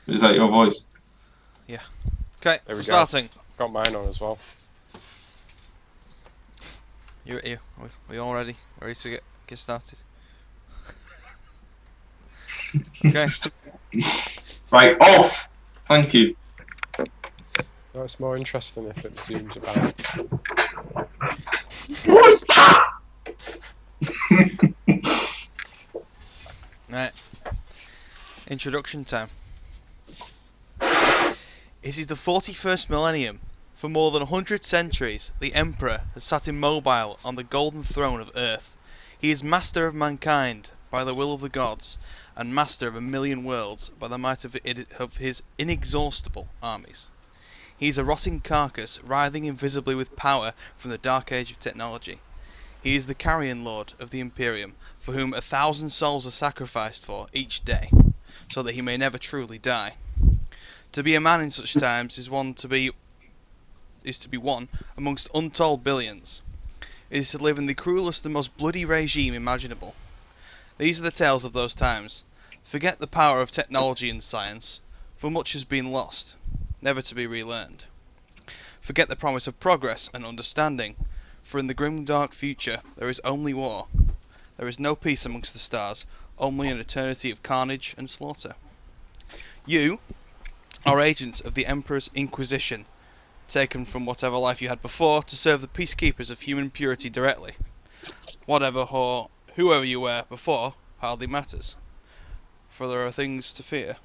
Is that your voice? Yeah. Okay, There we we're go. starting. Got mine on as well. Are you all ready? Ready to get started? Okay. Right, off! Thank you. No, it's more interesting if it zooms about. What's that? Right. Introduction time. It is the 41st millennium. For more than 100 centuries, the Emperor has sat immobile on the golden throne of Earth. He is master of mankind by the will of the gods, and master of a million worlds by the might of his inexhaustible armies. He is a rotting carcass, writhing invisibly with power from the dark age of technology. He is the carrion lord of the Imperium, for whom 1,000 souls are sacrificed for each day, so that he may never truly die. To be a man in such times is to be one amongst untold billions. It is to live in the cruelest and most bloody regime imaginable. These are the tales of those times. Forget the power of technology and science, for much has been lost, never to be relearned. Forget the promise of progress and understanding, for in the grim dark future there is only war. There is no peace amongst the stars, only an eternity of carnage and slaughter. You are agents of the Emperor's Inquisition, taken from whatever life you had before to serve the peacekeepers of human purity directly. Whatever or whoever you were before hardly matters, for there are things to fear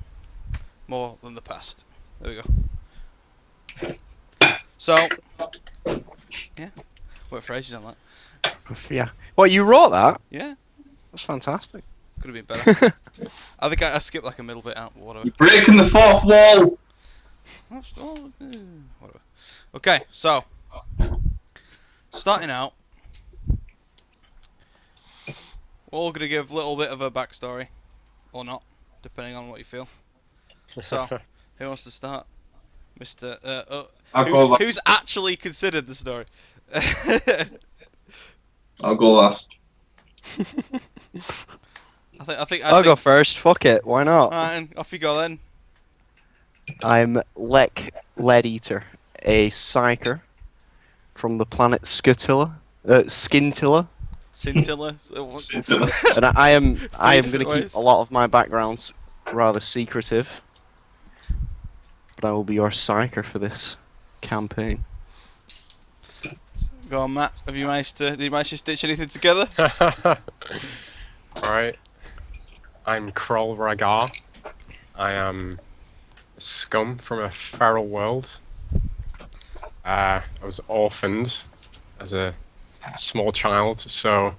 more than the past. There we go. So, yeah, what phrases on that? Yeah. What, you wrote that? Yeah, That's fantastic. could have been better. I think I skipped like a middle bit out, but whatever. You're breaking the fourth wall! Whatever. Okay, so starting out, we're all gonna give a little bit of a backstory, or not, depending on what you feel. So, who wants to start, Mister? I'll go last. Who's actually considered the story? I'll go last. I'll go first. Fuck it. Why not? Alright, off you go then. I'm Lek Lead-Eater, a Psyker from the planet Skintilla. Scintilla. And I am going to different keep ways. a lot of my backgrounds rather secretive. But I will be your Psyker for this campaign. Go on, Matt. Did you manage to stitch anything together? Alright. I'm Kroll Ragar. I am Scum from a feral world. I was orphaned as a small child, so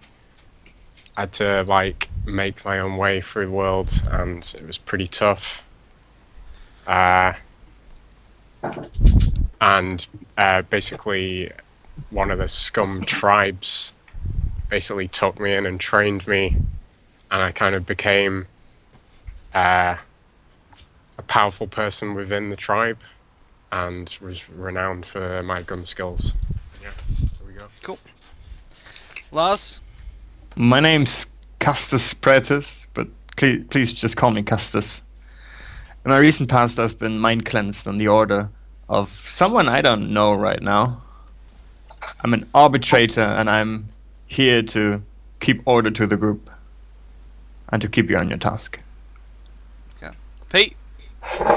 I had to like make my own way through the world, and it was pretty tough. Basically, one of the Scum tribes basically took me in and trained me, and I kind of became a powerful person within the tribe, and was renowned for my gun skills. Yeah, there we go. Cool. Lars? My name's Castus Praetus, but please just call me Castus. In my recent past, I've been mind cleansed on the order of someone I don't know right now. I'm an arbitrator, and I'm here to keep order to the group and to keep you on your task. Okay. Pete? Don't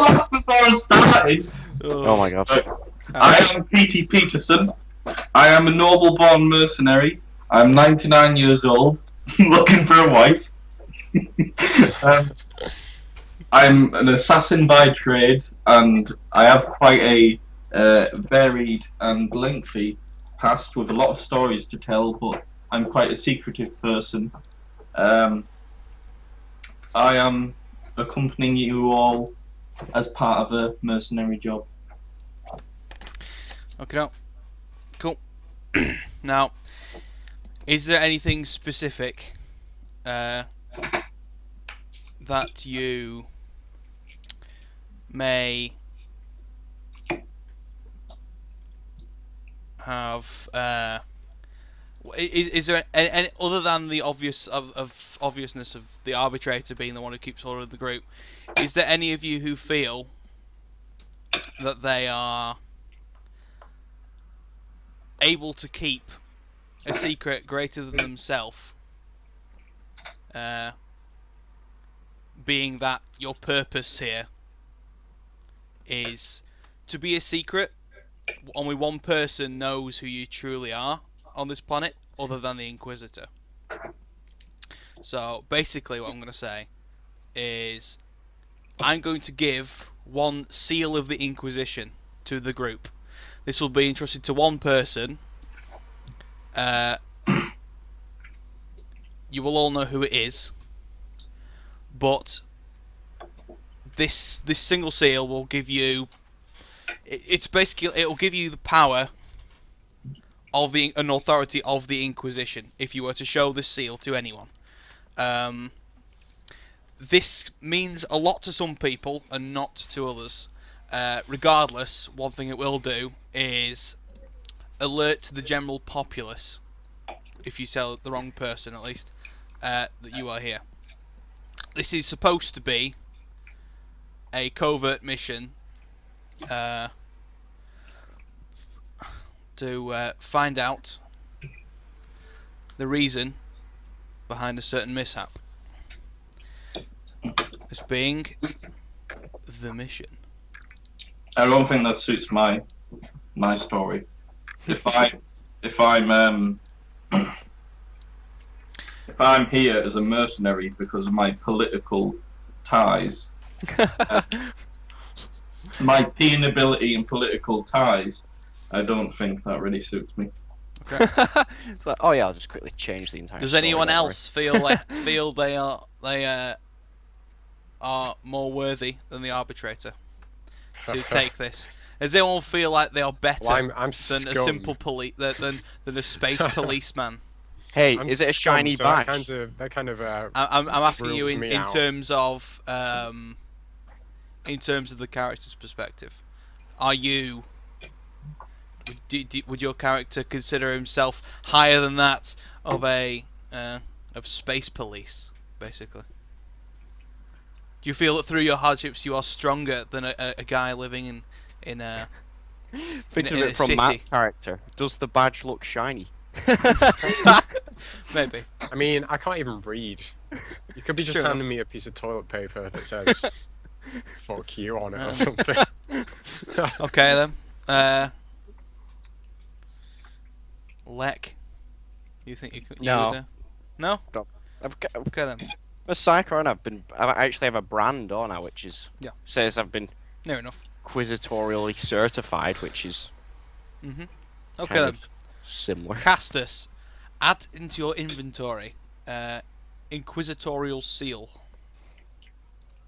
laugh before I started. Oh my god. I am P.T. Peterson. I am a noble-born mercenary. I'm 99 years old, looking for a wife. I'm an assassin by trade, and I have quite a varied and lengthy past with a lot of stories to tell, but I'm quite a secretive person. I am accompanying you all as part of a mercenary job. Okay, no. Cool. Now, is there anything specific that you may have Is there any other than the obviousness of the arbitrator being the one who keeps order of the group? Is there any of you who feel that they are able to keep a secret greater than themselves? Being that your purpose here is to be a secret. Only one person knows who you truly are on this planet, other than the Inquisitor. So basically what I'm going to say is I'm going to give one seal of the Inquisition to the group. This will be entrusted to one person. You will all know who it is, but this single seal will give you... It's basically, it will give you the power of an authority of the Inquisition if you were to show this seal to anyone. This means a lot to some people and not to others. Regardless, one thing it will do is alert to the general populace, if you tell the wrong person at least, that you are here. This is supposed to be a covert mission to find out the reason behind a certain mishap. This being the mission. I don't think that suits my story. If I'm here as a mercenary because of my political ties, my peonability and political ties, I don't think that really suits me. Okay. But, oh yeah, I'll just quickly change the entire. Does story, anyone don't worry. else feel they are more worthy than the arbitrator to take this? Does anyone feel like they are better Well, I'm than Scum. a simple than a space policeman? Hey, I'm is it a Scum, shiny so badge? that kind of I'm asking you rules in me out. terms of the character's perspective. Are you? Would your character consider himself higher than that of of space police, basically? Do you feel that through your hardships you are stronger than a guy living in Thinking in of a it from city? Matt's character, does the badge look shiny? Maybe. I mean, I can't even read. You could be just True handing me a piece of toilet paper that says "fuck you" on it or something. Okay then. Lek, you think you could? No. No. I've got, Okay then. a Psyker, and I actually have a brand on now, which is says I've been Near enough. inquisitorially certified, which is Okay kind then. of similar. Castus, add into your inventory Inquisitorial Seal.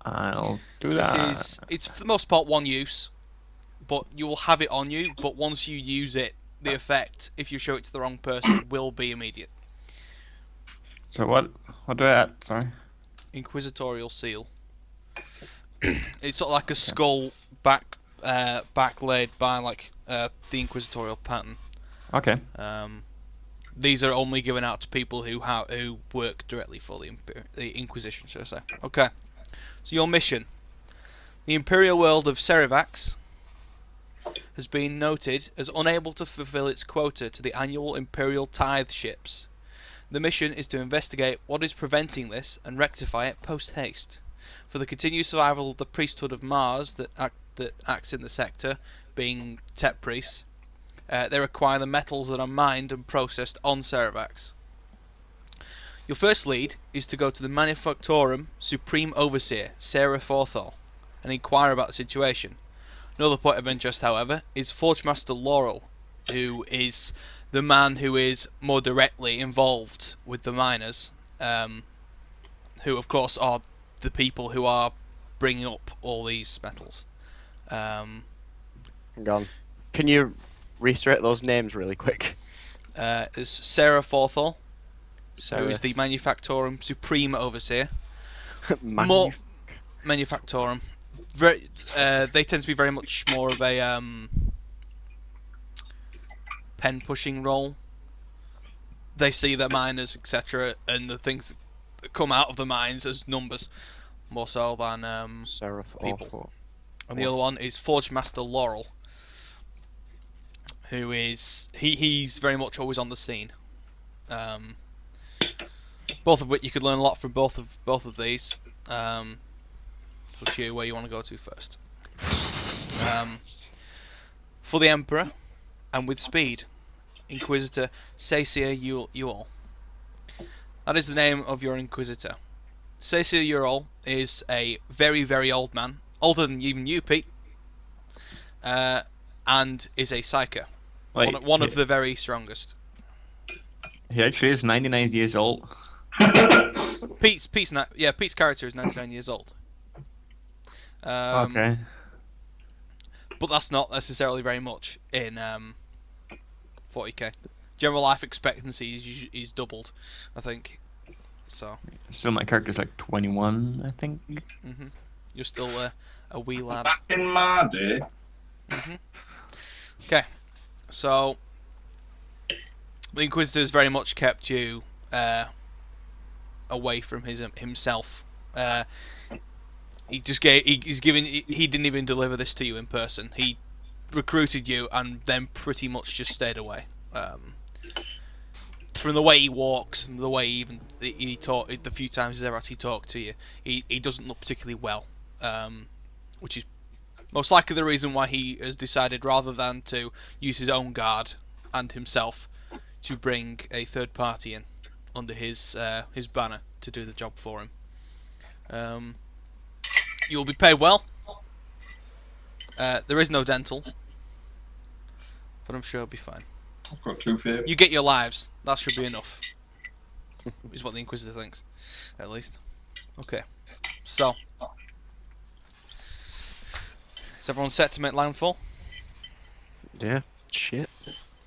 I'll do that. It's for the most part one use, but you will have it on you, but once you use it, the effect, if you show it to the wrong person, will be immediate. So what do I add? Sorry. Inquisitorial Seal. It's sort of like a skull backlayed by like the Inquisitorial pattern. Okay. These are only given out to people who work directly for the Inquisition, should I say. Okay. So your mission. The Imperial world of Serivax has been noted as unable to fulfill its quota to the annual Imperial tithe ships. The mission is to investigate what is preventing this and rectify it post-haste. For the continued survival of the priesthood of Mars that acts in the sector, being Tep priests, they require the metals that are mined and processed on Serivax. Your first lead is to go to the Manufactorum Supreme Overseer, Sarah Forthall, and inquire about the situation. Another point of interest, however, is Forgemaster Laurel, who is the man who is more directly involved with the miners, who of course are the people who are bringing up all these metals. Hang on. Can you reiterate those names really quick? There's Sarah Forthall, Sarah. who is the Manufactorum Supreme Overseer. Manu- Manufactorum. They tend to be very much more of a pen pushing role. they see their miners, etc., and the things that come out of the mines as numbers, more so than Seraph people. Awful. And the other one is Forge Master Laurel, who is he's very much always on the scene. Both of which you could learn a lot from both of these. So choose where you want to go to first. For the Emperor, and with speed, Inquisitor Sacia Ual. That is the name of your Inquisitor. Sacia Ual is a very, very old man, older than even you, Pete, and is a Psyker. Wait, One of the very strongest. he actually is 99 years old. Pete's character is 99 years old. Okay. But that's not necessarily very much in 40k. General life expectancy is doubled, I think. So. So my character's like 21, I think. You're still a wee lad. Back in my day. Okay, so the Inquisitor's very much kept you away from himself. He didn't even deliver this to you in person. He recruited you and then pretty much just stayed away. From the way he walks and the way he talked, the few times he's ever actually talked to you, he doesn't look particularly well, which is most likely the reason why he has decided, rather than to use his own guard and himself, to bring a third party in under his banner to do the job for him. You'll be paid well. There is no dental, but I'm sure it'll be fine. I've got 2 favorites. You get your lives. That should be enough. Is what the Inquisitor thinks, at least. Okay. So, is everyone set to make landfall? Yeah. Shit.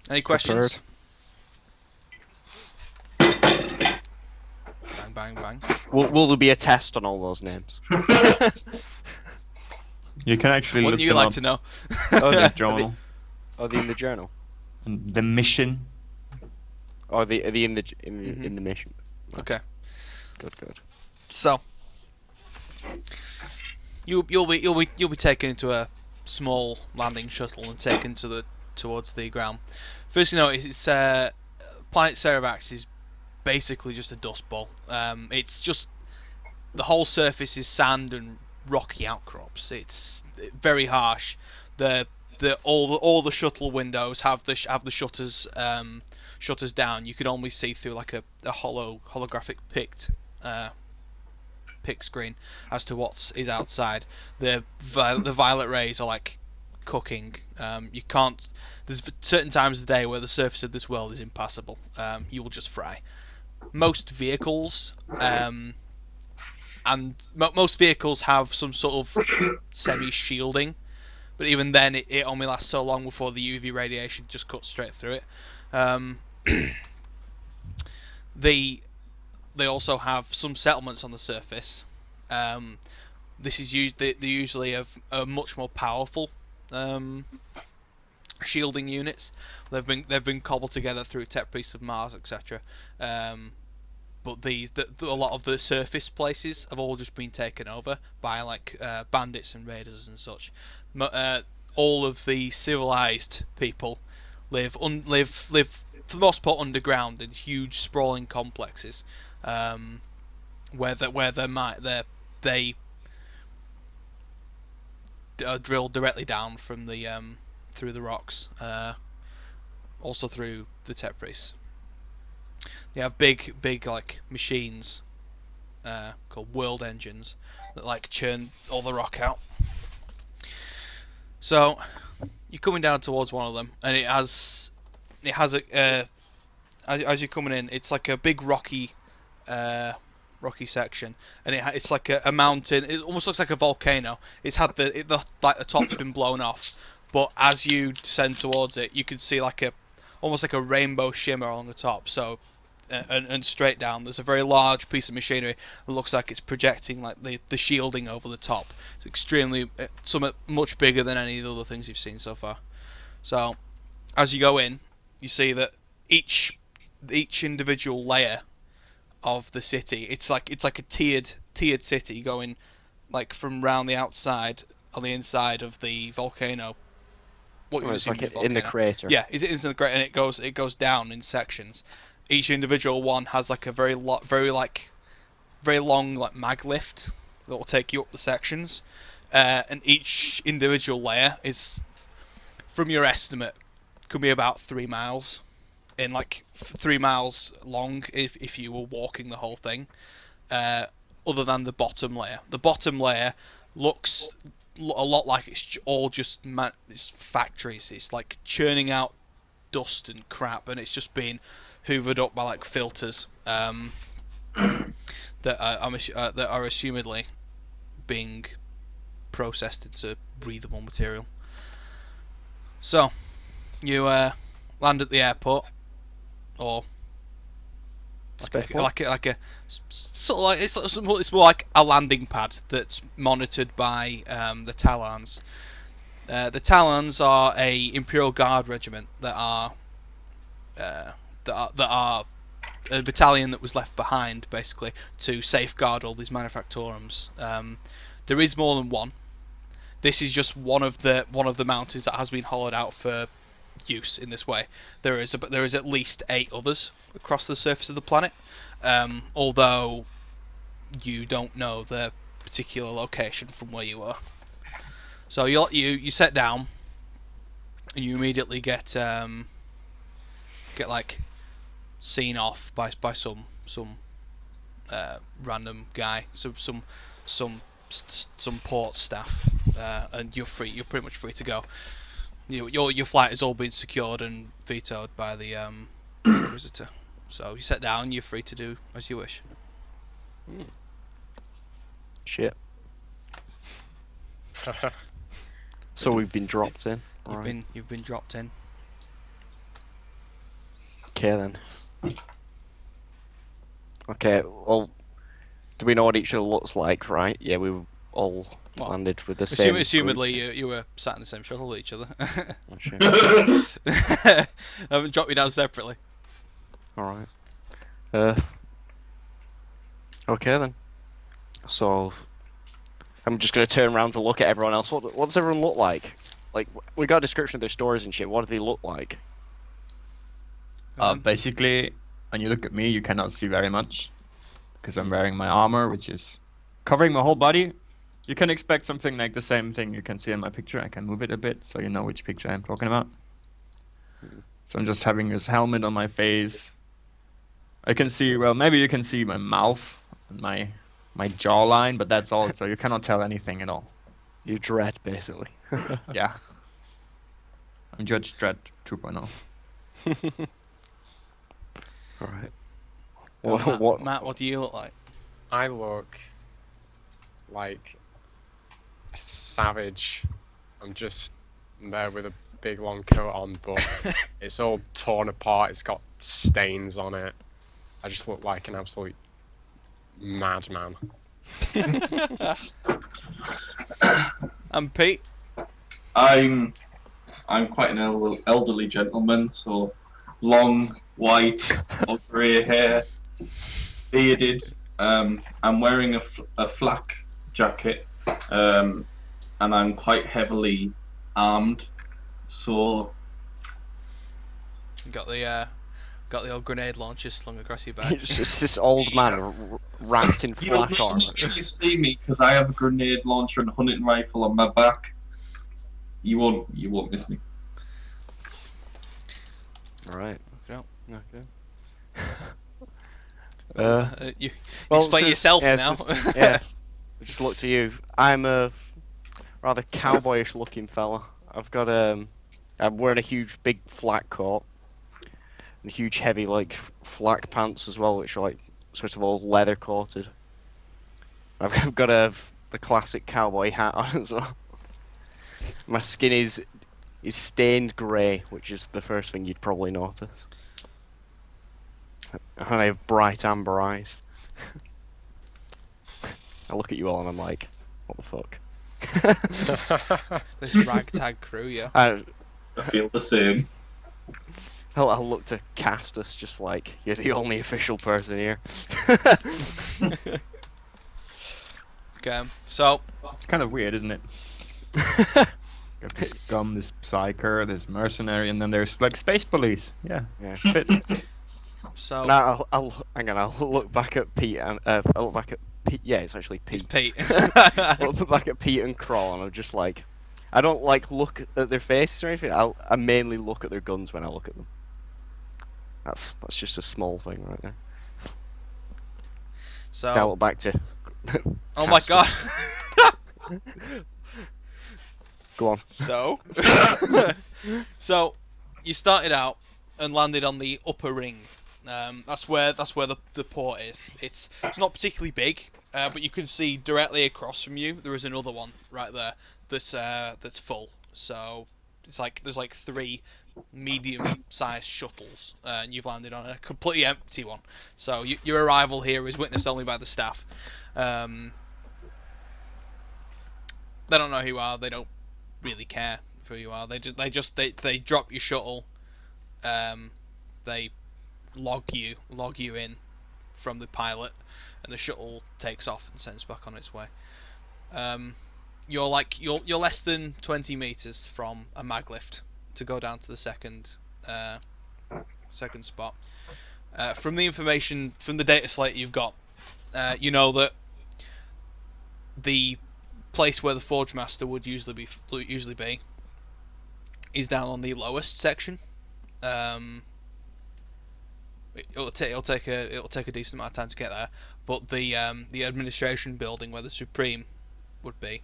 Any questions? Prepared. Bang, bang, bang. Will there be a test on all those names? You can actually Wouldn't look you them like up to know? Oh, in yeah. the journal. Are they in the journal? And the mission. Or are they in the mission? Okay. Good. So, you'll be taken into a small landing shuttle and taken towards the ground. First, you notice it's planet Cerebax is basically just a dust bowl. It's just the whole surface is sand and rocky outcrops. It's very harsh. All the shuttle windows have the shutters down. You can only see through like a holographic pict screen as to what is outside. The violet rays are like cooking. You can't. There's certain times of the day where the surface of this world is impassable. You will just fry. Most vehicles, most vehicles have some sort of semi-shielding, but even then, it only lasts so long before the UV radiation just cuts straight through it. They also have some settlements on the surface. They usually have much more powerful shielding units. They've been cobbled together through Tech Priests of Mars, etc. But a lot of the surface places have all just been taken over by like bandits and raiders and such. All of the civilized people live for the most part underground in huge sprawling complexes, where they are drilled directly down from the through the rocks, also through the Tech Priests. They have big like machines called world engines that like churn all the rock out. So you're coming down towards one of them, and it has as you're coming in, it's like a big rocky section, and it's like a mountain. It almost looks like a volcano. It's had the top's been blown off, but as you descend towards it, you can see almost like a rainbow shimmer along the top. So. And straight down, there's a very large piece of machinery that looks like it's projecting like the shielding over the top. It's extremely much bigger than any of the other things you've seen so far. So, as you go in, you see that each each individual layer of the city. It's like a tiered city going like from round the outside on the inside of the volcano. What you Oh, would it's assume like is a in the volcano. crater. Yeah, it's in the crater, and it goes down in sections. Each individual one has like a very long like mag lift that will take you up the sections, and each individual layer is, from your estimate, could be about 3 miles, in like 3 miles long if you were walking the whole thing. Other than the bottom layer, looks a lot like it's all just it's factories. It's like churning out dust and crap, and it's just being hoovered up by like filters that are assumedly being processed into breathable material. So you land at the airport, or like a sort of like it's more like a landing pad that's monitored by the Talons. The Talons are a Imperial Guard regiment that are a battalion that was left behind basically to safeguard all these manufactorums. There is more than one. This is just one of the mountains that has been hollowed out for use in this way. There is at least 8 others across the surface of the planet, although you don't know their particular location from where you are. So you set down, and you immediately get like seen off by some random guy, some port staff, and you're free. You're pretty much free to go. Your flight has all been secured and vetoed by the Inquisitor. So you sit down. You're free to do as you wish. Shit. So we've been dropped in. You've been dropped in. Okay then. Okay, well, do we know what each other looks like, right? Yeah, we all landed with the same Assumedly, you were sat in the same shuttle with each other. Oh, shit. I haven't dropped you down separately. Alright. Okay then. So, I'm just gonna turn around to look at everyone else. What's everyone look like? Like, we got a description of their stories and shit. What do they look like? Basically, when you look at me, you cannot see very much because I'm wearing my armor, which is covering my whole body. You can expect something like the same thing you can see in my picture. I can move it a bit so you know which picture I'm talking about. So I'm just having this helmet on my face. I can see, well, maybe you can see my mouth and my jawline, but that's all, so you cannot tell anything at all. You dread, basically. Yeah. I'm Judge Dredd 2.0. Alright. Matt, what do you look like? I look like a savage. I'm just there with a big long coat on, but it's all torn apart. It's got stains on it. I just look like an absolute madman. And Pete? I'm quite an elderly gentleman, so long, white or grey hair, bearded. I'm wearing a flak jacket, and I'm quite heavily armed. So You got the old grenade launcher slung across your back. It's just this old man wrapped in flak armor. you see me because I have a grenade launcher and a hunting rifle on my back. You won't miss me. Alright. Okay. Okay. You Well, explain yourself now. Yeah. I just look to you. I'm a rather cowboyish looking fella. I'm wearing a huge big flak coat and huge heavy like flak pants as well, which are like sort of all leather coated. I've got the classic cowboy hat on as well. My skin is stained grey, which is the first thing you'd probably notice. And I have bright amber eyes. I look at you all and I'm like, what the fuck? This ragtag crew, yeah. I feel the same. I'll look to Castus, just like, you're the only official person here. Okay, so It's kind of weird, isn't it? Got this Scum, this Psyker, this mercenary, and then there's like space police. Yeah. Yeah. Fit. so And hang on, I'll look back at Pete and I'll look back at Pete. Yeah, it's actually Pete. Pete. I'll look back at Pete and Kroll, and I'm just like, I don't like look at their faces or anything. I mainly look at their guns when I look at them. That's just a small thing right there. So Now look back to. oh my god. Go on. So so you started out and landed on the upper ring. That's where the port is. It's not particularly big, but you can see directly across from you there is another one right there that's full. So it's like there's like 3 medium-sized shuttles, and you've landed on a completely empty one. So your arrival here is witnessed only by the staff. They don't know who you are. They don't really care who you are. They drop your shuttle. They log you in from the pilot, and the shuttle takes off and sends back on its way. You're less than 20 meters from a mag lift to go down to the second spot. From the information from the data slate you've got, you know that the place where the Forge Master would usually be is down on the lowest section. It'll take a decent amount of time to get there, but the administration building where the Supreme would be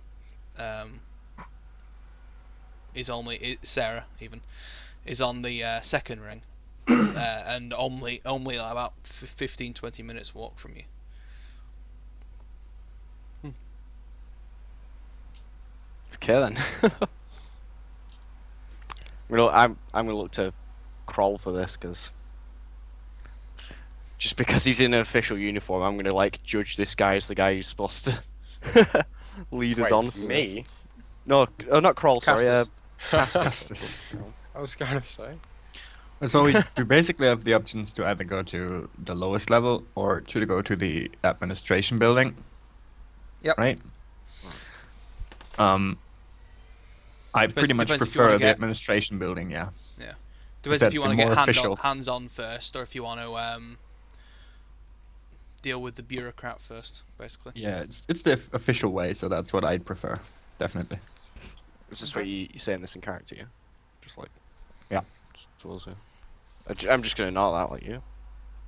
Sarah is on the second ring, and only like about 15-20 minutes walk from you. Okay then. I'm gonna look to Kroll for this because he's in an official uniform, I'm gonna like judge this guy as the guy who's supposed to lead us Wait, on. For me? this. No, not Kroll. Sorry, Castus. I was gonna say. So we basically have the options to either go to the lowest level or to go to the administration building. Yep. Right. I pretty much depends if you prefer wanna the get- administration building. Yeah. Depends That's if you the want to more get official. hands-on first, or if you want to deal with the bureaucrat first, basically. Yeah, it's the official way, so that's what I'd prefer. Definitely. Is this what you're saying this in character? Yeah. Just like. Yeah. I'm just gonna nod that like you.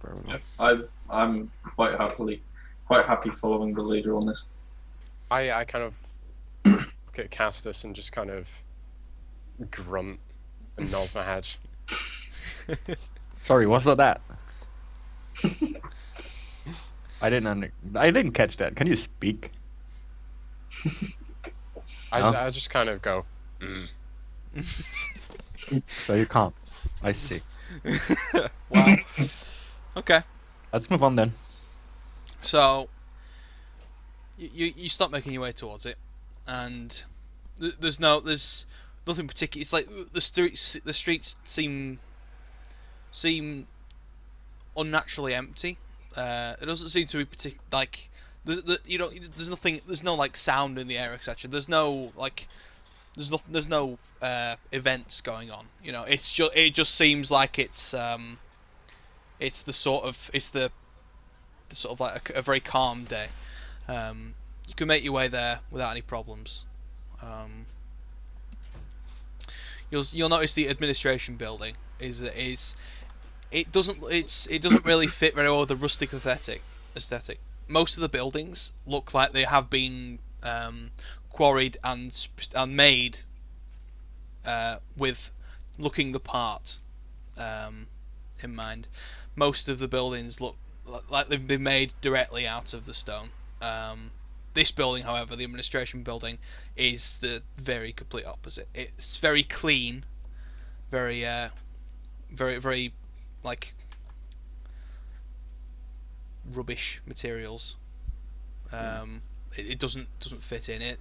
Fair enough. I'm quite happy following the leader on this. I kind of look at Castus and just kind of grunt and nod my head. Sorry, what's that? I didn't catch that. Can you speak? I just kind of go, So you can't. I see. Wow. Okay. Let's move on then. So you start making your way towards it, and there's nothing particular. It's like the streets seem unnaturally empty. It doesn't seem to be like there's no like sound in the air, etc. There's no events going on. You know, it just seems like it's the sort of like a very calm day. You can make your way there without any problems. You'll notice the administration building it doesn't really fit very well with the rustic aesthetic. Most of the buildings look like they have been quarried and made with looking the part in mind. Most of the buildings look like they've been made directly out of the stone. This building, however, the administration building, is the very complete opposite. It's very clean, very like rubbish materials. It doesn't fit in.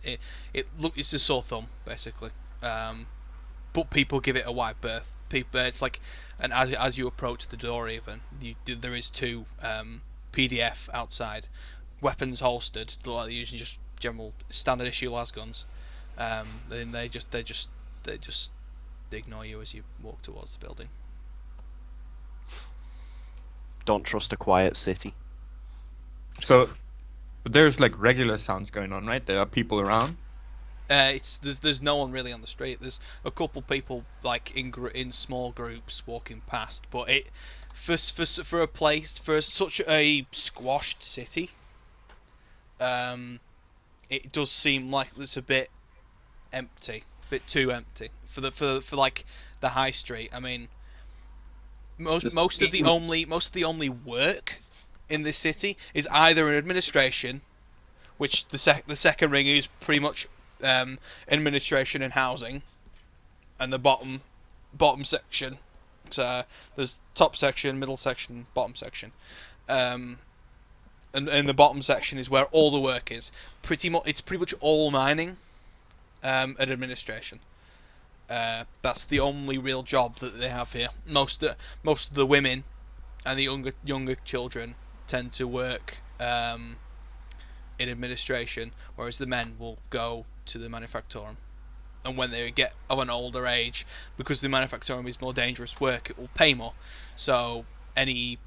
It's a sore thumb basically. But people give it a wide berth people. It's like, and as you approach the door, even there is two PDF outside, weapons holstered, like using just general standard issue las guns. Then they just ignore you as you walk towards the building. Don't trust a quiet city. So, but there's like regular sounds going on, right? There are people around. There's no one really on the street. There's a couple people like in small groups walking past, but for such a squashed city, it does seem like it's a bit empty, a bit too empty for like the high street. I mean, most of the only work in this city is either in administration, which the second ring is pretty much administration and housing, and the bottom section. So there's top section, middle section, bottom section, and the bottom section is where all the work is. It's pretty much all mining, and administration. That's the only real job that they have here. Most of the women and the younger children tend to work in administration, whereas the men will go to the manufactorum. And when they get of an older age, because the manufactorum is more dangerous work, it will pay more. So any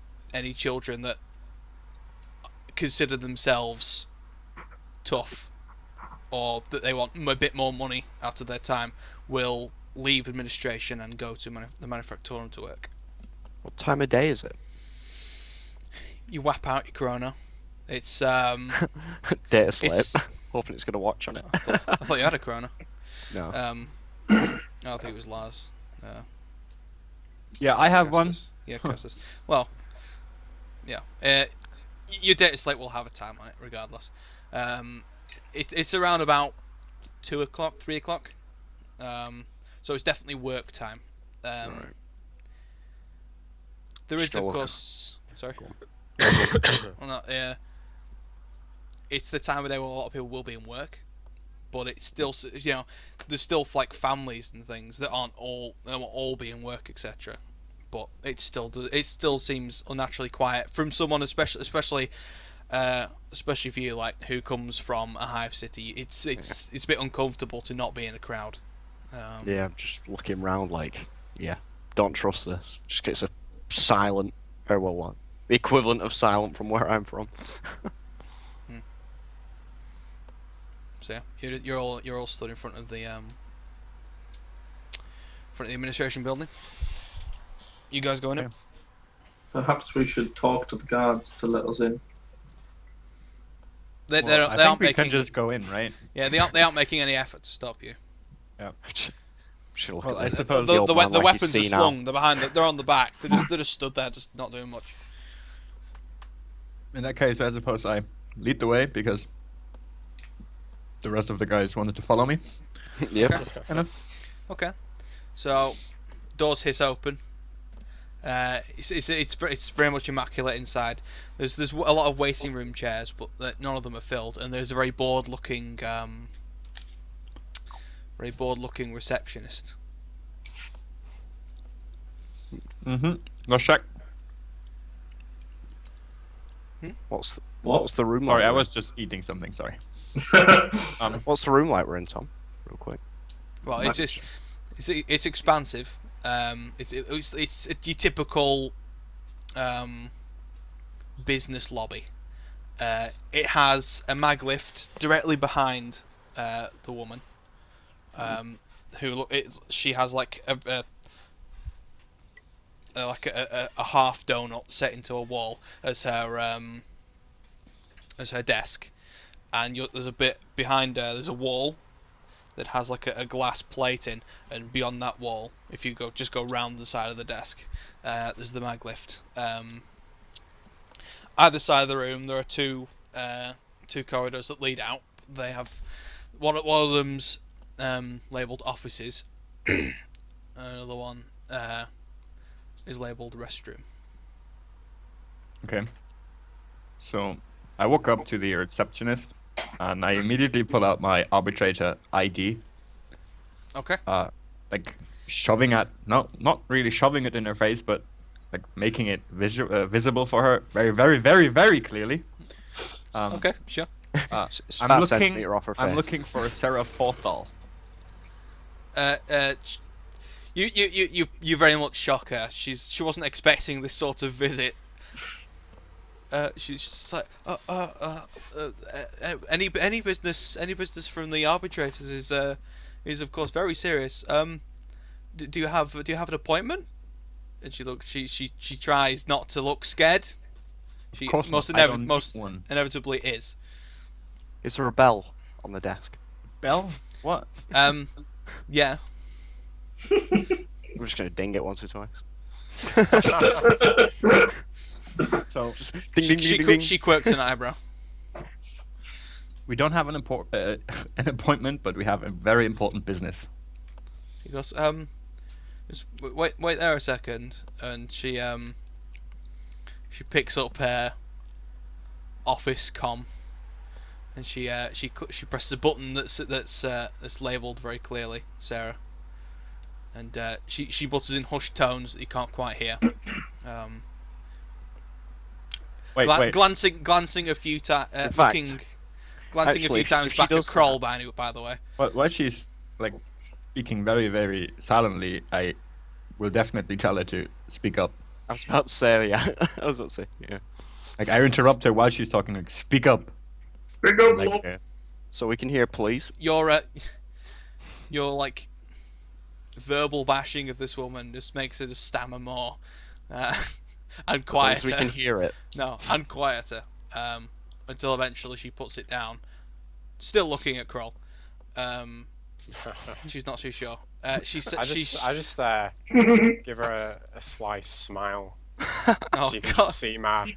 children that consider themselves tough, or that they want a bit more money out of their time, will leave administration and go to the manufactorum to work. What time of day is it? You whap out your chrono. It's Data slip. Hoping it's gonna watch on it. I thought you had a chrono. No. I think it was Lars. Yeah, I have one. Castus. Yeah, Castus. Well, yeah. Your data slate will have a time on it, regardless. It's around about 2 o'clock, 3 o'clock. So it's definitely work time. Right. There is, Still of course. Sorry. Well, no, it's the time of day where a lot of people will be in work, but it's still, there's still like families and things that aren't all be in work, etc. But it still seems unnaturally quiet from someone, especially for you, like, who comes from a hive city. It's a bit uncomfortable to not be in a crowd. Yeah, I'm just looking around like, don't trust this. Just gets a silent, or well, the equivalent of silent from where I'm from. So yeah, you're all stood in front of the administration building. You guys going in? Perhaps we should talk to the guards to let us in. They I think aren't we making. can just go in, right? Yeah, they aren't making any effort to stop you. Yeah. Should look Well, at I the- suppose the old The man like weapons he's are senile. slung. They're behind. They're on the back. They're just stood there, just not doing much. In that case, I suppose I lead the way because the rest of the guys wanted to follow me. Yep. Okay. Enough. Okay. So doors hiss open. It's very much immaculate inside. There's a lot of waiting room chairs, but none of them are filled, and there's a very bored looking receptionist. Let's check. What's What? the room Sorry, like? I was just eating something. Sorry. What's the room like we're in, Tom? Real quick. Well, it's expansive. It's your typical business lobby. It has a mag lift directly behind the woman. She has like a half donut set into a wall as her desk, and there's a bit behind her. There's a wall that has like a glass plating, and beyond that wall, if you go round the side of the desk, there's the mag lift. Either side of the room, there are two corridors that lead out. They have one of them's labelled offices, and another one is labelled restroom. Okay. So I walk up to the receptionist and I immediately pull out my arbitrator ID. Okay. Like shoving at not really shoving it in her face, but like making it visible for her very, very, very, very clearly. Okay, sure. It's I'm about a looking. centimetre off her face. I'm looking for Sarah Forthal. You very much shock her. She wasn't expecting this sort of visit. She's just like, any business from the arbitrators is of course very serious. Do you have an appointment? And she tries not to look scared. She most inevitably is. Is there a bell on the desk? Bell? What? Yeah. I'm just gonna ding it once or twice. So Just ding ding ding ding ding. She quirks an eyebrow. we don't have an appointment, but we have a very important business. He goes, just wait there a second, and she picks up her office comm, and she presses a button that's labelled very clearly, Sarah, and she butters in hushed tones that you can't quite hear. Wait. Glancing a few times, glancing a few times back at Kroll, by the way. But while she's like speaking very, very silently, I will definitely tell her to speak up. I was about to say, yeah. I was about to say, yeah. Like I interrupt her while she's talking. Like, speak up. Speak up, Like, love. So we can hear, please. Your like verbal bashing of this woman just makes her just stammer more, and As long as quieter. we can hear it. No, and quieter. Until eventually she puts it down, still looking at Kroll. She's not too sure. I just give her a sly smile. Oh, So you can God. just see my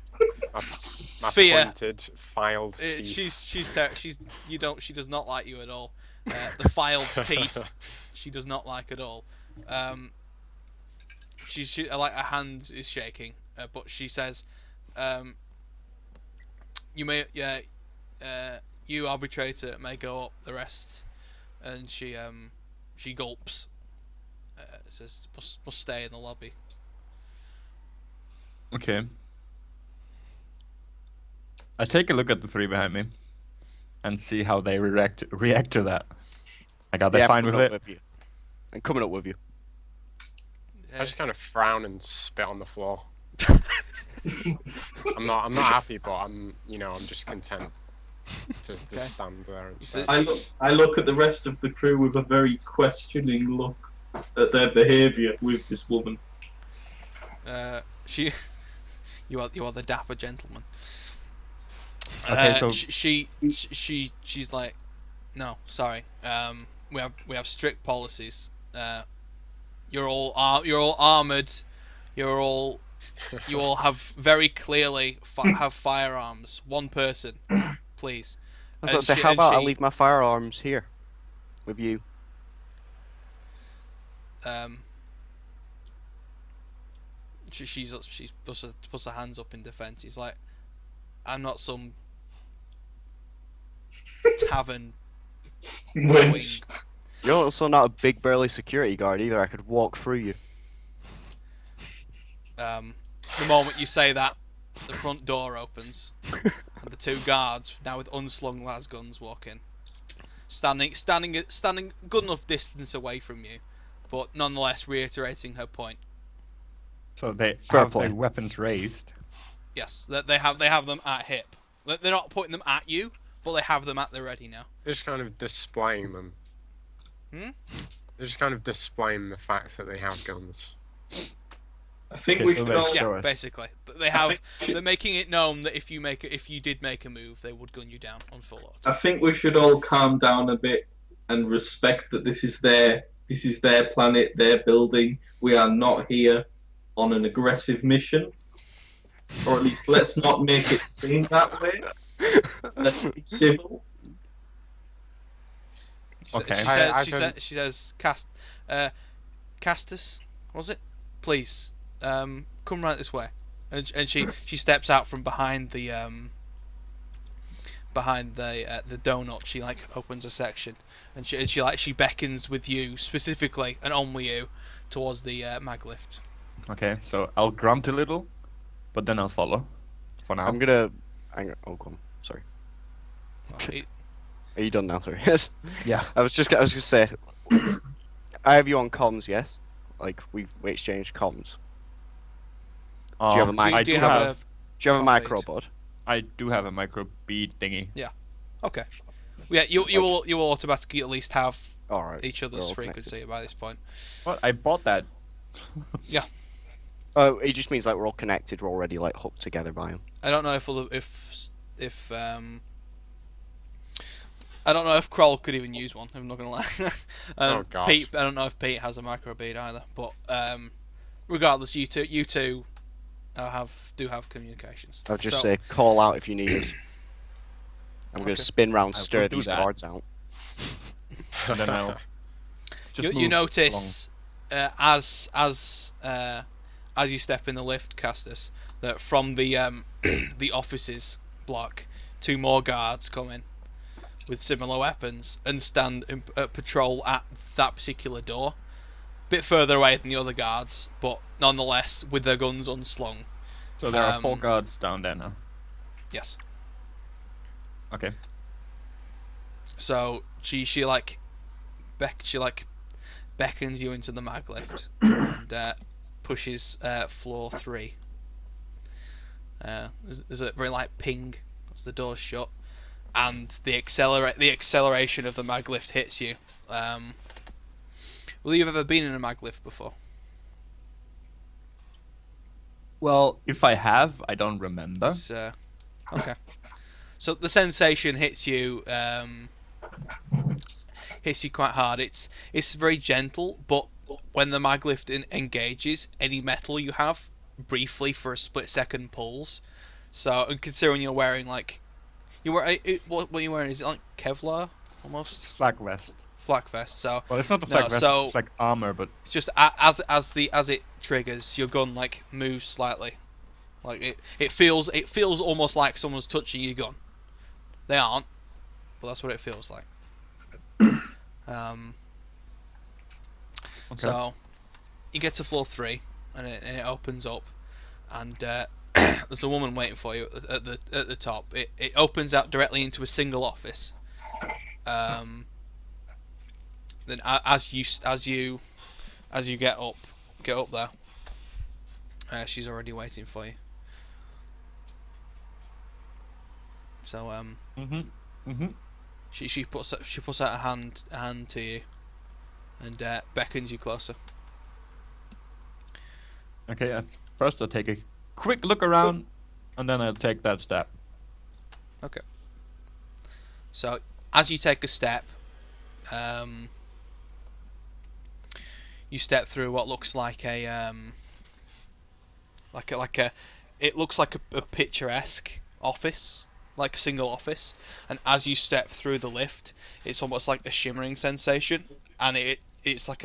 Fear. pointed, filed teeth. She does not like you at all. The filed teeth, she does not like at all. She like her hand is shaking, but she says, you arbitrator may go up. The rest, and she gulps. Says must stay in the lobby. Okay. I take a look at the three behind me, and see how they react to that. Like, are they Yeah, fine I'm with coming it? up with you. I'm coming up with you. I just kind of frown and spit on the floor. I'm not happy, but I'm just content to stand there and say. I look at the rest of the crew with a very questioning look at their behaviour with this woman. You are the dapper gentleman. Okay, so She's like, no, sorry. We have strict policies. You're all armored. You all have very clearly have firearms. One person, please. I was about to say, how about I leave my firearms here with you? She's puts her hands up in defence. He's like, I'm not some tavern going. Wench. You're also not a big burly security guard either. I could walk through you. The moment you say that, the front door opens, and the two guards, now with unslung las guns, walk in, standing good enough distance away from you, but nonetheless reiterating her point. so they Fair have their point. weapons raised. Yes, that they have them at hip. They're not putting them at you, but they have them at the ready now. They're just kind of displaying them. Hmm? They're just kind of displaying the fact that they have guns. I think Okay, we so should they- all. Show Yeah, us. basically. They have. They're making it known that if you did make a move, they would gun you down on full auto. I think we should all calm down a bit and respect that this is their planet, their building. We are not here on an aggressive mission, or at least let's not make it seem that way. Let's be civil. Okay. She says, Castus, was it? Please, come right this way. And she steps out from behind the donut. She like opens a section, and she beckons with you specifically and only you, towards the mag lift. Okay, so I'll grunt a little, but then I'll follow. For now. I'm gonna. Oh, come on. Sorry. Are you done now? Sorry. Yeah. I was gonna say. I have you on comms, yes? Like we exchanged comms. Do you have a mic? I do you have Do you have a comm micro feed? bud? I do have a micro bead thingy. Okay. Yeah, you will automatically at least have All right. each We're other's all frequency by this point. What? I bought that. Oh, it just means like we're all connected. We're already like hooked together by him. I don't know if I don't know if Kroll could even use one. I'm not gonna lie. Oh, gosh. Pete, I don't know if Pete has a micro bead either. But regardless, you two do have communications. I'll just So- say call out if you need us. I'm gonna Okay. spin round, I will stir do these that. guards out. And then I'll just you move notice as you step in the lift, Castus, that from the the offices block, 2 more guards come in with similar weapons and stand at patrol at that particular door. Bit further away than the other guards, but nonetheless with their guns unslung. So there are 4 guards down there now. Yes. Okay. So she beckons you into the mag lift and pushes floor 3. There's a very light ping as the door's shut, and the acceleration of the mag lift hits you. Will you have ever been in a mag lift before? Well, if I have, I don't remember. Okay. So the sensation hits you quite hard. It's very gentle, but when the mag lift engages, any metal you have briefly for a split second pulls. So, and considering you're wearing what you're wearing, is it like Kevlar almost? Flak vest. Flak vest. So Well, it's not the No, flak vest. so- It's like armor, but it's just as it triggers, your gun like moves slightly. Like it feels almost like someone's touching your gun. They aren't, but that's what it feels like. okay. So you get to floor 3, and it opens up, and there's a woman waiting for you at the top. It opens out directly into a single office. Then as you get up there, she's already waiting for you. So she puts out a hand to you, and beckons you closer. Okay. First, I'll take a quick look around, and then I'll take that step. So as you take a step, you step through what looks like it looks like a picturesque office, like a single office, and as you step through the lift, it's almost like a shimmering sensation, and it was like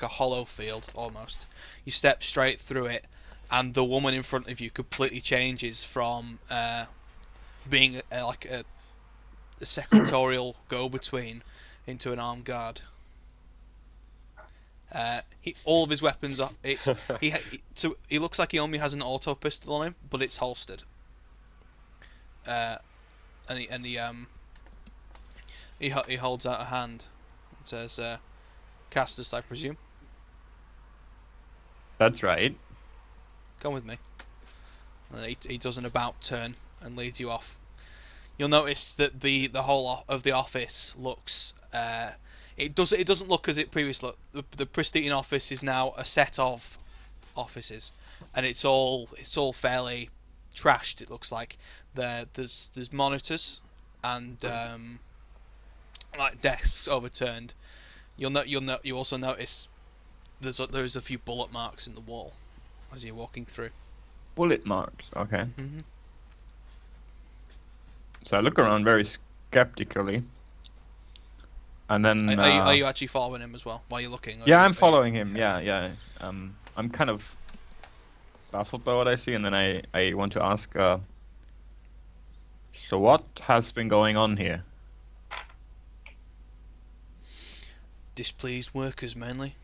a hollow field almost. You step straight through it, and the woman in front of you completely changes from being like a secretarial go-between into an armed guard. All of his weapons are. He looks like he only has an auto pistol on him, but it's holstered. And he holds out a hand and says, "Castus, I presume. That's right. Come with me." And he does an about turn and leads you off. You'll notice that the whole of the office looks. It doesn't look as it previously looked. The pristine office is now a set of offices, and it's all fairly trashed. It looks like there's monitors and like desks overturned. You also notice there's a few bullet marks in the wall as you're walking through. Bullet marks. Okay. Mm-hmm. So I look around very skeptically, and then. Are you actually following him as well while you're looking? Yeah, I'm following him. Yeah. I'm kind of baffled by what I see, and then I want to ask. So what has been going on here? Displeased workers mainly.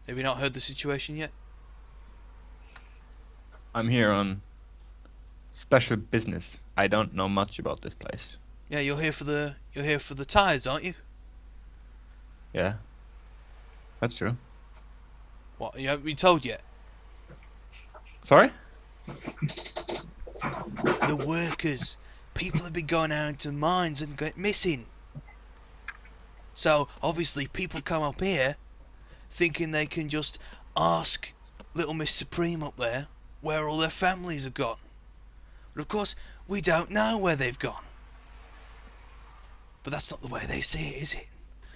Have you not heard the situation yet? I'm here on special business. I don't know much about this place. Yeah, you're here for the tides, aren't you? Yeah, that's true. What? You haven't been told yet? Sorry? The workers. People have been going out into mines and get missing. So obviously people come up here thinking they can just ask Little Miss Supreme up there where all their families have gone. But of course, we don't know where they've gone. But that's not the way they see it, is it?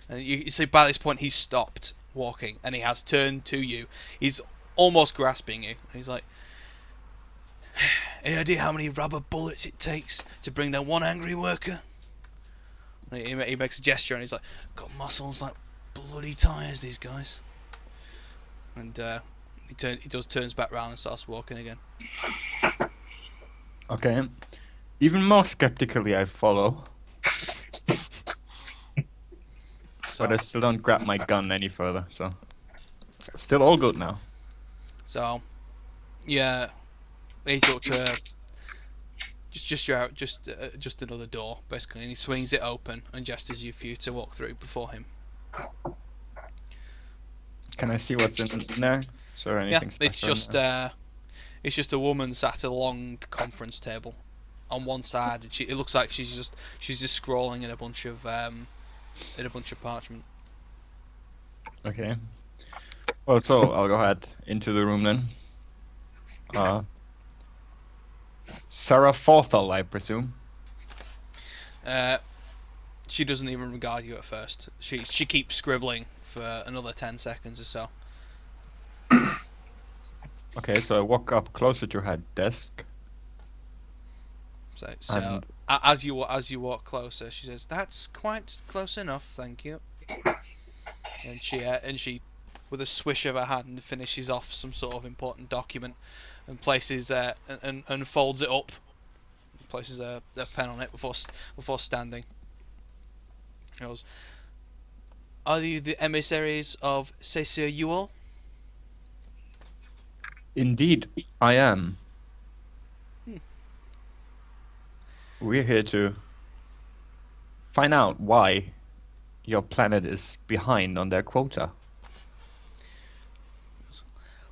And you see, by this point, he's stopped walking and he has turned to you. He's almost grasping you. And he's like, any idea how many rubber bullets it takes to bring down one angry worker? And he makes a gesture and he's like, got muscles like bloody tyres, these guys. And he turns back round and starts walking again. Okay. Even more skeptically, I follow. So, But I still don't grab my gun any further, so... Still all good now. So, yeah, he talked to her. Just another door, basically, and he swings it open and gestures you for you to walk through before him. Can I see what's in there? Is there anything It's special in there? just a woman sat at a long conference table on one side, and it looks like she's just scrolling in a bunch of parchment. Okay. Well, so I'll go ahead into the room then. Sarah Forthall, I presume. She doesn't even regard you at first. She keeps scribbling for another 10 seconds or so. Okay, so I walk up closer to her desk. So And- as you walk closer, she says, "That's quite close enough, thank you." And she, with a swish of her hand, finishes off some sort of important document and places and folds it up, places a pen on it before standing. She goes, "Are you the emissaries of Cesar Ewell?" Indeed, I am. We're here to find out why your planet is behind on their quota.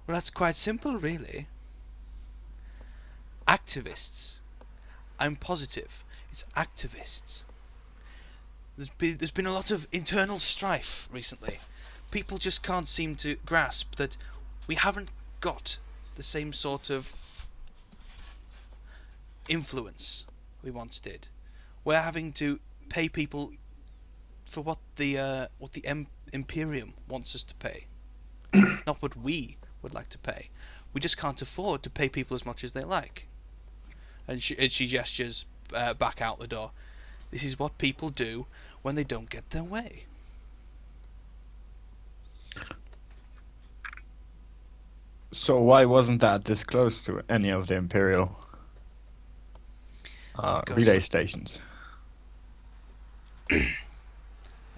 Well, that's quite simple, really. Activists. I'm positive. It's activists. There's been a lot of internal strife recently. People just can't seem to grasp that we haven't got the same sort of influence we once did. We're having to pay people for what the Imperium wants us to pay, not what we would like to pay. We just can't afford to pay people as much as they like. And she gestures back out the door. This is what people do when they don't get their way. So why wasn't that disclosed to any of the Imperial Because- relay stations?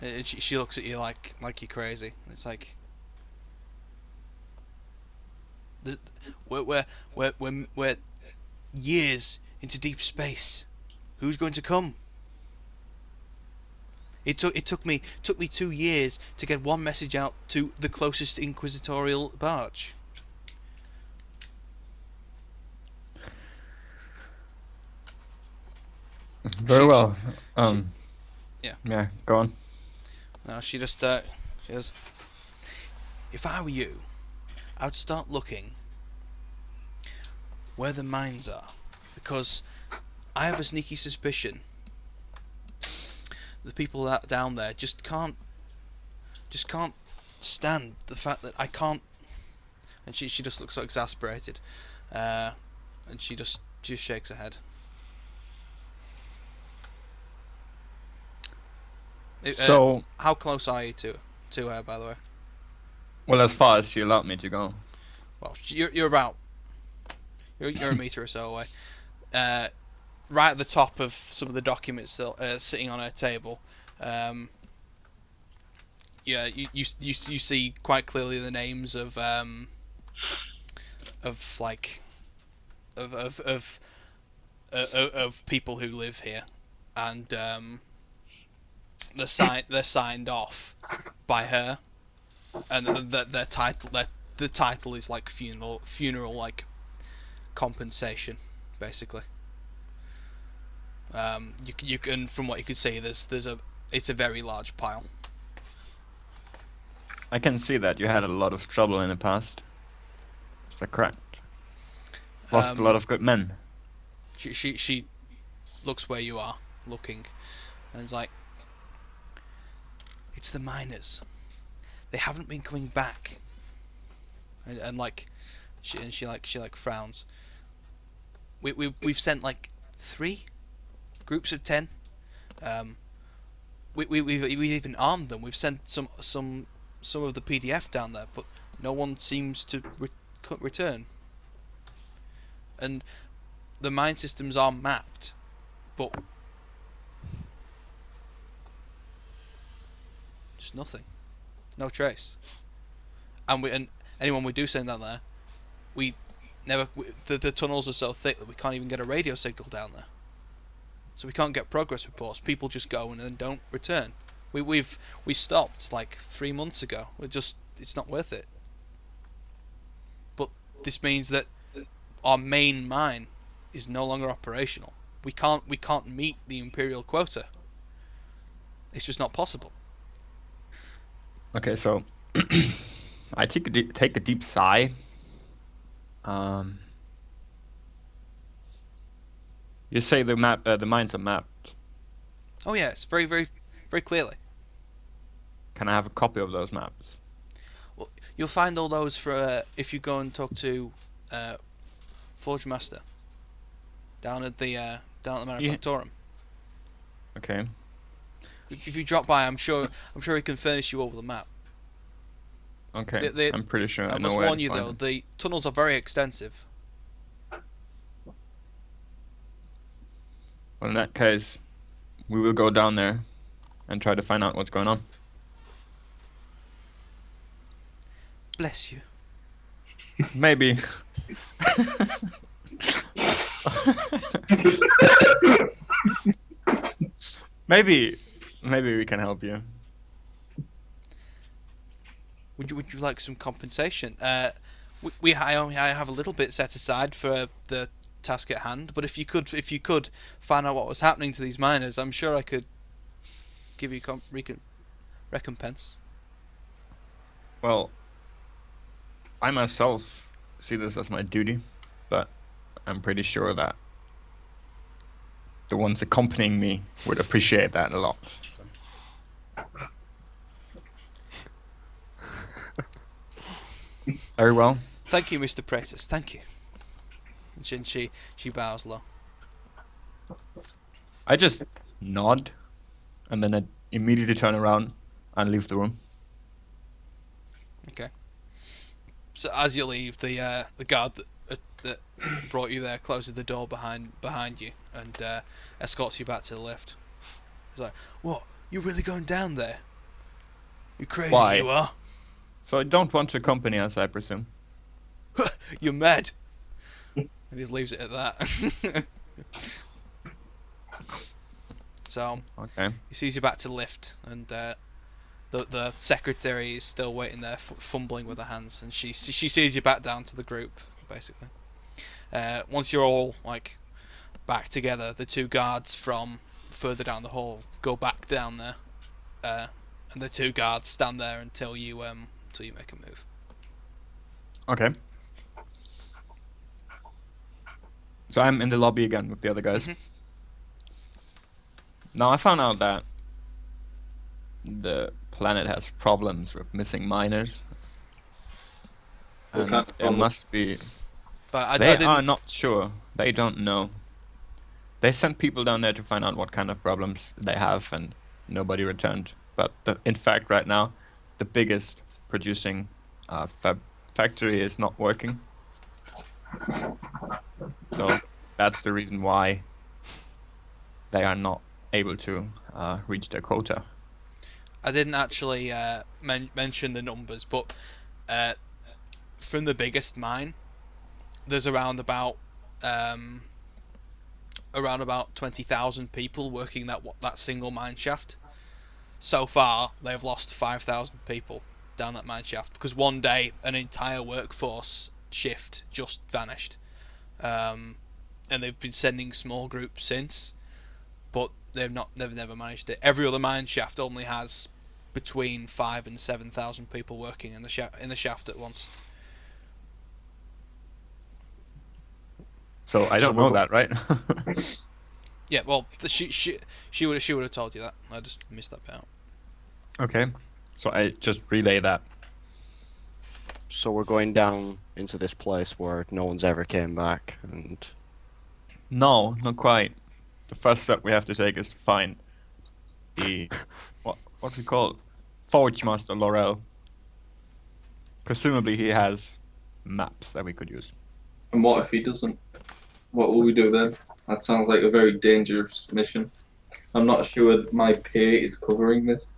And she looks at you like you're crazy. It's like we're years into deep space. Who's going to come? It took me 2 years to get one message out to the closest inquisitorial barge. Very well. Yeah. Yeah, go on. No, she goes, if I were you, I would start looking where the mines are, because I have a sneaky suspicion the people that down there just can't stand the fact that I can't. And she just looks so exasperated, and she just shakes her head. So, How close are you to her, by the way? well, as far as she allowed me to go. Well, you're about you're a meter or so away. Right at the top of some of the documents that are sitting on her table, yeah, you see quite clearly the names of like of people who live here, and they're signed off by her, and their title the title is like funeral like compensation, basically. You can, from what you could see, it's a very large pile. I can see that you had a lot of trouble in the past. Is that correct? Lost a lot of good men. She looks where you are looking, and is like, it's the miners. They haven't been coming back. And like, she frowns. We've sent like 3 groups of 10. We've even armed them. We've sent some of the PDF down there, but no one seems to return. And the mine systems are mapped, but just nothing, no trace. And anyone we do send down there, the tunnels are so thick that we can't even get a radio signal down there. So we can't get progress reports. People just go and then don't return. We stopped like 3 months ago. It's not worth it. But this means that our main mine is no longer operational. We can't meet the Imperial quota. It's just not possible. Okay, so I take a deep sigh. You say the mines are mapped. Oh yeah, it's very, very, very clearly. Can I have a copy of those maps? Well, you'll find all those if you go and talk to Forge Master down at the Manufactorum. Okay. If you drop by, I'm sure he can furnish you over the map. Okay. I'm pretty sure I know must where warn to you find though, them. the tunnels are very extensive. Well, in that case, we will go down there and try to find out what's going on. Bless you. Maybe. Maybe we can help you. Would you like some compensation? I have a little bit set aside for the task at hand, but if you could find out what was happening to these miners, I'm sure I could give you recompense. Well, I myself see this as my duty, but I'm pretty sure that the ones accompanying me would appreciate that a lot. Very well. Thank you, Mr. Praetus. Thank you. And she bows low. I just nod, and then I immediately turn around and leave the room. Okay. So as you leave, the guard that brought you there closes the door behind you and escorts you back to the lift. He's like, "What? You really going down there? You crazy? Why? You are? So I don't want to accompany us, I presume. You're mad." And he just leaves it at that. So Okay. he sees you back to the lift, and the secretary is still waiting there, fumbling with her hands, and she sees you back down to the group, basically. Once you're all like back together, the 2 guards from further down the hall go back down there, and the 2 guards stand there until you make a move. Okay. So I'm in the lobby again with the other guys. Mhm. Now I found out that the planet has problems with missing miners. What And kind of there problem? must be... But I They didn't. are not sure. They don't know. They sent people down there to find out what kind of problems they have, and nobody returned. But in fact, right now, the biggest producing factory is not working. So that's the reason why they are not able to reach their quota. I didn't actually mention the numbers, but from the biggest mine, there's around about 20,000 people working that single mine shaft. So far, they've lost 5,000 people down that mine shaft because one day an entire workforce shift just vanished. And they've been sending small groups since, but they've never managed it. Every other mine shaft only has between 5,000 and 7,000 people working in the shaft at once. So I don't know that, right? Yeah, well, she would have told you that. I just missed that bit out. Okay, so I just relay that. So we're going down into this place where no one's ever came back, and No, not quite. The first step we have to take is find the what we call Forge Master Laurel. Presumably he has maps that we could use. And what if he doesn't? What will we do then? That sounds like a very dangerous mission. I'm not sure my pay is covering this.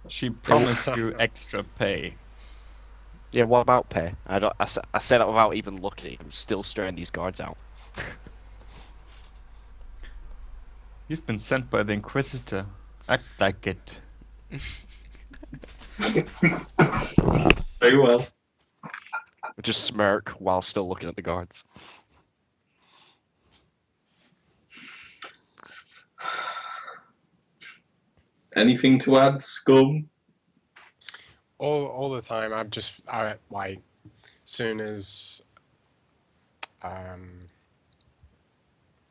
She promised you extra pay. yeah, what about pay? I said that without even looking. I'm still staring these guards out. You've been sent by the Inquisitor. Act like it. Very well. I just smirk while still looking at the guards. Anything to add, Scum? All the time. I like, soon as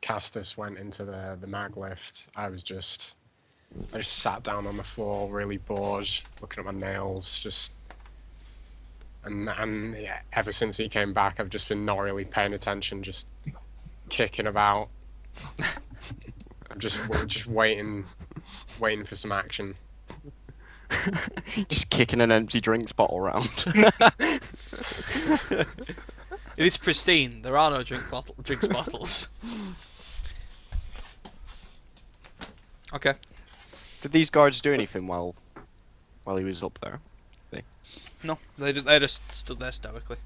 Castus went into the mag lift, I just sat down on the floor, really bored, looking at my nails, and yeah, ever since he came back, I've just been not really paying attention, just kicking about. I'm just waiting for some action. Just kicking an empty drinks bottle around. It is pristine. There are no drinks bottles. Okay. Did these guards do anything while he was up there? No, they just stood there stoically.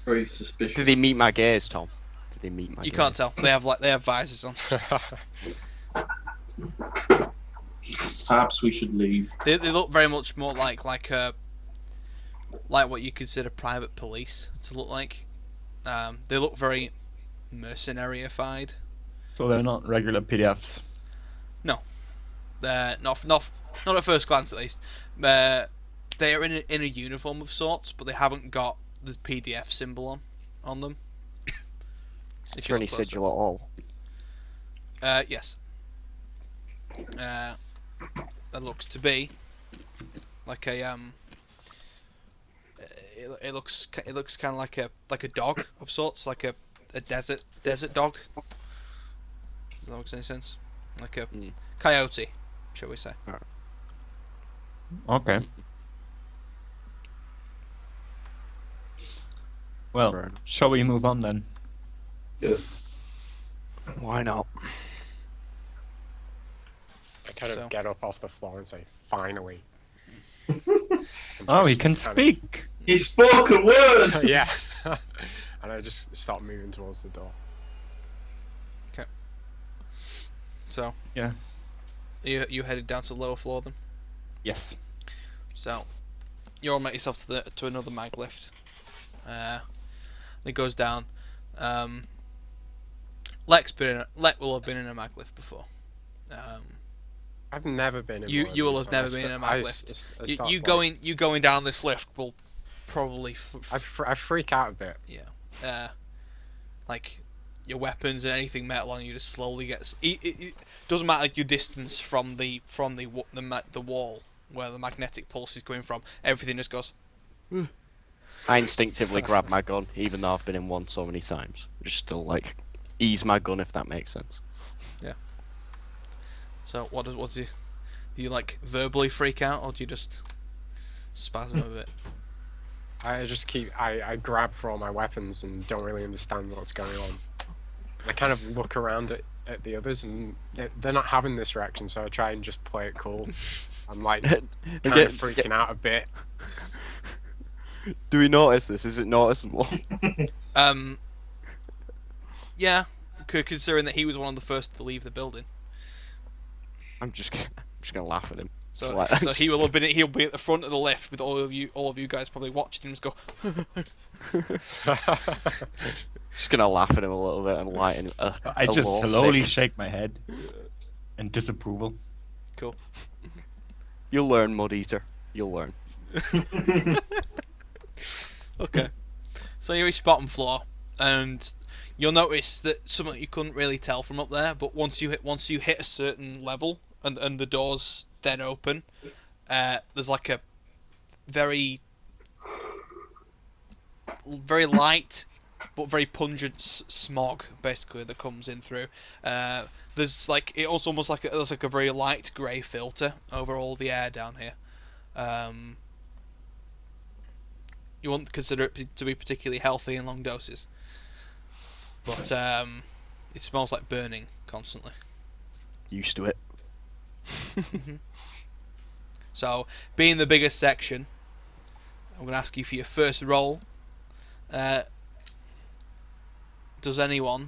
Very suspicious. Did they meet my gaze, Tom? Did they meet my You gaze? can't tell. They have visors on. Perhaps we should leave. They look very much more like what you consider private police to look like. They look very mercenary-ified. So they're not regular PDFs. No, they're not at first glance at least. They are in a uniform of sorts, but they haven't got the PDF symbol on them. Is there any sigil at all? Yes. That looks to be like a It looks kind of like a dog of sorts, like a desert dog. If that makes any sense? Like a coyote, shall we say? Okay. Well, shall we move on then? Yes. Why not? I kind of get up off the floor and say, "Finally." Oh, he can speak. He spoke a word. Yeah. And I just start moving towards the door. Okay. So. Yeah. You headed down to the lower floor then? Yes. So, you all make yourself to another mag lift. It goes down. Lek will have been in a mag lift before. I've never been in You one you of will these, have so never been in a mag lift. You going down this lift will probably. I freak out a bit. Yeah. Like your weapons and anything metal on you just slowly gets. It doesn't matter your distance from the wall where the magnetic pulse is coming from. Everything just goes. I instinctively grab my gun, even though I've been in one so many times. Just still like ease my gun, if that makes sense. Yeah. So what's do you like verbally freak out, or do you just spasm a bit? I grab for all my weapons and don't really understand what's going on. I kind of look around at at the others, and they're not having this reaction, so I try and just play it cool. I'm like And kind of freaking out a bit. Do we notice this? Is it noticeable? Yeah, considering that he was one of the first to leave the building. I'm just gonna laugh at him. So he will have been. He'll be at the front of the lift with all of you guys probably watching him just go. Just gonna laugh at him a little bit and lighten a I just low slowly stick. shake my head in disapproval. Cool. You'll learn, Mud Eater. You'll learn. Okay. So you reach bottom floor, and you'll notice that something you couldn't really tell from up there, but once you hit a certain level and the doors then open, there's like a very light but very pungent smog basically that comes in through. There's like there's like a very light grey filter over all the air down here. You wouldn't consider it to be particularly healthy in long doses, but it smells like burning constantly. Used to it. So, being the biggest section, I'm going to ask you for your first roll. Does anyone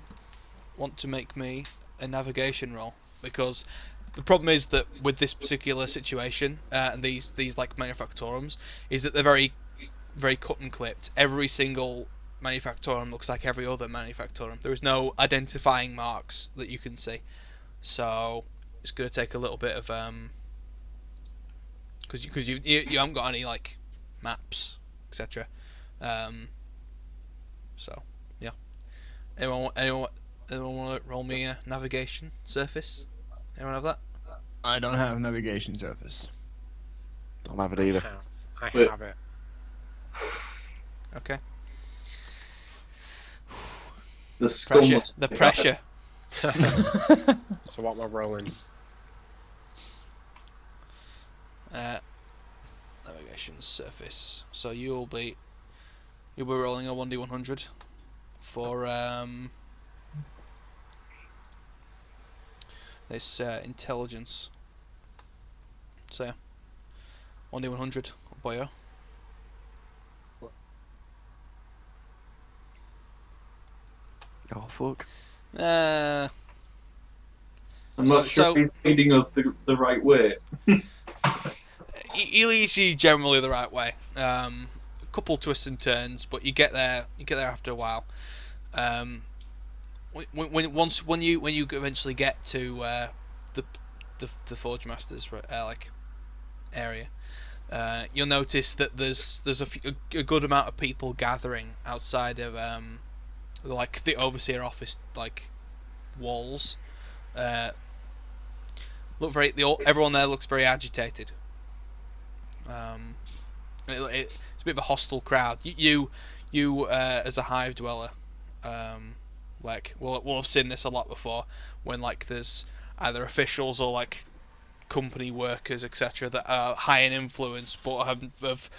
want to make me a navigation roll? Because the problem is that with this particular situation and these like manufactorums, is that they're very very cut and clipped. Every single manufactorum looks like every other manufactorum. There is no identifying marks that you can see. So it's going to take a little bit of because you haven't got any like maps, etc. So yeah. Anyone want to roll me a navigation surface? Anyone have that? I don't have navigation surface. Don't have it either. I have it. Okay. The scum. The pressure. So what am I rolling? Navigation surface. So you'll be rolling a 1d100 for this intelligence. So yeah, 1d100, boyo. Oh fuck. I'm not sure if he's leading us the right way. He leads you generally the right way. A couple twists and turns, but you get there after a while. When you eventually get to the Forge Masters like area, you'll notice that there's a good amount of people gathering outside of like the overseer office like walls. Everyone there looks very agitated. It's a bit of a hostile crowd. You as a hive dweller, like we'll have seen this a lot before when like there's either officials or like company workers etc. that are high in influence but have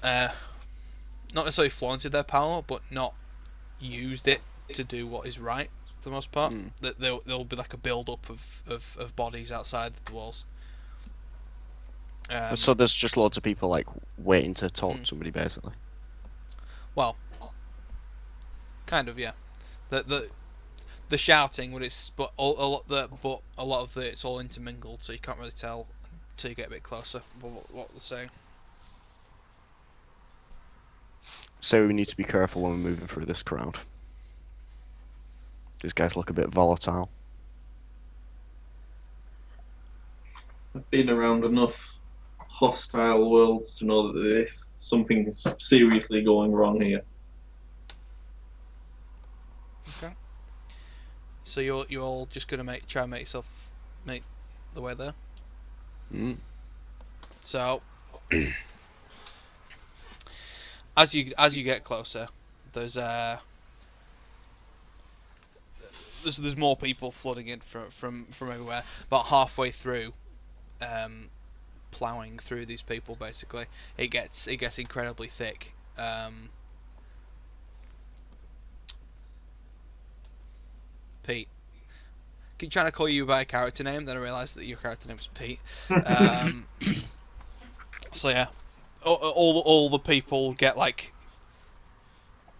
not necessarily flaunted their power but not used it to do what is right for the most part. That there'll be like a build up of bodies outside the walls. So there's just loads of people like waiting to talk to somebody, basically. Well, kind of, yeah. The shouting, but a lot of it's all intermingled, so you can't really tell until you get a bit closer what they're saying. So we need to be careful when we're moving through this crowd. These guys look a bit volatile. I've been around enough hostile worlds to know that there's something seriously going wrong here. Okay. So you're all just gonna try and make the way there. So as you get closer, there's more people flooding in from everywhere. About halfway through, ploughing through these people, basically, it gets incredibly thick. Pete, keep trying to call you by a character name, then I realised that your character name was Pete. So yeah, all the people get like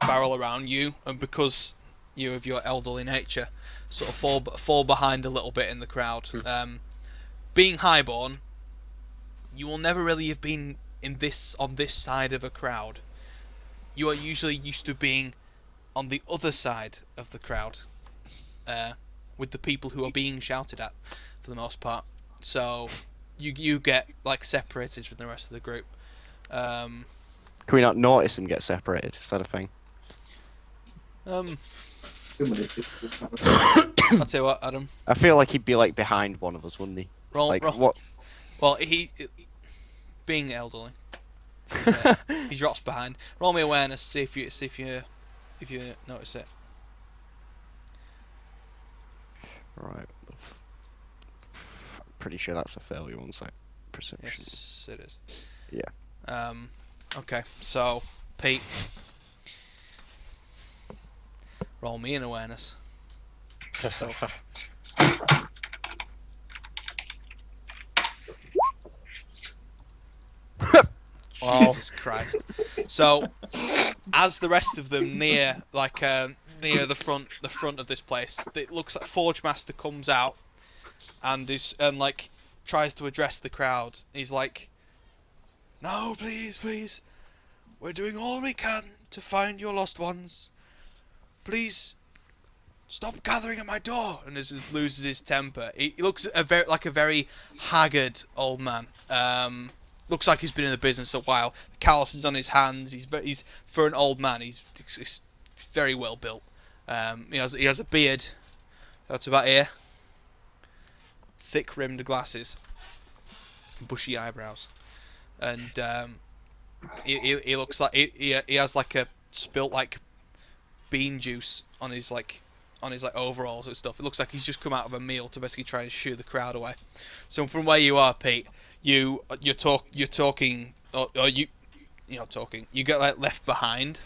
barrel around you, and because you of your elderly nature, sort of fall behind a little bit in the crowd. Being highborn, you will never really have been on this side of a crowd. You are usually used to being on the other side of the crowd, with the people who are being shouted at, for the most part. So you get like separated from the rest of the group. Can we not notice him get separated? Is that a thing? Too many people. I'll tell you what, Adam. I feel like he'd be like behind one of us, wouldn't he? Roll. What? Well, being elderly, he drops behind. Roll me awareness. See if you notice it. Right. Pretty sure that's a failure. One sec. Perception. Yes, it is. Yeah. Okay. So, Pete, roll me an awareness. So. Jesus Christ. So, as the rest of them near the front of this place, it looks like Forge Master comes out and is tries to address the crowd. He's like, "No, please, we're doing all we can to find your lost ones. Please stop gathering at my door." And as he loses his temper, he looks a very haggard old man. Looks like he's been in the business a while. The calluses on his hands. He's for an old man. He's very well built. He has a beard that's about here. Thick rimmed glasses. Bushy eyebrows. And he looks like he has like a spilt like bean juice on his overalls and stuff. It looks like he's just come out of a meal to basically try and shoo the crowd away. So from where you are, Pete, you're talking. You get like left behind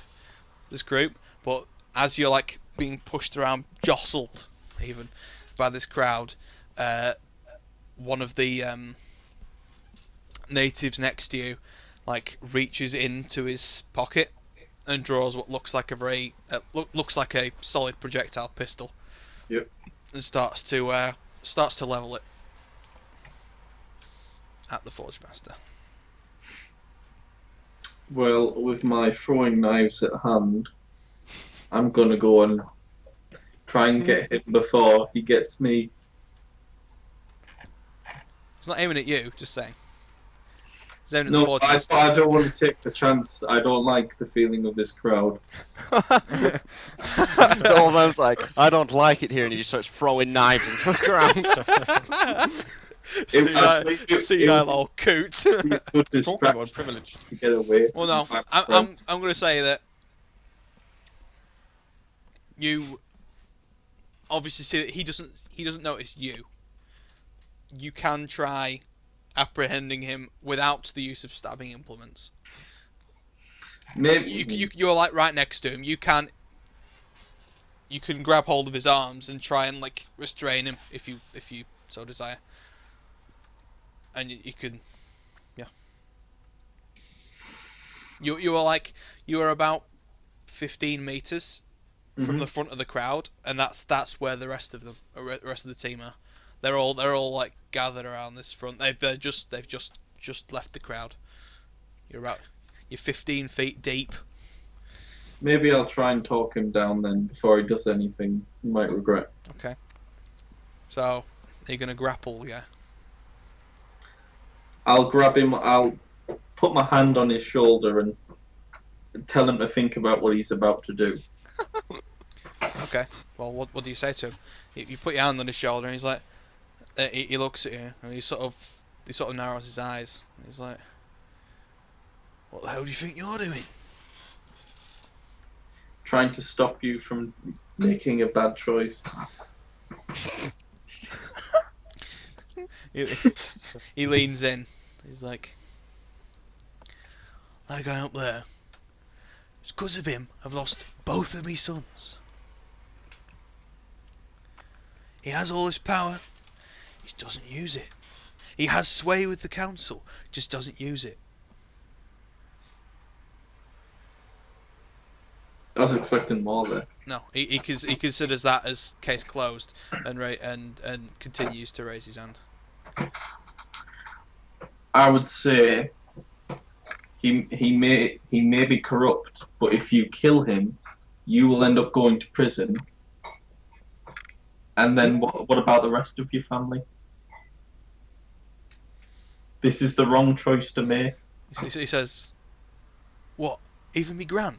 this group, but as you're like being pushed around, jostled even by this crowd, one of the natives next to you like reaches into his pocket and draws what looks like a solid projectile pistol. Yep. And starts to level it at the Forge Master. Well, with my throwing knives at hand, I'm gonna go and try and get him before he gets me. It's not aiming at you, just saying. It's aiming at the No, Forge I Master. don't want to take the chance. I don't like the feeling of this crowd. The old man's like, I don't like it here, and he just starts throwing knives into the ground. Senile old coot. Good Talking distraction about privilege. to get away. Well, no, from my I'm friends. going to say that you obviously see that he doesn't notice you. You can try apprehending him without the use of stabbing implements. Maybe You're like right next to him. You can grab hold of his arms and try and like restrain him if you so desire. And you can, yeah. You are about 15 meters from the front of the crowd, and that's where the rest of the team are. They're all like gathered around this front. They've just left the crowd. You're 15 feet deep. maybe I'll try and talk him down then before he does anything he might regret. Okay. So you're gonna grapple, yeah. I'll grab him. I'll put my hand on his shoulder and tell him to think about what he's about to do. Okay. Well, what do you say to him? You put your hand on his shoulder, and he's like, he looks at you, and he sort of narrows his eyes. And he's like, "What the hell do you think you're doing?" Trying to stop you from making a bad choice. He leans in. He's like, "That guy up there. It's because of him I've lost both of me sons. He has all this power, he just doesn't use it. He has sway with the council, just doesn't use it. I was expecting more there. No, he considers that as case closed, and continues to raise his hand. I would say he may be corrupt, but if you kill him, you will end up going to prison. And then what about the rest of your family? This is the wrong choice to make. He says, "What? Even me gran?"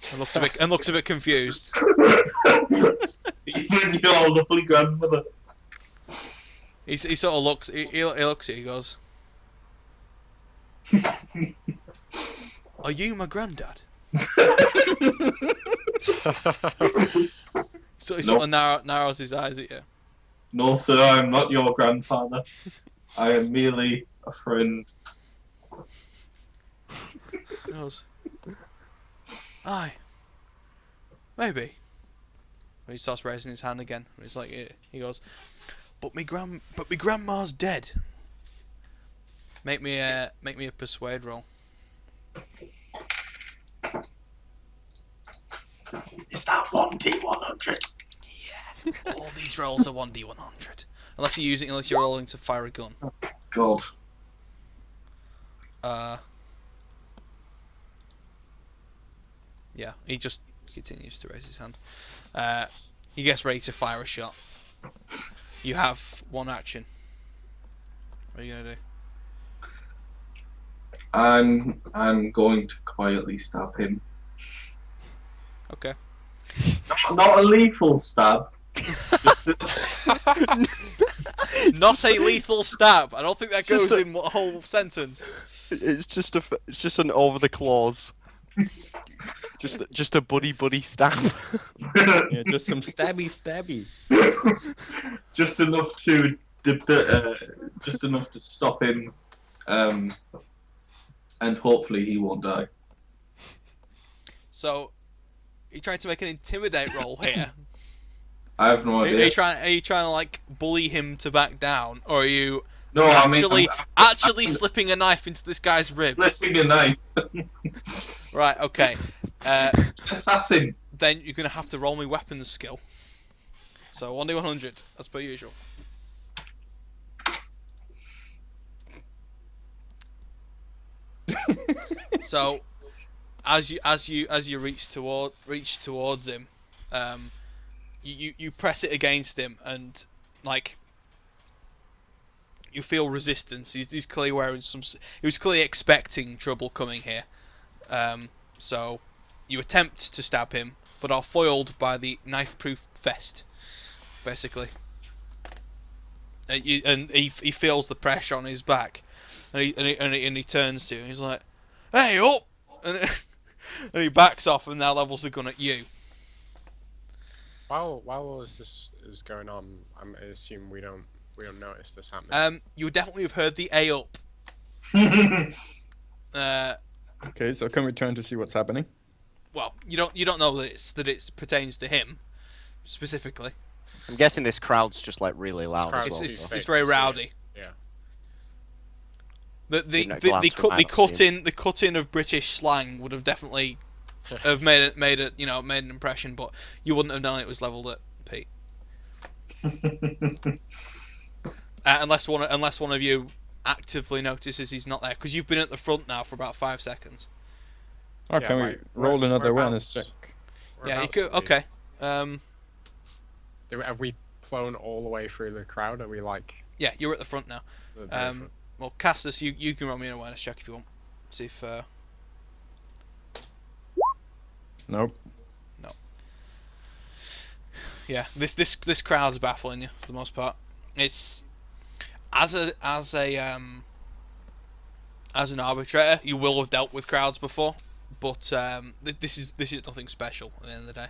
And looks a bit confused. Even your lovely grandmother. He sort of looks. He looks at you. He goes, "Are you my granddad?" So he sort of narrows his eyes at you. No, sir, I'm not your grandfather. I am merely a friend. He goes, "Aye, maybe." When he starts raising his hand again, he's like, he goes, "But me grandma's dead." Make me a persuade roll. Is that 1d100? Yeah. All these rolls are 1d100. Unless you're rolling to fire a gun. God. Yeah, he just continues to raise his hand. He gets ready to fire a shot. You have one action. What are you gonna do? I'm going to quietly stab him. Okay. Not a lethal stab. Not a lethal stab. I don't think that goes in a whole sentence. It's just an over the claws. Just a buddy stab. Yeah, just some stabby. Just enough to stop him, and hopefully he won't die. So, you trying to make an intimidate roll here? I have no Are idea. you trying to like bully him to back down, or are you No, actually slipping a knife into this guy's ribs? Slipping a knife. Right. Okay. Assassin. Then you're gonna have to roll me weapons skill. So 1d100 as per usual. So as you reach towards him, you press it against him, and like you feel resistance. He's clearly wearing some. He was clearly expecting trouble coming here. So you attempt to stab him, but are foiled by the knife-proof vest, basically. And he feels the pressure on his back, and he turns to you, and he's like, "Hey, up!" And he backs off and now levels the gun at you. While all this is going on, I assume we don't notice this happening. You would definitely have heard the "A up." Okay, so can we turn to see what's happening? Well, you don't know that it pertains to him specifically. I'm guessing this crowd's just like really loud. It's very rowdy. Yeah. The cut in of British slang would have definitely have made an impression, but you wouldn't have known it was levelled at Pete. Unless one of you actively notices he's not there, because you've been at the front now for about 5 seconds. Oh, can we roll another awareness check? Yeah, you could. Okay. Have we flown all the way through the crowd? Are we like? Yeah, you're at the front now. Well, Castus, you can roll me an awareness check if you want. See if. Nope. No. Yeah, this crowd's baffling you for the most part. It's as an arbitrator, you will have dealt with crowds before, but this is nothing special at the end of the day.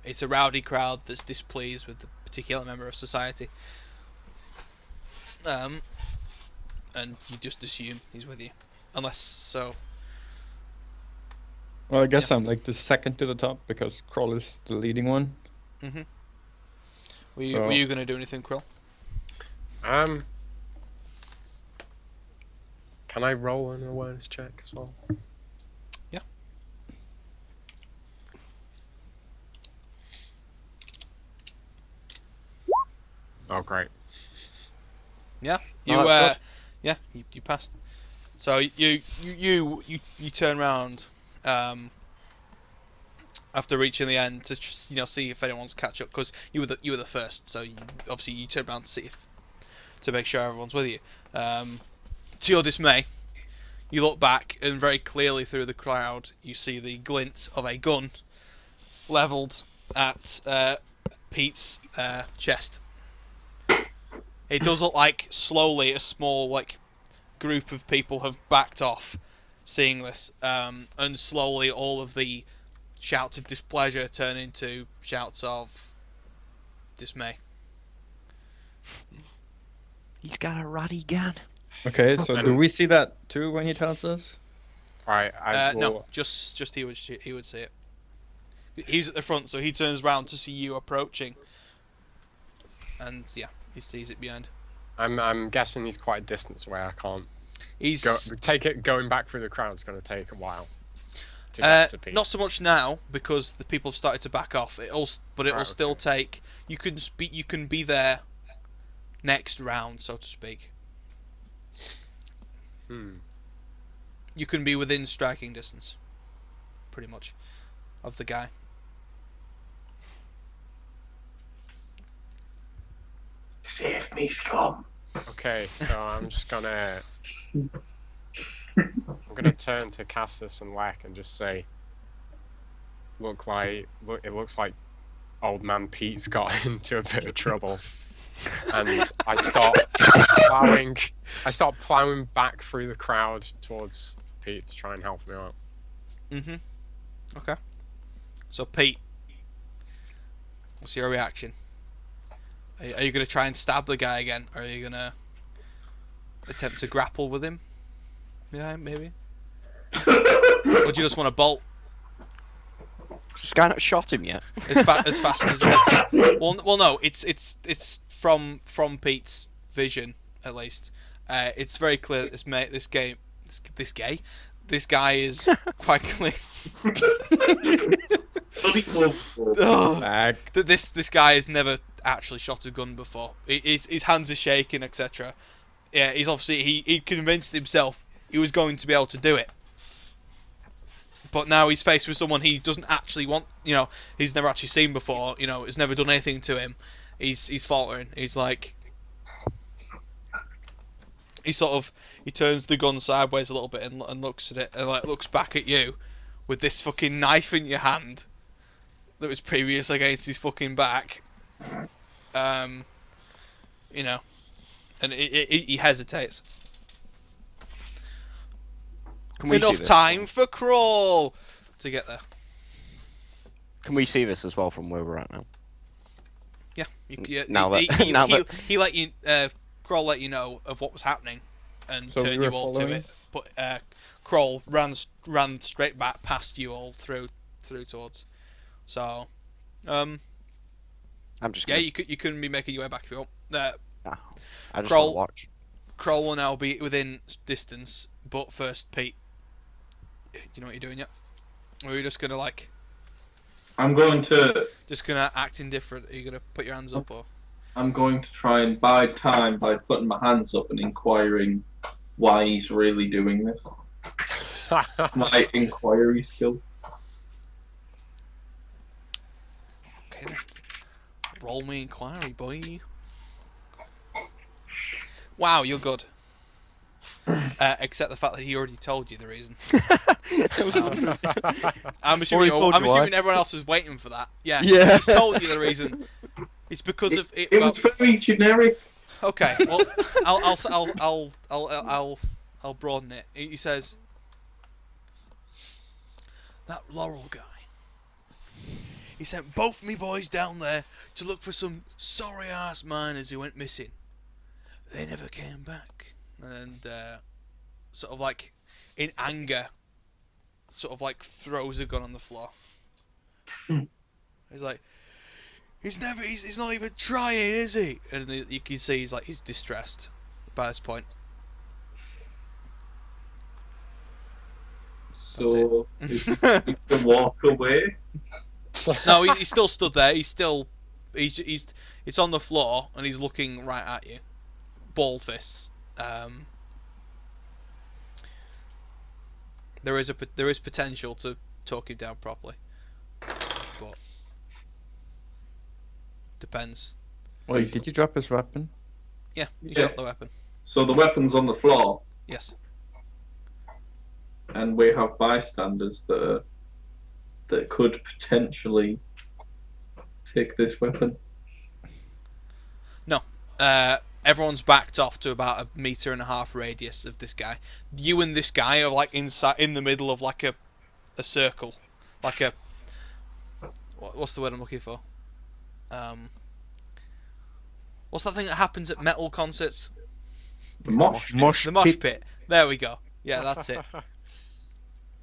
It's a rowdy crowd that's displeased with the particular member of society. And you just assume he's with you, unless so. Well, I guess I'm like the second to the top because Kroll is the leading one. Mhm. Were you So- were you gonna do anything, Kroll? Can I roll an awareness check as well? Yeah. Oh, great. Yeah. No, You that's good. yeah, you passed. So you turn around after reaching the end to just, see if anyone's catch up, because you were the first. So obviously you turn around to see to make sure everyone's with you. To your dismay, you look back and very clearly through the crowd you see the glint of a gun levelled at Pete's chest. It does look like slowly a small group of people have backed off, seeing this, and slowly all of the shouts of displeasure turn into shouts of dismay. He's got a ratty gun. Okay, so do we see that too when he tells us? Right, I will... No, just he would see it. He's at the front, so he turns around to see you approaching, and yeah, he sees it behind. I'm guessing he's quite a distance away. I can't He's going back through the crowd's going to take a while to get to Pete. not so much now, because the people have started to back off. But it will still take. You can be there next round, so to speak. You can be within striking distance, pretty much, of the guy. Save me, Scum. Okay, so I'm just gonna turn to Castus and Lek and just say, it looks like old man Pete's got into a bit of trouble, and I start plowing back through the crowd towards Pete to try and help him out. Okay. So Pete, what's your reaction? Are you gonna try and stab the guy again, or are you gonna attempt to grapple with him? Yeah, maybe. Or do you just want to bolt This guy not shot him yet. as fast as it is? Well, no. It's from Pete's vision, at least. It's very clear that this guy is quite clear. That this guy has never actually shot a gun before. His hands are shaking, etc. Yeah, he's obviously he convinced himself he was going to be able to do it, but now he's faced with someone he doesn't actually want. He's never actually seen before. Has never done anything to him. He's faltering. He's like, he turns the gun sideways a little bit and looks at it and looks back at you with this fucking knife in your hand that was previous against his fucking back. And he hesitates. Can we see Enough this? time for Kroll to get there. Can we see this as well from where we're at now? Yeah. He let you. Kroll let you know of what was happening, and So we turned were you all to following? it. But Kroll ran straight back past you all through towards. So, I'm just. yeah, Gonna... you can be making your way back if you want. I just Kroll- want to watch. Kroll will now be within distance, but first, Pete, you know what you're doing yet? Or are you just gonna I'm going to act indifferent? Are you gonna put your hands up, or? I'm going to try and buy time by putting my hands up and inquiring why he's really doing this. My inquiry skill. Okay then. Roll me inquiry, boy. Wow, you're good. Except the fact that he already told you the reason. I'm assuming, everyone else was waiting for that. Yeah. Yeah. He's told you the reason. It's because of it. It was very generic. Okay. Well, I'll broaden it. He says, that Laurel guy. He sent both me boys down there to look for some sorry ass miners who went missing. They never came back. And sort of in anger, sort of throws a gun on the floor. He's like, He's not even trying, is he? And you can see he's distressed by this point. So is he going to walk away? No, he's still stood there. He's it's on the floor and he's looking right at you, bald fists. There is potential to talk him down properly, but depends. Wait, did you drop his weapon? Yeah, you Yeah. shot the weapon. So the weapon's on the floor, Yes. and we have bystanders that could potentially take this weapon. No. Everyone's backed off to about 1.5 meters radius of this guy. You and this guy are like in the middle of like a circle, like a what's the word I'm looking for? What's that thing that happens at metal concerts? The mosh. The mosh pit. There we go. Yeah, that's it.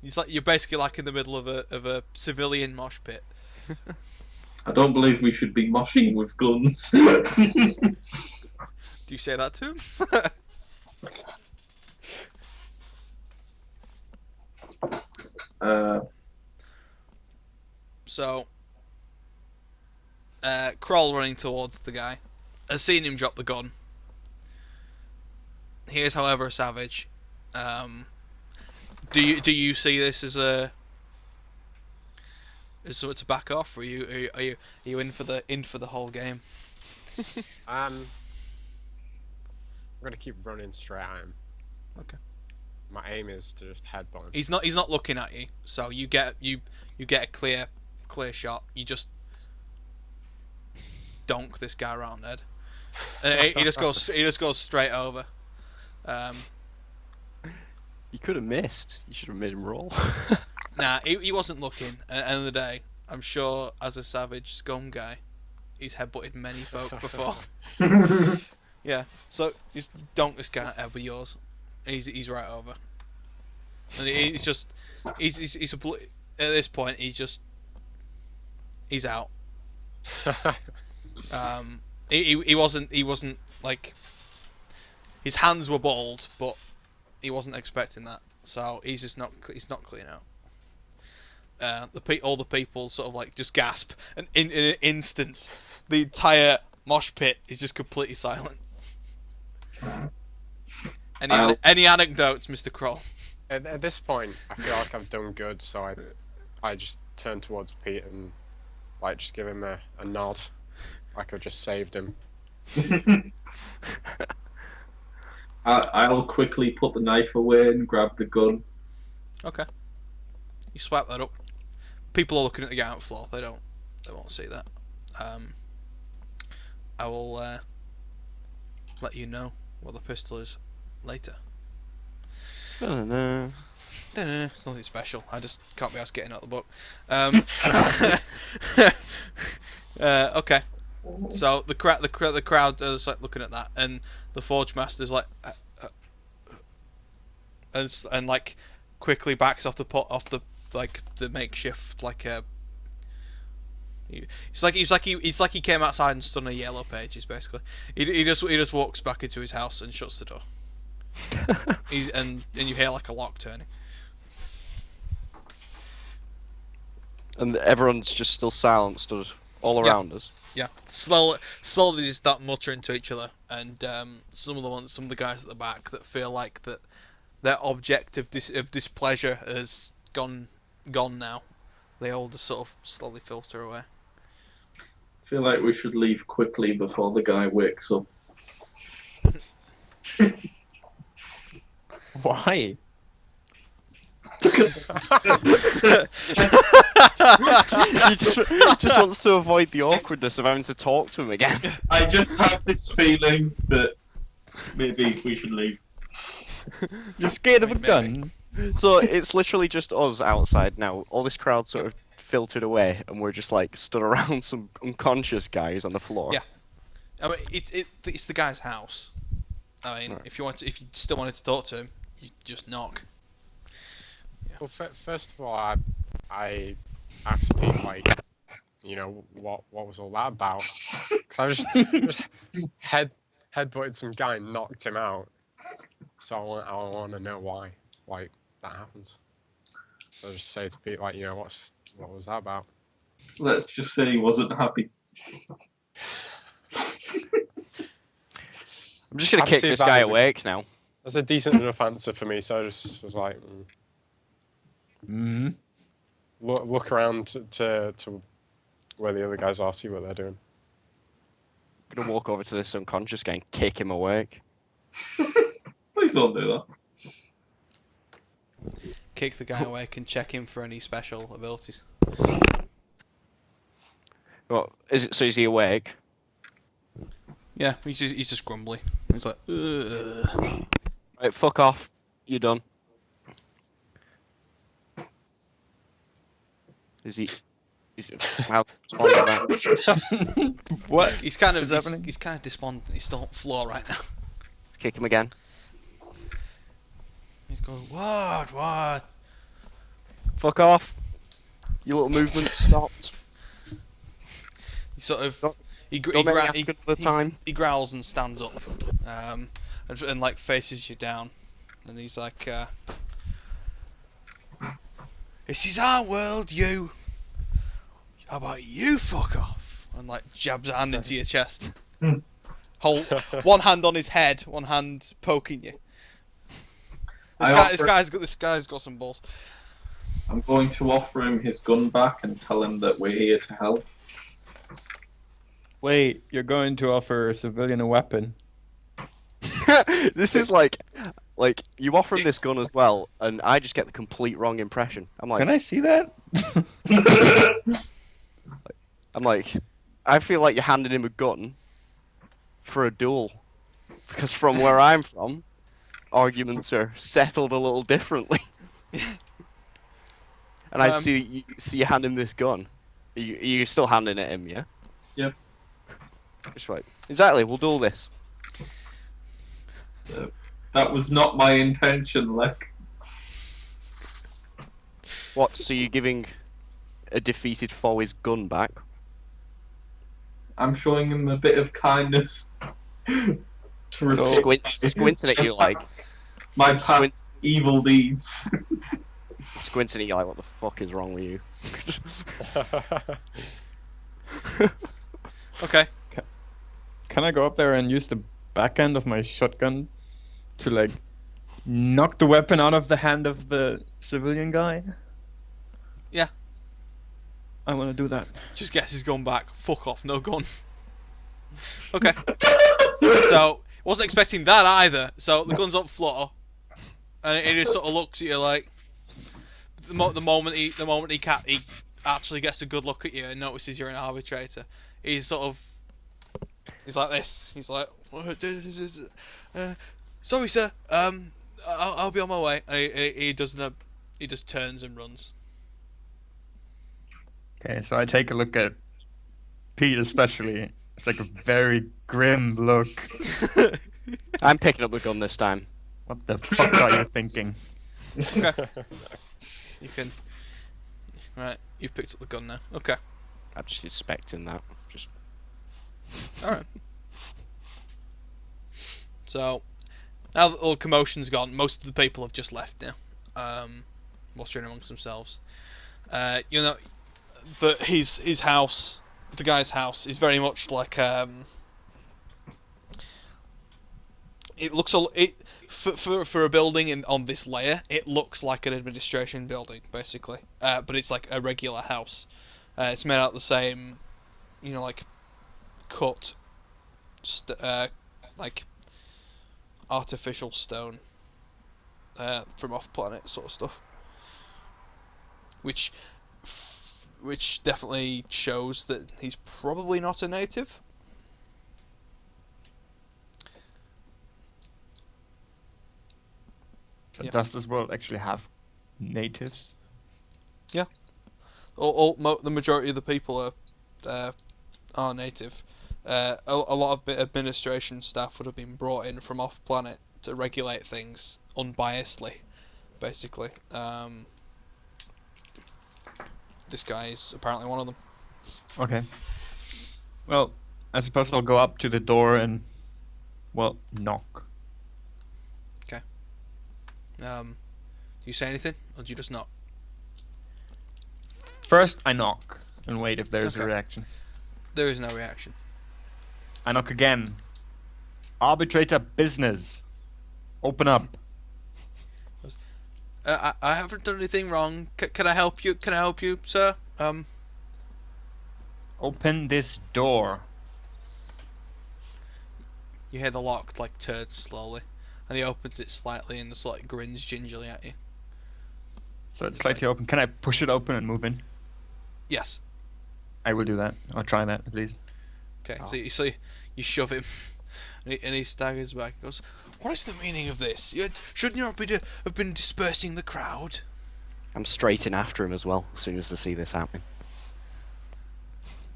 It's like you're basically like in the middle of a civilian mosh pit. I don't believe we should be moshing with guns. Do you say that to him? So, Kroll running towards the guy has seen him drop the gun. He is, however, a savage. Do you see this as something to back off, or are you in for the whole game? I'm gonna keep running straight at him. Okay. My aim is to just headbutt him. He's not looking at you, so you get a clear shot. You just donk this guy around the head, and he just goes straight over. You could have missed. You should have made him roll. Nah, he wasn't looking. At the end of the day, I'm sure as a savage scum guy, he's headbutted many folk before. Yeah, so just donk this guy over yours. He's right over, and he's at this point he's out. He wasn't like, his hands were bald, but he wasn't expecting that, so he's not clean out. All the people sort of like just gasp, and in an instant, the entire mosh pit is just completely silent. Any anecdotes, Mr. Kroll? At this point, I feel like I've done good, so I just turn towards Pete and like just give him a nod, like I've just saved him. I'll quickly put the knife away and grab the gun. Okay. You swipe that up. People are looking at the guy on the floor. They won't see that. I will let you know what the pistol is later. No. It's nothing special. I just can't be asked getting out the book. Okay. So the crowd is like looking at that, and the Forge Master's like, and like quickly backs off the makeshift like a. It's like he came outside and stood on a yellow pages basically. He just walks back into his house and shuts the door. And you hear like a lock turning. And everyone's just still silent, stood all around us. Yeah, slowly they start muttering to each other, and some of the guys at the back that feel like that their object of displeasure has gone now. They all just sort of slowly filter away. I feel like we should leave quickly before the guy wakes up. Why? He just wants to avoid the awkwardness of having to talk to him again. I just have this feeling that maybe we should leave. You're scared of a Maybe. gun? So it's literally just us outside now. All this crowd sort of filtered away, and we're just like stood around some unconscious guys on the floor. Yeah. I mean, it's the guy's house. I mean, Right. if you still wanted to talk to him, you just knock. Well, first of all, I asked Pete like, what was all that about? Because I just headbutted some guy and knocked him out. So I want to know why that happens. So I just say to Pete, like, what was that about? Let's just say he wasn't happy. I'm just gonna I've kick seen this that guy as awake now. That's a decent enough answer for me. So I just was like, Hmm. look around to where the other guys are, see what they're doing. I'm gonna walk over to this unconscious guy and kick him awake. Please don't do that. Kick the guy awake and check him for any special abilities. Well, so is he awake? Yeah, he's just grumbly. He's like, ugh. Right, fuck off. You're done. Is he? How respond to that? What? He's kind of is happening? he's kind of despondent. He's still on the floor right now. Kick him again. He's going, what? Fuck off. Your little movement stopped. He sort of Don't- he Don't make me ask another time. he growls and stands up, and like faces you down, and he's like, "This is our world, you. How about you fuck off?" And like jabs a hand into your chest. Hold one hand on his head, one hand poking you. This guy's got some balls. I'm going to offer him his gun back and tell him that we're here to help. Wait, you're going to offer a civilian a weapon? This is like you offer him this gun as well, and I just get the complete wrong impression. I'm like, Can I see that? I feel like you're handing him a gun for a duel, because from where I'm from, arguments are settled a little differently. And I see you hand him this gun. You're still handing it him, yeah? Yep. Just right. Exactly. We'll duel this. That was not my intention, Lek. What? So you're giving a defeated foe his gun back? I'm showing him a bit of kindness to reflect Squinting at you like. my past Squint, evil deeds. squinting at you like, what the fuck is wrong with you? Okay. Can I go up there and use the back end of my shotgun to like knock the weapon out of the hand of the civilian guy? Yeah. I want to do that. Just guess he's gone back. Fuck off, no gun. Okay. So wasn't expecting that either. So the gun's on the floor, and he just sort of looks at you like. The moment he actually gets a good look at you and notices you're an arbitrator, he's like this. He's like, sorry sir, I'll be on my way. And he just turns and runs. Okay, so I take a look at Pete especially. It's like a very grim look. I'm picking up the gun this time. What the fuck are you thinking? Okay. You can. Right, you've picked up the gun now. Okay. I'm just inspecting that. Just. Alright. So, now that all the commotion's gone, most of the people have just left now. Muttering amongst themselves. You know, that his house, the guy's house, is very much like it looks for a building on this layer, it looks like an administration building basically, but it's like a regular house. It's made out of the same, like cut, like artificial stone from off planet sort of stuff, which definitely shows that he's probably not a native. So Yeah. does this world actually have natives? Yeah. The majority of the people are native. A lot of administration staff would have been brought in from off planet to regulate things unbiasedly, basically. This guy is apparently one of them. Okay. Well, I suppose I'll go up to the door and, well, knock. Do you say anything, or do you just knock? First, I knock and wait if there's a Okay. reaction. There is no reaction. I knock again. Arbitrator business. Open up. I haven't done anything wrong. Can I help you? Can I help you, sir? Open this door. You hear the lock like turn slowly, and he opens it slightly and just like grins gingerly at you. So it's slightly open. Can I push it open and move in? Yes. I will do that. I'll try that at least. Okay. Oh. So you shove him, and he staggers back. He goes, "What is the meaning of this? Shouldn't you have been dispersing the crowd?" I'm straight in after him as well, as soon as I see this happening.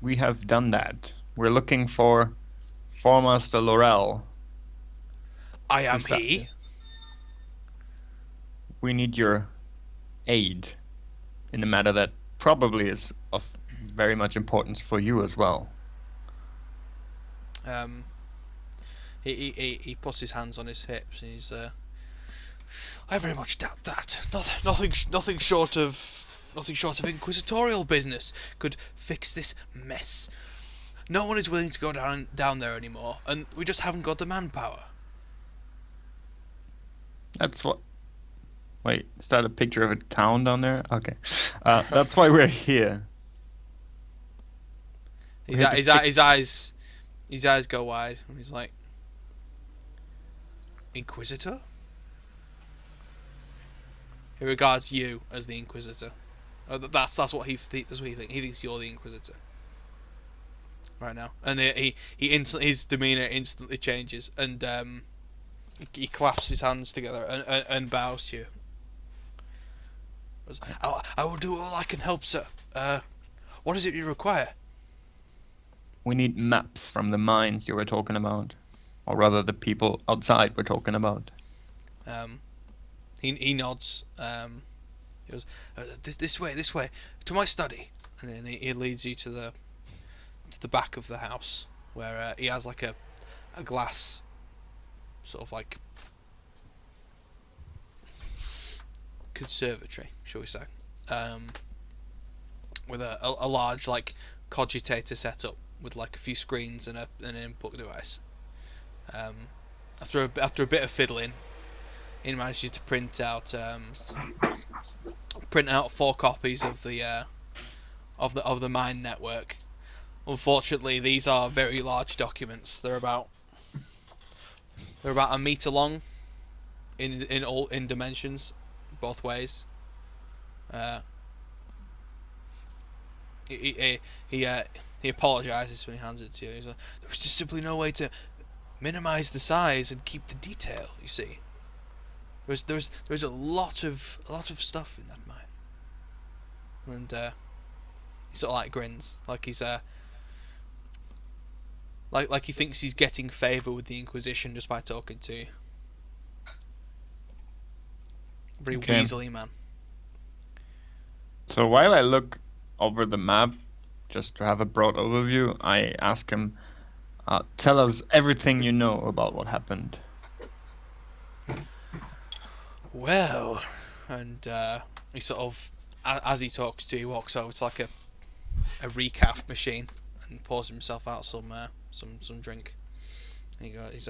We have done that. We're looking for Formaster Laurel. I am Who's that? he. We need your aid in a matter that probably is of very much importance for you as well. He puts his hands on his hips and he's I very much doubt that. Nothing short of inquisitorial business could fix this mess. No one is willing to go down there anymore, and we just haven't got the manpower. That's what... Wait, is that a picture of a town down there? Okay. That's why we're here. His We had to his eyes go wide, and he's like, Inquisitor? He regards you as the Inquisitor. That's what he thinks. He thinks you're the Inquisitor right now, and his demeanor instantly changes, and he claps his hands together and bows to you. I will do all I can help, sir. What is it you require? We need maps from the mines you were talking about. Or rather, the people outside were talking about. He nods. He goes, this way, to my study, and then he leads you to the back of the house, where he has like a glass, sort of like conservatory, shall we say, with a large like cogitator setup with like a few screens and an input device. After a bit of fiddling, he manages to print out 4 copies of the mine network. Unfortunately, these are very large documents. They're about a meter long in dimensions, both ways. He apologizes when he hands it to you. He's like, "There's just simply no way to minimize the size and keep the detail. You see, there's a lot of stuff in that mine." And he sort of like grins, like he's like he thinks he's getting favor with the Inquisition just by talking to you. Very Okay. weaselly man. So while I look over the map, just to have a broad overview, I ask him, tell us everything you know about what happened. Well, and he sort of, as he talks to you, he walks over to like a recap machine and pours himself out some drink. And he's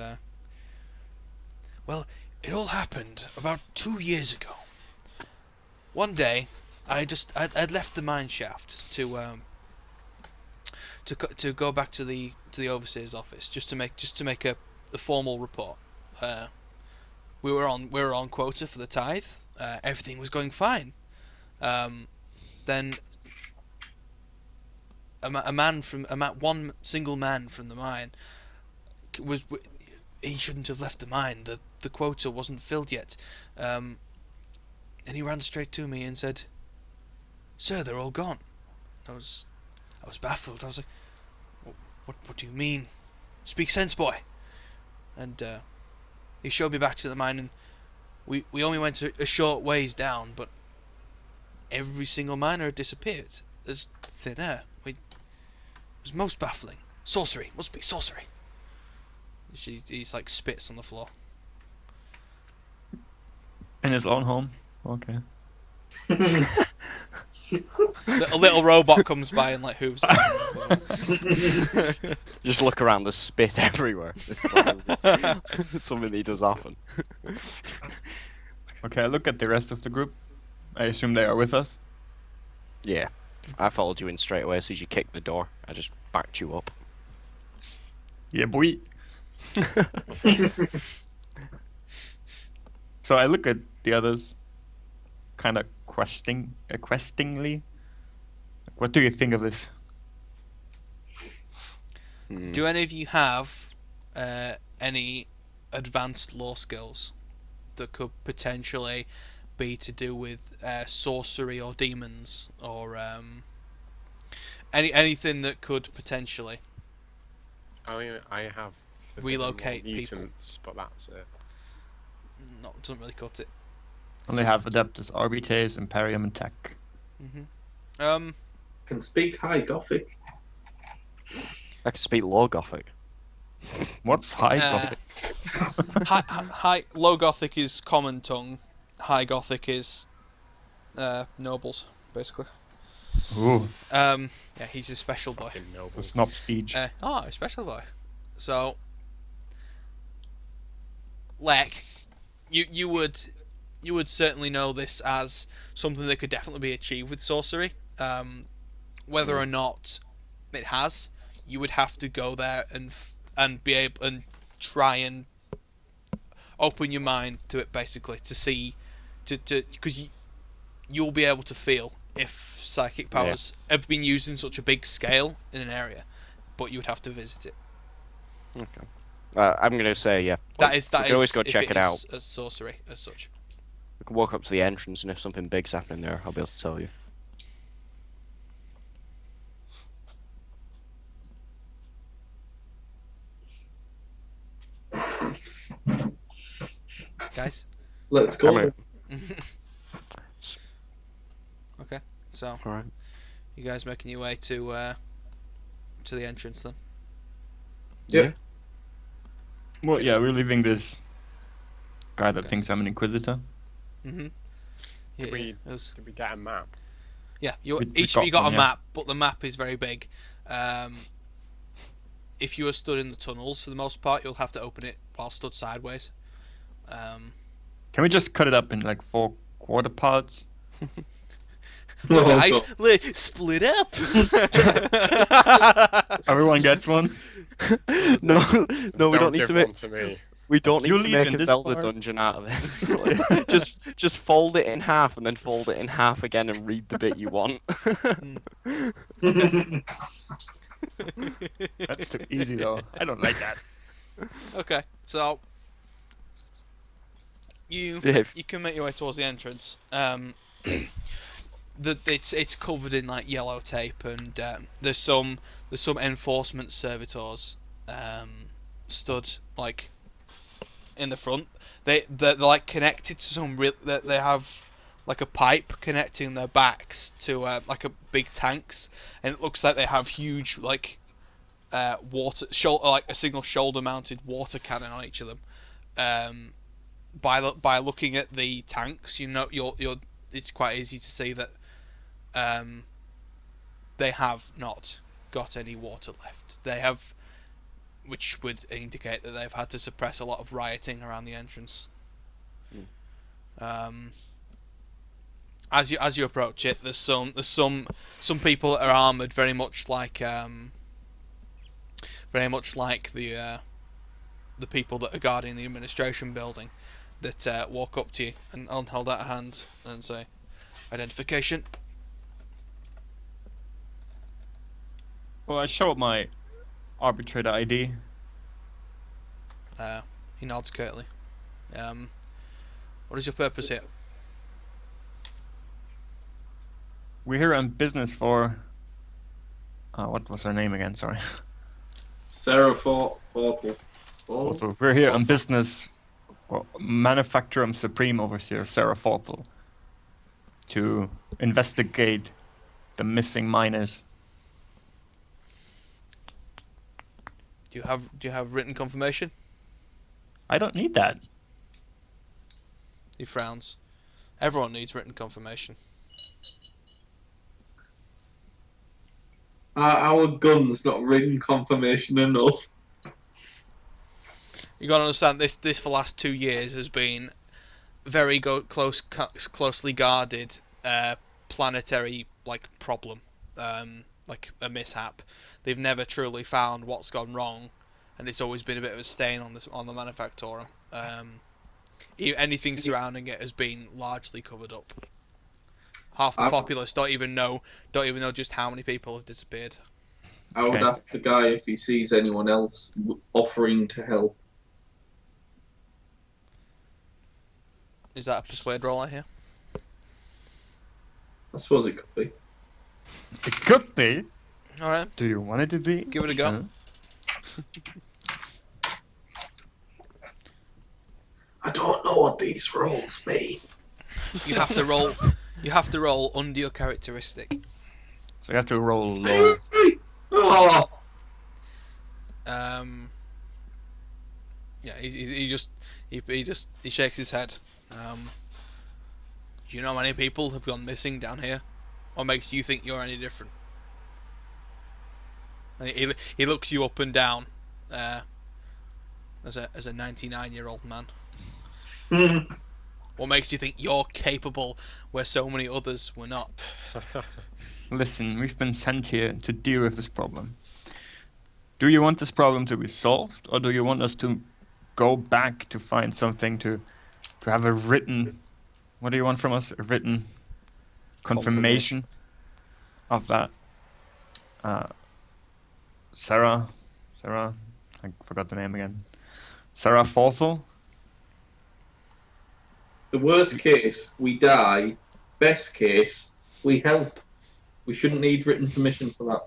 well, it all happened about 2 years ago. One day, I'd left the mine shaft to go back to the overseer's office just to make a formal report. We were on quota for the tithe. Everything was going fine. Then one single man from the mine he shouldn't have left the mine. The quota wasn't filled yet. And he ran straight to me and said, "Sir, they're all gone." I was baffled. I was like, "What do you mean? Speak sense, boy." And he showed me back to the mine, and we only went a short ways down, but every single miner had disappeared. There's thin air. was most baffling. Sorcery, must be sorcery. He's like spits on the floor. In his own home. Okay. A little robot comes by and like hooves it. Just look around, there's spit everywhere. It's something he does often. Okay, I look at the rest of the group. I assume they are with us. Yeah. I followed you in straight away as soon as you kicked the door. I just backed you up. Yeah, boy. So I look at the others, kind of questingly. What do you think of this? Do any of you have any advanced law skills that could potentially be to do with sorcery or demons or anything that could potentially I have relocate mutants, but that's it. No, doesn't really cut it. Only have Adeptus Arbites, Imperium, and Tech. Can speak High Gothic. I can speak Low Gothic. What's High Gothic? High Low Gothic is common tongue. High Gothic is nobles, basically. Ooh, Yeah, he's a special boy. Fucking nobles. not speech. A special boy. So, Lek, you would certainly know this as something that could definitely be achieved with sorcery. Whether or not it has, you would have to go there and be able and try and open your mind to it, basically, to see because you'll be able to feel if psychic powers have been used in such a big scale in an area, but you would have to visit it. Okay. I'm gonna say yeah. That is we can always go if check it is out. as sorcery as such. We can walk up to the entrance, and if something big's happening there, I'll be able to tell you. Guys. Let's go. Come Okay, so All right. you guys making your way to the entrance then? Yeah. Well, yeah, we're leaving this guy that Okay. thinks I'm an Inquisitor. Mm-hmm. Yeah, Did we it was- did we get a map? yeah, We each of you got one, a yeah. map, but the map is very big. If you are stood in the tunnels, for the most part, you'll have to open it while stood sideways. Can we just cut it up in like 4 quarter parts? Oh, Guys, God. split up! Everyone gets one? No, no, we don't need give to make. one to me. We don't need You to leave make in a this Zelda part. dungeon out of this. just fold it in half and then fold it in half again and read the bit you want. That's too easy though. I don't like that. Okay, so you If- you can make your way towards the entrance. It's covered in like yellow tape, and there's some enforcement servitors stood like in the front. They're like connected to some they have like a pipe connecting their backs to like a big tanks, and it looks like they have huge like like a single shoulder mounted water cannon on each of them. By looking at the tanks, you know it's quite easy to see that they have not got any water left. They have, which would indicate that they've had to suppress a lot of rioting around the entrance. As you approach it, there's some people that are armored very much like the people that are guarding the administration building, that walk up to you and hold out a hand and say, "Identification." Well, I show up my arbitrator ID. He nods curtly. What is your purpose here? We're here on business for... what was her name again? Sorry. Sarah Forple. So we're here on business for Manufacturer Supreme Overseer Sarah Forple to investigate the missing miners. Do you have written confirmation? I don't need that. He frowns. Everyone needs written confirmation. Our gun's not written confirmation enough. You gotta understand this. This for the last 2 years has been very closely guarded planetary problem, like a mishap. They've never truly found what's gone wrong, and it's always been a bit of a stain on the Manufactorum. Anything surrounding it has been largely covered up. Half the populace don't even know just how many people have disappeared. I would Okay. ask the guy if he sees anyone else offering to help. Is that a persuade roll I hear? I suppose it could be. It could be. All right, Do you want it to be? give it a go. I don't know what these rolls mean. You have to roll. You have to roll under your characteristic. So you have to roll low. Seriously? Oh, Yeah, he shakes his head. Do you know how many people have gone missing down here? What makes you think you're any different? And he looks you up and down, as a 99-year-old man. What makes you think you're capable where so many others were not? Listen, we've been sent here to deal with this problem. Do you want this problem to be solved, or do you want us to go back to find something to have a written... What do you want from us? A written confirmation of that? Sarah, I forgot the name again. Sarah Forthel? the worst case, we die. Best case, we help. We shouldn't need written permission for that.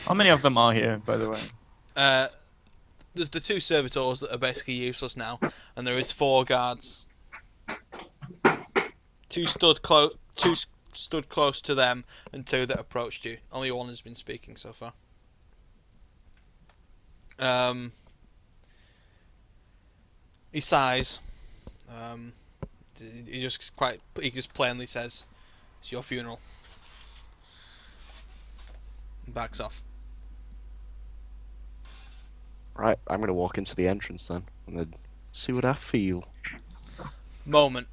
How many of them are here, by the way? There's the 2 servitors that are basically useless now, and there is 4 guards. 2 stood close to them, and 2 that approached you. Only 1 has been speaking so far. He sighs. He just plainly says, "It's your funeral." And backs off. Right, I'm gonna walk into the entrance then, and then see what I feel. The moment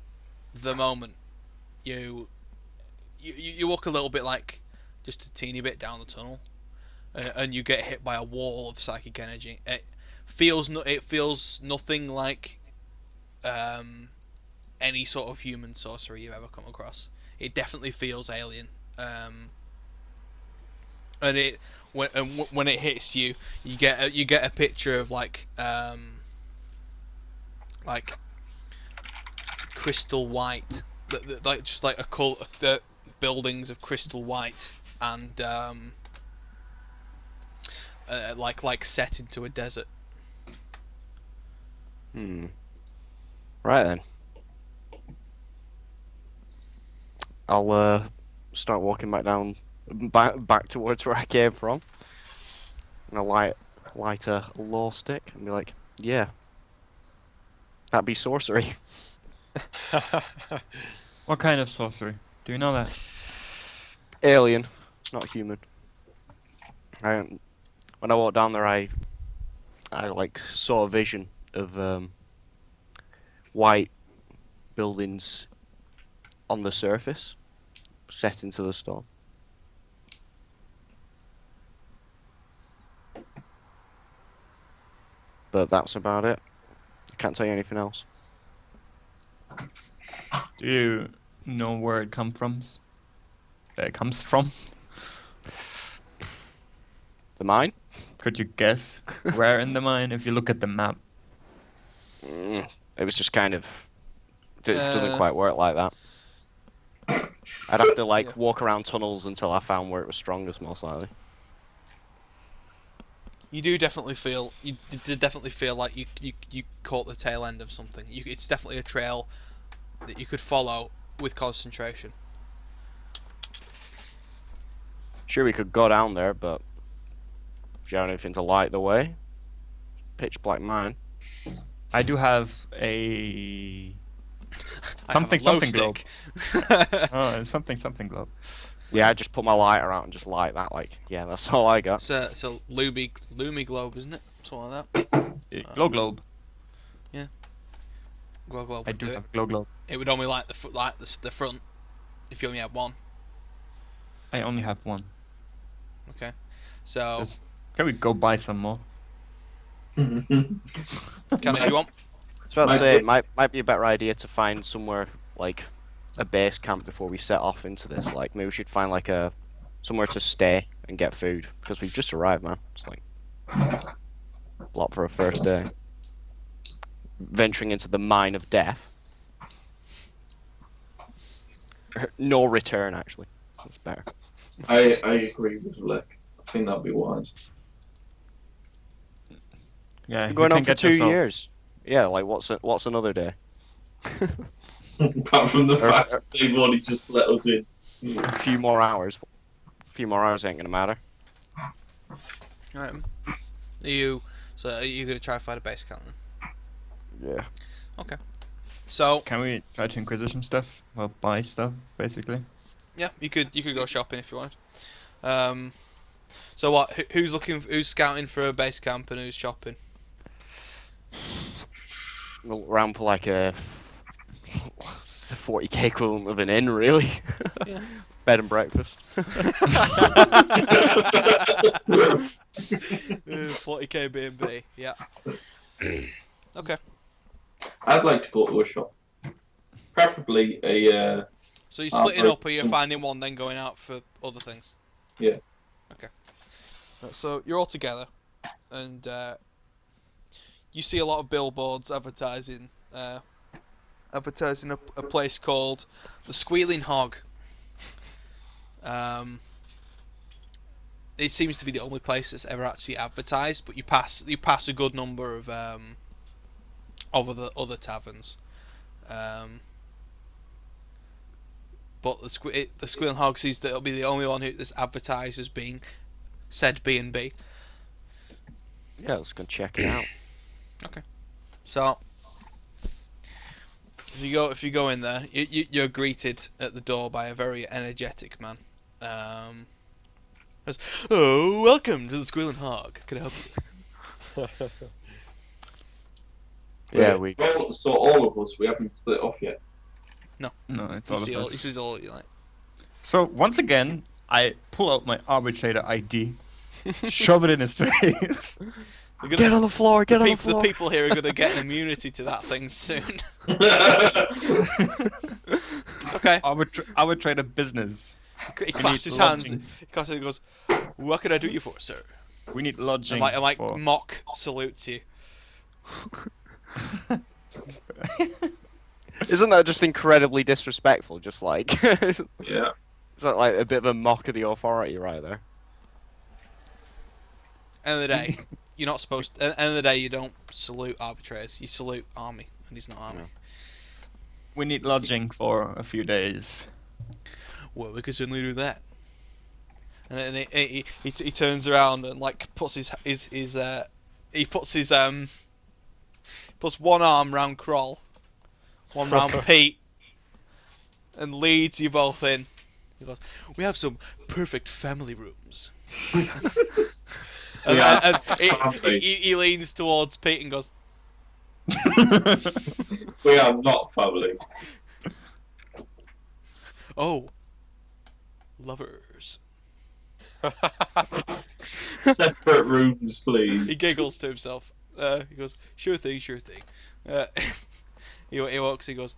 you walk a little bit, like just a teeny bit down the tunnel, and you get hit by a wall of psychic energy. It feels nothing like any sort of human sorcery you've ever come across. It definitely feels alien. And when it hits you, you get a picture of like crystal white, like just like the buildings of crystal white, and like set into a desert. Right then. I'll start walking back towards where I came from. And I'll light a law stick and be like, yeah, that'd be sorcery. What kind of sorcery? Do you know that? Alien, not human. When I walked down there, I like saw a vision of white buildings on the surface, set into the stone. But that's about it. I can't tell you anything else. Do you know where it comes from? Comes from? The mine? Could you guess where in the mine if you look at the map? It was just kind of... It doesn't quite work like that. I'd have to walk around tunnels until I found where it was strongest, most likely. You do definitely feel like you caught the tail end of something. It's definitely a trail that you could follow with concentration. Sure, we could go down there, but If you have anything to light the way. Pitch black mine. I do have a I have a something glow something globe. stick. Oh, something globe. Yeah, I just put my lighter out and just light that. Like, yeah, that's all I got. It's a Lumi globe, isn't it? Something like that. Glow globe. Glow globe I would do do it. have a glow globe. It would only light the front if you only had one. I only have one. Okay. So Yes. Can we go buy some more? can if you want. I was about to say, it might be a better idea to find somewhere, like, a base camp before we set off into this. Like, maybe we should find, like, somewhere to stay and get food. Because we've just arrived, man. It's, like, a lot for a first day. Venturing into the mine of death. No return, actually. That's better. I agree with Lek. I think that'd be wise. Yeah, Been going you on can for get 2 yourself- years. Yeah, like, what's another day? Apart from the fact that they've only just let us in. A few more hours. A few more hours ain't gonna matter. Alright. Are you gonna try to find a base camp then? Yeah. So Can we try to Inquisition stuff? Well, buy stuff, basically. yeah, you could go shopping if you wanted. So what? Who's scouting for a base camp and who's shopping? We'll round for like a 40k equivalent of an inn, really. Yeah. Bed and breakfast. 40k B&B. Yeah. Okay. I'd like to go to a shop. Preferably a. So you're splitting right. up, or you're finding one, then going out for other things? Yeah. Okay. So you're all together, and you see a lot of billboards advertising a place called the Squealing Hog. It seems to be the only place that's ever actually advertised, but you pass a good number of other taverns. But the Squealing Hog sees that it'll be the only one that's advertised as being said B&B. Yeah, let's go check it out. So if you go in there, you're greeted at the door by a very energetic man. Says, "Oh, welcome to the Squealing Hog. Can I help you?" Yeah, So all of us, we haven't split off yet. No, it's all of us. He sees all you like. So once again, I pull out my arbitrator ID, shove it in his face. Get on the floor, get on the The floor. people here are gonna get an immunity to that thing soon. Okay. Arbitrator business. He claps his hands. He claps and goes, "What can I do you for, sir?" We need lodging. And like for... mock salutes you. Isn't that just incredibly disrespectful? Just like, is Yeah. that like a bit of a mock of the authority right there? End of the day, you're not supposed to. End of the day, you don't salute arbitrators. You salute army, and he's not army. No. We need lodging for a few days. Well, we could certainly do that. And then he turns around and like puts puts one arm round Kroll, one round Pete, and leads you both in. He goes, "We have some perfect family rooms." And he leans towards Pete and goes, We are not family. "Oh, lovers." Separate rooms, please. He giggles to himself. He goes, "Sure thing, sure thing." He walks. He goes,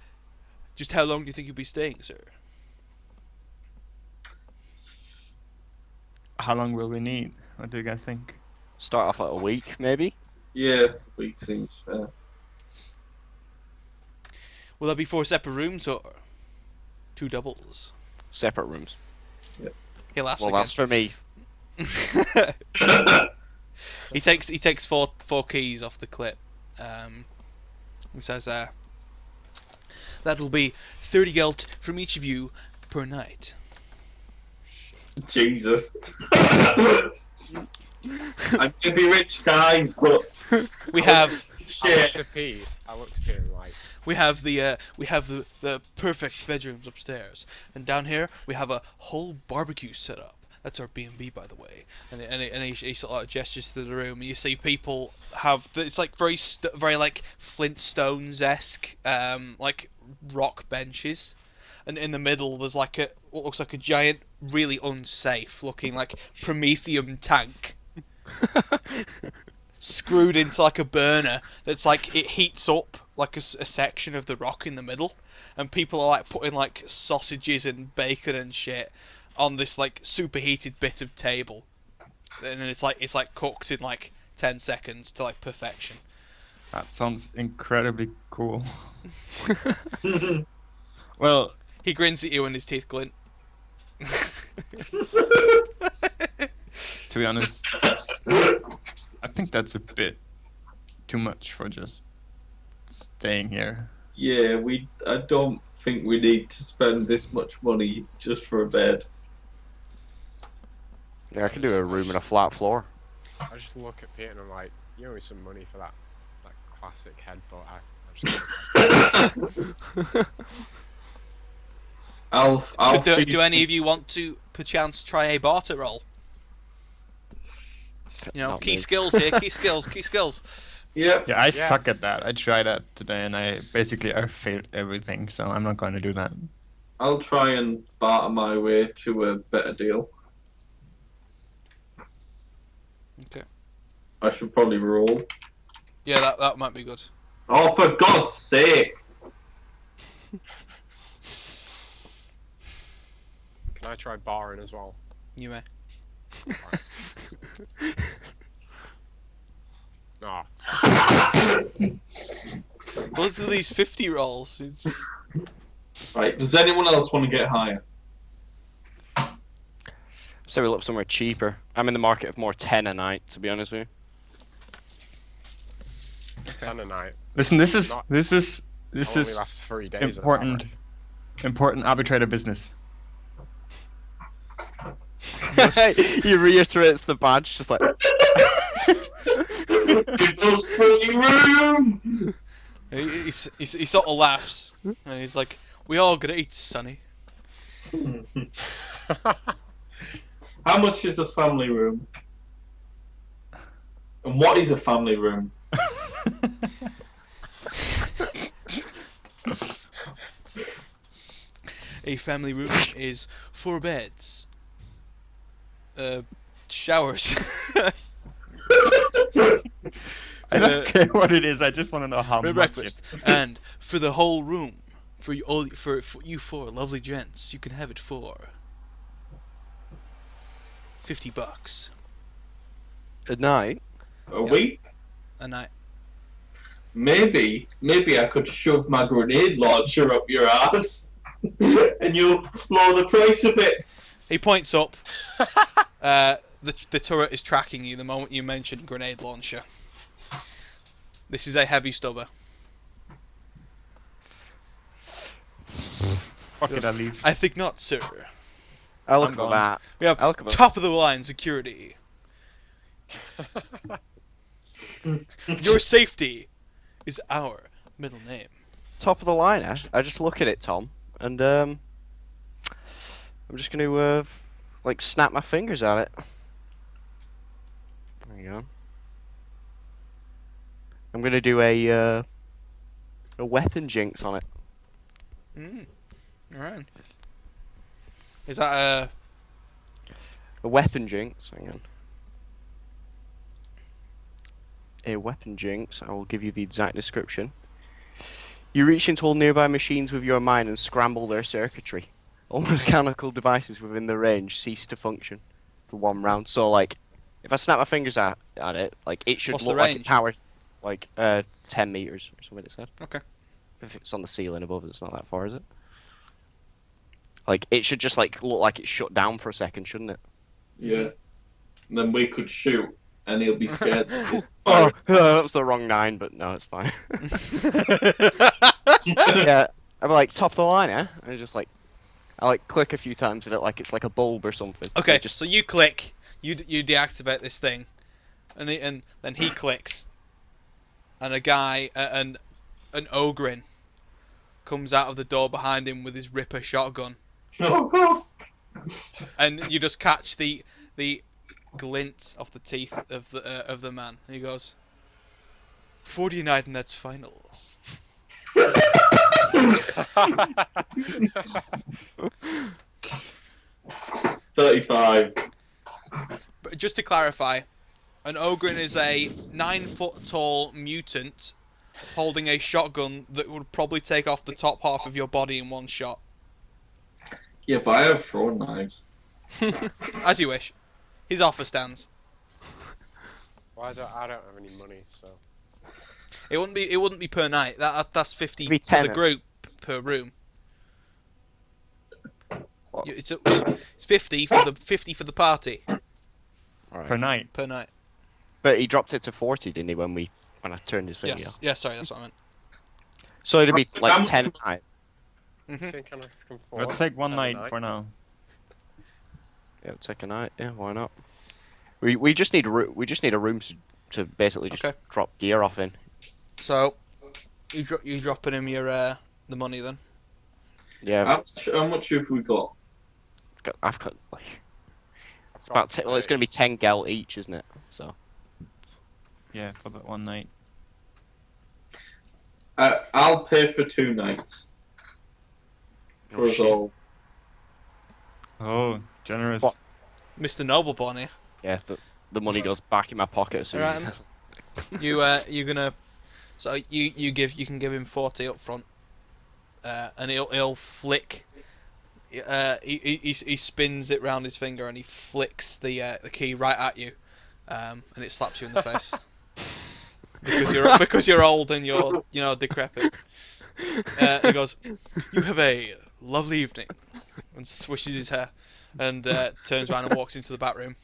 "Just how long do you think you'll be staying, sir?" How long will we need? What do you guys think? Start off like a week, maybe. Yeah, week seems fair. Will that be 4 separate rooms or 2 doubles? Separate rooms. He laughs Well, again. that's for me. He takes four keys off the clip. He says, "That will be 30 gelt from each of you per night." Jesus. I may be rich, guys, but We have I looked shit. to Pete. I looked to Pete and like, we have the perfect bedrooms upstairs, and down here we have a whole barbecue set up. That's our B&B, by the way. And he sort of gestures to the room, and you see people have it's like very like Flintstones-esque like rock benches, and in the middle there's like what looks like a giant, really unsafe looking like Prometheum tank. Screwed into like a burner that's like it heats up like a section of the rock in the middle, and people are like putting like sausages and bacon and shit on this like superheated bit of table, and then it's like cooked in like 10 seconds to like perfection. That sounds incredibly cool. Well, He grins at you and his teeth glint. to be honest, I think that's a bit too much for just staying here. Yeah, I don't think we need to spend this much money just for a bed. Yeah, I can do a room and a flat floor. I just look at Pete and I'm like, you owe me some money for that classic headbutt. I just I'll Do any of you want to perchance try a barter roll? You know, Not key me. skills here, key skills. Yep. Yeah, I Yeah. suck at that. I tried that today, and I failed everything, so I'm not going to do that. I'll try and barter my way to a better deal. Okay. I should probably roll. Yeah, that might be good. Oh, for God's sake! Can I try barring as well? You may. Oh, Well, look at these 50 rolls. It's... Right, does anyone else want to get higher? So we look somewhere cheaper. I'm in the market of more 10 a night, to be honest with you. 10 a night. Listen, this is Not- this I'll only is last 3 days. at that important rate. important arbitrator business. He reiterates the badge, just like. Give us free room! He sort of laughs, and he's like, "We all great, Sonny." How much is a family room? And what is a family room? A family room is 4 beds, showers. I don't care what it is. I just want to know how much. breakfast, and for the whole room, for you 4 lovely gents, you can have it for $50 At night? A Yeah. week? a night. Maybe I could shove my grenade launcher up your ass, and you'll lower the price a bit. He points up. The turret is tracking you the moment you mention grenade launcher. This is a heavy stubber. Fuck it, I leave. I think not, sir. I look I'm at gone. that. We have I look at that. top of the line security. Your safety is our middle name. Top of the line, eh? I just look at it, Tom, and I'm just going to like snap my fingers at it. There you go. I'm going to do a weapon jinx on it. Alright. Is that A weapon jinx. Hang on. A weapon jinx. I will give you the exact description. You reach into all nearby machines with your mind and scramble their circuitry. All mechanical devices within the range cease to function for 1 round. So, like, if I snap my fingers at it, like, it should What's the look like it range? powers, like, 10 meters or something, it said. Okay. If it's on the ceiling above, it's not that far, is it? Like, it should just, like, look like it's shut down for a second, shouldn't it? Yeah. And then we could shoot, and he'll be scared. Oh, that's the wrong 9, but no, it's fine. Yeah, I'm like, top of the line, eh? And it's just like, I like click a few times at it like it's like a bulb or something. okay? It just So you click, you deactivate this thing, and then he clicks, and a guy an ogrin comes out of the door behind him with his Ripper shotgun, Oh God! and you just catch the glint of the teeth of the man. And he goes, 49 and that's final. 35. But just to clarify, an ogrin is a 9-foot tall mutant holding a shotgun that would probably take off the top half of your body in one shot. Yeah, but I have throwing knives. As you wish. His offer stands. Well, I don't have any money, so. It wouldn't be per night. That's 50 It'd be for the 10. group per room. What? It's 50 for the party Alright. Per night. per night. But he dropped it to 40, didn't he, when I turned his finger? Yes. Yeah, sorry, that's what I meant. So it'd be like 10 a night. I Mhm. think I can afford Let's take 1 10 a night for now. Yeah, take a night. Yeah, why not? We just need a room to basically just Okay. drop gear off in. So you dropping him your the money then? Yeah, How much have we got? I've got like it's about 10, well, it's going to be 10 gel each, isn't it? So Yeah, for that 1 night. I'll pay for 2 nights. For us shit. all. Oh, generous. What? Mr. Nobleborn here. Yeah, the money goes back in my pocket as soon as Alright. he You're gonna so you can give him 40 up front, and he'll flick. He spins it round his finger and he flicks the key right at you, and it slaps you in the face because you're old and you're decrepit. He goes, "You have a lovely evening," and swishes his hair, and turns around and walks into the back room.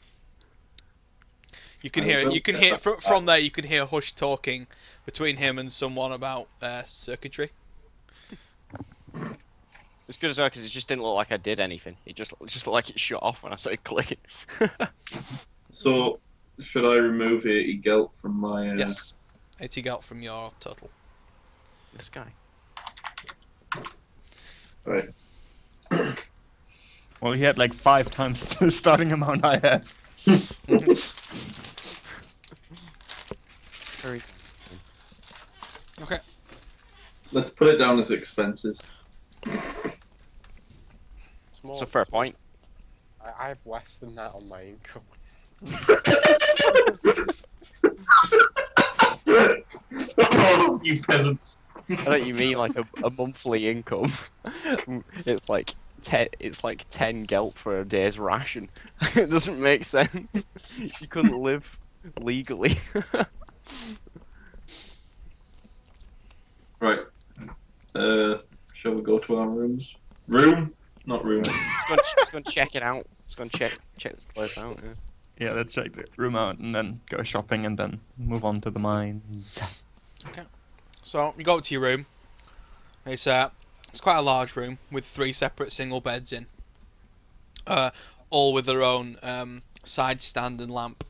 You can hear from there. You can hear hushed talking between him and someone about circuitry. It's good as well because it just didn't look like I did anything. It just looked like it shut off when I started clicking. So, should I remove 80 gelt from my... Yes, 80 gelt from your total. This guy. Right. Well, he had like 5 times the starting amount I had. Very. Okay. Let's put it down as expenses. It's a fair point. I have less than that on my income. Oh, you peasants. I thought you mean like a monthly income. It's like 10 gelt for a day's ration. It doesn't make sense. You couldn't live legally. Right. Shall we go to our rooms? Room? Not rooms. Let's go and check it out. Let's go and check this place out. Yeah. Yeah, let's check the room out and then go shopping and then move on to the mines. So you go up to your room. It's quite a large room with 3 separate single beds in, all with their own side stand and lamp.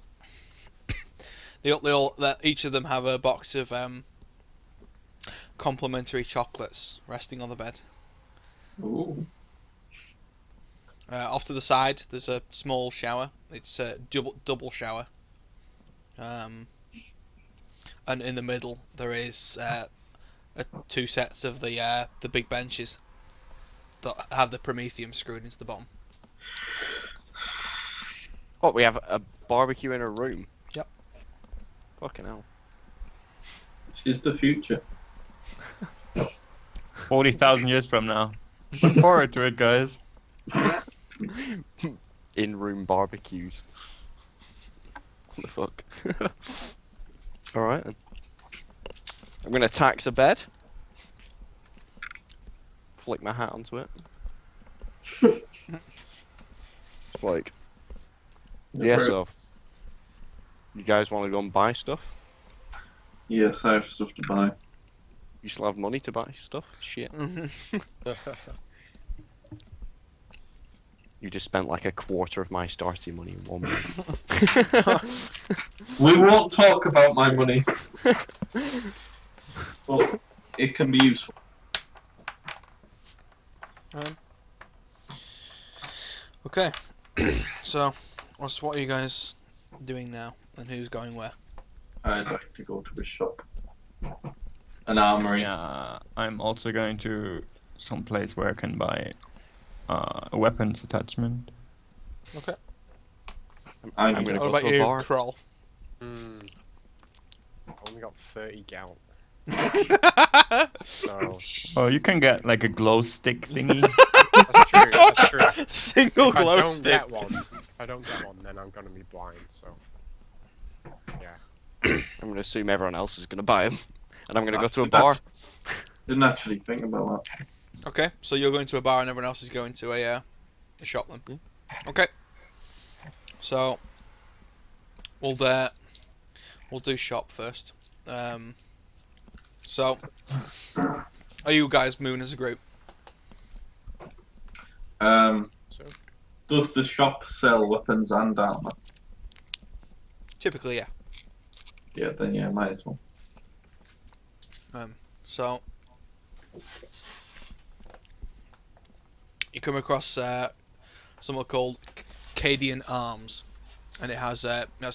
Each of them have a box of complimentary chocolates resting on the bed. Ooh. Off to the side, there's a small shower. It's a double shower. And in the middle, there is 2 sets of the big benches that have the Prometheum screwed into the bottom. What, we have a barbecue in a room? Yep. Fucking hell. This is the future. 40,000 years from now. Look forward to it, guys. In-room barbecues. What the fuck? Alright then. I'm gonna tax a bed. Flick my hat onto it. It's like, yeah, so you guys want to go and buy stuff? Yes, I have stuff to buy. You still have money to buy stuff? Shit. You You just spent like a quarter of my starting money in 1 month. We won't talk about my money, but it can be useful. Okay. So, what are you guys doing now, and who's going where? I'd like to go to a shop. An armory. Yeah, I'm also going to some place where I can buy a weapons attachment. Okay. I'm gonna What go about to a you, bar. Kroll? I only got 30 gallon. So Oh, you can get like a glow stick thingy. that's true. That's true. Single If I glow don't stick. get one, then I'm gonna be blind. So yeah. I'm gonna assume everyone else is gonna buy them, and I'm gonna go to a bar. Didn't actually think about that. Okay, so you're going to a bar and everyone else is going to a shop then. Yeah. Okay. So we'll do shop first. So are you guys moving as a group? So Does the shop sell weapons and armor? Typically, yeah. Yeah, then yeah, might as well. So you come across something called Cadian Arms, and it has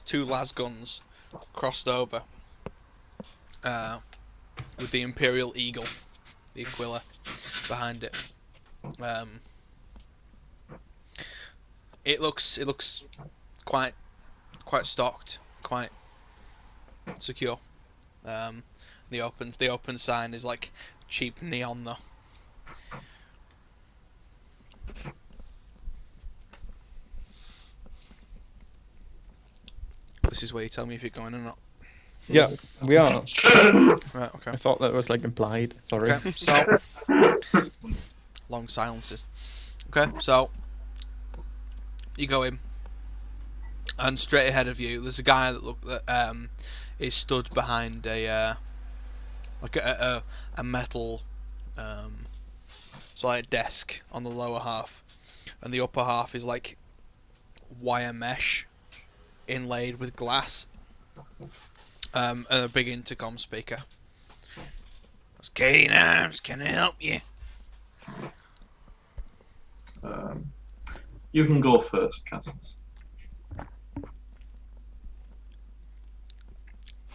two las guns crossed over with the Imperial Eagle, the Aquila, behind it. It looks quite stocked, quite secure. The open sign is like cheap neon though. This is where you tell me if you're going or not. Yeah, we are. Right, okay. I thought that was like implied. Sorry. Okay, so long silences. Okay, so you go in, and straight ahead of you, there's a guy that is stood behind a metal desk on the lower half, and the upper half is like wire mesh inlaid with glass, and a big intercom speaker. Cadian Arms, can I help you? You can go first, Castus.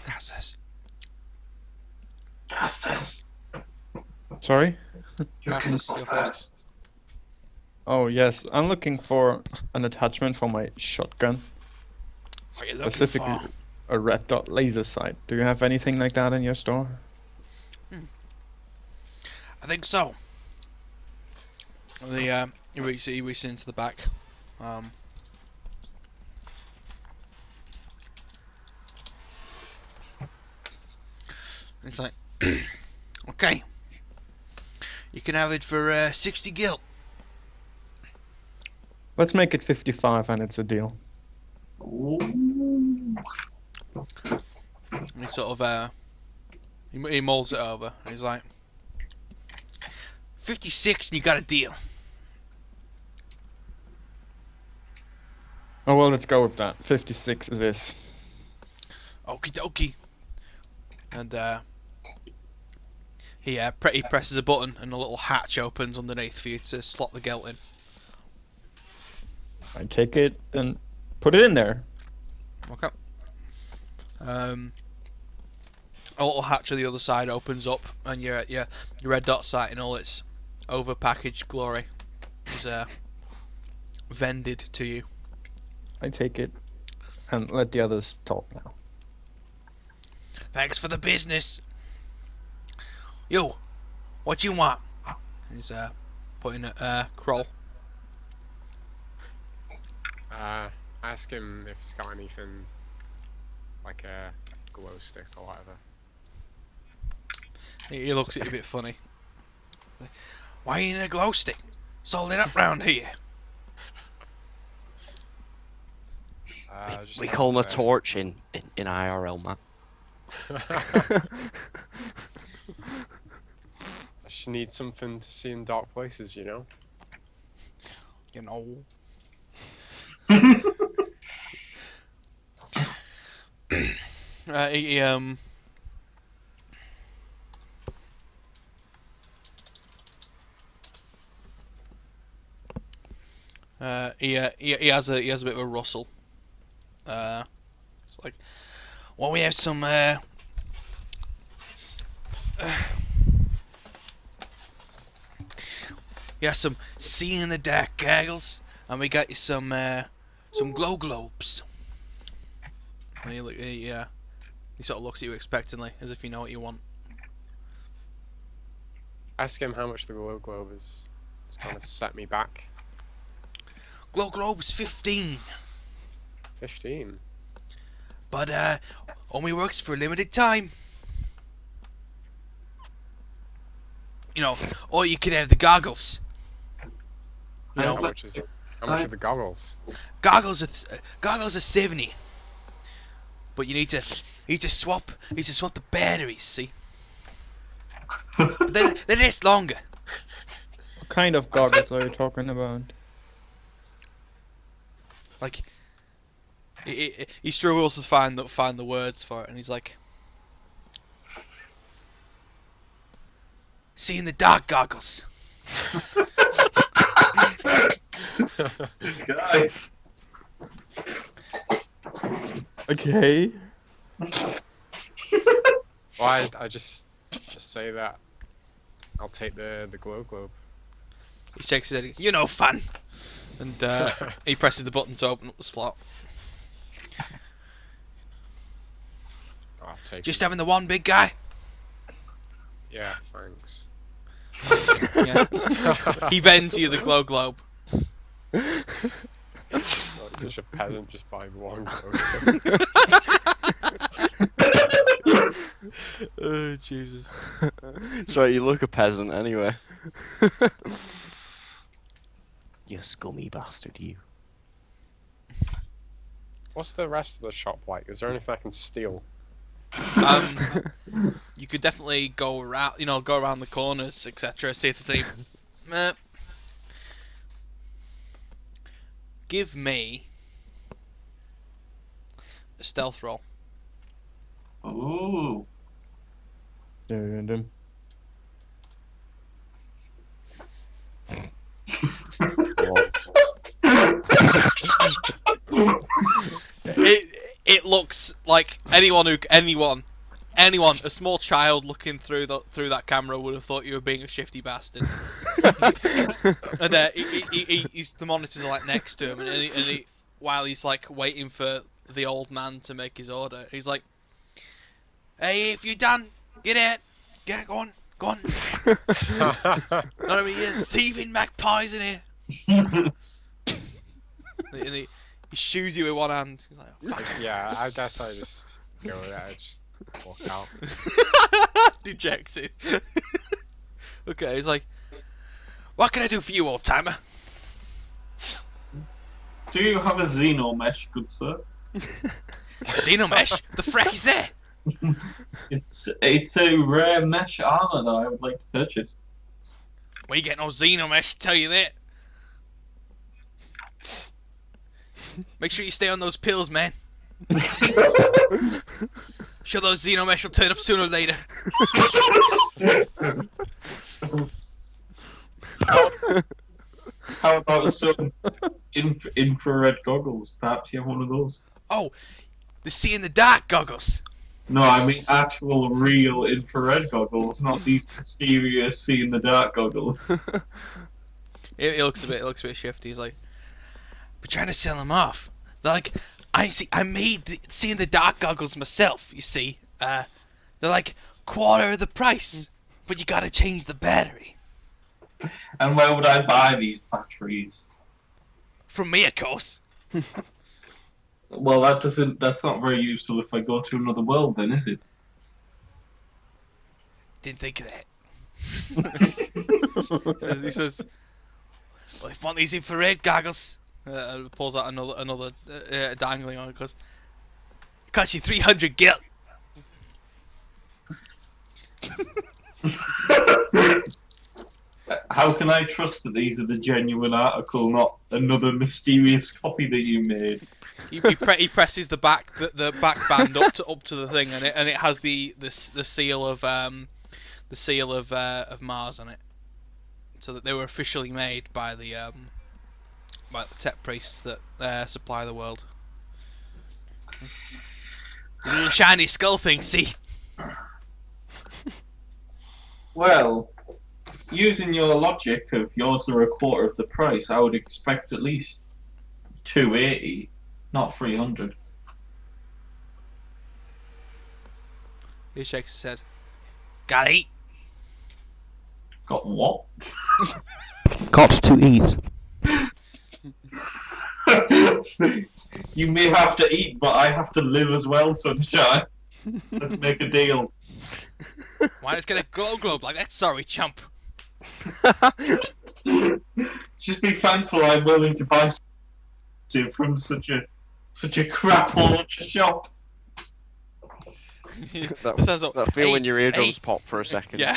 Castus. Castus! Sorry? Castus, you're first. Oh yes, I'm looking for an attachment for my shotgun. What are you looking Specifically, for? a red dot laser sight. Do you have anything like that in your store? I think so. He reaches into the back. It's like, okay, you can have it for 60 gil. Let's make it 55 and it's a deal. Ooh. And he sort of he molds it over. And he's like, 56 and you got a deal. Oh well, let's go with that. 56 it is. Okie dokie. And he presses a button and a little hatch opens underneath for you to slot the gelt in. I take it and put it in there. Okay. A little hatch on the other side opens up, and your red dot sight in all its over-packaged glory is vended to you. I take it and let the others talk now. Thanks for the business. You, what you want? He's pointing at Kroll. Ask him if he's got anything like a glow stick or whatever. He looks at you a bit funny. Why ain't a glow stick? It's all lit up round here. We call them a torch in IRL, man. I just need something to see in dark places, you know? You know. He he has a bit of a rustle. It's like, well, we have some we have some see in the dark goggles, and we got you some glow globes. And he sort of looks at you expectantly, as if you know what you want. Ask him how much the glow globe is. It's gonna set me back. Glow globes 15, 15. but only works for a limited time. You know, or you can have the goggles. You How know, much are the goggles? goggles are 70, but you need to swap the batteries. See, but they last longer. What kind of goggles are you talking about? Like, he struggles to find the words for it, and he's like, "See in the dark goggles." This guy. Okay. Well, I just say that. I'll take the glow globe. He shakes his head. You know, fun. And he presses the button to open up the slot. I'll take Just it. having the one, big guy. Yeah, thanks. Yeah. He vends you the glow globe. Oh, he's such a peasant, just buy one glow globe. Oh, Jesus. Sorry, you look a peasant anyway. You scummy bastard, you. What's the rest of the shop like? Is there anything I can steal? You could definitely go around the corners, etc. See if there's any. Give me a stealth roll. Ooh. Dun, dun. It looks like anyone, a small child looking through that camera would have thought you were being a shifty bastard. And he's the monitors are like next to him, and he while he's like waiting for the old man to make his order, he's like, "Hey, if you're done, get out, go on." Not of you thieving magpies in here. And he shoos you with one hand. He's like, "Oh, fuck." Yeah, I guess I just go there, I just walk out. Dejected. Okay, he's like, "What can I do for you, old timer?" Do you have a Xeno mesh, good sir? Xenomesh? The frack is that? It's a rare mesh armor that I would like to purchase. We get no Xenomesh, tell you that. Make sure you stay on those pills, man. Sure, those Xenomesh will turn up sooner or later. How about some infrared goggles? Perhaps you have one of those. Oh, the see in the dark goggles. No, I mean actual, real infrared goggles, not these mysterious see in the dark goggles. It looks a bit shifty. He's like, "We're trying to sell them off. They're like, I made see in the dark goggles myself. You see, they're like quarter of the price, but you gotta change the battery." And where would I buy these batteries? From me, of course. Well, that's not very useful if I go to another world, then, is it? Didn't think of that. He says, "Well, if you want these infrared goggles," pulls out another dangling one. Goes, "It costs you 300 gil." How can I trust that these are the genuine article, not another mysterious copy that you made? he presses the back band up to the thing, and it has the seal of Mars on it, so that they were officially made by the tech priests that supply the world. The little shiny skull thing, see? Well, using your logic of yours are a quarter of the price, I would expect at least 280, not 300. He shakes his head. Gotta eat. Got what? Got to eat. You may have to eat, but I have to live as well, sunshine. Let's make a deal. Why just get a glow globe like that? Sorry, chump. Just be thankful I'm willing to buy something from such a crap hole shop. that feeling your eardrums pop for a second. Yeah.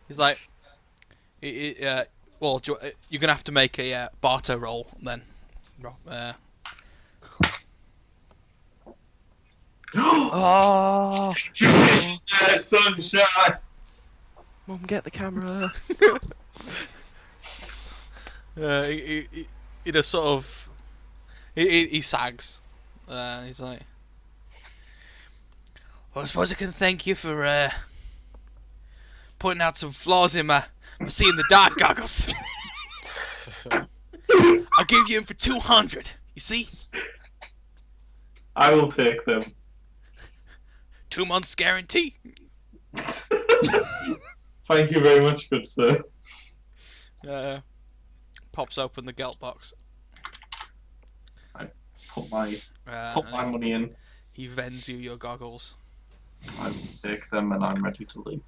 He's like, well, you're gonna have to make a barter roll then. Oh, Yeah, sunshine. Mum, get the camera. He just sort of he sags. He's like, well, I suppose I can thank you for pointing out some flaws in my seeing the dark goggles. I'll give you them for 200. You see? I will take them. 2 months guarantee. Thank you very much, good sir. Pops open the gelt box. Put my money in. He vends you your goggles. I will take them and I'm ready to leave.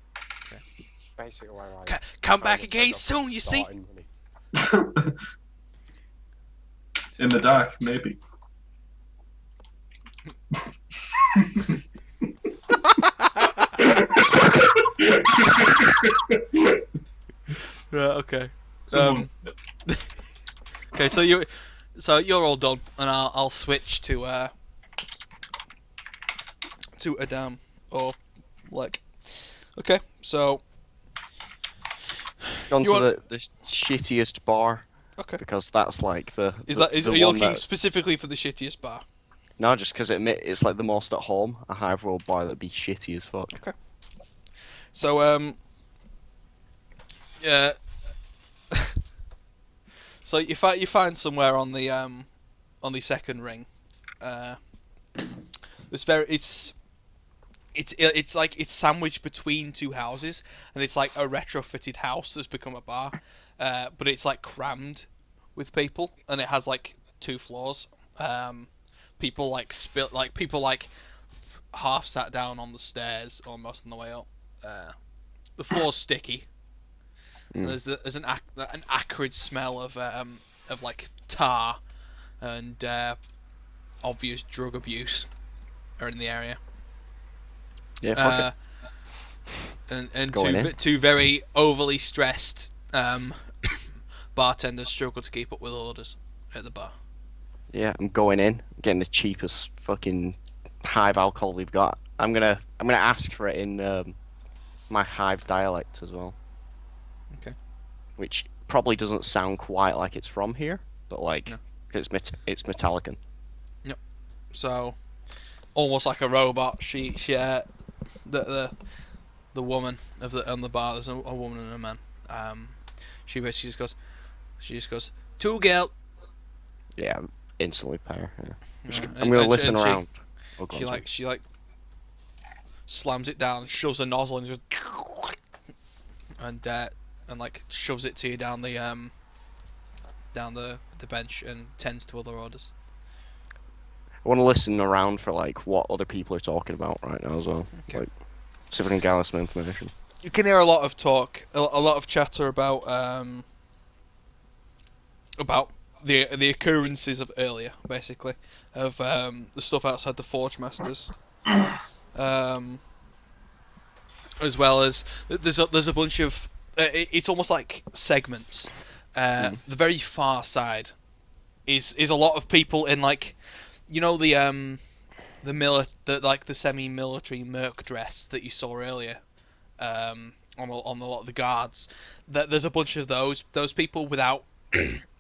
Basically, where I Come back again soon, you see? In the dark, maybe. Right, okay. Someone- Okay, so you're all done, and I'll switch to Adam or Lek. Okay, so Gone You to want- the shittiest bar. Okay. Because that's like the. are you one looking that- specifically for the shittiest bar? No, just because it's like the most at home. A high roll bar that'd be shitty as fuck. Okay. So yeah. So you find somewhere on the second ring. It's like it's sandwiched between two houses, and it's like a retrofitted house that's become a bar, but it's like crammed with people, and it has like 2 floors. People like half sat down on the stairs almost on the way up. The floor's sticky. There's an acrid smell of like tar and obvious drug abuse are in the area. Yeah, fuck it. And Going in. two very overly stressed bartenders struggle to keep up with orders at the bar. Yeah, I'm going in, getting the cheapest fucking hive alcohol we've got. I'm gonna ask for it in my hive dialect as well. Okay. Which probably doesn't sound quite like it's from here, but like No. it's Metallican. So almost like a robot. She the woman on the bar. There's a woman and a man. She basically just goes 2 gelt. Yeah, instantly pair. Yeah. And I'm gonna she- listen and she- around. Oh, go on, She slams it down, shoves a nozzle, and just and like shoves it to you down the bench and tends to other orders. I want to listen around for like what other people are talking about right now as well. Okay. Like, see if I can gather some information. You can hear a lot of talk, a lot of chatter about the occurrences of earlier, basically, of the stuff outside the Forge Masters, as well as there's a bunch of it's almost like segments The very far side is a lot of people in like, you know, the semi-military merc dress that you saw earlier, on a lot of the guards. There's a bunch of those people without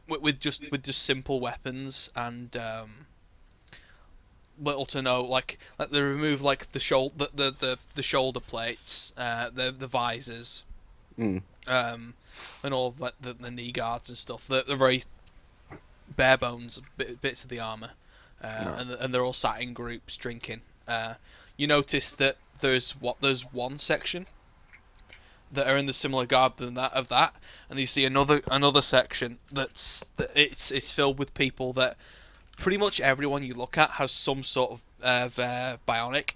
with just simple weapons and little to no like they remove like the shoulder the shoulder plates, the visors, and all of like the knee guards and stuff. They're very bare bones bits of the armor, and they're all sat in groups drinking. You notice that there's one section that are in the similar garb than that, and you see another section it's filled with people that pretty much everyone you look at has some sort of bionic.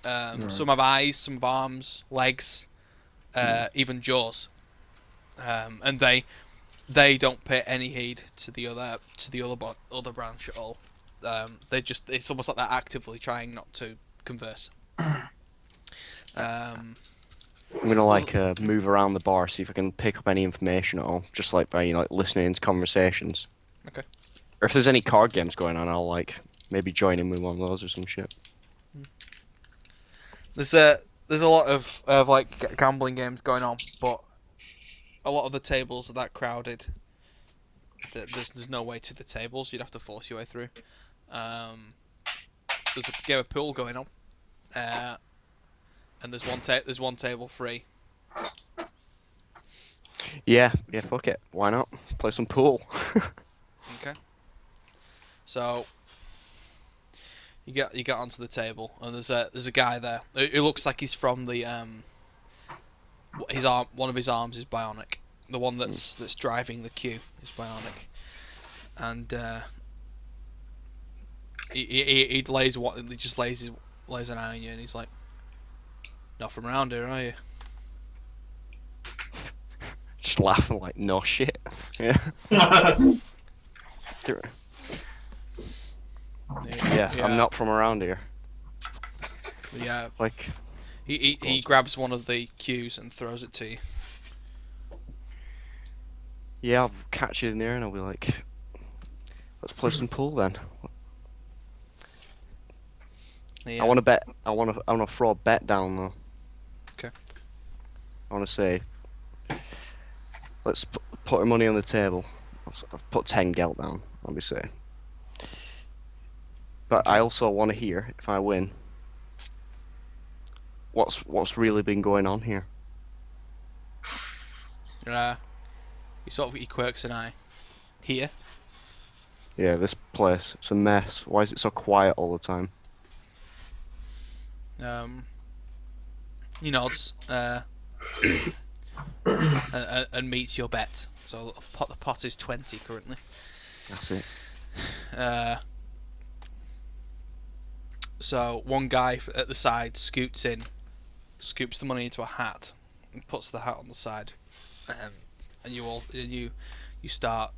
Some have eyes, some have arms, legs, even jaws, and they don't pay any heed to the other branch at all. It's almost like they're actively trying not to converse. I'm gonna move around the bar, see if I can pick up any information at all, just like by listening to conversations. Okay. Or if there's any card games going on, I'll maybe join in with one of those or some shit. There's a lot of like gambling games going on, but a lot of the tables are that crowded that there's no way to the tables. You'd have to force your way through. There's a game of pool going on, and there's one table free. Yeah, fuck it. Why not? Play some pool. Okay. So you get onto the table, and there's a guy there. It looks like he's from the one of his arms is bionic. The one that's driving the queue is bionic, and he just lays an eye on you, and he's like, "Not from around here, are you?" Just laughing like no shit. Yeah. Yeah, I'm not from around here. Yeah. Like, he grabs one of the cues and throws it to you. yeah, I'll catch it in there and I'll be like, let's play some pool then. Yeah. I want to bet. I want to throw a bet down though. Okay. I want to say, let's put our money on the table. I've put 10 gelt down. Let me say. But I also want to hear, if I win, what's really been going on here. He quirks an eye. Here? Yeah, this place, it's a mess. Why is it so quiet all the time? He nods, and meets your bet. So the pot is 20 currently. That's it. So one guy at the side scoops the money into a hat, and puts the hat on the side, and you start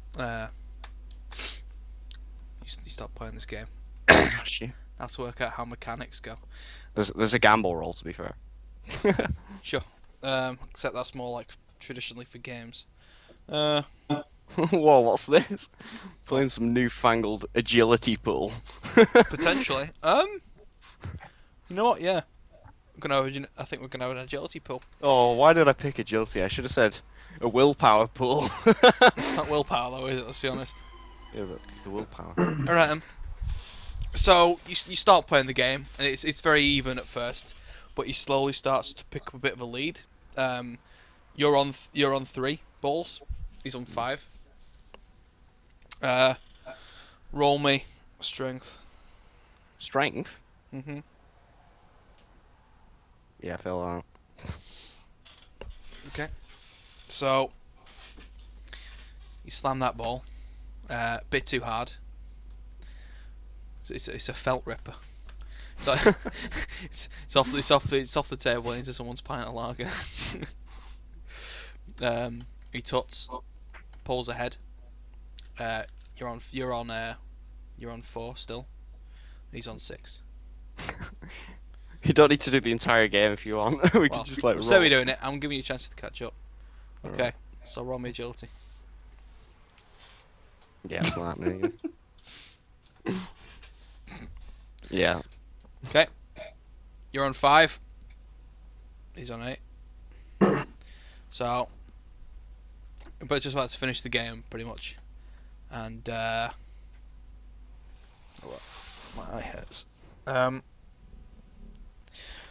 you start playing this game. Oh, shit. I have to work out how mechanics go. There's a gamble roll, to be fair. Sure. Except that's more like traditionally for games. Whoa, what's this? Playing some newfangled agility pool. Potentially. You know what? Yeah. I think we're gonna have an agility pool. Oh, why did I pick agility? I should have said a willpower pool. It's not willpower though, is it? Let's be honest. Yeah, but the willpower. Alright. So you start playing the game, and it's very even at first, but he slowly starts to pick up a bit of a lead. You're on 3 balls. He's on 5. Roll me strength. Strength? Mhm. Yeah, I fell out. Okay. So you slam that ball, a bit too hard. It's a felt ripper. So it's off the table into someone's pint of lager. He tuts, pulls ahead. You're on 4 still. He's on 6. You don't need to do the entire game if you want. We can just roll. So we're doing it. I'm giving you a chance to catch up. Okay. So roll me agility. Yeah, it's not happening again. Yeah. Okay. You're on 5. He's on 8. So, but just about to finish the game, pretty much. And, oh, my eye hurts.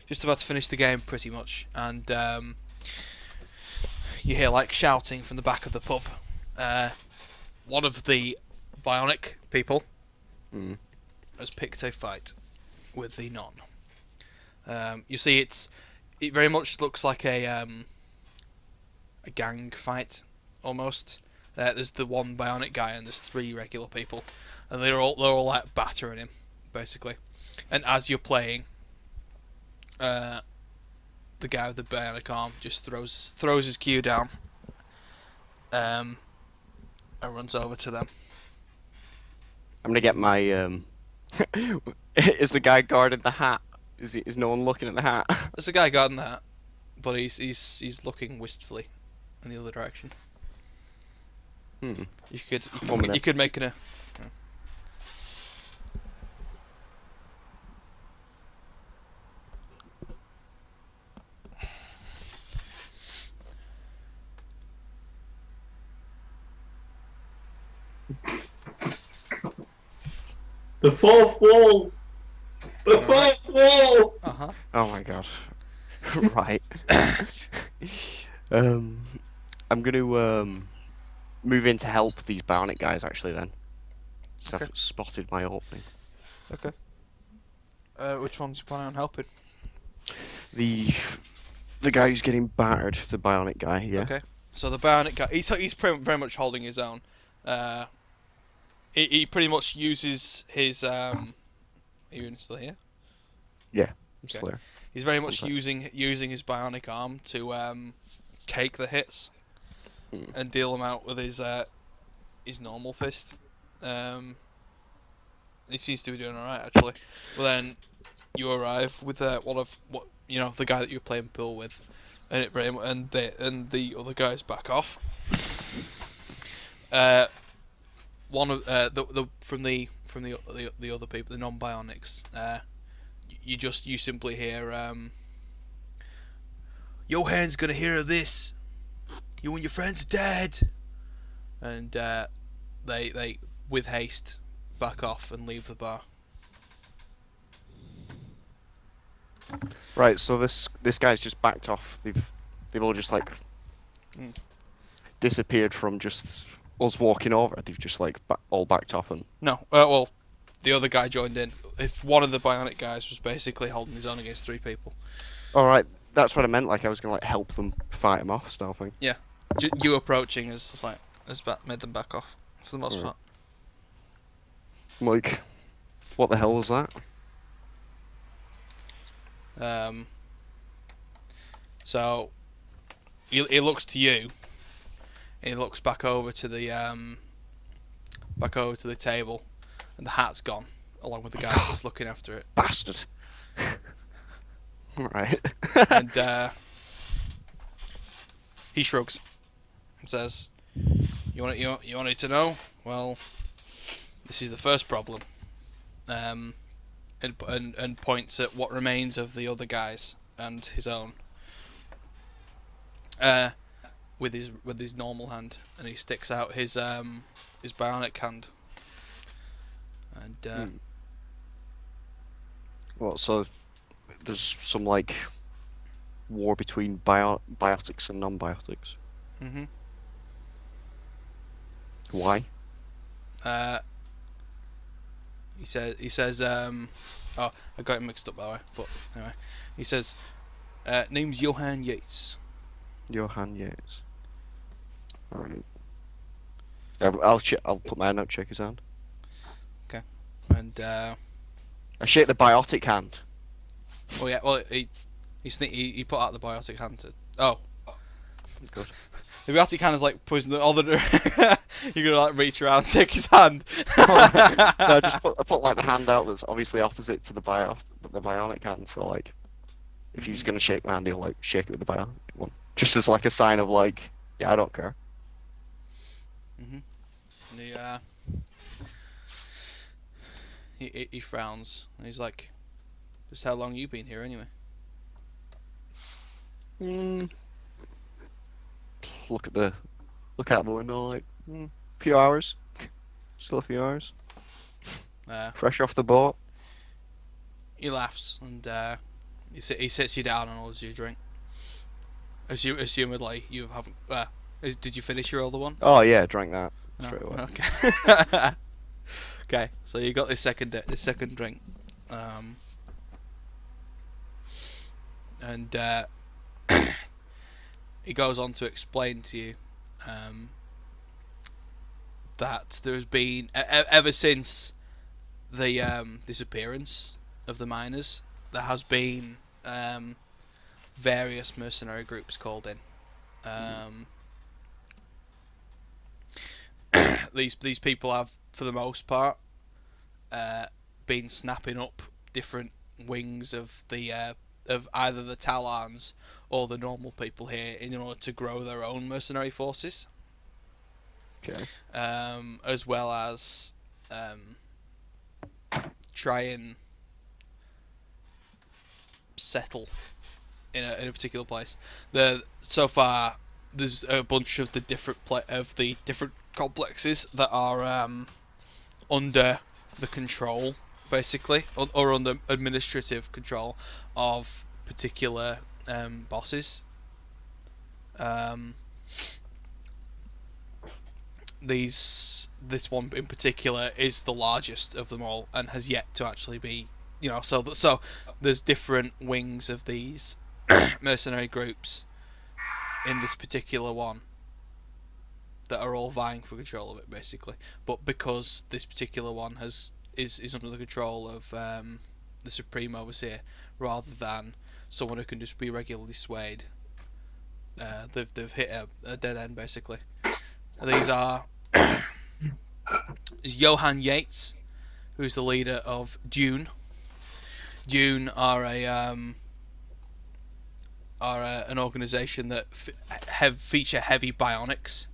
Just about to finish the game, pretty much. And, you hear, like, shouting from the back of the pub. One of the bionic people has picked a fight with the non. You see, it very much looks like a gang fight, almost. There's the one bionic guy and there's 3 regular people, and they're all like battering him, basically. And as you're playing, the guy with the bionic arm just throws his cue down, and runs over to them. I'm gonna get my Is the guy guarding the hat? Is no one looking at the hat? There's a guy guarding that, but he's looking wistfully in the other direction. Hmm. You could make an. The fourth wall! The fourth wall! Oh my god. Right. I'm gonna move in to help these bionic guys actually then. So Okay. I've spotted my opening. Okay. Which one's you planning on helping? The guy who's getting battered, the bionic guy, yeah. Okay. So the bionic guy, he's very much holding his own. He pretty much uses his Are you still here? Yeah. It's Okay. clear. He's very much Okay. using his bionic arm to take the hits and deal them out with his normal fist. He seems to be doing alright actually. But then you arrive with the guy that you're playing pool with, and the other guys back off. One of from the other people, the non-bionics, you simply hear, Johan's gonna hear of this. You and your friends are dead. And they with haste back off and leave the bar. Right, so this guy's just backed off. They've all just like disappeared from just us walking over. They've just like all backed off and. No, well, the other guy joined in. If one of the bionic guys was basically holding his own against 3 people. All right, that's what I meant. Like I was gonna like help them fight him off, style thing. Yeah, you approaching has made them back off for the most part. Like, what the hell was that? So he looks to you. And he looks back over to the table, and the hat's gone, along with the guy that was looking after it. Bastard. Right. And he shrugs and says, "You wanted to know? Well, this is the first problem." And points at what remains of the other guys and his own. With his normal hand, and he sticks out his bionic hand. And What? So there's some like war between biotics and non-biotics. mhm. Why? He says oh, I got him mixed up by the way, but anyway, he says name's Johann Yates. Johann Yates. Alright. I'll put my hand out, shake his hand. And I shake the biotic hand. he put out the biotic hand to. Oh, Good. the biotic hand is like pushing the other. You're gonna like reach around and take his hand. No, I put like the hand out that's obviously opposite to the bionic hand. So like, if he's gonna shake my hand, he'll like shake it with the bionic one, just as like a sign of like, yeah, I don't care. Mhm. He frowns and he's like, "Just how long you been here anyway?" Look out the window, like, few hours. Still a few hours. Fresh off the boat. He laughs and he sits you down and orders you a drink. Assumedly you haven't. Did you finish your other one? Oh yeah, drank that No. straight away. Okay. Okay, so you got this second drink, and he goes on to explain to you that there's been ever since the disappearance of the miners, there has been various mercenary groups called in. These people have, for the most part, been snapping up different wings of the of either the Talons or the normal people here in order to grow their own mercenary forces. Okay. As well as try and settle in a particular place. So far, there's a bunch of the different complexes that are under the control, basically, or under administrative control of particular bosses. This one in particular is the largest of them all and has yet to actually be, so there's different wings of these mercenary groups in this particular one that are all vying for control of it, basically. But because this particular one is under the control of the Supreme Overseer, rather than someone who can just be regularly swayed, they've hit a dead end, basically. These are Johann Yates, who's the leader of Dune. Dune are an organisation that feature heavy bionics,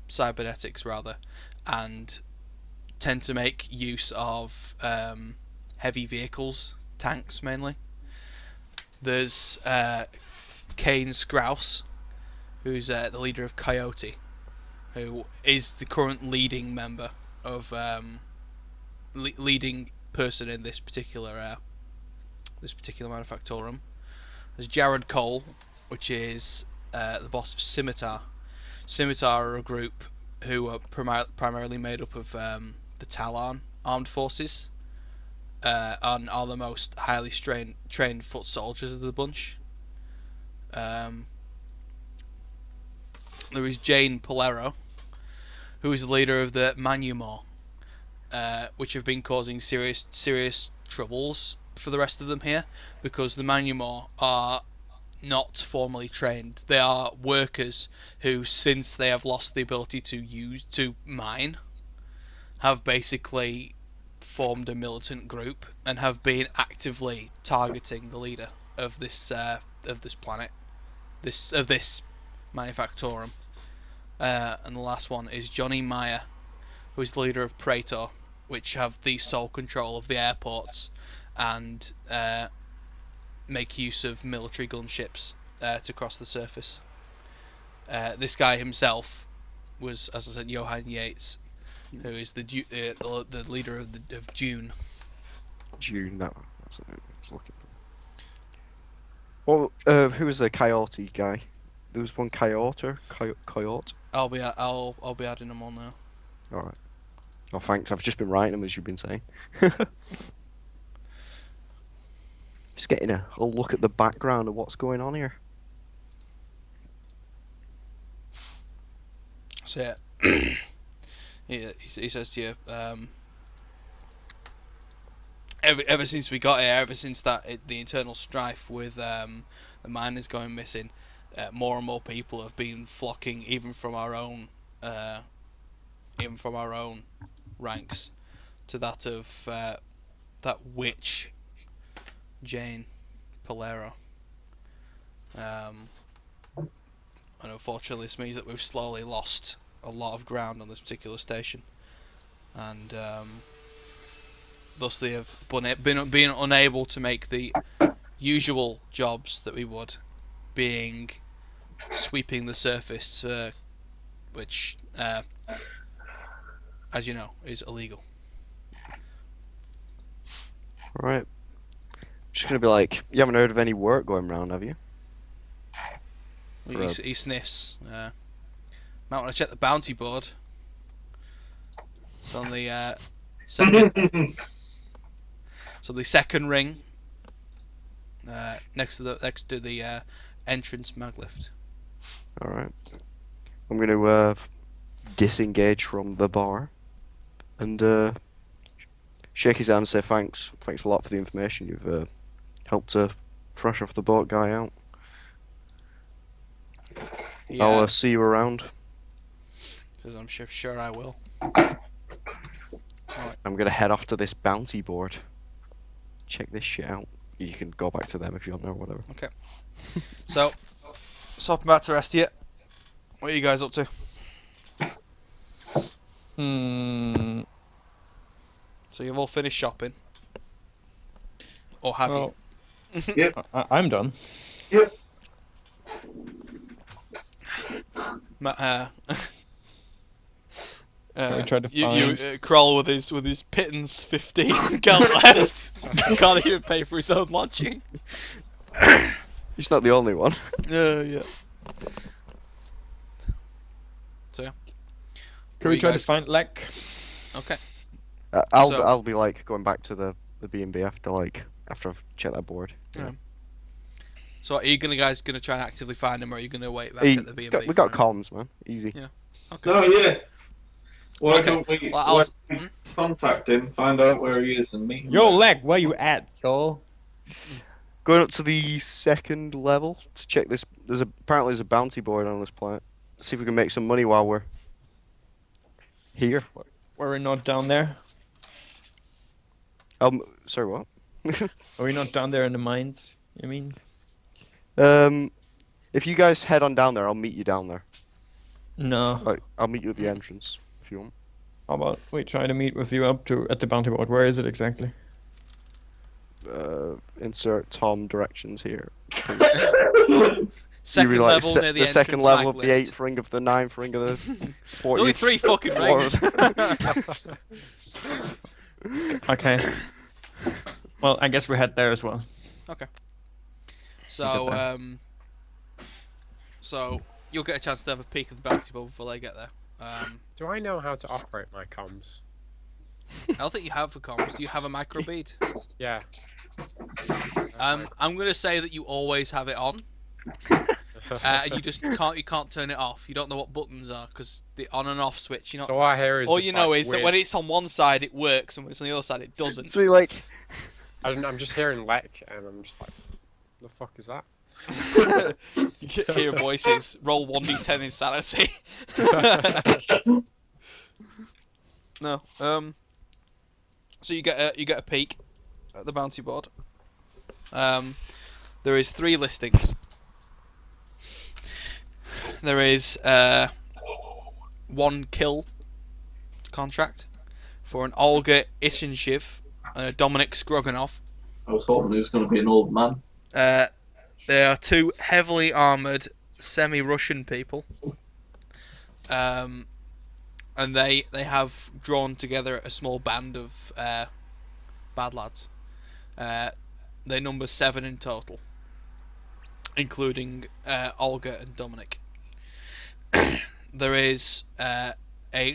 cybernetics rather, and tend to make use of heavy vehicles, tanks mainly. There's Kane Sprouse, who's the leader of Coyote, who is the current leading member of leading person in this particular manufactorum. There's Jared Cole, which is the boss of Scimitar. Scimitar are a group who are primarily made up of the Talon armed forces, and are the most highly trained foot soldiers of the bunch. There is Jane Polero, who is the leader of the Manumor, which have been causing serious troubles for the rest of them here, because the Manumor are not formally trained. They are workers who, since they have lost the ability to mine, have basically formed a militant group and have been actively targeting the leader of this planet, of this manufactorum. And the last one is Johnny Meyer, who is the leader of Praetor, which have the sole control of the airports and make use of military gunships to cross the surface. This guy himself was, as I said, Johann Yates, who is the leader of Dune. June, that's what I was looking for. Well, who was the Coyote guy? There was one Coyote. I'll be adding them on now. All right. Oh, thanks. I've just been writing them as you've been saying. Just getting a look at the background of what's going on here. So yeah, he says to you, ever since we got here, ever since the internal strife with the miners going missing, more and more people have been flocking, even from our own ranks, to that of that witch, Jane Polero. And unfortunately, this means that we've slowly lost a lot of ground on this particular station. And thusly have been unable to make the usual jobs that we would, being sweeping the surface, which, as you know, is illegal. Right. Just gonna be like, you haven't heard of any work going around, have you? He sniffs. Might want to check the bounty board. It's on the second. So the second ring, next to the entrance mag lift. All right. I'm going to disengage from the bar and shake his hand and say thanks. Thanks a lot for the information. You've helped to fresh off the boat guy out. Yeah. I'll see you around. Says I'm sure I will. I'm going to head off to this bounty board. Check this shit out. You can go back to them if you want to or whatever. Okay. So hopping back to the rest of you. What are you guys up to? So you've all finished shopping? Or have you? Yep. I'm done. Yep. We tried to find... Kroll with his pittance 15 count left. Can't even pay for his own lodging. He's not the only one. Yeah. So yeah. Can we try to find Lek? Okay. I'll be like going back to the B&B after I've checked that board. Yeah. So are you guys gonna try and actively find him, or are you gonna wait back at the B&B? We got comms, man. Easy. Yeah. Okay. Oh yeah. Why Okay. don't we Well, contact him, find out where he is, and meet him? Yo, Lek, where you at, yo? Going up to the second level to check this. Apparently there's a bounty board on this planet. See if we can make some money while we're here. Were we not down there? Sorry, what? Are we not down there in the mines? I mean, if you guys head on down there, I'll meet you down there. no. I'll meet you at the entrance if you want. How about we try to meet with you at the bounty board? Where is it exactly? Insert Tom directions here. Second You like level near the second entrance level mag of the lift. 8th ring of the 9th ring of the 40th. There's only 3 fucking rings. Okay. Well, I guess we head there as well. Okay. So so you'll get a chance to have a peek of the bounty board before they get there. Do I know how to operate my comms? I don't think you have a comms. Do you have a micro bead? Yeah. I'm gonna say that you always have it on. You just can't turn it off. You don't know what buttons are because the on and off switch. You know. So all I hear is All just, you know like, is that when it's on one side it works and when it's on the other side it doesn't. So like, I'm just hearing Lek and I'm just like, the fuck is that? You can hear voices. Roll 1d10 insanity. No. So you get a peek at the bounty board. There is 3 listings. There is 1 kill contract for an Olga Ishinshiv and a Dominic Skroganov. I was hoping he was going to be an old man. There are 2 heavily armoured semi-Russian people. And they have drawn together a small band of bad lads. They number 7 in total, including Olga and Dominic. There is a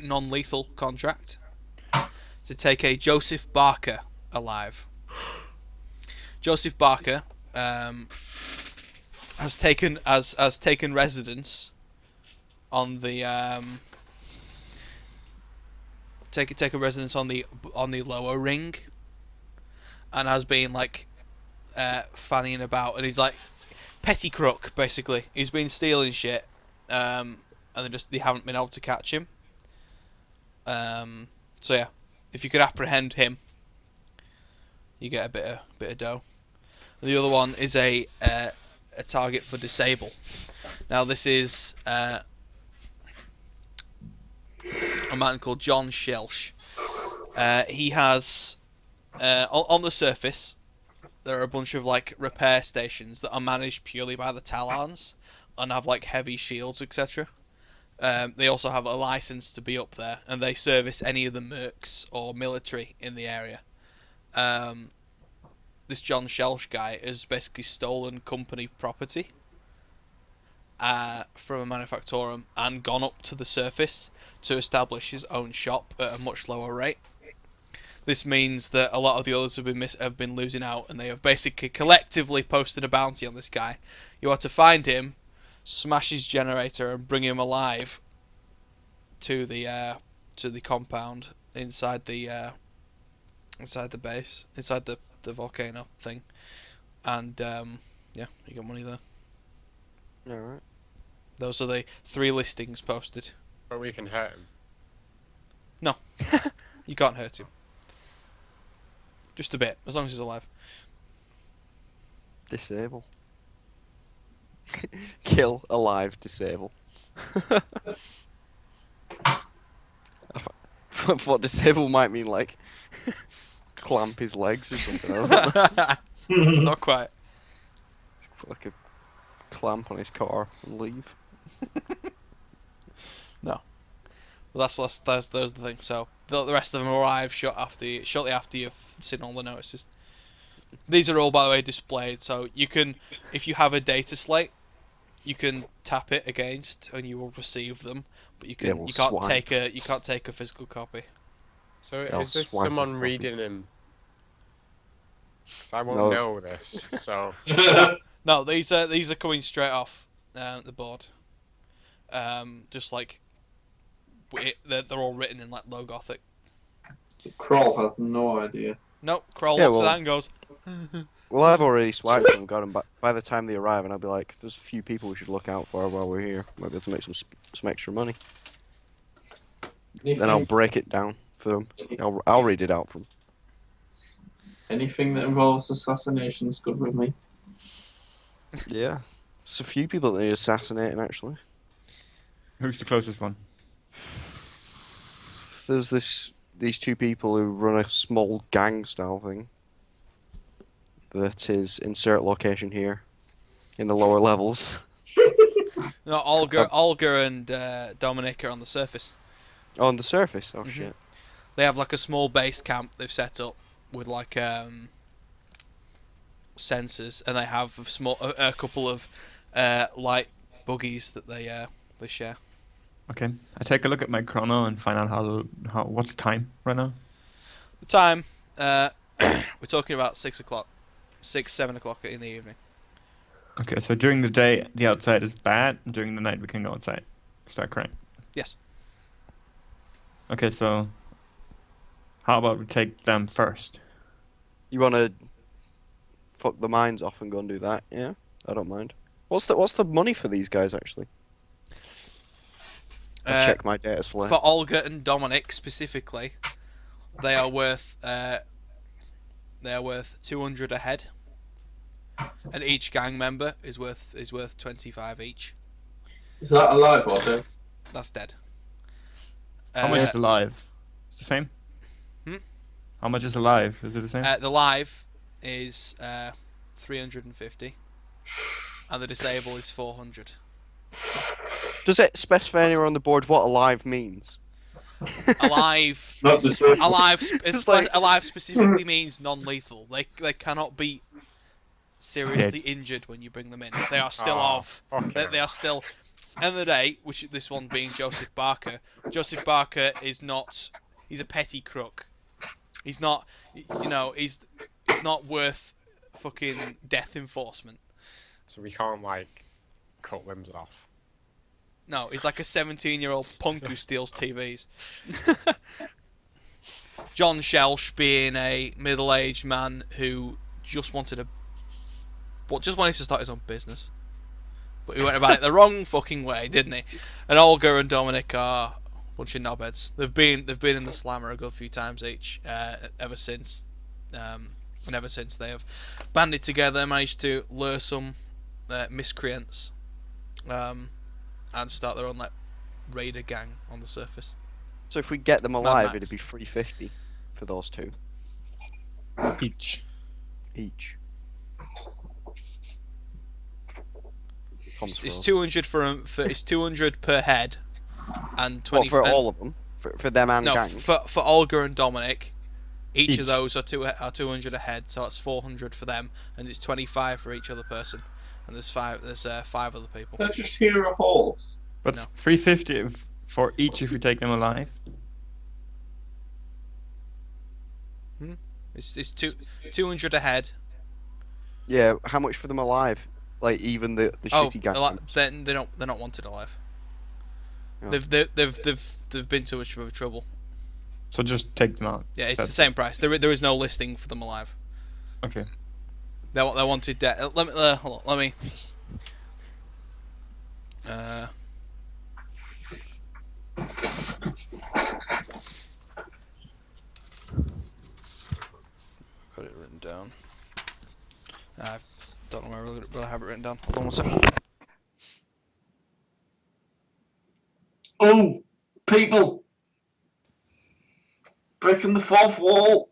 non-lethal contract to take a Joseph Barker alive. Joseph Barker has taken residence on the taken residence on the lower ring, and has been like fannying about, and he's like petty crook basically. He's been stealing shit, and they haven't been able to catch him. So yeah, if you could apprehend him, you get a bit of dough. And the other one is a target for disable. Now this is a man called John Shelsh. He has On the surface, there are a bunch of like repair stations that are managed purely by the Talons and have like heavy shields, etc. They also have a license to be up there, and they service any of the mercs or military in the area. This John Shelsh guy has basically stolen company property from a manufactorum and gone up to the surface to establish his own shop at a much lower rate. This means that a lot of the others have been losing out, and they have basically collectively posted a bounty on this guy. You are to find him, smash his generator, and bring him alive to the compound inside the base, inside the volcano thing, and yeah, you got money there. All right. Those are the 3 listings posted. But we can hurt him. No, you can't hurt him. Just a bit, as long as he's alive. Disable. Kill, alive, disable. What disable might mean, like clamp his legs or something. I don't know. Not quite. Put like a clamp on his car and leave. No. Well, those are the things. So the rest of them arrive shortly after you've seen all the notices. These are all, by the way, displayed. So you can, if you have a data slate, you can tap it against, and you will receive them. But you we'll can't swipe. take a physical copy. So I'll is this swipe someone a copy. reading him? Because I won't No. know this, so... No, these are coming straight off the board. Just like they're all written in like low Gothic. So Kroll has no idea. Nope, Kroll Yeah, looks at well- that and goes, Well, I've already swiped them and got them back. By the time they arrive, and I'll be like, "There's a few people we should look out for while we're here. Might be able to make some extra money." Then I'll break it down for them. I'll read it out for them. Anything that involves assassination is good with me. Yeah, there's a few people that need assassinating actually. Who's the closest one? There's these 2 people who run a small gang style thing. That is insert location here, in the lower levels. no, Olga and Dominic are on the surface. Oh, on the surface. Oh Mhm. shit. They have like a small base camp they've set up with like sensors, and they have a couple of light buggies that they share. Okay, I take a look at my chrono and find out what's the time right now. The time we're talking about 6 o'clock, 7 o'clock in the evening. Okay, so during the day the outside is bad, and during the night we can go outside. Is that correct? Yes. Okay, so how about we take them first? You wanna fuck the mines off and go and do that? Yeah, I don't mind. What's the money for these guys actually? I'll check my data slate. For Olga and Dominic specifically, they are worth 200 a head, and each gang member is worth 25 each. Is that alive or dead? That's dead. How much is alive? It's the same? Hmm? How much is alive? Is it the same? The live is 350, and the disable is 400. Does it specify anywhere on the board what alive means? Alive, Not the same. It's like- alive specifically means non-lethal. They cannot be seriously injured when you bring them in. They are still Oh, of. fuck They are still. End of the day, which this one being Joseph Barker. Joseph Barker is not. He's a petty crook. He's not. He's not worth fucking death enforcement. So we can't, like, cut limbs off. No, he's like a 17-year-old punk who steals TVs. John Shelsh being a middle-aged man who just wanted to start his own business, but he went about it the wrong fucking way, didn't he? And Olga and Dominic are a bunch of knobheads. They've been in the slammer a good few times each, ever since they have banded together, managed to lure some miscreants, and start their own like raider gang on the surface. So if we get them alive, Max. it'd be 350 for those 2. Each. each. Tom's It's frozen. 200 it's 200 per head, and 20 What, for all of them? For them and no gang? for Olga and Dominic. Each of Each. those are 200 a head, so it's 400 for them, and it's 25 for each other person. And there's five other people. I just hear a horse. But No. 350 for each if we take them alive. It's 200 a head. Yeah, how much for them alive? Like, even the shitty gang members? Then they're not wanted alive. Oh. They've been too much of a trouble. So just take them out. Yeah, it's That's the same price. There is no listing for them alive. Okay. They wanted dead. Hold on, let me. Got it written down. I don't know where I have it written down. Hold on one second. Oh, people! Breaking the fourth wall!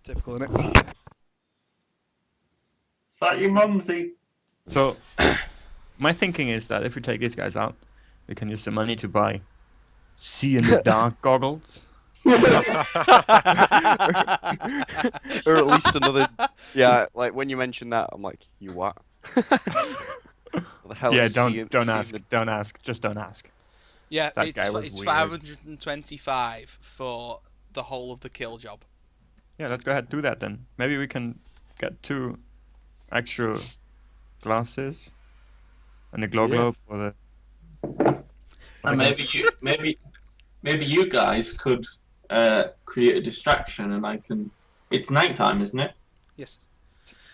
Typical, innit? Is that your mumsy? So, my thinking is that if we take these guys out, we can use the money to buy see in the dark goggles. Or at least another... Yeah, like, when you mentioned that, I'm like, you what? What the hell Yeah, is don't seeing ask. the- Don't ask. Just don't ask. Yeah, That guy was it's weird. 525 for the whole of the kill job. Yeah, let's go ahead and do that then. Maybe we can get 2 actual glasses and a glow Yeah. globe for the. And maybe you guys could create a distraction, and I can. It's nighttime, isn't it? Yes.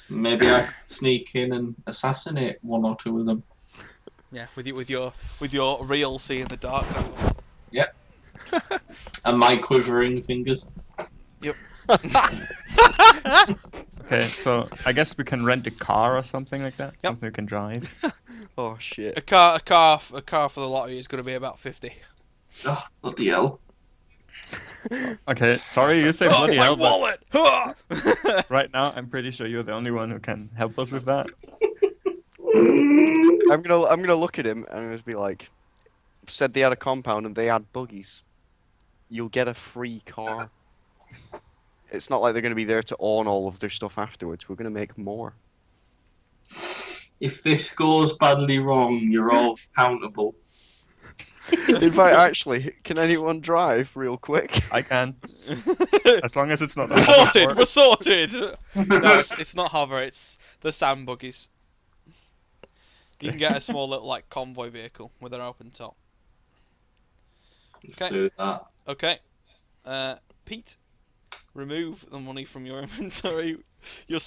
Maybe I could sneak in and assassinate 1 or 2 of them. Yeah, with your real see in the dark goggles. Yep. And my quivering fingers. Okay, so I guess we can rent a car or something like that. Yep. Something we can drive. Oh, shit. A car for the lottery is going to be about 50. Oh, bloody hell. Okay, sorry, you say bloody my hell, but wallet! Huh! right now I'm pretty sure you're the only one who can help us with that. I'm gonna look at him and I'm gonna be like, said they had a compound and they had buggies. You'll get a free car. It's not like they're gonna be there to own all of their stuff afterwards. We're gonna make more. If this goes badly wrong, you're all accountable. In fact, actually, can anyone drive real quick? I can, as long as it's not. We're sorted! We're sorted! No, it's not hover, it's the sand buggies. You can get a small little like convoy vehicle with an open top. Let's Okay. do that. Okay. Pete, remove the money from your inventory. You're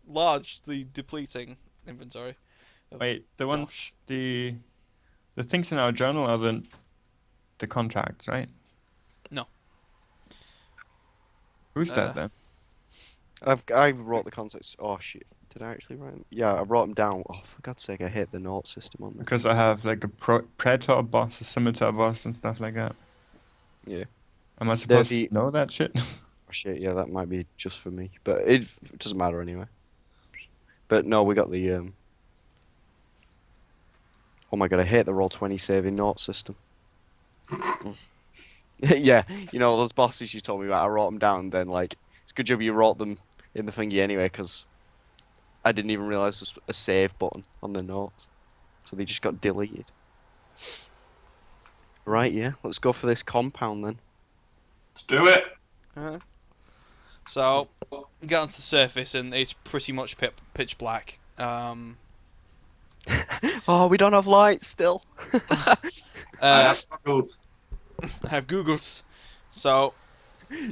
largely depleting inventory. Wait, the things in our journal are the contracts, right? No. Who's that then? I wrote the contacts. Oh shit! Did I actually write them? Yeah, I wrote them down. Oh, for God's sake, I hate the note system on this. Because I have like a Predator boss, a Scimitar boss, and stuff like that. Yeah. Am I supposed the- to know that shit? Oh shit! Yeah, that might be just for me, but it doesn't matter anyway. But no, we got the Oh my god, I hate the Roll20 saving note system. Yeah, you know those bosses you told me about. I wrote them down. Then like, it's a good job you wrote them in the thingy anyway, because I didn't even realize there's a save button on the notes, so they just got deleted. Right, yeah. Let's go for this compound then. Let's do it. So, we get onto the surface and it's pretty much pitch black. Oh, we don't have lights still. I have goggles. I have Googles. So,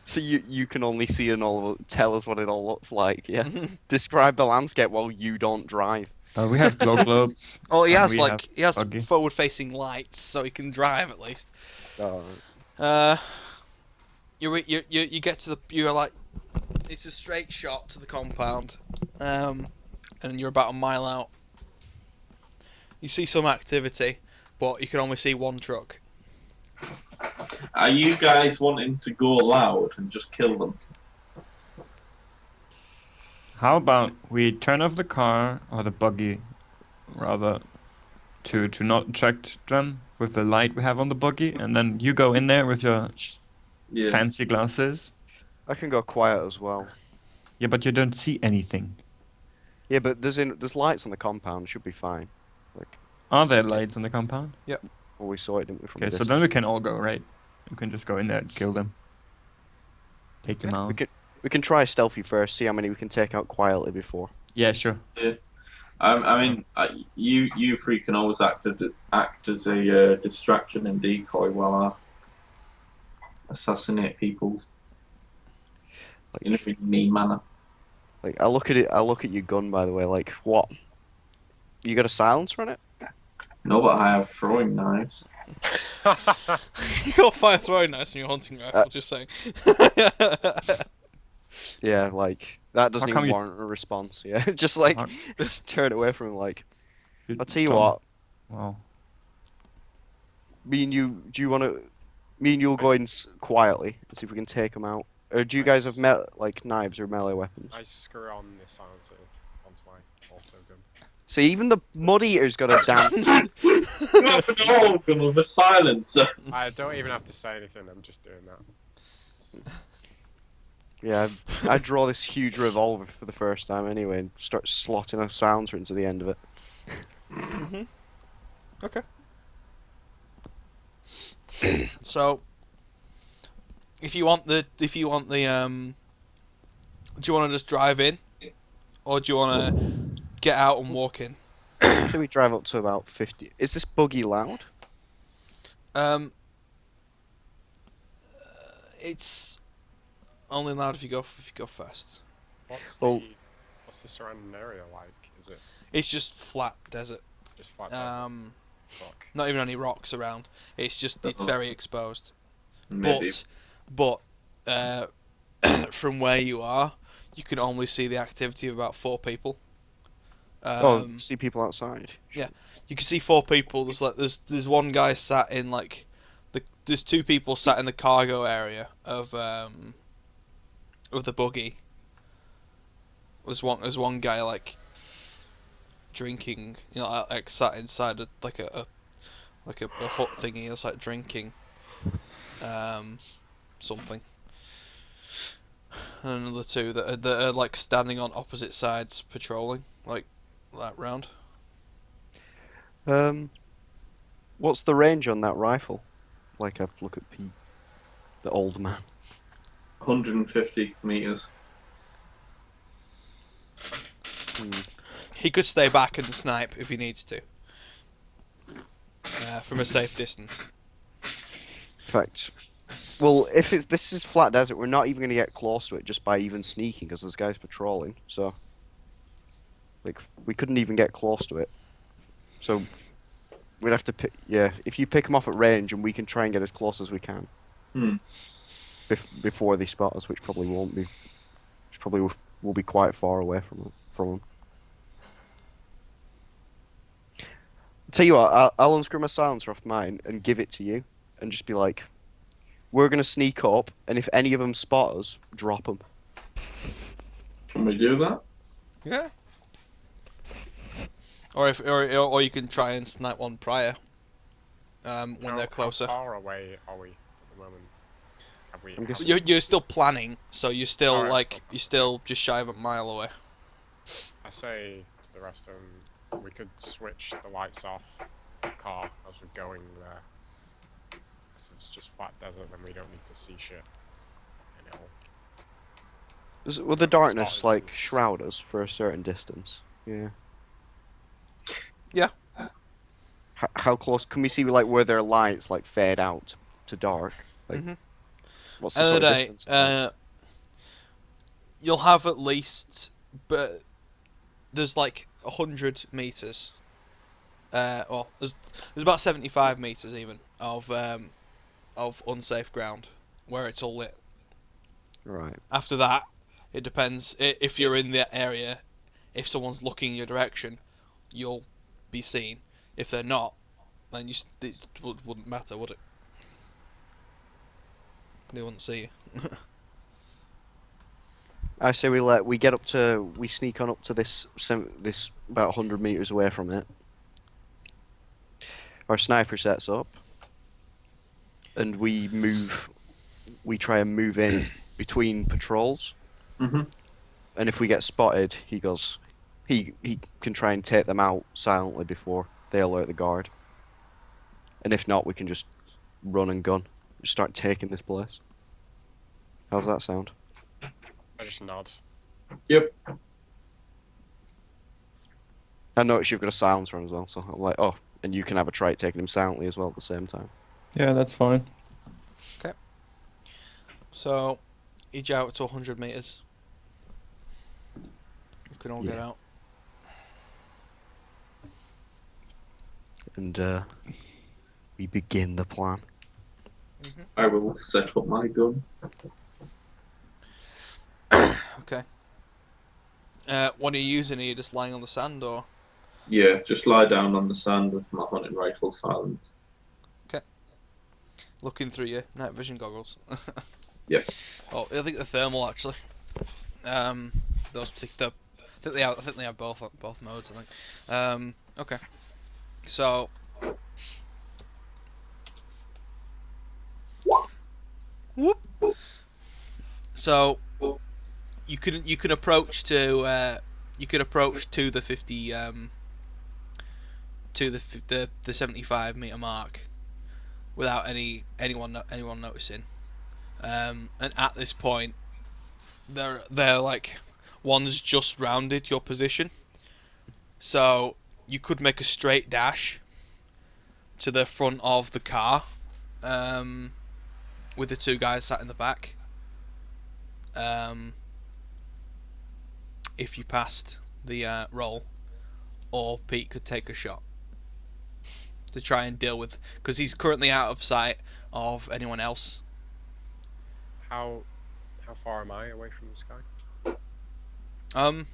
So you can only see and all tell us what it all looks like. Yeah. Describe the landscape while you don't drive. We have glow globes. oh, he And has we like have he has buggy. forward-facing lights, so he can drive at least. Oh. You get to you're like, it's a straight shot to the compound, and you're about a mile out. You see some activity, but you can only see one truck. Are you guys wanting to go loud and just kill them? How about we turn off the car or the buggy, rather, to not attract them with the light we have on the buggy, and then you go in there with your Yeah. fancy glasses. I can go quiet as well. Yeah, but you don't see anything. Yeah, but there's lights on the compound. Should be fine. Like, Are there lights on the compound? well, we saw it, didn't we, from a Okay, so distance? then we can all go, right? We can just go in there and kill them. Take them out. We can try stealthy first. See how many we can take out quietly before. Yeah, sure. I mean, you three can always act as a distraction and decoy while I assassinate people in a really mean manner. Like, I look at it. I look at your gun, by the way. Like, what? You got a silencer on it? No, but I have throwing knives. You got fire throwing knives in your hunting rifle, just saying. Yeah, like that doesn't How come even you- warrant a response. Yeah, just like How- just turn away from him. Like, You I'll tell you don't- what. Wow. Me and you. Do you want to? Me and you'll go in quietly and see if we can take them out. Or do you guys have like knives or melee weapons? I screw on the silencer onto my auto gun. See, even the mud eater's got a damn. You have an organ with a silencer. I don't even have to say anything. I'm just doing that. Yeah, I draw this huge revolver for the first time anyway, and start slotting a silencer into the end of it. Okay. So, if you want the do you want to just drive in, or do you want to get out and walk in? So we drive up to about 50. Is this buggy loud? It's only loud if you go fast. Well- What's the surrounding area like? Is it It's just flat desert. just flat desert? Rock? Not even any rocks around. It's very exposed. Maybe. But from where you are, you can only see the activity of about 4 people. See people outside. You can see 4 people. There's one guy sat in like there's 2 people sat in the cargo area of the buggy. There's one guy like drinking, like sat inside a hut thingy, that's like drinking something. And another 2 that are like standing on opposite sides patrolling, like that round. What's the range on that rifle? Like, I look at Pete, the old man. 150 meters. He could stay back and snipe if he needs to, from a safe distance. In fact, well, if this is flat desert, we're not even going to get close to it just by even sneaking, because there's guys patrolling. So, like, we couldn't even get close to it. So, we'd have to pick. Yeah, if you pick them off at range, and we can try and get as close as we can. Before they spot us, which probably won't be. Which probably will be quite far away from them. Tell you what, I'll unscrew my silencer off mine and give it to you, and just be like, "We're gonna sneak up, and if any of them spot us, drop them." Can we do that? Yeah. Or you can try and snipe one prior. When they're closer. How far away are we at the moment? Have we? I'm guessing- You're still planning, so you're still Alright, you're still just shy of a mile away. I say to the rest of them, we could switch the lights off the car as we're going there. Because if it's just flat desert, then we don't need to see shit. And Will the darkness Spotters like is- shroud us for a certain distance? Yeah. Yeah. How close can we see like where their lights like fade out to dark? Like, Mhm. what's the End sort of of the distance? day, you'll have at least, but there's like 100 meters. Well, there's about 75 meters even of unsafe ground where it's all lit. Right. After that, it depends if you're in that area. If someone's looking your direction, you'll be seen. If they're not, then it wouldn't matter, would it? They wouldn't see you. I say we sneak on up to this about 100 meters away from it. Our sniper sets up, and we try and move in between patrols. Mhm. And if we get spotted, he can try and take them out silently before they alert the guard. And if not, we can just run and gun, just start taking this place. How's that sound? I just nod. Yep. I notice you've got a silencer on as well, so I'm like, oh, and you can have a try at taking him silently as well at the same time. Yeah, that's fine. So, edge out to 100 meters. You can all get Yeah. out. And we begin the plan. I will set up my gun. Okay. What are you using? Are you just lying on the sand, or? Yeah, just lie down on the sand with my hunting rifle silenced. Looking through your night vision goggles. Yep. Oh, I think the thermal actually. Those particular. I think they have both modes. I think. Okay. So. Whoop. So. You can approach to the 50 to the 75 meter mark without anyone noticing. And at this point, they're like one's just rounded your position, so you could make a straight dash to the front of the car, with the two guys sat in the back. If you passed the roll, or Pete could take a shot to try and deal with, because he's currently out of sight of anyone else. How far am I away from this guy? Are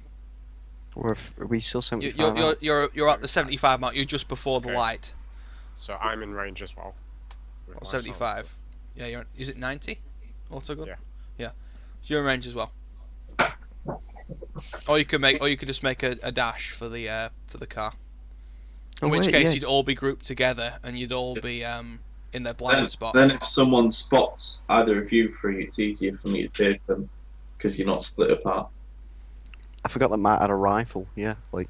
we still 75? You're at the 75 mark. You're just before the Okay. light. So I'm in range as well. with Or my 75. silencer. Yeah, is it 90? Autogun? Yeah. Yeah. So you're in range as well. Or you could just make a dash for the car. In which case you'd all be grouped together and you'd all be in their blind spot. Then if someone spots either of you three, it's easier for me to take them because you're not split apart. I forgot that Matt had a rifle. Yeah, like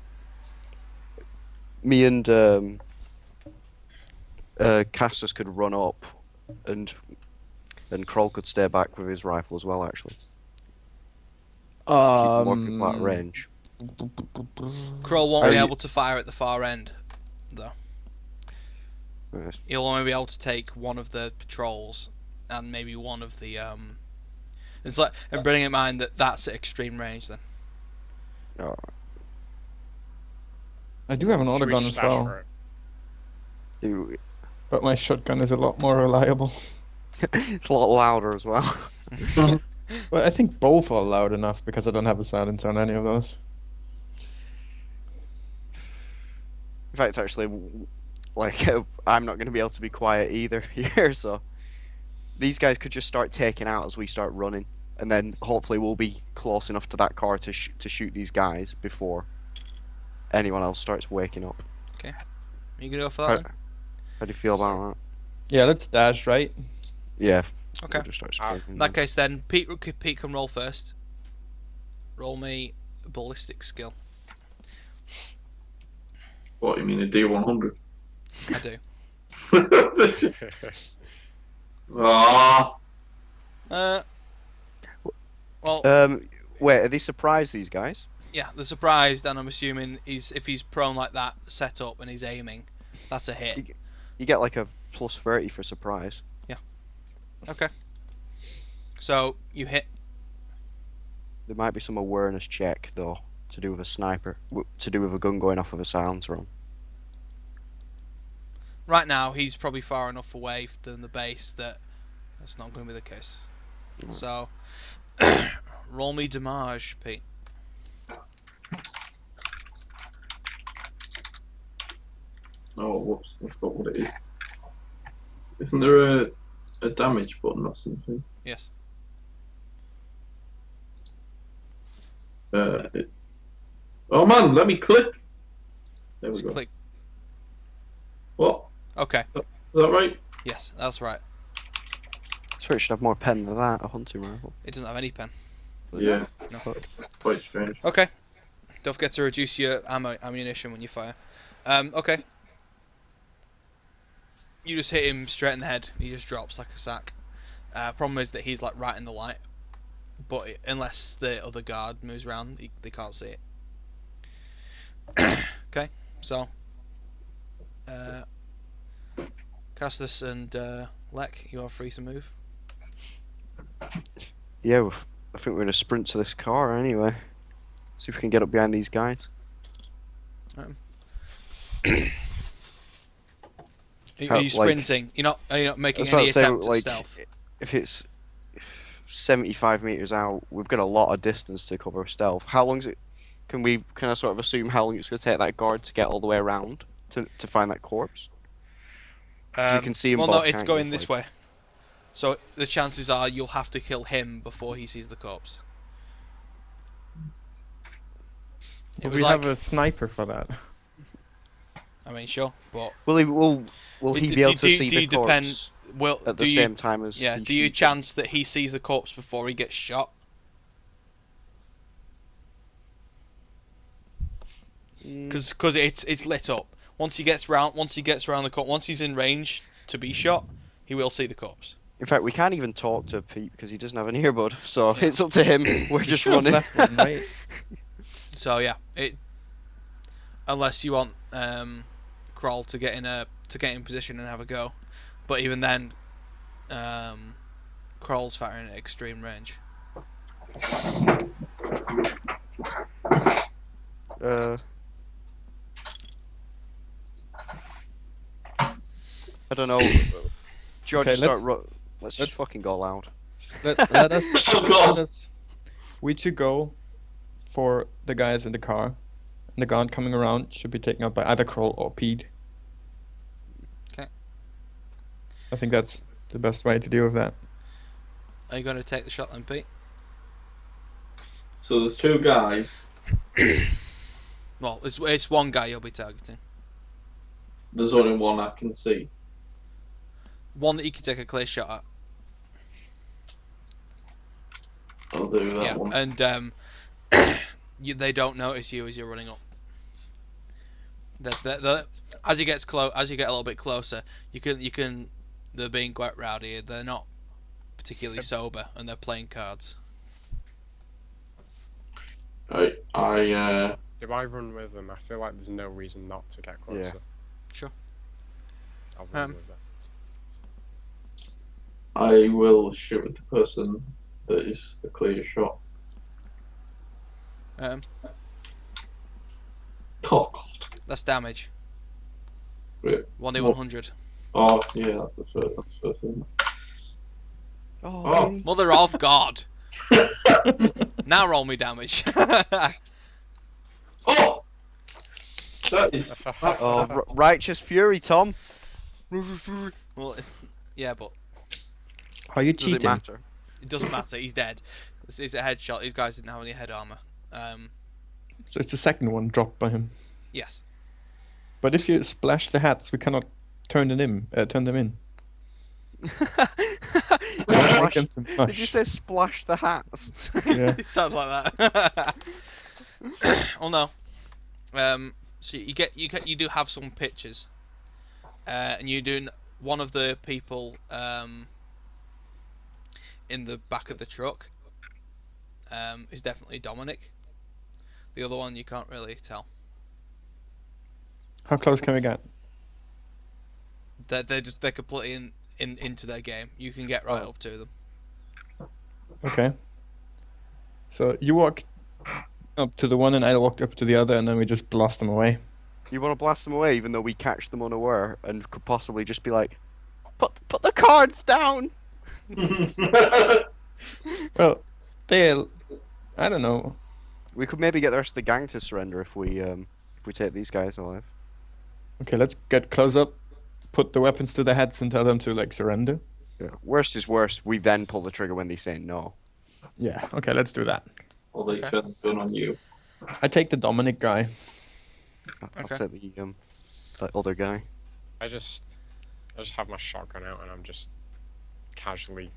me and Castus could run up, and Kroll could stay back with his rifle as well. Actually, keep more people at range. Kroll won't be able to fire at the far end, though. Yes. He'll only be able to take one of the patrols and maybe one of the It's like, and bearing in mind that that's at extreme range then. Oh, I do have an Should we autogun just as dash well, for it? but my shotgun is a lot more reliable. it's a lot louder as well. Well, I think both are loud enough because I don't have a silencer on any of those. In fact, actually, like I'm not going to be able to be quiet either here. So these guys could just start taking out as we start running, and then hopefully we'll be close enough to that car to shoot these guys before anyone else starts waking up. You gonna go for How, that then? how do you feel about that? Yeah, let's dash, right? Yeah. Okay. We'll just start sprinting In then. that case then, Pete can roll first. Roll me a ballistic skill. What, you mean a D100? I do. Ah, Well, Wait, are they surprised, these guys? yeah, they're surprised, and I'm assuming if he's prone like that, set up, and he's aiming, that's a hit. You get like a plus 30 for surprise. Okay. So you hit. There might be some awareness check though to do with a sniper, to do with a gun going off with a silencer on. Right now, he's probably far enough away from the base that that's not going to be the case. No. So, roll me damage, Pete. oh, whoops, I forgot what it is. Isn't there a damage button or something? Yes. Oh man, let me click. There we Just go. click. What? Okay. Is that right? Yes, that's right. So it should have more pen than that, a hunting rifle. It doesn't have any pen. Yeah. No. Quite strange. Okay. Don't forget to reduce your ammunition when you fire. Okay. You just hit him straight in the head. He just drops like a sack. Problem is that he's like right in the light. But unless the other guard moves around, they can't see it. Okay, so Castus and Lek, you are free to move. Yeah, I think we're gonna sprint to this car anyway. See if we can get up behind these guys. Are How- you sprinting? Are you not I making was about any to say, attempt at like, stealth? if it's 75 meters out, we've got a lot of distance to cover stealth. How long is it? Can I sort of assume how long it's going to take that guard to get all the way around to find that corpse? 'Cause you can see him well, both, no, it's can't going you? this Like- way. So the chances are you'll have to kill him before he sees the corpse. It Well, was we like, have a sniper for that. I mean, sure, but Will he be able to see the corpse at the same time as? Yeah. he Do you shoots it? chance that he sees the corpse before he gets shot? Because it's lit up. Once he gets round the corpse, once he's in range to be shot, he will see the corpse. In fact, we can't even talk to Pete because he doesn't have an earbud, so it's up to him. We're just Should've running. left one, right? So yeah, unless you want Kroll to get in position and have a go, but even then, Kroll's firing at extreme range. I don't know. George, Okay, let's just fucking go loud. Let us. Oh, God. let us. We two go for the guys in the car, and the guard coming around should be taken out by either Kroll or Pete. Okay. I think that's the best way to deal with that. Are you going to take the shot then, Pete? So there's two guys. Well, it's one guy you'll be targeting. There's only one I can see. One that you can take a clear shot at. I'll do that Yeah, one. and they don't notice you as you're running up. As you get a little bit closer, you can. They're being quite rowdy. They're not particularly sober, and they're playing cards. I Do I run with them? I feel like there's no reason not to get closer. Yeah. Sure. I'll run with them. I will shoot at the person that is a clear shot. Um, Oh God. that's damage. Wait, 1d100. Oh yeah, that's the first thing. Oh. Mother of God. Now roll me damage. Oh! That is. Oh, righteous fury, Tom. Well, yeah, but Are you Does cheating? it matter? it doesn't matter. He's dead. It's a headshot. These guys didn't have any head armor. So it's the second one dropped by him. Yes. But if you splash the hats, we cannot turn them in. Splash- Make them smash. Did you say splash the hats? Yeah. It sounds like that. Oh no. So you do have some pictures, and you do one of the people in the back of the truck is definitely Dominic. The other one you can't really tell. How close can we get? They're completely into their game. You can get right Oh. up to them. Okay. So you walk up to the one and I walked up to the other and then we just blast them away. You want to blast them away, even though we catch them unaware and could possibly just be like, put the cards down. Well, I don't know. We could maybe get the rest of the gang to surrender if we take these guys alive. Okay, let's get close up, put the weapons to their heads and tell them to like surrender. Yeah. Worst is worst. We then pull the trigger when they say no. Yeah. Okay, let's do that. Or they Okay. turn the gun on you. I take the Dominic guy. I'll Okay. take that other guy. I just have my shotgun out and I'm just casually.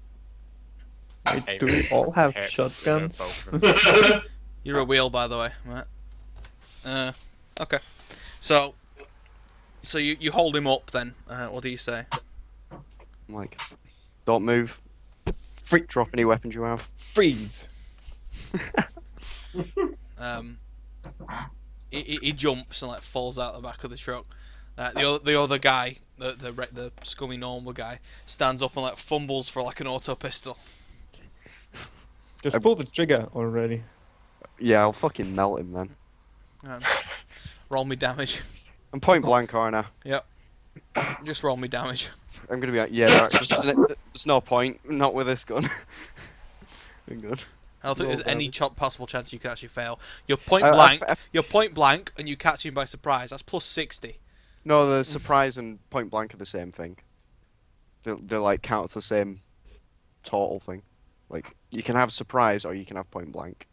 Wait, do we all have hit shotguns? both of them. You're a wheel, by the way, Matt. Okay. So you hold him up then. What do you say? I'm like, don't move. Free. Drop any weapons you have. Freeze. He jumps and like falls out the back of the truck. The other guy, the scummy normal guy, stands up and like fumbles for like an auto pistol. Just pull the trigger already. Yeah, I'll fucking melt him then. Roll me damage. I'm point blank, aren't I? Yep. Just roll me damage. I'm gonna be like, yeah, there's no point. Not with this gun. I'm good. I don't think Roll there's any damage. possible chance you can actually fail. You're point I- blank. I- You're point blank, and you catch him by surprise. That's plus 60. No, the surprise and point blank are the same thing. They're like count as the same total thing. Like you can have surprise or you can have point blank.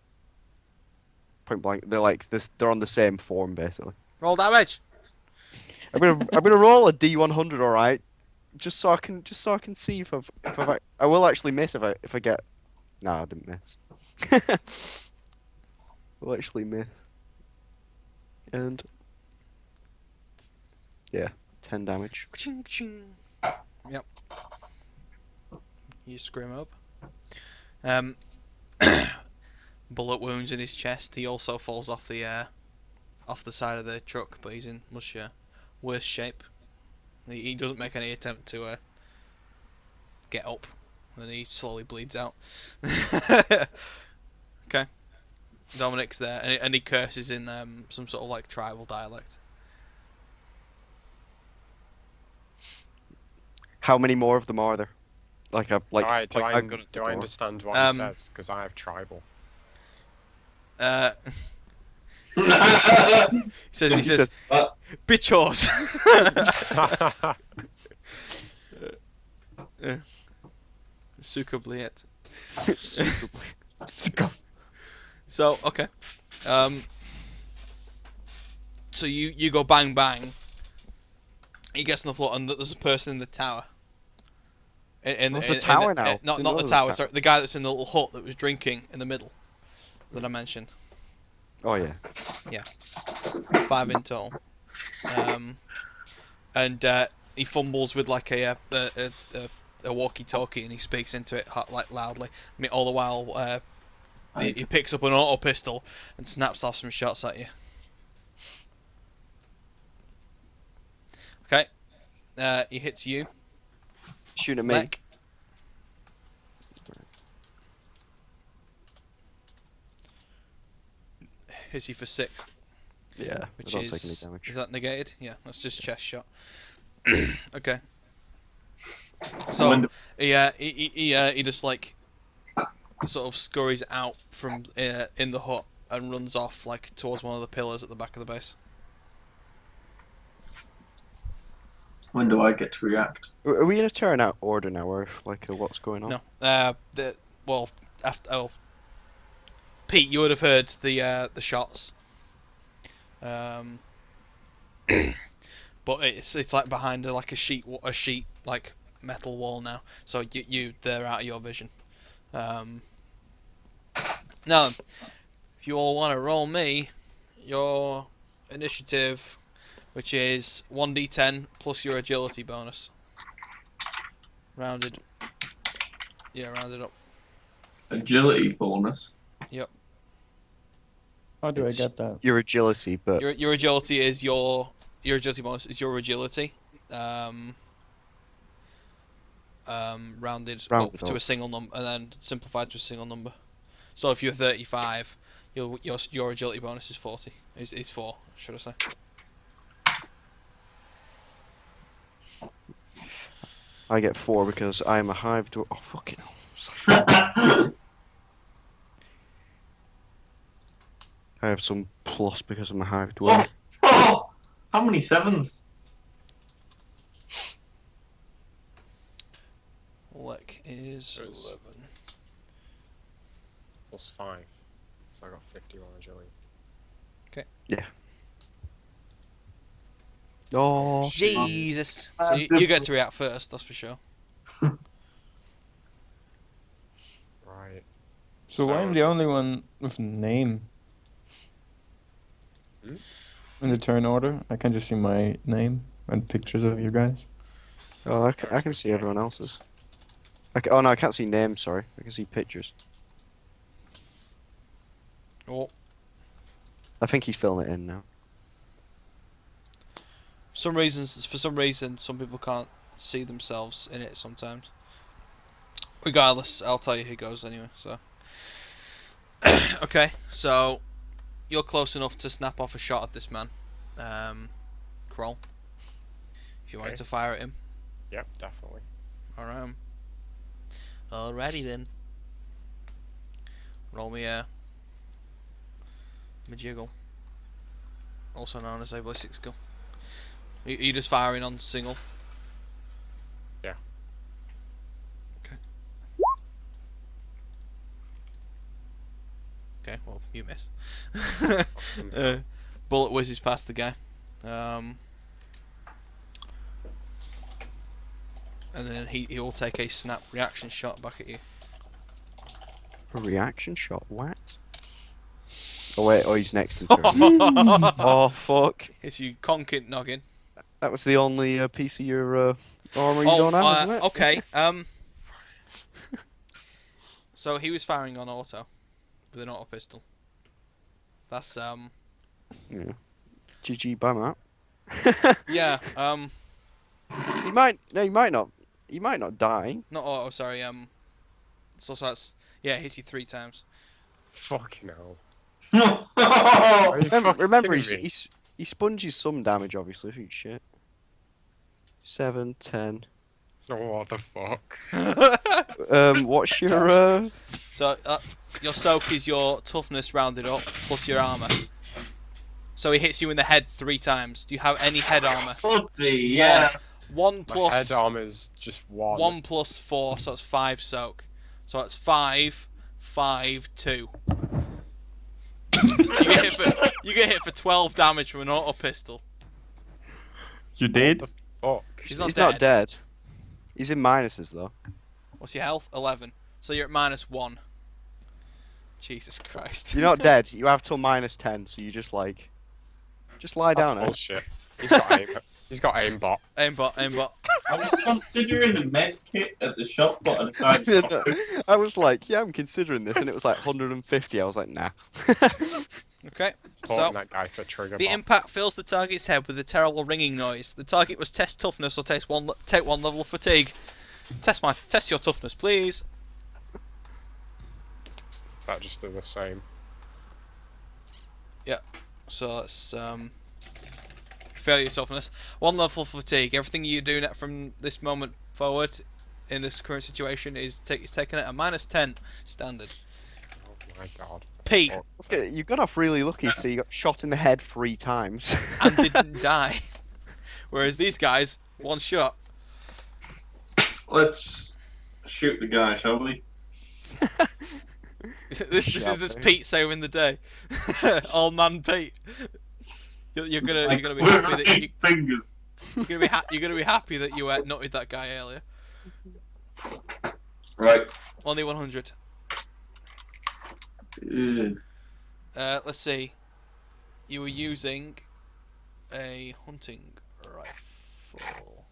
Point blank, they're like they're on the same form basically. Roll damage. I'm gonna roll a D100, all right, just so I can see if I will actually miss if I get. No, I didn't miss. Will actually miss. And yeah, 10 damage. Ching, ching. Yep. You scream up. Bullet wounds in his chest. He also falls off the side of the truck, but he's in much worse shape. He doesn't make any attempt to get up, and he slowly bleeds out. Okay. Dominic's there, and he curses in some sort of like tribal dialect. How many more of them are there? Like a like. Do I gun understand what he says? Because I have tribal. He says, bitchos. Suka bliet. So okay. So you go bang bang. He gets on the floor, and there's a person in the tower. What's the tower now? Not Didn't the know there was a tower. tower. Sorry, the guy that's in the little hut that was drinking in the middle. That I mentioned. Oh yeah. 5 in total. And he fumbles with like a walkie-talkie, and he speaks into it like loudly. I mean, all the while he picks up an auto pistol and snaps off some shots at you. Okay. He hits you. Shoot at me. Lek. Hits you for 6. Yeah. Which I don't take any is damage. that negated? Yeah, that's just chest shot. Okay. So he just like sort of scurries out from in the hut and runs off like towards one of the pillars at the back of the base. When do I get to react? Are we in a turn out order now, or like what's going on? No. Pete, you would have heard the shots. But it's like behind like a sheet like metal wall now, so they're out of your vision. Now, if you all want to roll me your initiative, which is 1d10 plus your agility bonus, rounded up. Agility bonus. Yep. How do It's I get that? Your agility, but Your agility is your agility bonus is your agility. Rounded up to a single number and then simplified to a single number. So if you're 35, your agility bonus is 40. Is 4, should I say? I get 4 because I'm a hive dwarf. Oh fucking hell! I have some plus because I'm a hive dwarf. Oh! How many 7s? is So it's- 11. Plus 5. So I got 51 agility. Oh, Jesus! So you get to react first, that's for sure. Right. So I'm the does- only one with name. Hmm? In the turn order, I can just see my name and pictures of you guys. oh, I can see everyone else's. Oh no, I can't see names. Sorry, I can see pictures. Oh, I think he's filling it in now. for some reason, some people can't see themselves in it sometimes. Regardless, I'll tell you who goes anyway. So, okay, so you're close enough to snap off a shot at this man, Kroll. If you wanted Okay. to fire at him, Yep, definitely. all right. Alrighty then. Roll me a jiggle, also known as a ballistic skill. Are you just firing on single? Yeah. Okay. Okay, well, you miss. Bullet whizzes past the guy. And then he will take a snap reaction shot back at you. A reaction shot? What? Oh wait, oh he's next in turn. Oh fuck! It's you conking noggin. That was the only piece of your armor you don't have, isn't it? Okay. So he was firing on auto with an auto pistol. That's Yeah. GG by Matt. yeah. He might not. He might not die. Not auto. Sorry. So that's yeah. It hits you 3 times. Fucking hell. Oh, you fucking Remember, kidding me? he sponges some damage, obviously. If you shit. 7, 10. Oh, what the fuck? What's your So your soak is your toughness rounded up plus your armor. So he hits you in the head 3 times. Do you have any head armor? bloody yeah. 1 My plus head armor's just 1. 1 plus 4, so it's 5 soak. So it's 5, 5, 2. You get hit for 12 damage from an auto pistol. You What did? the fuck? He's He's not not dead. He's in minuses though. What's your health? 11. So you're at -1. Jesus Christ. You're not dead. You have till -10, so you just lie That's down. bullshit. He's got aim. He's got aimbot. Aimbot. I was considering a med kit at the shop, but I decided not to. I was like, yeah, I'm considering this, and it was like 150. I was like, nah. Okay. Caught So that guy for trigger the bot. impact fills the target's head with a terrible ringing noise. The target was test toughness or take one level of fatigue. Test your toughness, please. Is that just do the same? So it's fail your toughness. 1 level of fatigue. Everything you do from this moment forward in this current situation is taken at a -10 standard. Oh my god. Pete Fuck. You got off really lucky, so you got shot in the head 3 times. and didn't die. Whereas these guys, 1 shot. Let's shoot the guy, shall we? this is this Pete saving the day. Old man Pete. You're gonna be happy that you, fingers. you're gonna be happy that you nutted that guy earlier. Right. Only 100. Ugh. Let's see. You were using a hunting rifle.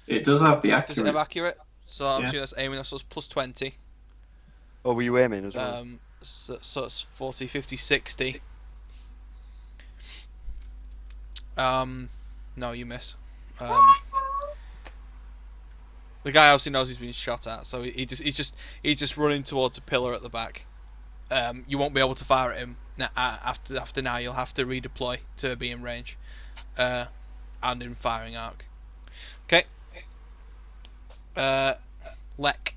It does have the Does accuracy. it have accurate? So I'm Yeah. assuming that's aiming. So it's plus 20. Oh, were you aiming as well? So it's 40, 50, 60. No, you miss. The guy obviously knows he's been shot at, so he's just running towards a pillar at the back. You won't be able to fire at him after now. You'll have to redeploy to be in range, and in firing arc. Okay. Lek.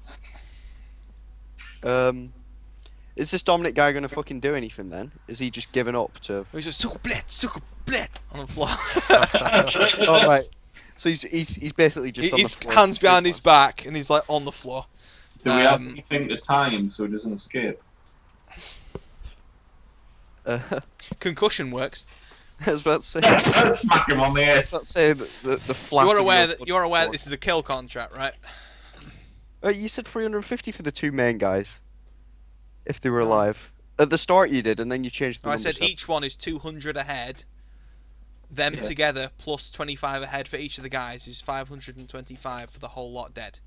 Is this Dominic guy gonna fucking do anything then? Is he just giving up to? He's just sucker blit on the floor. Oh right. So he's basically just on the His floor. hands behind his back, and he's like on the floor. Do we have anything to tie him so he doesn't escape? Concussion works. I was about to say. Smack him on the head. Let's say the flat. You're aware that this is a kill contract, right? You said 350 for the two main guys, if they were alive. At the start you did, and then you changed the I numbers said up. each one is 200 ahead. Them together plus 25 ahead for each of the guys is 525 for the whole lot dead.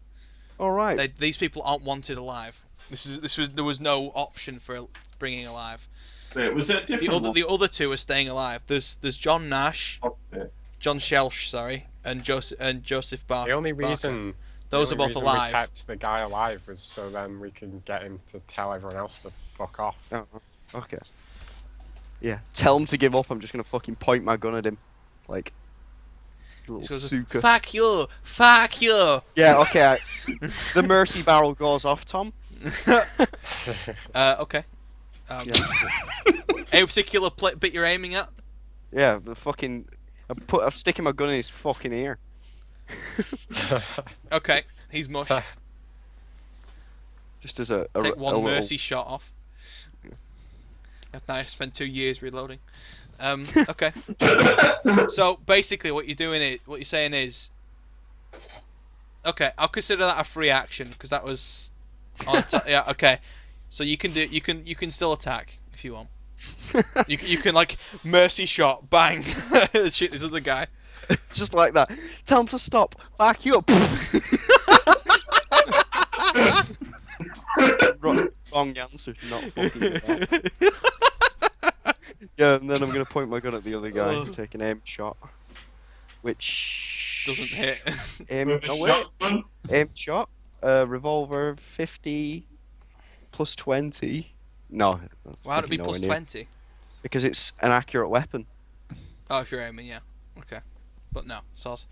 All right. These people aren't wanted alive. There was no option for bringing alive. Wait, was it different? The other two are staying alive. There's John Nash, Okay. John Shelsh, sorry, and Joseph Barker. The only reason Those are both alive. We kept the guy alive was so then we can get him to tell everyone else to fuck off. Oh, okay. Yeah, tell him to give up. I'm just gonna fucking point my gun at him, like little suka. Fuck you! Fuck you! Yeah, okay. The mercy barrel goes off, Tom. Okay. Yeah. A particular bit you're aiming at? Yeah, the fucking. I'm sticking my gun in his fucking ear. Okay, he's mush. Just as a Take one little... mercy shot off. Now I spent 2 years reloading. Okay. So basically, what you're saying is, okay, I'll consider that a free action because that was, yeah, okay. So you can still attack if you want. you can like mercy shot, bang, shoot this other guy. It's just like that. Tell him to stop. Fuck you up. Wrong answer. Not fucking that. Yeah, and then I'm gonna point my gun at the other guy and take an aim shot, which doesn't hit. Aim shot. Revolver 50 plus 20. No. Why would it be plus 20? Because it's an accurate weapon. Oh, if you're aiming, yeah. Okay. But no, sauce.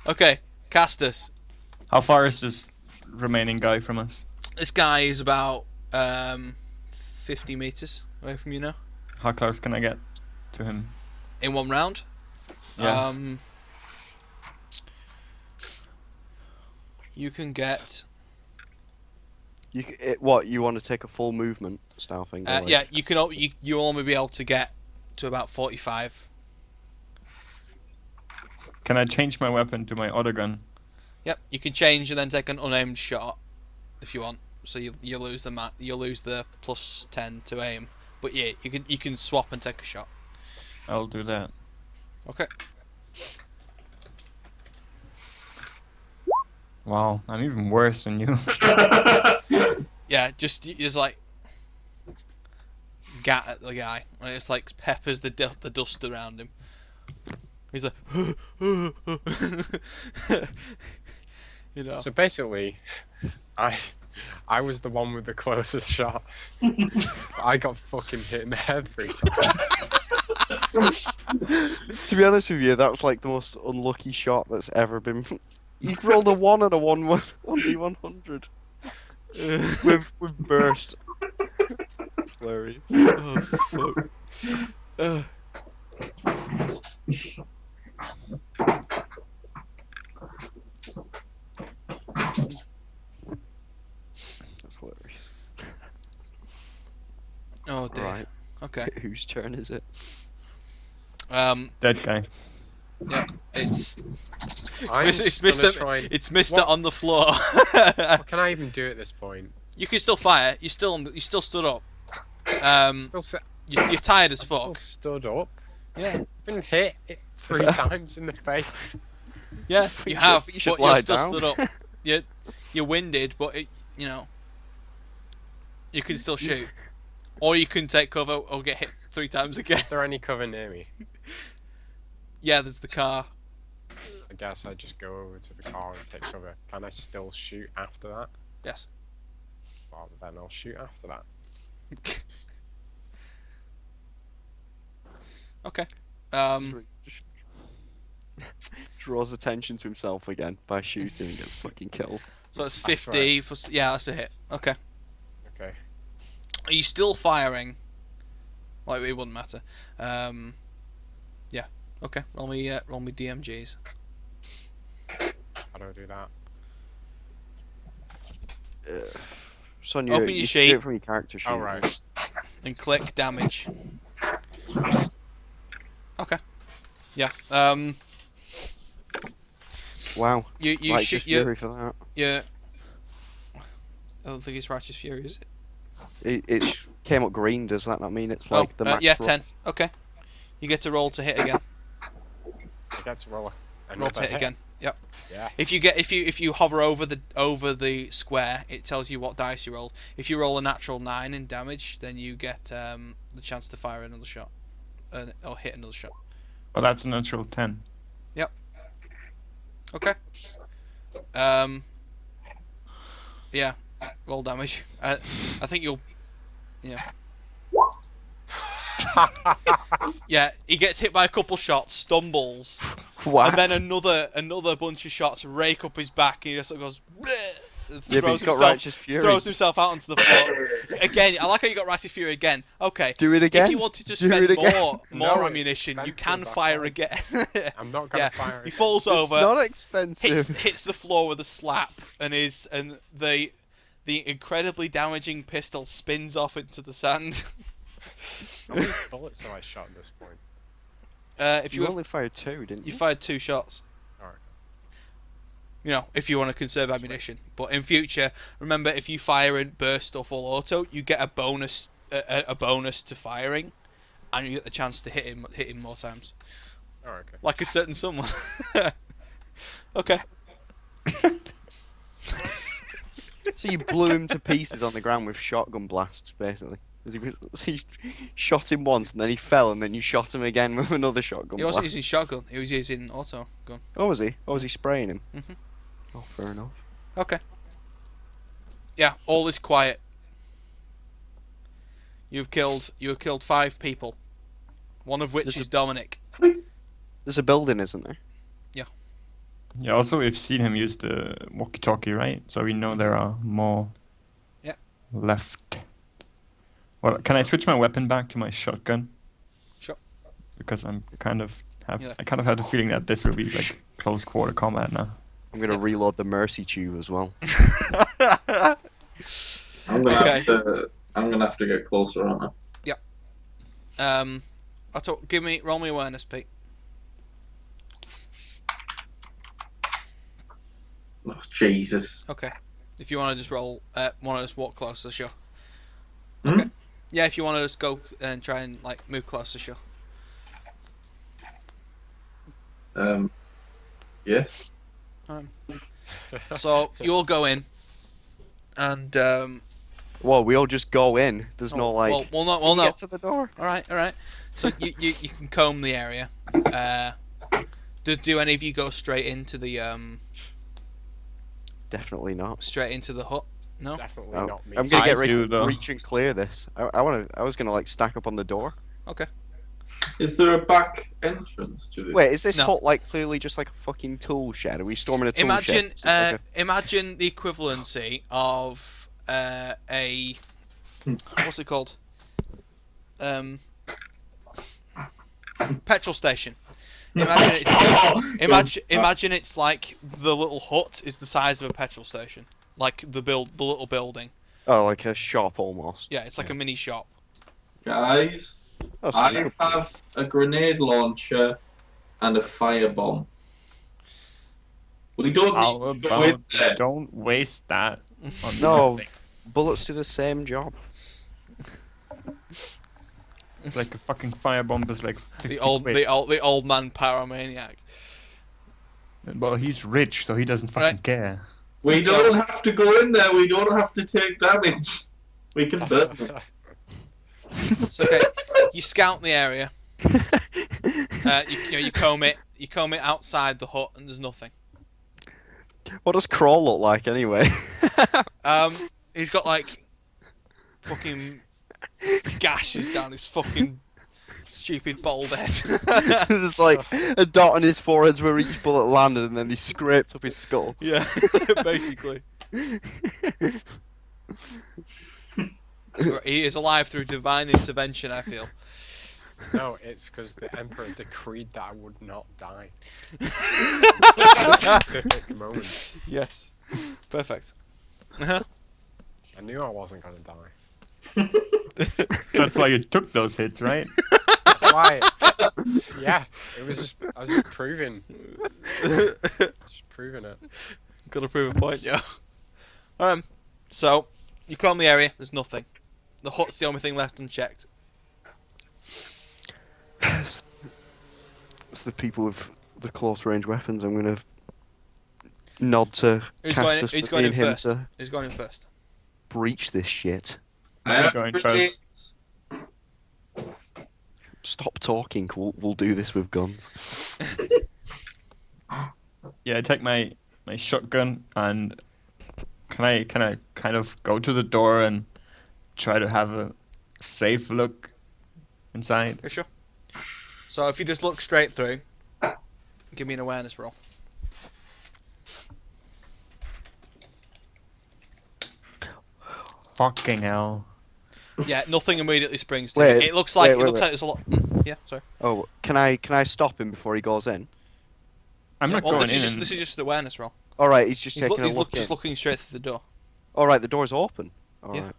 Okay, Castus. How far is this remaining guy from us? This guy is about 50 meters away from you now. How close can I get to him? In one round? Yeah. You can get... What, you want to take a full movement style thing? Like... Yeah, you'll only be able to get to about 45. Can I change my weapon to my other gun? Yep, you can change and then take an unaimed shot if you want. So you lose the plus 10 to aim. But yeah, you can swap and take a shot. I'll do that. Okay. Wow, I'm even worse than you. Yeah, just like gat at the guy, and it's like peppers the dust around him. He's like, you know. So basically, I was the one with the closest shot. I got fucking hit in the head 3 times. To be honest with you, that was like the most unlucky shot that's ever been. You rolled a 1 and a 1d100 with burst. It's hilarious. Oh fuck. That's hilarious. Oh dear. Right. Okay. Whose turn is it? That guy. Yeah, it's just gonna try and... It's Mr. What? on the floor. What can I even do at this point? You can still fire. You still stood up. You're tired as I'm fuck. still stood up. Yeah. I've been hit 3 times in the face. Yeah, you have. You should but you're lie still down. stood up. You're winded, but you know, you can still shoot, or you can take cover or get hit 3 times again. Is there any cover near me? Yeah, there's the car. I guess I just go over to the car and take cover. Can I still shoot after that? Yes. Well, then I'll shoot after that. Okay. Just draws attention to himself again by shooting and gets fucking killed. So it's That's 50. Yeah, that's a hit. Okay. Okay. Are you still firing? Like it wouldn't matter. Yeah. Okay. Roll me DMGs. How do I do that? Sonia, Open your you sheet. do it from your character sheet. Alright. And click damage. Okay. Yeah. Wow. You Righteous shoot your Fury for that. yeah. I don't think it's Righteous Fury, is it? It came up green. Does that not mean it's like the max yeah, roll? 10. Okay. You get to roll to hit again. I get to roll Roll to hit again. Yep. Yeah. If you hover over the square, it tells you what dice you rolled. If you roll a natural 9 in damage, then you get the chance to fire another shot, or hit another shot. Well, that's a natural 10. Okay. Yeah. Roll damage. I think you'll. Yeah. Yeah. He gets hit by a couple shots, stumbles. What? And then another bunch of shots rake up his back, and he just sort of goes. And Yeah, but he's got Righteous Fury. throws himself out onto the floor. Again, I like how you got Righteous Fury again. Okay. Do it again. If you wanted to Do spend it again. more No, it's ammunition, you expensive, can I fire can't. again. I'm not gonna fire He again. falls It's over, not expensive. hits the floor with a slap, and the incredibly damaging pistol spins off into the sand. How many bullets have I shot at this point? If You you only fired 2, didn't you you? fired 2 shots. Alright. You know, if you want to conserve ammunition. But in future, remember, if you fire in burst or full auto, you get a bonus to firing, and you get the chance to hit him more times, Alright, okay. like a certain someone. Okay. So you blew him to pieces on the ground with shotgun blasts, basically. He shot him once, and then he fell, and then you shot him again with another shotgun He wasn't blast. using shotgun. He was using auto gun. Oh, was he? Oh, was he spraying him? Mhm. Oh, fair enough. Okay. Yeah, all is quiet. You have killed 5 people, one of which There's is Dominic. There's a building, isn't there? Yeah, also we've seen him use the walkie-talkie, right? So we know there are more Yeah. left. Well, can I switch my weapon back to my shotgun? Sure. Because I kind of have Yeah. the feeling that this will be like close quarter combat now. I'm gonna reload the mercy tube as well. I'm gonna Okay. I'm gonna have to get closer, aren't I? Roll me awareness, Pete. Oh, Jesus. Okay. If you want to just roll, want to just walk closer, sure. Hmm? Okay. Yeah, if you want to just go and try and like move closer, sure. Yes. So you'll go in, and Whoa, we all just go in. There's no like. well, no, Can you no. get to the door. All right. So you can comb the area. Do any of you go straight into the Definitely not. hut? No. Definitely No. not me. I'm gonna I get ready do, to though. reach and clear this. I was gonna like stack up on the door. Okay. Is there a back entrance to this? Wait, is this No. hut like clearly just like a fucking tool shed? Are we storming a tool Imagine shed? Is this like a- imagine the equivalency of a what's it called? Petrol station. Imagine it's like the little hut is the size of a petrol station, like the little building. Oh, like a shop almost. Yeah, it's like a mini shop. Guys, Oh, so I you could- have a grenade launcher and a firebomb. We don't How need to go in about there. don't waste that on No. nothing. bullets do the same job. It's like a fucking firebomb is like 50 The old man pyromaniac. Well, he's rich, so he doesn't fucking Right. care. We don't have to go in there. We don't have to take damage. We can burn them. It's okay. You scout the area. You comb it. You comb it outside the hut, and there's nothing. What does Kroll look like anyway? He's got like fucking gashes down his fucking stupid bald head. There's like a dot on his forehead where each bullet landed, and then he scraped up his skull. Yeah, basically. He is alive through divine intervention, I feel. No, it's because the Emperor decreed that I would not die. Specific moment. Yes. Perfect. Uh-huh. I knew I wasn't gonna die. That's why you took those hits, right? That's why. Yeah, it was just. I was just proving. Just proving it. Gotta prove a point, yeah. So, you come the area, there's nothing. The hut's the only thing left unchecked. It's the people with the close range weapons. I'm gonna nod to Castus Who's for going in being him first? to Who's going in first? breach this shit. I have going grenades. Stop talking. We'll do this with guns. Yeah, I take my shotgun and can I kind of go to the door and try to have a safe look inside? You sure? So if you just look straight through, give me an awareness roll. Fucking hell. Yeah, nothing immediately springs to Wait, you. It looks like wait, wait. there's a lot. Yeah, sorry. Oh, can I stop him before he goes in? I'm not Well, going this in. is just the awareness roll. All right, he's just He's taking a look just in. looking straight through the door. All right, the door's open. All right. Yeah.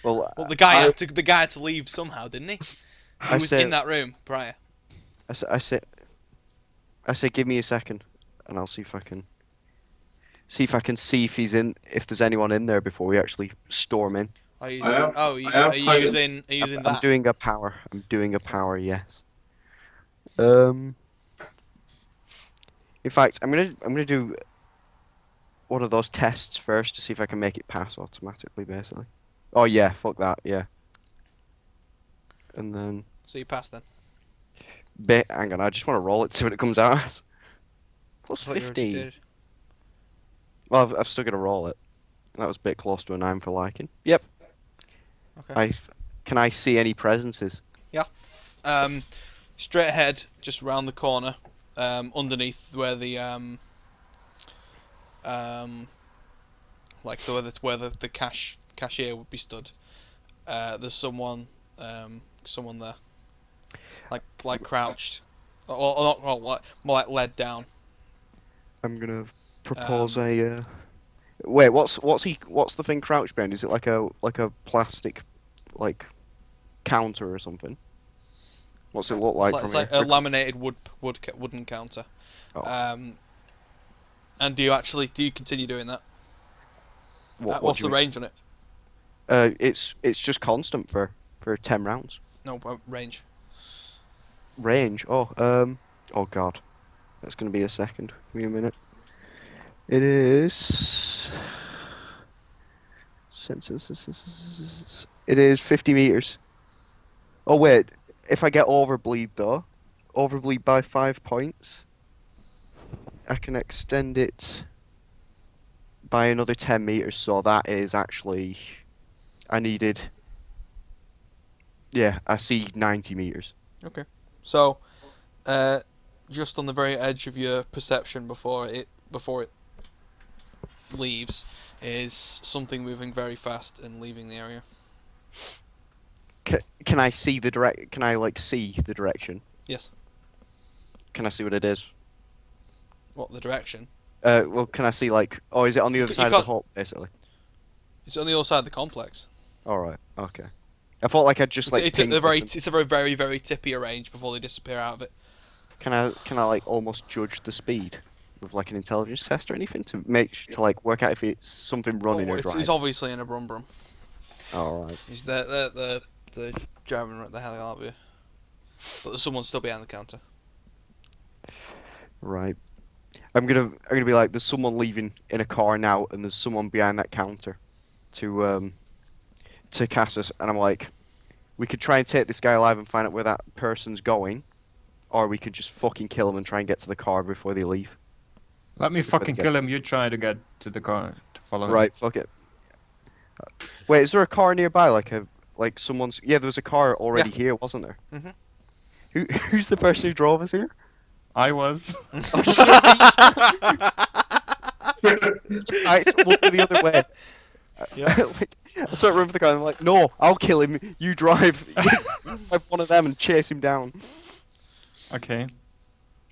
Well, Well, the guy had to leave somehow, didn't he? He I was said- in that room prior. I say, give me a second, and I'll see if I can see if he's in, if there's anyone in there before we actually storm in. Are you I using, have- are you I have using I'm that? doing a power. I'm doing a power. Yes. In fact, I'm gonna do one of those tests first to see if I can make it pass automatically, basically. Oh yeah, fuck that, yeah. And then, So you passed then. hang on, I just want to roll it, see what it comes out as. Plus I thought you already 15. did. Well, I've still got to roll it. That was a bit close to a 9 for liking. Yep. Okay. Can I see any presences? Straight ahead, just round the corner, underneath where the where the cashier would be stood. There's someone there, like crouched, or more like led down. I'm gonna propose a. Wait, what's the thing crouched behind? Is it like a plastic, like, counter or something? What's it look like It's from like here? a laminated wooden counter. Oh, And do you continue doing that? what What's do the you range on it? mean? It's just constant for 10 rounds. No, range. Range. Oh god, that's gonna be a second. Give me a minute. It is. It is 50 meters. Oh wait, if I get overbleed though, overbleed by 5 points, I can extend it by another 10 meters. So that is actually, I needed. Yeah, I see 90 meters. Okay. So, just on the very edge of your perception before it leaves is something moving very fast and leaving the area. Can I see the Can I see the direction? Yes. Can I see what it is? What, the direction? Well, can I see oh, is it on the other You side of the can't- hut, basically? It's on the other side of the complex. All right, okay. I thought I'd just It's ping a very this it's a very very very tippy range before they disappear out of it. Can I almost judge the speed with an intelligence test or anything to work out if it's something running or driving? It's obviously in a brum. All right. He's the driving the hell out of you. But there's someone still behind the counter. Right. I'm gonna be like, there's someone leaving in a car now, and there's someone behind that counter, to Castus, and I'm like, we could try and take this guy alive and find out where that person's going, or we could just fucking kill him and try and get to the car before they leave. Let me Before fucking they kill him. You try to get to the car to follow him. Right, fuck it. Wait, is there a car nearby? Someone's? Yeah, there was a car already here, wasn't there? Mhm. Who's the person who drove us here? I was. Alright, so we'll go the other way. Yeah. I start running for the car and I'm like, no, I'll kill him. You drive. You drive one of them and chase him down. Okay.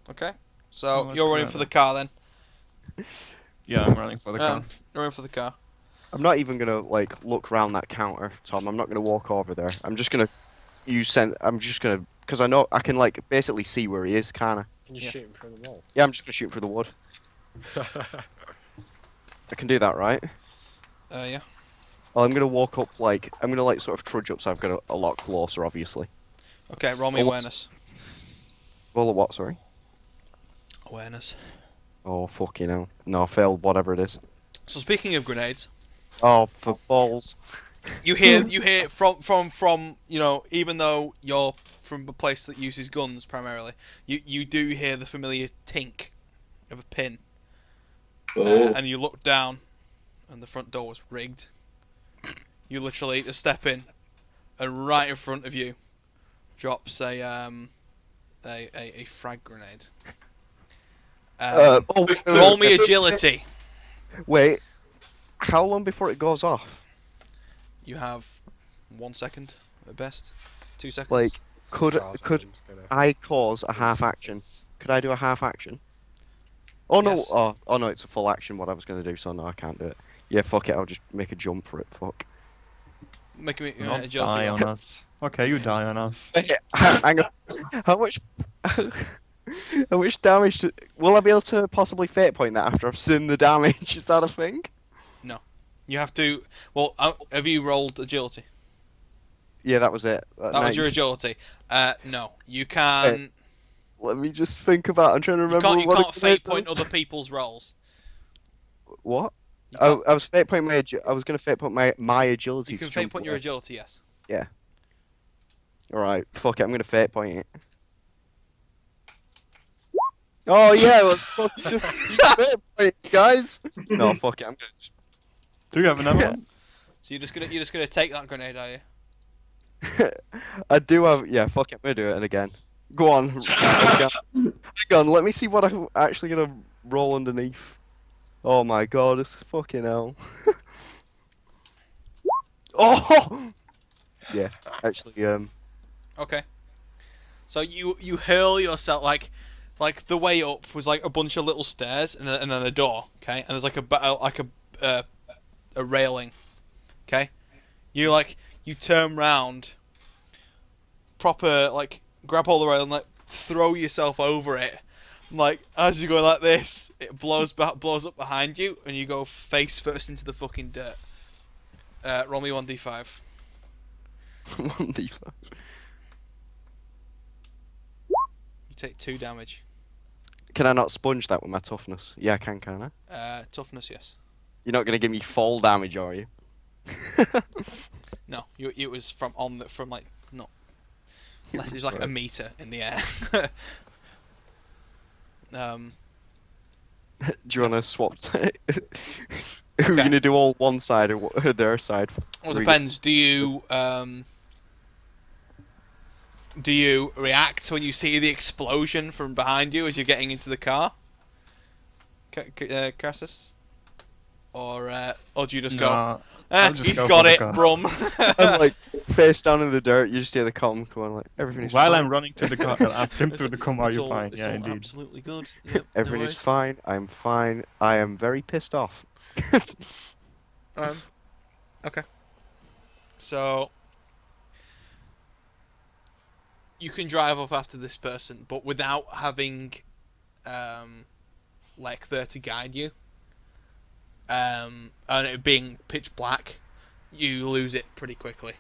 Okay. Oh, So that's you're running clever. for the car then. Yeah, I'm running for the car. You're running for the car. I'm not even gonna like look around that counter, Tom. I'm not gonna walk over there. I'm just gonna because I know I can like basically see where he is, kinda. Can you Yeah. shoot him through the wall? Yeah, I'm just gonna shoot through the wood. I can do that, right? Yeah. Well, I'm gonna walk up I'm gonna like sort of trudge up, so I've got a lot closer, obviously. Okay, roll me Well, what's- awareness. Roll a what? Sorry. Awareness. Oh fucking hell! No, I failed. Whatever it is. So speaking of grenades, Oh, for balls. you hear from even though you're from a place that uses guns primarily, you do hear the familiar tink of a pin, Oh. and you look down, and the front door was rigged. You literally just step in, and right in front of you, drops a frag grenade. Roll me agility. Wait. How long before it goes off? You have 1 second at best, 2 seconds. Like, could I'm just gonna- I cause a half action? Could I do a half action? Oh no! Yes. Oh no! It's a full action. What I was gonna do, so no, I can't do it. Yeah, fuck it. I'll just make a jump for it. Fuck. Make me Don't agility die roll. on us. Okay, you die on us. Hang on. How much? How much damage? Will I be able to possibly fate point that after I've seen the damage? Is that a thing? You have to. Well, have you rolled agility? Yeah, that was it. That was your agility. No, you can. Let me just think about. I'm trying to You remember. can't. You what can't it fate point does. other people's rolls. What? You I can't- was fate point my. I was gonna fate point my agility. You can to fate jump point your away. agility. Yes. Alright, fuck it. I'm gonna fate point it. Oh yeah, let's fucking just fate point, guys. No, fuck it. I'm gonna. Do you have another one? So you're just gonna take that grenade, are you? I do have. Yeah, fuck it. I'm gonna do it again. Go on. Hang on. Let me see what I'm actually gonna roll underneath. Oh my god, it's fucking hell. Oh. Yeah, actually, Okay. So you hurl yourself like the way up was like a bunch of little stairs and then a door. Okay, and there's like a railing. Okay. You turn round. Proper like grab hold of the rail and like throw yourself over it. Like as you go like this, it blows up behind you, and you go face first into the fucking dirt. Roll me 1d5. 1d5. You take 2 damage. Can I not sponge that with my toughness? Yeah, I can I? Toughness, yes. You're not gonna give me fall damage, are you? No, it was from like not. Unless it was like a Right. meter in the air. Do you wanna swap? Are we Okay. gonna do all one side or their side? Well, it depends. Do you react when you see the explosion from behind you as you're getting into the car, Castus? Or do you just go, No, I'll just he's go got for the it, car. brum. I'm like face down in the dirt. You just hear the com going like everything is While fine. I'm running to the car, I'll ask him It's through the car, are It's you all- fine? it's Yeah, all indeed. absolutely good. Yep, no Everything is worries. fine. I'm fine. I am very pissed off. Okay. So you can drive off after this person, but without having Lek there to guide you, and it being pitch black, you lose it pretty quickly.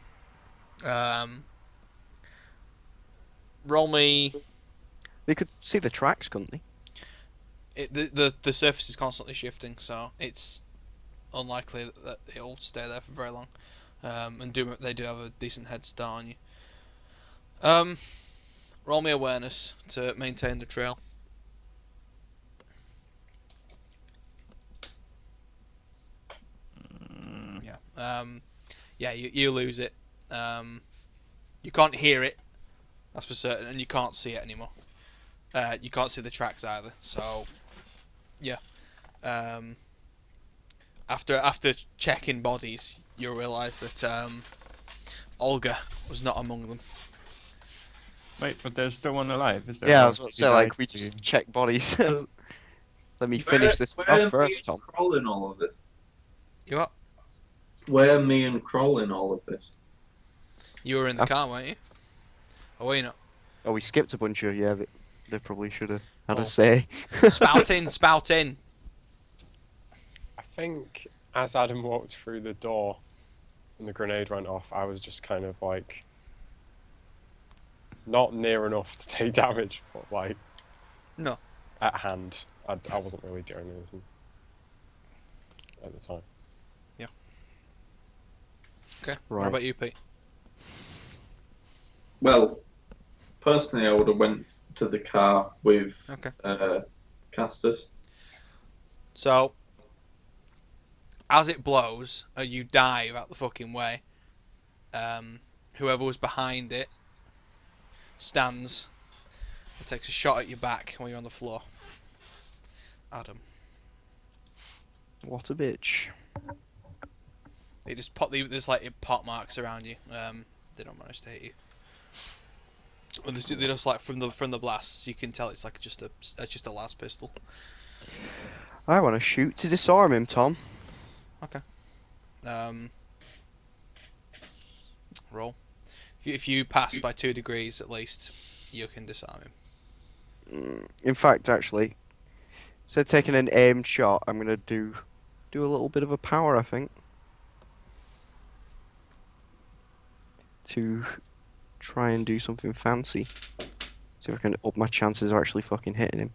Roll me. They could see the tracks, couldn't they? The surface is constantly shifting, so it's unlikely that it'll stay there for very long. And they do have a decent head start on you. Roll me awareness to maintain the trail. Yeah. You lose it. You can't hear it, that's for certain, and you can't see it anymore. You can't see the tracks either. So, yeah. After checking bodies, you realise that Olga was not among them. Wait, but there's still one alive, is there? Yeah, I Or was about to he say like died we to- just check bodies. Let me finish this one off first, Tom. Kroll in all of this. You what? where me and Kroll in all of this? You were in the car, weren't you? Or were you not? Oh, we skipped a bunch of, yeah, they probably should have had Oh. a say. Spout in, spout in. I think as Adam walked through the door and the grenade went off, I was just kind of like not near enough to take damage, but like No. at hand. I wasn't really doing anything at the time. Okay. Right. What about you, Pete? Well, personally, I would have went to the car with Okay. Castus. So, as it blows, you dive out the fucking way. Whoever was behind it stands and takes a shot at your back when you're on the floor. Adam. What a bitch. They just there's like pot marks around you. They don't manage to hit you. And they're just like from the blasts, you can tell it's like just a las pistol. I want to shoot to disarm him, Tom. Okay. Roll. If you pass by 2 degrees at least, you can disarm him. In fact, actually, instead of taking an aimed shot, I'm gonna do a little bit of a power, I think, to try and do something fancy. See if I can up my chances of actually fucking hitting him.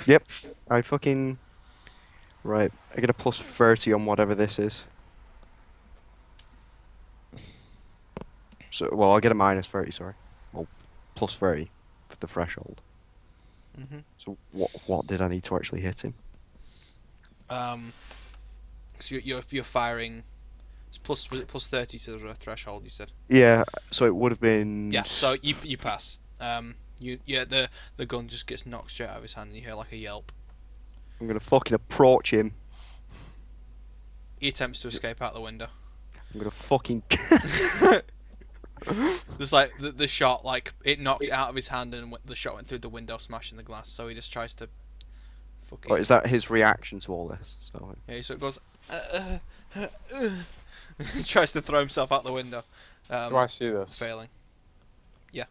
Yep, I fucking... Right, I get a plus 30 on whatever this is. So, well, I'll get a minus 30, sorry. Well, plus 30 for the threshold. Mm-hmm. So, what did I need to actually hit him? So you're firing. Was it plus 30 to the threshold? You said. Yeah, so it would have been... Yeah. So you pass. The gun just gets knocked straight out of his hand, and you hear like a yelp. I'm gonna fucking approach him. He attempts to escape out the window. I'm gonna fucking... There's like the shot, like it knocked it out of his hand, and the shot went through the window, smashing the glass. So he just tries to. Fucking. Or is that his reaction to all this? So, Yeah, he sort of goes. He tries to throw himself out the window. Do I see this? Failing. Yeah.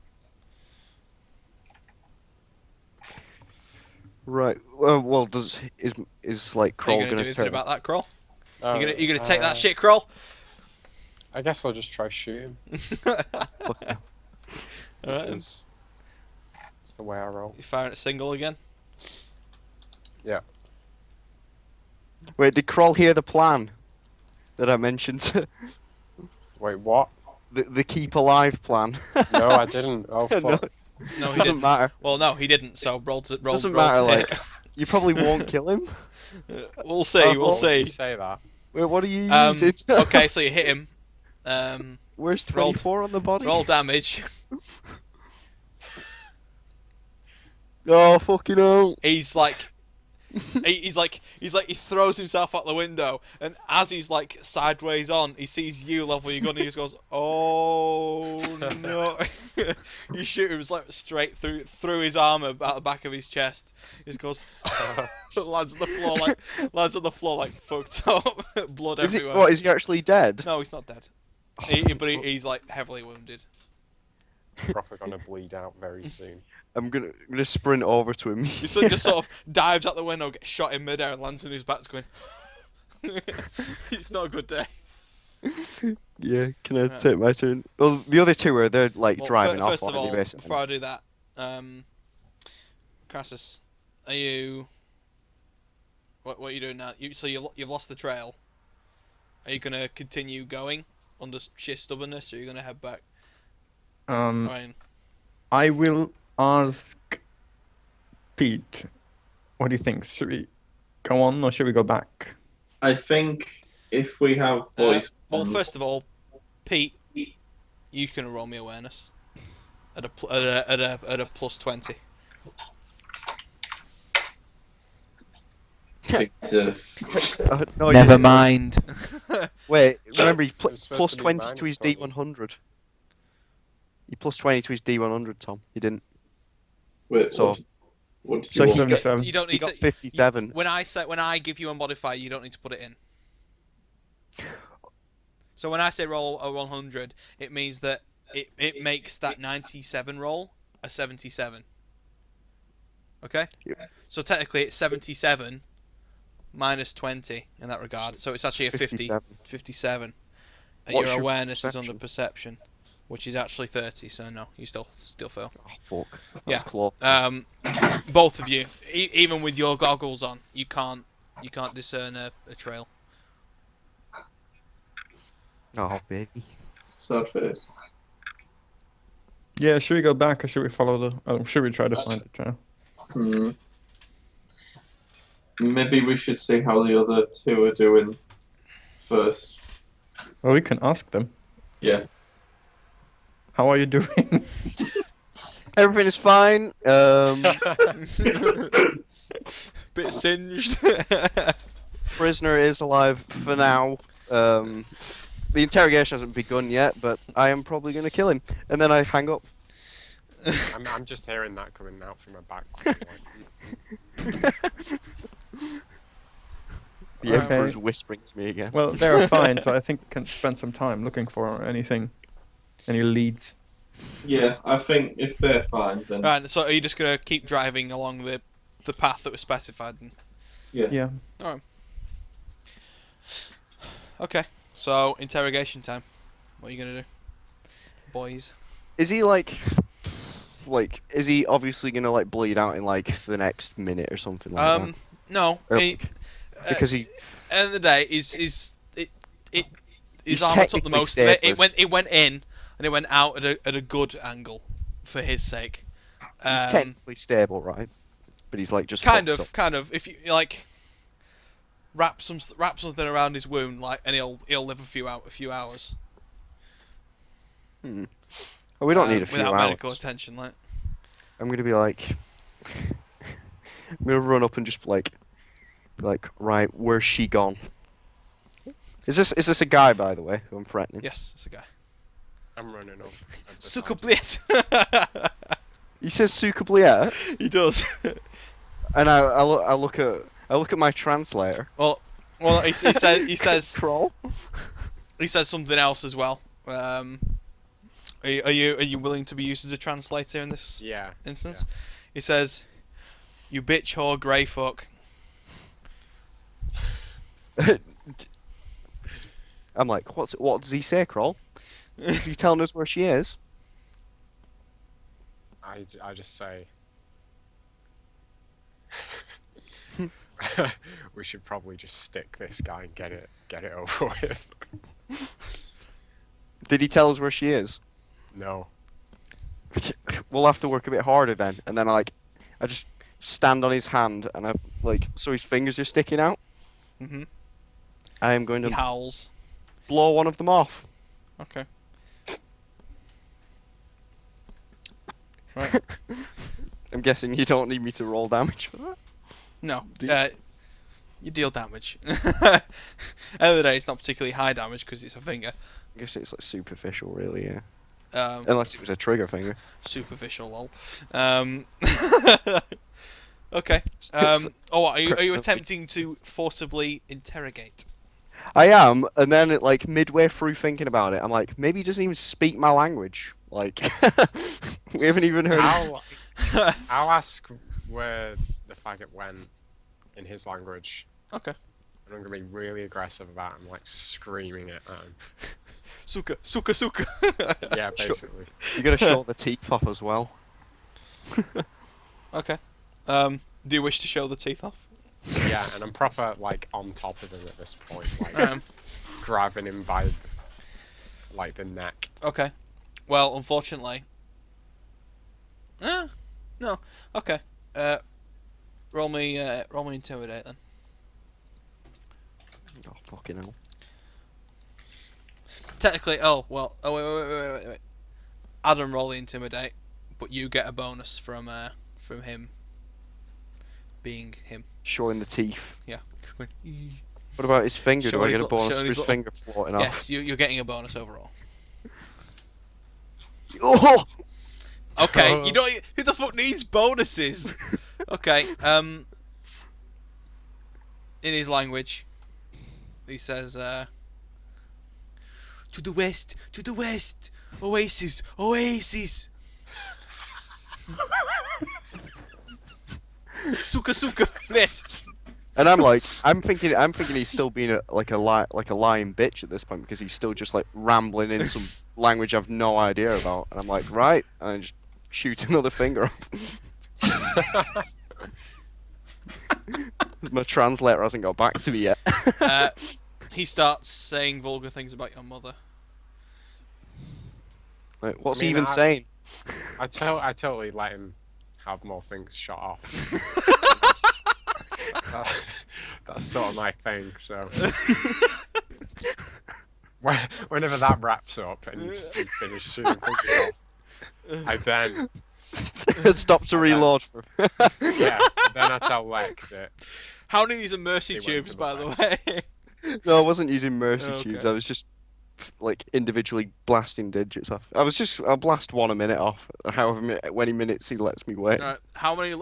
right. Well, is like Are you Kroll gonna do gonna anything turn? about that, Kroll? Oh, You gonna take that shit, Kroll? I guess I'll just try shooting. Alright. It's the way I roll. You firing at single again? Yeah. Wait, did Kroll hear the plan that I mentioned? Wait, what? the keep alive plan. No, I didn't. Oh, No. fuck. No, he Doesn't didn't. matter. Well, no, he didn't. So roll. Doesn't matter. Like, you probably won't kill him. We'll see. Oh, We'll see. You say that. Wait, what are you Um, using? okay, so you hit him. Where's roll- 24 on the body? Roll damage. Oh, fucking hell. He's like, he throws himself out the window, and as he's like sideways on, he sees you level your gun, and he just goes, "Oh no!" You shoot him like straight through his armor, out the back of his chest. He just goes, lands on the floor like fucked up, blood Is everywhere. it? What? Is he actually dead? No, he's not dead. But he's like heavily wounded. Proper gonna bleed out very soon. I'm gonna sprint over to him. He just sort of dives out the window, gets shot in midair, and lands on his back, going. It's not a good day. Yeah, can I Right. take my turn? Well, the other two they're like Well, driving off. first of aren't they, all, basically? before I do that, Crassus, are you? What are you doing now? You've lost the trail. Are you gonna continue going under sheer stubbornness, or are you gonna head back? Ryan. I will ask Pete. What do you think? Should we go on or should we go back? I think if we have voice. Well, first of all, Pete, you can roll me awareness at a plus 20. Jesus. No, you Never didn't. mind. Wait, remember he's It was supposed plus to be 20 to minus, his wasn't it? D100. He plus 20 to his D100, Tom. You didn't. Wait, So- what? What did So you he want? got- 77. You don't He need got to. 57. When I give you a modifier, you don't need to put it in. So when I say roll a 100, it means that it makes that 97 roll a 77. Okay? Yeah. So technically it's 77 minus 20 in that regard. So it's actually a 57. And What's your your awareness is under perception, which is actually 30. So no, you still fail. Oh, fuck. Yeah. That's close. Both of you, even with your goggles on, you can't discern a trail. Oh, baby. Sad face. Yeah, should we go back or should we follow the? Oh, should we try to find the trail? Hmm. Maybe we should see how the other two are doing first. Well, we can ask them. Yeah. How are you doing? Everything is fine. Bit singed. Prisoner is alive for now. The interrogation hasn't begun yet, but I am probably going to kill him. And then I hang up. I'm just hearing that coming out from my back. Like, The Okay. Emperor's whispering to me again. Well, they're fine, so I think we can spend some time looking for anything, any leads. Yeah, I think if they're fine, then Right, so are you just gonna keep driving along the path that was specified then? Yeah. Okay, so interrogation time. What are you gonna do, boys? Is he like, is he obviously going to like bleed out in like the next minute or something like that? No. Or- He, Because he, end of the day, his He's armor took the technically most of it. stable. It went in and it went out at a good angle for his sake. he's technically stable, right? But he's like just kind fucked of, up. kind of. If you like, wrap something around his wound, like, and he'll live a few hours. Well, we don't need a few without hours. medical attention, like. I'm gonna be like, I'm gonna run up and just be like, right, where's she gone? Is this a guy, by the way, who I'm threatening? Yes, it's a guy. I'm running up. at the Suck sergeant. up, He says Sukabliet, He does. and I look at my translator. Well, he says Kroll. he says something else as well. Are you willing to be used as a translator in this Yeah. instance? He says, "You bitch whore grey fuck." I'm like, what does he say, Kroll? Is he telling us where she is? I just say we should probably just stick this guy and get it over with. Did he tell us where she is? No. We'll have to work a bit harder then. And then I just stand on his hand and so his fingers are sticking out. Mhm. I am going He to howls. blow one of them off. Okay. Right. I'm guessing you don't need me to roll damage for that. No. Do You deal damage. End of the day, it's not particularly high damage because it's a finger. I guess it's like superficial, really, yeah. Um, Unless it was a trigger finger. superficial, lol. Okay. Are you attempting to forcibly interrogate? I am, and then midway through thinking about it, I'm like, maybe he doesn't even speak my language. Like, we haven't even heard. I'll ask where the faggot went in his language. Okay. And I'm gonna be really aggressive about him, like screaming at him. Suka, suka, suka. Yeah, basically. You gotta show the teeth off as well. Okay. Do you wish to show the teeth off? Yeah, and I'm proper like on top of him at this point, like grabbing him by the neck. Okay. Well, unfortunately. No. Okay. Roll me intimidate then. Oh, fucking hell. Technically, wait. Adam roll the intimidate, but you get a bonus from him being him. Showing the teeth. Yeah. What about his finger? Do I Showing get a his bonus showing for his his little- finger floating off? Yes, you're getting a bonus overall. Oh! Okay, you know who the fuck needs bonuses? Okay. In his language, he says, "To the west, oasis, oasis." Suka suka, lit. And I'm thinking he's still being like a lying bitch at this point because he's still just like rambling in some language I've no idea about. And I'm like, right, and I just shoot another finger up. My translator hasn't got back to me yet. He starts saying vulgar things about your mother. Like, what's I mean, he even saying? I totally let him have more things shot off. That's sort of my thing. So whenever that wraps up and you finish shooting things off, I then Stop to reload for him. yeah, then I tell Lek that How many of these are mercy He went tubes, to the by the west. way? No, I wasn't using mercy Okay. tubes. I was just like individually blasting digits off. I'll blast one a minute off. However many minutes he lets me wait. Right, how many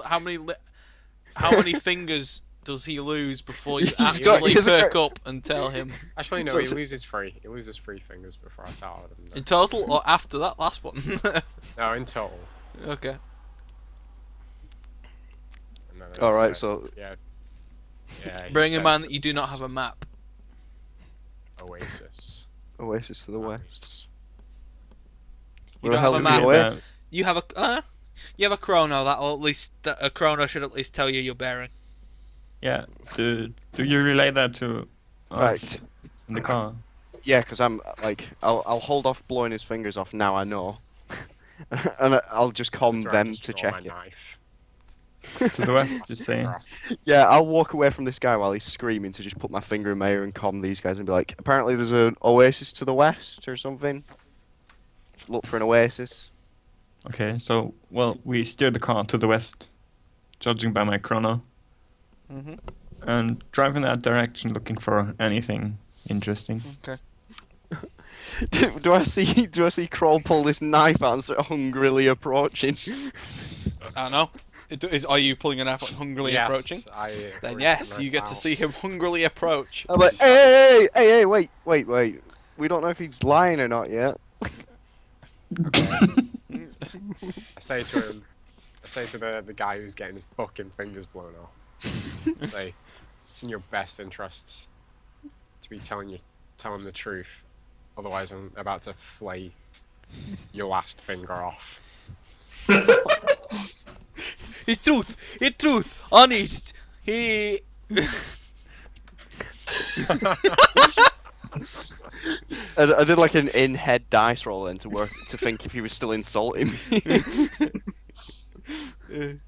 fingers does he lose before you He's got- actually he has a perk great- up and tell him? actually no, So he it's- loses three. He loses 3 fingers before I tell him. In total, or after that last one? No, in total. Okay. And then I All right, said, so yeah. He Bearing in said mind that you do not have a map. Oasis. Oasis to the west. You Where the don't hell have is a the map. Oasis? You have a chrono. That'll at least a chrono should at least tell you your bearing. Yeah. Do you relay that to us Fact. in the car? Yeah, because I'm like, I'll hold off blowing his fingers off now. I know, and I'll just This calm is where I them just to draw check my it. knife. To the west, Blast just the saying. finger off. Yeah, I'll walk away from this guy while he's screaming to just put my finger in my ear and calm these guys and be like, apparently there's an oasis to the west or something. Let's look for an oasis. Okay, so well, we steer the car to the west, judging by my chrono, Mm-hmm. and drive in that direction, looking for anything interesting. Okay. do I see Kroll pull this knife out and start hungrily approaching? I know. Are you pulling a knife out hungrily Yes, approaching? I Then bring yes, the you get to knife see him hungrily approach. I'm like, hey, wait. We don't know if he's lying or not yet. I say to the guy who's getting his fucking fingers blown off. I say, it's in your best interests to be telling the truth. Otherwise, I'm about to flay your last finger off. It's truth, honest. He. I did like an in-head dice roll then to think if he was still insulting me. I'm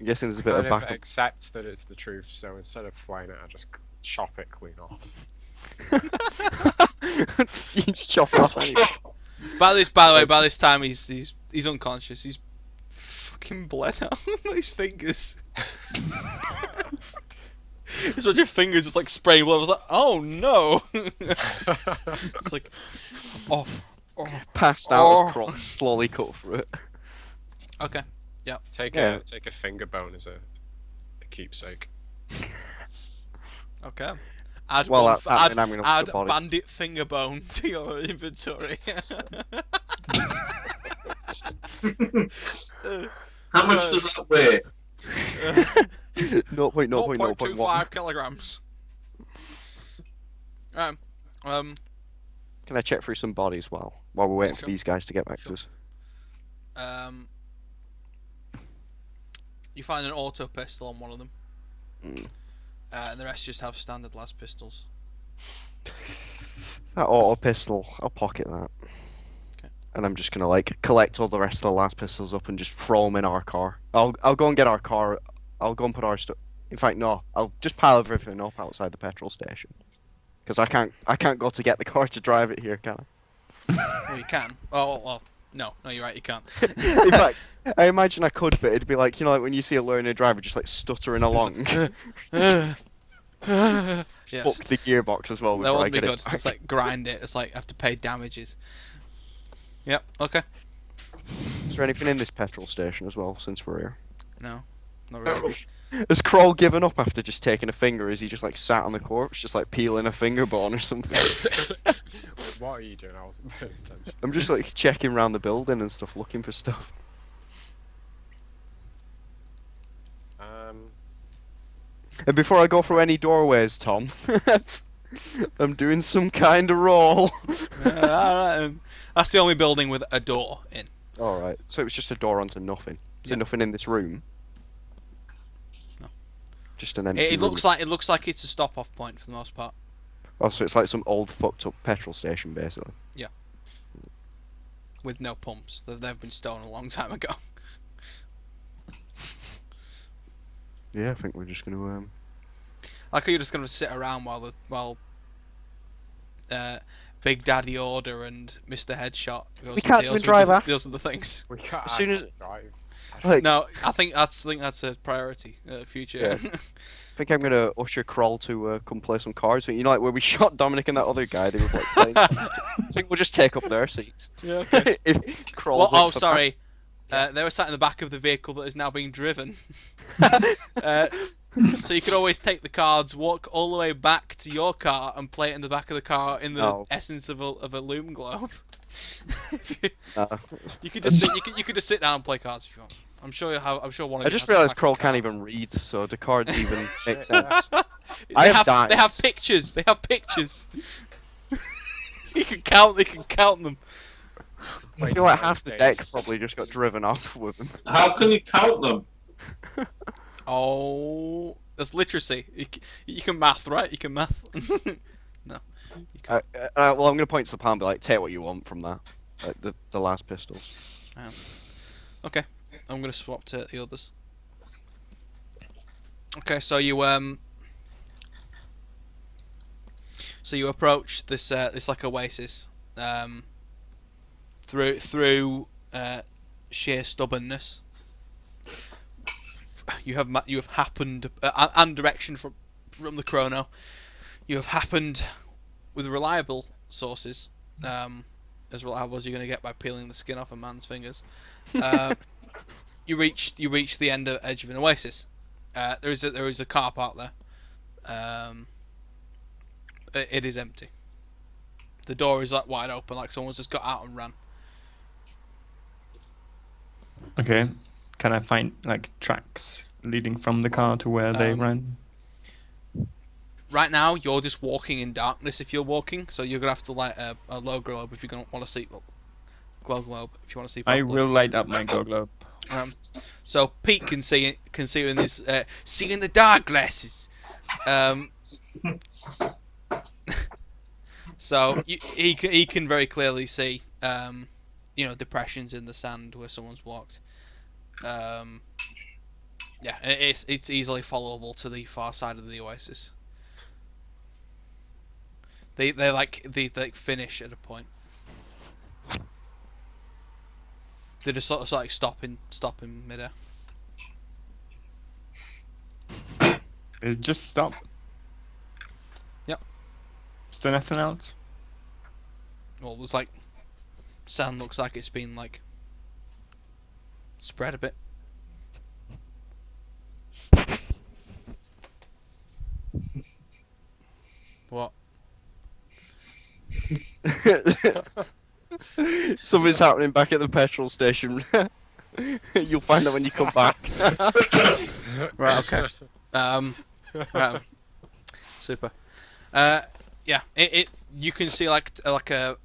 guessing there's a bit of Kind of backup. accepts that it's the truth, so instead of flaying it, I just chop it clean off. He's chopped off anyway. By the way, time he's unconscious. He's fucking bled out his fingers. It's like your fingers just like spraying blood. I was like, oh no. It's like, oh. Passed out as Kroll slowly cut through it. Okay. Take Yeah. a finger bone as a keepsake. Okay. Add Well, one, that's happening. I'm gonna look add at bodies. bandit finger bone to your inventory. How much does that weigh? 0.0.0.1. 0.25 kilograms. Right. Can I check through some bodies while we're waiting for Sure. these guys to get back Sure. to us? You find an auto pistol on one of them. Mm. And the rest just have standard las pistols. That auto pistol, I'll pocket that. Okay. And I'm just gonna like collect all the rest of the last pistols up and just throw them in our car. I'll go and get our car. I'll go and put our stuff. In fact, no. I'll just pile everything up outside the petrol station. Because I can't go to get the car to drive it here, can Well, you can. Oh, well, no, you're right, you can't. I? In fact, I imagine I could, but it'd be like, you know, like when you see a learner driver just like stuttering along. Yes. Fuck the gearbox as well That before I wouldn't be get good. it back. It's like grind it. It's like have to pay damages. Yep. Okay. Is there anything in this petrol station as well, since we're here? No. Not really. Has Kroll given up after just taking a finger? Is he just like sat on the corpse, just like peeling a finger bone or something? Wait, what are you doing? I wasn't paying attention. I'm just like checking around the building and stuff, looking for stuff. And before I go through any doorways, Tom, I'm doing some kind of roll. Alright, that's the only building with a door in. Alright, so it was just a door onto nothing. Is there Yeah. nothing in this room? No. Just an empty It room. looks like it's a stop-off point for the most part. Oh, so it's like some old fucked up petrol station, basically. With no pumps. They've been stolen a long time ago. Yeah, I think we're just gonna Like you're just gonna sit around while Big Daddy Order and Mr. Headshot goes We can't and even drive after. deals with the things. We can't As soon as- drive. like. No, I think that's a priority future. Yeah. I think I'm gonna usher Kroll to come play some cards. You know, like where we shot Dominic and that other guy. They were like playing. I think we'll just take up their seats. Yeah. Okay. If Kroll. Well, oh, sorry. They were sat in the back of the vehicle that is now being driven. So you could always take the cards, walk all the way back to your car, and play it in the back of the car in the No. essence of a loom globe. Uh, You could just sit. You could just sit down and play cards if you want. I'm sure one of I you just has a realised pack of Kroll can't cards. even read, so the cards even make Shit. sense. They I have They have dice. pictures. They have pictures. You can count. They can count them. I feel like half the deck probably just got driven off with them. How can you count them? Oh, that's literacy. You can math, right? You can math. No. You can't. Well, I'm gonna point to the palm, and be like, take what you want from that, like the last pistols. Okay, I'm gonna swap to the others. Okay, so you approach this like oasis through sheer stubbornness. You have happened and direction from the chrono. You have happened with reliable sources, as reliable as you're going to get by peeling the skin off a man's fingers. You reach the edge of an oasis. There is a car park there. It is empty. The door is like wide open, like someone's just got out and ran. Okay. Can I find like tracks leading from the car to where they ran? Right now, you're just walking in darkness if you're walking, so you're gonna have to light a low globe if you're gonna want to see. Well, glow globe if you want to see. I Properly. will light up my glow globe. So Pete can see in his see in the dark glasses. So he can very clearly see depressions in the sand where someone's walked. Yeah, it's easily followable to the far side of the oasis. They finish at a point. They just sort of like stop in midair. It just stop. Yep. Is there nothing else? Well, there's like sand looks like it's been like spread a bit. What? Something's happening back at the petrol station. You'll find out when you come back. Right. Okay. Right. Super. Yeah. It you can see like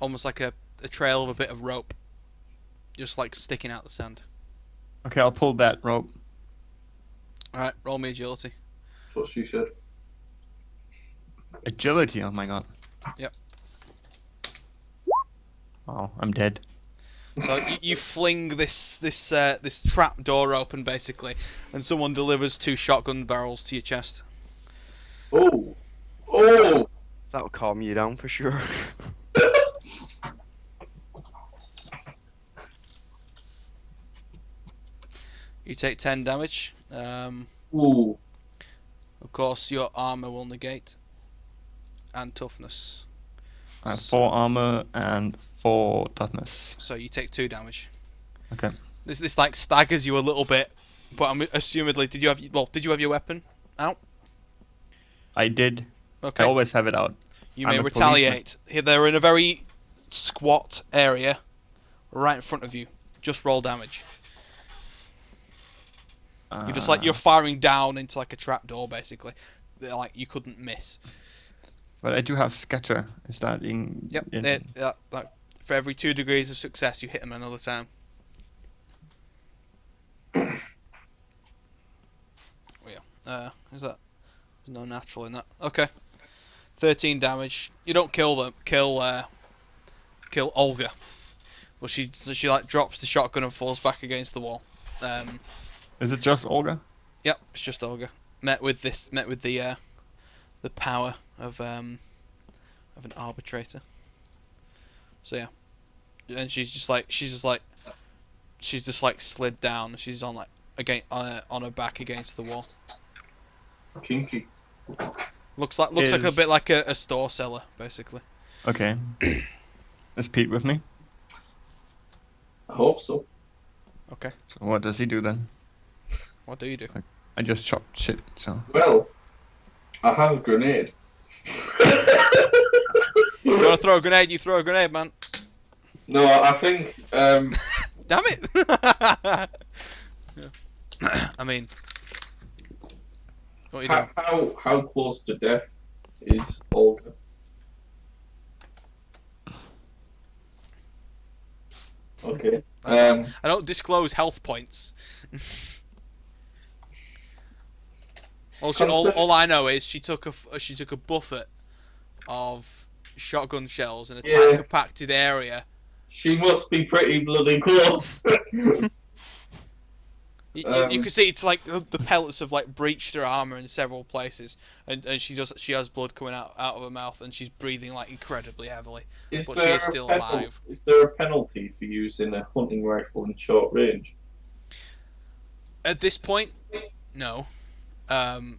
almost like a trail of a bit of rope, just like sticking out the sand. Okay, I'll pull that rope. All right. Roll me agility. That's what she said. Agility, oh my god. Yep. Wow, I'm dead. So you fling this trap door open basically, and someone delivers 2 shotgun barrels to your chest. Oh! Oh! That'll calm you down for sure. You take 10 damage. Ooh. Of course, your armor will negate, and toughness. I have 4 armor and 4 toughness. So you take 2 damage. Okay. This like staggers you a little bit, But I'm assumedly, did you have your weapon out? I did. Okay. I always have it out. You I'm may a retaliate. Here, they're in a very squat area, right in front of you. Just roll damage. You're just like you're firing down into like a trapdoor, basically. Like you couldn't miss. But I do have scatter. Is that in? Yep. in- Like, for every 2 degrees of success, you hit them another time. Oh yeah. Is that? There's no natural in that. Okay. 13 damage. You don't kill them. Kill Olga. Well, she like drops the shotgun and falls back against the wall. Is it just Olga? Yep, it's just Olga. Met with the power of an arbitrator. So yeah, and she's just like slid down. She's on on her back against the wall. Kinky. Looks like a bit like a store seller, basically. Okay. Is Pete with me? I hope so. Okay. So what does he do then? What do you do? I just chopped shit. So. Well, I have a grenade. You wanna throw a grenade? You throw a grenade, man. No, I think. Damn it! I mean, what are you doing? How close to death is Olga? Okay. I don't disclose health points. all I know is she took a buffet of shotgun shells in a tight compacted area. She must be pretty bloody close. You can see it's like the pellets have like breached her armor in several places, and she has blood coming out of her mouth, and she's breathing like incredibly heavily. But she is still alive. Is there a penalty for using a hunting rifle in short range? At this point, no.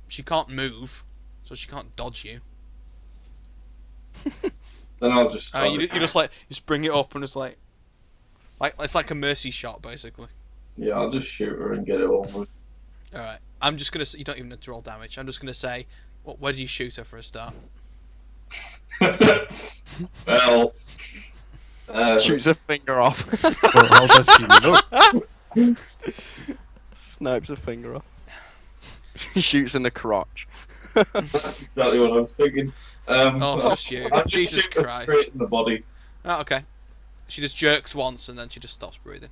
She can't move, so she can't dodge you. Then I'll just. You just bring it up and it's like it's like a mercy shot basically. Yeah, I'll just shoot her and get it over. All right. I'm just gonna. You don't even need to roll damage. I'm just gonna say, where do you shoot her for a start? Well. Shoots a finger off. Well, how does she look? Snipes a finger off. Shoots in the crotch. That's exactly what I was thinking. Just you. I'll just Jesus shoot her Christ. straight in the body. Oh, okay. She just jerks once and then she just stops breathing.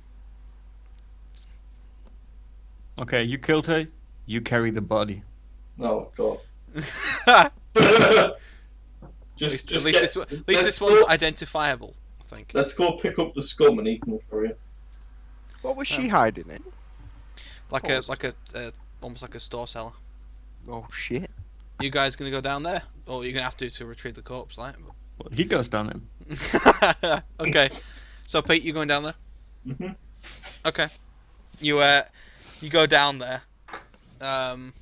Okay, you killed her. You carry the body. Oh god. At Just least this one's identifiable, I think. Let's go pick up the scum and eat them for you. What was she hiding in? Almost like a store seller. Oh shit. You guys gonna go down there, or you're gonna have to retrieve the corpse, like? Well, he goes down there. Okay. So Pete, you going down there? Mhm. Okay. You go down there, and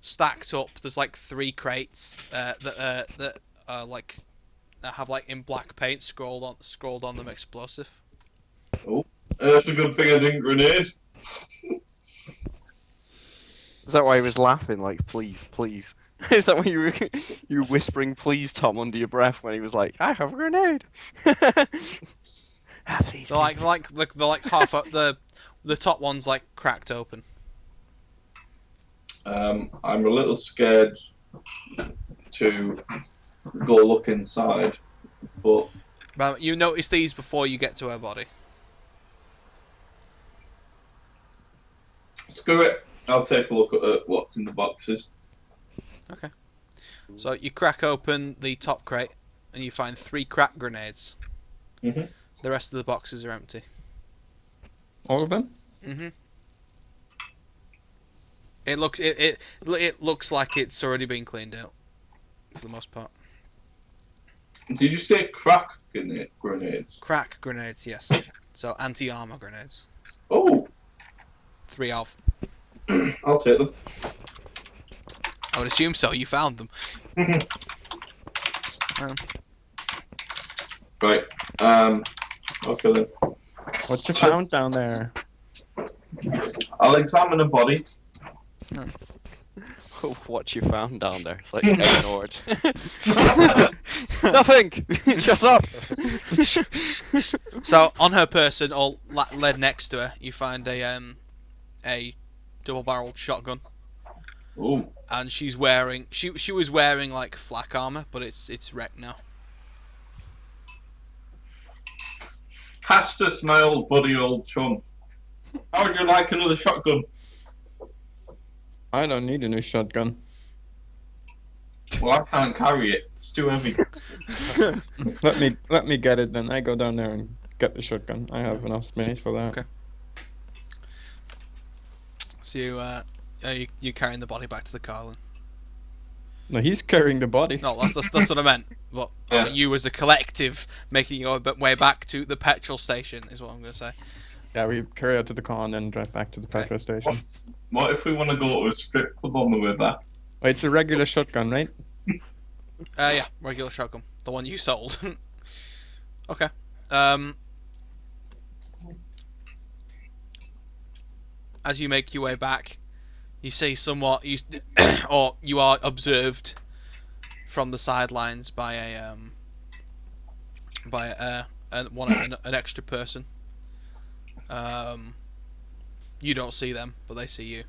stacked up, there's like 3 crates that have like in black paint scrolled on them explosive. Oh, that's a good thing I didn't grenade. Is that why he was laughing? Like, please, please. Is that why you were whispering, please, Tom, under your breath when he was like, I have a grenade. They're like half up the top one's like cracked open. I'm a little scared to go look inside, but You notice these before you get to her body. screw it. I'll take a look at what's in the boxes. Okay. So you crack open the top crate and you find 3 crack grenades. Mhm. The rest of the boxes are empty. All of them? Mhm. It looks like it's already been cleaned out for the most part. Did you say crack grenades? Crack grenades, yes. So anti-armor grenades. Oh, 3 of. I'll take them. I would assume so. You found them. Right. Okay then. What you found down there? I'll examine a body. What you found down there? It's like ignored. Nothing. Shut up. So on her person, or led next to her, you find a double-barreled shotgun, Oh, and she's wearing she was wearing like flak armor, but it's wrecked now. Castus, my old buddy, old chum. How would you like another shotgun? I don't need a new shotgun. Well, I can't carry it. It's too heavy. Let me get it then. I go down there and get the shotgun. I have enough space for that. Okay. So you carrying the body back to the car then? No, he's carrying the body. No, that's what I meant. But Yeah. you as a collective making your way back to the petrol station is what I'm going to say. Yeah, we carry out to the car and then drive back to the petrol station. What if we want to go to a strip club on the way back? Wait, it's a regular shotgun, right? Yeah, regular shotgun, the one you sold. Okay. As you make your way back, you see somewhat or you are observed from the sidelines by an extra person. You don't see them, but they see you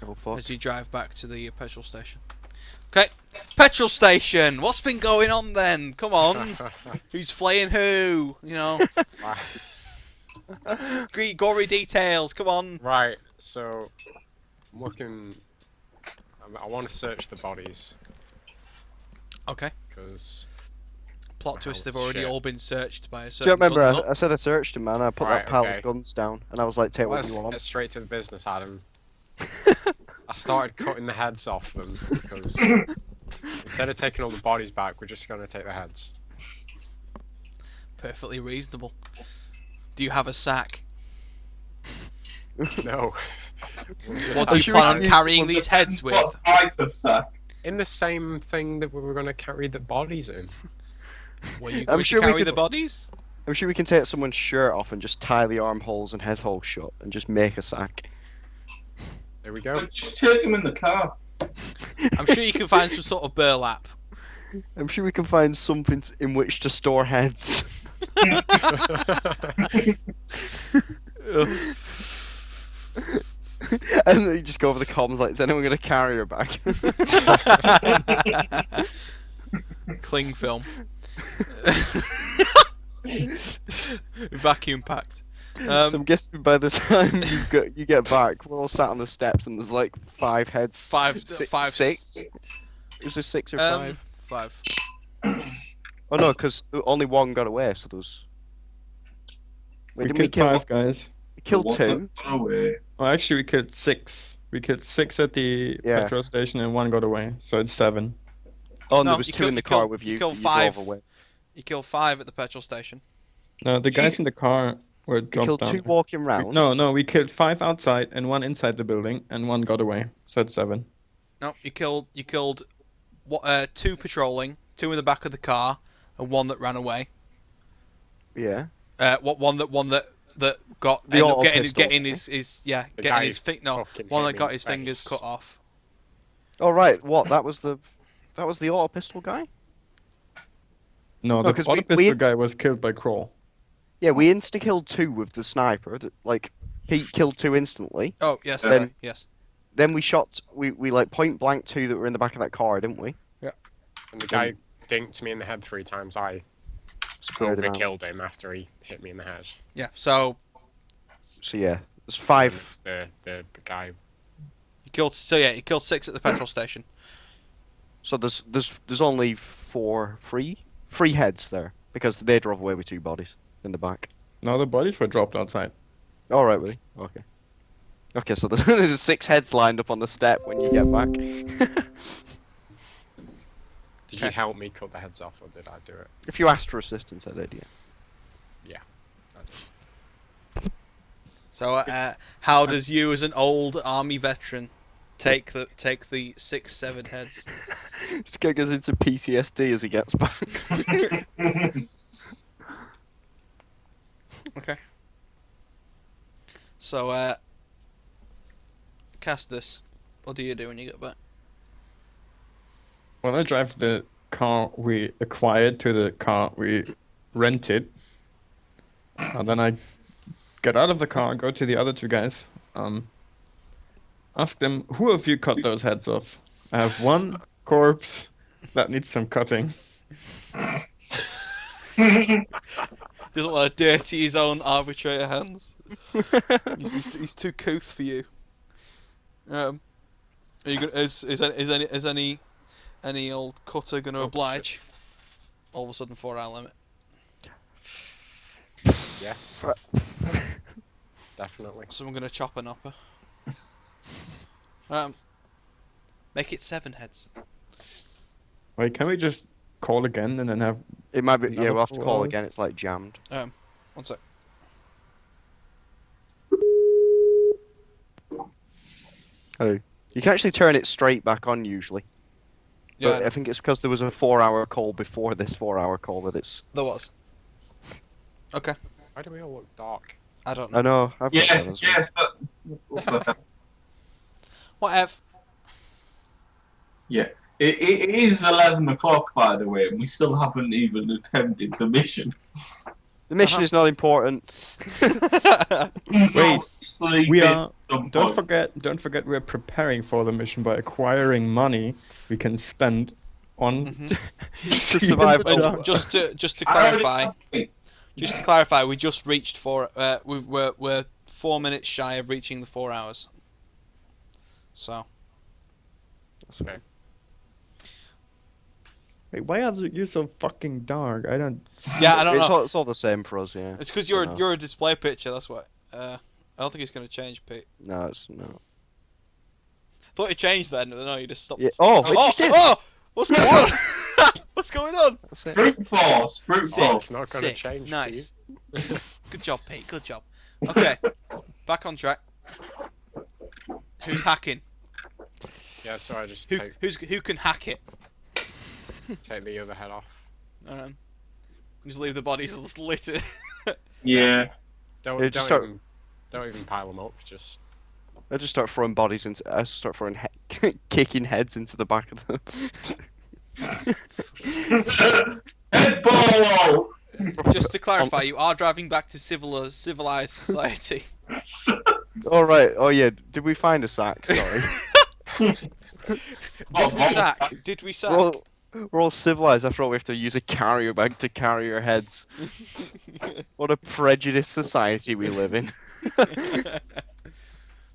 Oh fuck. as you drive back to the petrol station. Okay, petrol station. What's been going on then? Come on, who's flaying who? You know, gory details. Come on. Right, so I'm looking. I want to search the bodies Okay. because Plot Wow, twist. They've shit. already all been searched by a Do you certain. remember gun nut. I said I searched him, man? I put Right, that pile okay. of guns down, and I was like, take what let's you want. get straight to the business, Adam. I started cutting the heads off them because instead of taking all the bodies back, we're just going to take the heads. Perfectly reasonable. Do you have a sack? No. What do you sure we plan can on use carrying one these heads with? What type of sack? In the same thing that we were going to carry the bodies in. Were you I'm going to sure we carry could- the bodies? I'm sure we can take someone's shirt off and just tie the armholes and head holes shut and just make a sack. There we go. Just take him in the car. I'm sure you can find some sort of burlap. I'm sure we can find something in which to store heads. And then you just go over the comms like, is anyone going to carry her back? Cling film. Vacuum packed. So I'm guessing by the time you get back, we're all sat on the steps and there's like 5 heads. Six? Is there 6 or 5? 5. Oh no, because only one got away, so there's... Wait, We didn't we killed kill 5 guys. We killed What 2? the- away. Oh, actually, we killed 6. We killed 6 at the Yeah. petrol station and 1 got away, so it's 7. Oh, and No, there was you 2 in killed- the you car killed- with you you. killed you 5. drove away. You killed 5 at the petrol station. No, the guys in the car were You dropped killed down. 2 walking round. No, we killed 5 outside and 1 inside the building, and 1 got away, so it's 7. No, you killed 2 patrolling, 2 in the back of the car, and 1 that ran away. Yeah. One that got The ended up auto getting pistol. his The getting guy his fucking one hit that me got in his the fingers face. cut off. Oh right, what? That was the auto pistol guy? No, No, the 'cause other we pistol ins- guy was killed by Kroll. Yeah, we insta-killed 2 with the sniper. Like, he killed 2 instantly. Oh yes, Then- sorry, yes. Then we shot, we like point blank 2 that were in the back of that car, didn't we? And the guy dinked me in the head 3 times. I Sprayed him out. overkilled him after he hit me in the head. Yeah. So So yeah, there's And 5. it was the guy. you killed 6 at the petrol station. So there's only 3 heads there because they drove away with 2 bodies in the back. No, the bodies were dropped outside. All right, really? Okay. Okay, so there's 6 heads lined up on the step when you get back. Did you help me cut the heads off, or did I do it? If you asked for assistance, I did, yeah. I did. So how does you, as an old army veteran, take the 6-7 heads? This guy goes into PTSD as he gets back. Okay. So Castus, what do you do when you get back? Well, I drive the car we acquired to the car we rented. And then I get out of the car, go to the other two guys, ask them, who of you cut those heads off? I have one corpse that needs some cutting. Doesn't want to dirty his own arbitrator hands. He's too couth for you. Are you gonna, is any old cutter going to oblige? All of a sudden 4-hour limit. Yeah. Definitely. So I'm going to chop an upper. Make it 7 heads. Wait, can we just call again and then have... It might be. Yeah, Another we'll have to 4 call hours? again. It's like jammed. 1 sec. Oh, you can actually turn it straight back on usually. Yeah, But I think it's because there was a 4-hour call before this 4-hour call that it's. there was. Okay. Why do we all look dark? I don't know. I know. I've got Yeah, that as well. yeah, Whatever. yeah. It is 11 o'clock, by the way, and we still haven't even attempted the mission. The mission is not important. Wait, Sleep we at are... some Don't point. forget we're preparing for the mission by acquiring money we can spend on... To survive. Even And dark. just to I already clarify, we just reached we're 4 minutes shy of reaching the 4 hours. So Okay. Wait, why are you so fucking dark? I don't... yeah, I don't know. It's all the same for us, yeah. It's because I know. you're a display picture. That's why. I don't think it's gonna change, Pete. No, it's no. Thought it changed then, but no, you just stopped. Yeah. Oh, it just did. Oh! What's going on? What's going on? That's it. Brute force, brute So force. it's not going to Sick. change. Nice. Good job, Pete. Good job. Okay, back on track. Who's hacking? Yeah, so I just Who can hack it? take the other head off. Just leave the bodies littered. Yeah. Don't Yeah, just don't even pile them up. Just I just start throwing bodies into. I start throwing kicking heads into the back of the. Head ball! Just to clarify, you are driving back to civilized society. All right. Oh yeah. Did we find a sack? Sorry. Did we sack? We're all civilized. After all, we have to use a carrier bag to carry our heads. What a prejudiced society we live in.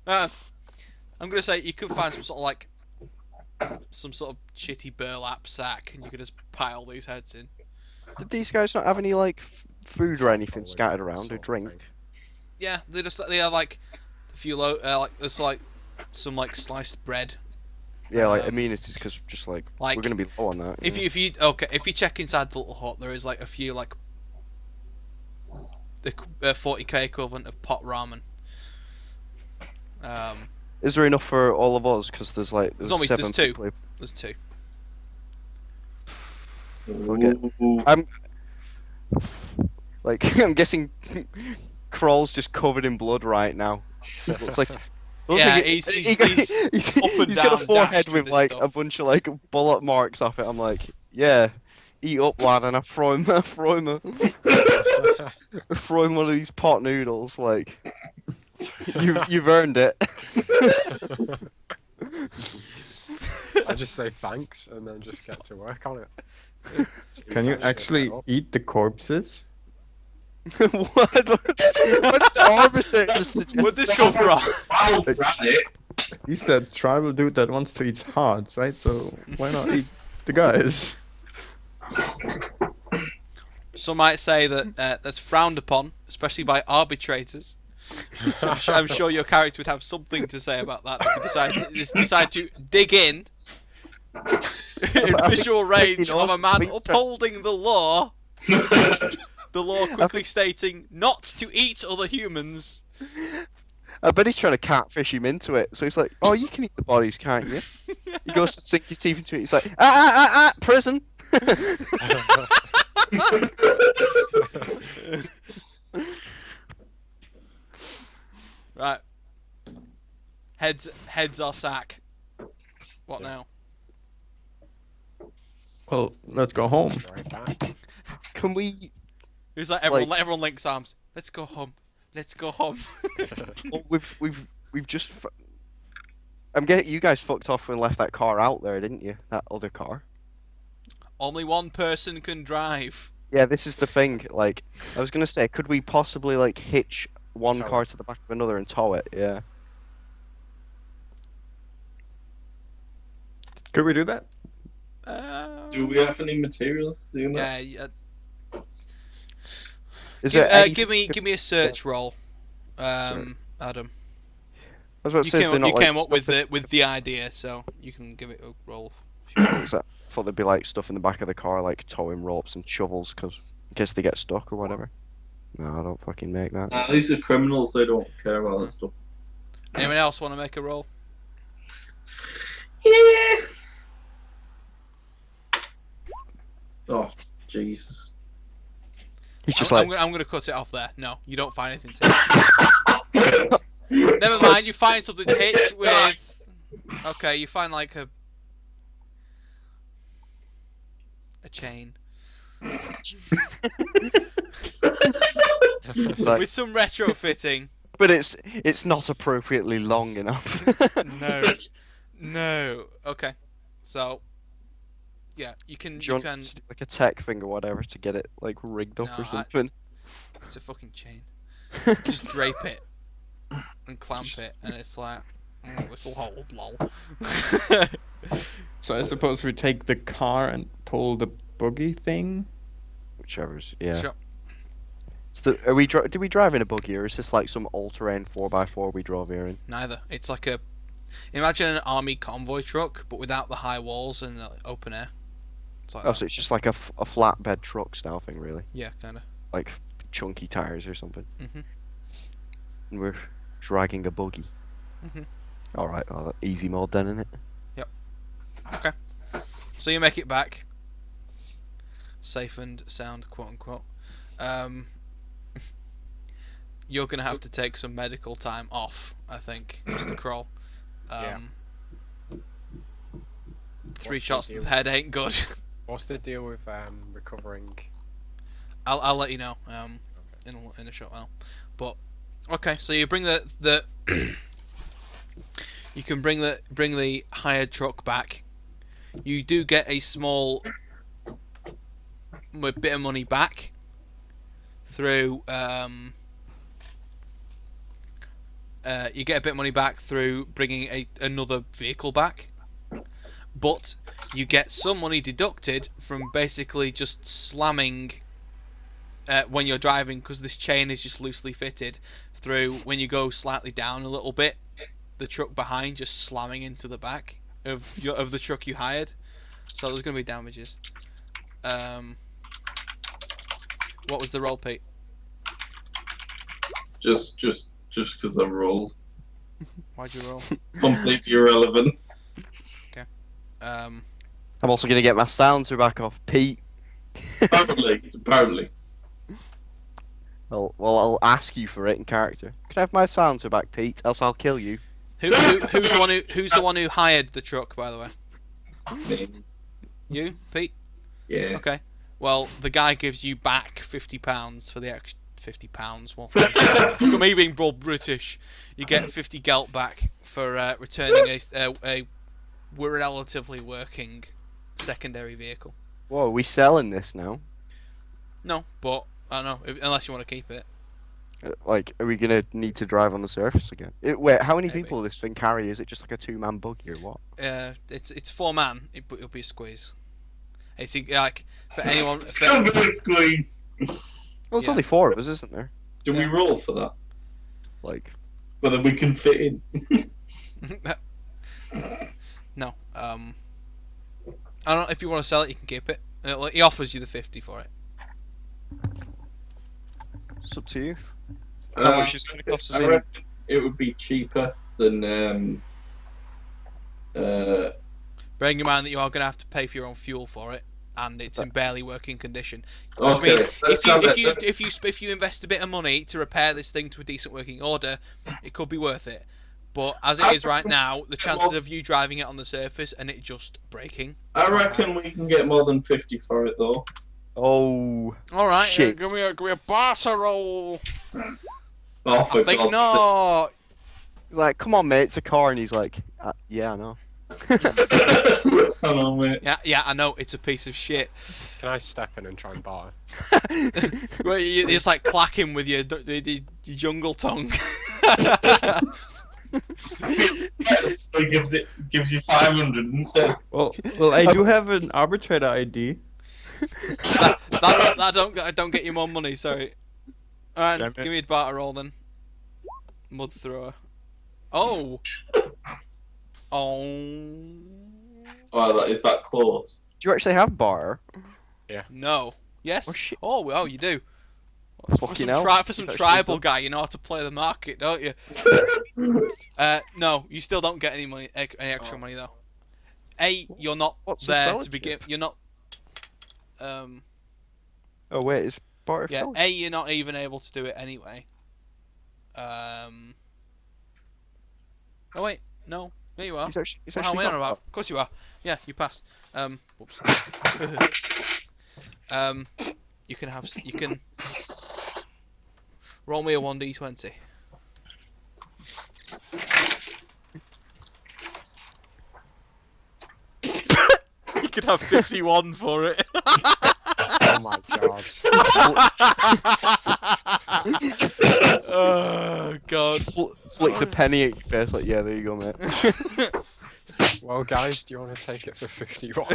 I'm gonna say you could find some sort of shitty burlap sack, and you could just pile these heads in. Did these guys not have any like food or anything Probably scattered around sort or of drink? thing. Yeah, they have like a few there's like some like sliced bread. Yeah, like amenities, because just like Like, we're gonna be low on that. If you check inside the little hut, there is like a few like the 40k equivalent of pot ramen. Is there enough for all of us? Because there's There's 7 two. people. There's 2. Fuck it. I'm guessing Kroll's just covered in blood right now. Looks like. Yeah, he's he's up and got a down forehead dashed with with like this a stuff. bunch of like bullet marks off it. I'm like, yeah, eat up, lad, and I throw him one of these pot noodles. Like, you've earned it. I just say thanks and then just get to work on it. Can you Shit actually up. eat the corpses? What did the arbitrator just suggest? Where'd this come from? I'll grab it. He's that tribal dude that wants to eat hearts, right? So why not eat the guys? Some might say that that's frowned upon, especially by arbitrators. I'm sure your character would have something to say about that. If you decide to dig in visual range of a man upholding the law. The law quickly stating not to eat other humans. I bet he's trying to catfish him into it. So he's like, "Oh, you can eat the bodies, can't you?" He goes to sink his teeth into it. He's like, prison." Right. Heads or sack. What now? Well, let's go home. Right back. Can we? Who's like everyone? Like- Everyone links arms. Let's go home. Let's go home. Well, we've just. I'm getting you guys fucked off and left that car out there, didn't you? That other car. Only one person can drive. Yeah, this is the thing. Like, I was gonna say, could we possibly like hitch one Tow car it. to the back of another and tow it? Yeah. Could we do that? Do we have any materials to do that? Yeah. Is there anything- Give me a search roll, Search. Adam. I was about to You say, is came, there up, not, you like, came up with stuff the idea, so you can give it a roll. in- I thought there'd be like stuff in the back of the car, like towing ropes and shovels, because in case they get stuck or whatever. No, I don't fucking make that. Nah, these are criminals. They don't care about that stuff. Anyone else want to make a roll? Yeah. Oh Jesus! He's just I'm like, gonna cut it off there. No, you don't find anything. To Never mind. You find something hitched with. Okay, you find like a chain like, with some retrofitting. but it's not appropriately long enough. No. Okay. So, yeah, you can. Do You you can. want to do, like a tech thing or whatever to get it like rigged up No, or I- something? It's a fucking chain. You just drape it and clamp it, and it's like this will hold. Lol. So I suppose we take the car and pull the buggy thing. Whichever's, yeah. Sure. So do we drive in a buggy, or is this like some all-terrain 4x4 we drove here in? Neither. It's like a. Imagine an army convoy truck, but without the high walls and open air. It's like Oh, that. so it's just like a flatbed truck style thing, really, Yeah, kind of. like chunky tires or something. Mhm. And we're dragging a buggy. Mhm. All right, well, easy mode then, isn't it? So you make it back, safe and sound, quote unquote. You're gonna have to take some medical time off, I think, Mr. Kroll. Yeah. 3 What's the shots to deal? the head ain't good. What's the deal with recovering? I'll let you know in a short while. But okay, so you bring the you can bring the hired truck back. You do get a small bit of money back through you get a bit of money back through bringing another vehicle back, but you get some money deducted from basically just slamming when you're driving, because this chain is just loosely fitted through. When you go slightly down a little bit, the truck behind just slamming into the back of the truck you hired. So there's going to be damages. What was the roll, Pete? Just because I rolled. Why'd you roll? Completely irrelevant. Um, I'm also gonna get my silencer back off, Pete. Apparently. Well, I'll ask you for it in character. Can I have my silencer back, Pete? Else I'll kill you. who's the one who hired the truck, by the way? Me. You, Pete? Yeah. Okay. Well, the guy gives you back £50 for the extra £50. Well, look at me being broad British. You get 50 gelt back for returning a relatively working secondary vehicle. Whoa, are we selling this now? No, but I don't know, unless you want to keep it. Like, are we gonna need to drive on the surface again? Wait, how many Maybe. people will this thing carry? Is it just like a two-man buggy or what? It's 4-man. It'll be a squeeze. It's like for anyone. Still gonna squeeze. Well, it's Yeah. only 4 of us, isn't there? Do we roll for that? Like, Whether we can fit in. No. I don't know if you want to sell it, you can keep it. He offers you the 50 for it. it's up to you. How much is it gonna cost us I in? reckon it would be cheaper than Bearing in mind that you are going to have to pay for your own fuel for it, and it's in barely working condition. Which Okay, means let's have it. if you invest a bit of money to repair this thing to a decent working order, it could be worth it. But as it is right now, the chances of you driving it on the surface and it just breaking. I reckon we can get more than 50 for it though. Oh. All right, Shit. give me a barter roll. Oh, for I think God's not. He's like, come on, mate, it's a car, and he's like, yeah, I know. sake. Hold on, mate. Yeah, I know it's a piece of shit. Can I step in and try and bar? Well, you just like clacking with your jungle tongue. So he gives you 500 instead. Well, I do have an arbitrator ID. that don't get you more money. Sorry. All right, Damn it. give me a barter roll then. Mud thrower. Oh. Oh. Wow, is that close? Do you actually have bar? No. Yes. Oh, shit. Oh, you do. Fucking hell. For some He's actually tribal done- guy, you know how to play the market, don't you? No, you still don't get any money, any extra money though. You're not What's his there to fellowship? begin. You're not. Oh, wait, is bar a Yeah. fellowship? You're not even able to do it anyway. Oh wait, no. There you are. He's actually Well, how am I got on about? bar. Of course you are. Yeah, you pass. Whoops. You can roll me a 1d20. You could have 51 for it. Oh my god. Oh god. Flicks a penny at your face, like, yeah, there you go, mate. Well, guys, do you want to take it for 51?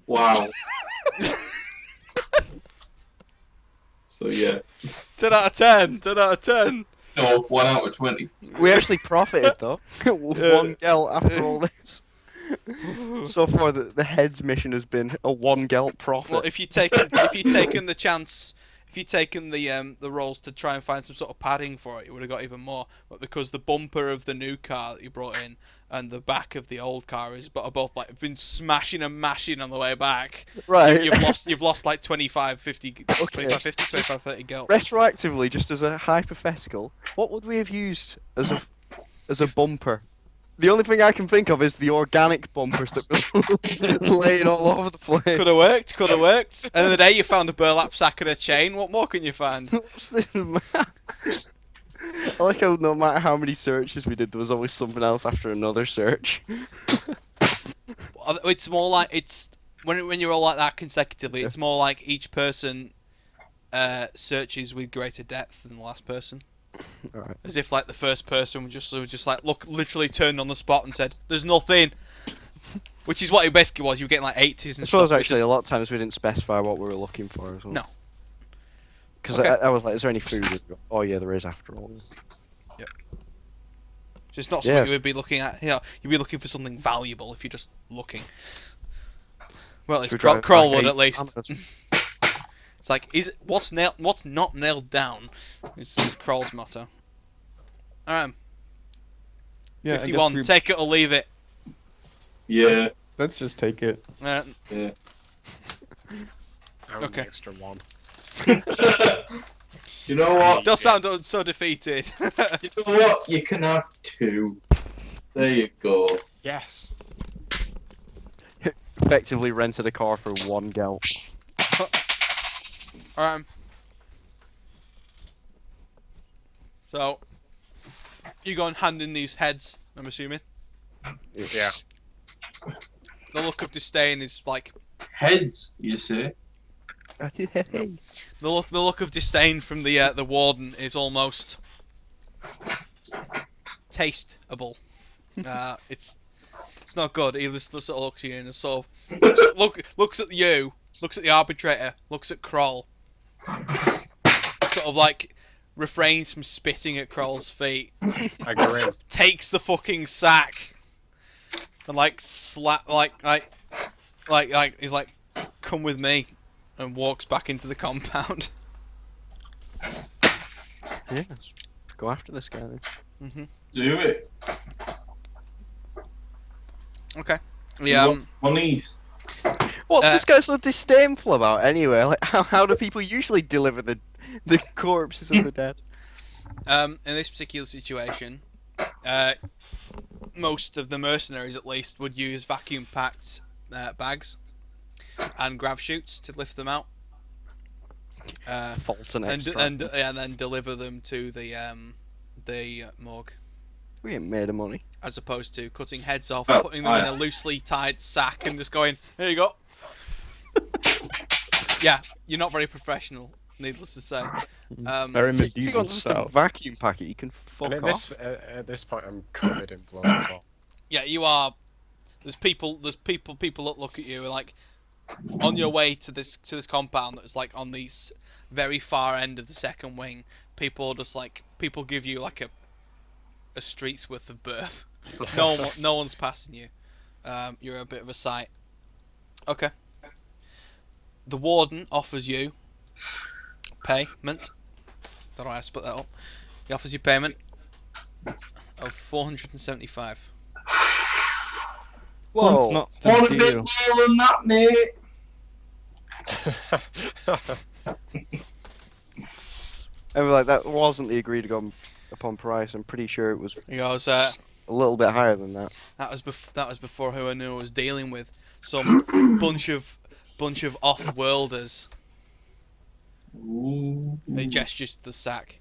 Wow. So yeah. 10 out of 10. 10 out of 10. No, 1 out of 20. We actually profited, though. With Yeah. 1 gelt after all this. So far, the head's mission has been a 1 gelt profit. Well, if you'd taken the chance, if you'd taken the rolls to try and find some sort of padding for it, you would have got even more. But because the bumper of the new car that you brought in and the back of the old car are both like been smashing and mashing on the way back, right. you've lost like 25, 50, 25, 50, 25, 30 gelt. Retroactively, just as a hypothetical, what would we have used as a bumper? The only thing I can think of is the organic bumpers that were laying all over the place. Could have worked. Could have worked. End of the day, you found a burlap sack and a chain. What more can you find? What's this? I like how no matter how many searches we did, there was always something else after another search. It's more like when you're all like that consecutively. It's more like each person searches with greater depth than the last person. Alright. As if like the first person was just like literally turned on the spot and said, "There's nothing," which is what it basically was. You were getting like 80s and I suppose stuff. actually a lot of times we didn't specify what we were looking for as well. No. Because Okay. I was like, is there any food? Oh yeah, there is after all. Just not something Yeah. you would be looking at. You know, you'd be looking for something valuable if you're just looking. Well, it's Screwdriver, Kroll would hey, at least. I'm- It's like, what's not nailed down is Kroll's motto. Alright, Yeah, I guess 51. Take it or leave it. Yeah. Let's just take it. Yeah. I want Okay. an extra 1. You know what? Does sound so defeated. You know what? You can have 2. There you go. Yes. Effectively rented a car for 1 gelt. Alright. So, you go and hand in these heads, I'm assuming. Yeah. The look of disdain is like Heads, you say? the look of disdain from the warden is almost tasteable. It's not good. He just sort of looks at you and sort of looks at you, looks at the arbitrator, looks at Kroll, sort of like refrains from spitting at Kroll's feet, I grin. takes the fucking sack, and like slap like he's like, come with me, and walks back into the compound. Yeah, let's go after this guy then. Do it. Okay. Yeah. Monies. What's this guy so disdainful about anyway? Like, how do people usually deliver the corpses of the dead? In this particular situation, most of the mercenaries, at least, would use vacuum-packed bags and grav chutes to lift them out. Fulton and extract. then deliver them to the morgue, We ain't made of money. as opposed to cutting heads off, Well, putting them in a loosely tied sack, and just going, "Here you go." Yeah, you're not very professional, needless to say. Very If you medieval want just a style. vacuum pack it, you can fuck And off. at this point, I'm covered in blood as well. Yeah, you are. There's people that look at you like on your way to this compound that's like on the very far end of the second wing. People give you like a street's worth of birth. No one's passing you. You're a bit of a sight. Okay. The warden offers you payment. Don't know how I split that up. He offers you payment of 475. Whoa. Not Want a the bit deal. more than that, mate? And like that wasn't the agreed upon price. I'm pretty sure it was He goes, a little bit higher than that. that was before who I knew I was dealing with. Some bunch of off-worlders. Ooh. He gestures to the sack.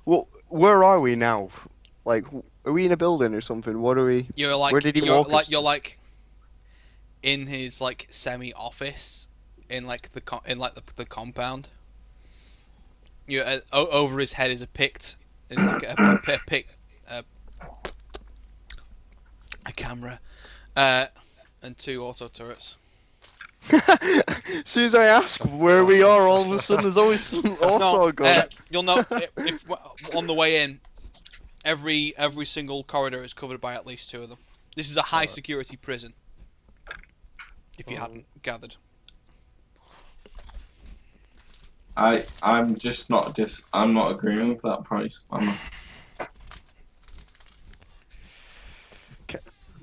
Well, where are we now? Like, are we in a building or something? What are we? You're like Where did he you're walk us like to? you're like in his like semi-office in like the compound. You over his head is a pict. Is like a camera, and 2 auto turrets. As soon as I ask where we are, all of a sudden there's always some auto going. You'll know if on the way in, every single corridor is covered by at least 2 of them. This is a high security prison. If you hadn't gathered. I'm just not I'm not agreeing with that price. I'm not.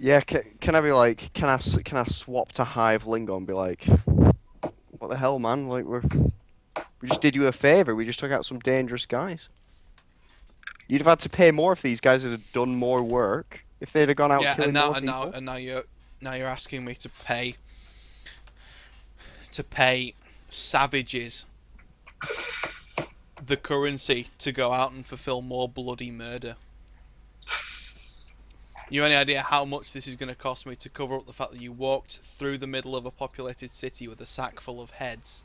Yeah, can I be like, can I swap to Hive Lingo and be like, what the hell, man? Like we just did you a favor. We just took out some dangerous guys. You'd have had to pay more if these guys had done more work. If they'd have gone out killing more people. now you're asking me to pay savages the currency to go out and fulfill more bloody murder. You have any idea how much this is going to cost me to cover up the fact that you walked through the middle of a populated city with a sack full of heads?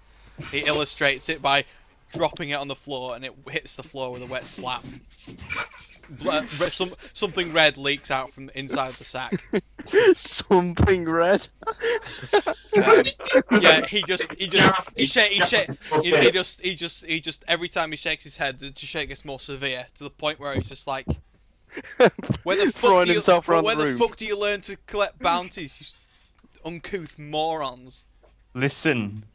He illustrates it by dropping it on the floor, and it hits the floor with a wet slap. Something red leaks out from inside the sack. Something red. Yeah, he just every time he shakes his head, the shake gets more severe to the point where he's just like, where the fuck do you learn to collect bounties, you uncouth morons? Listen,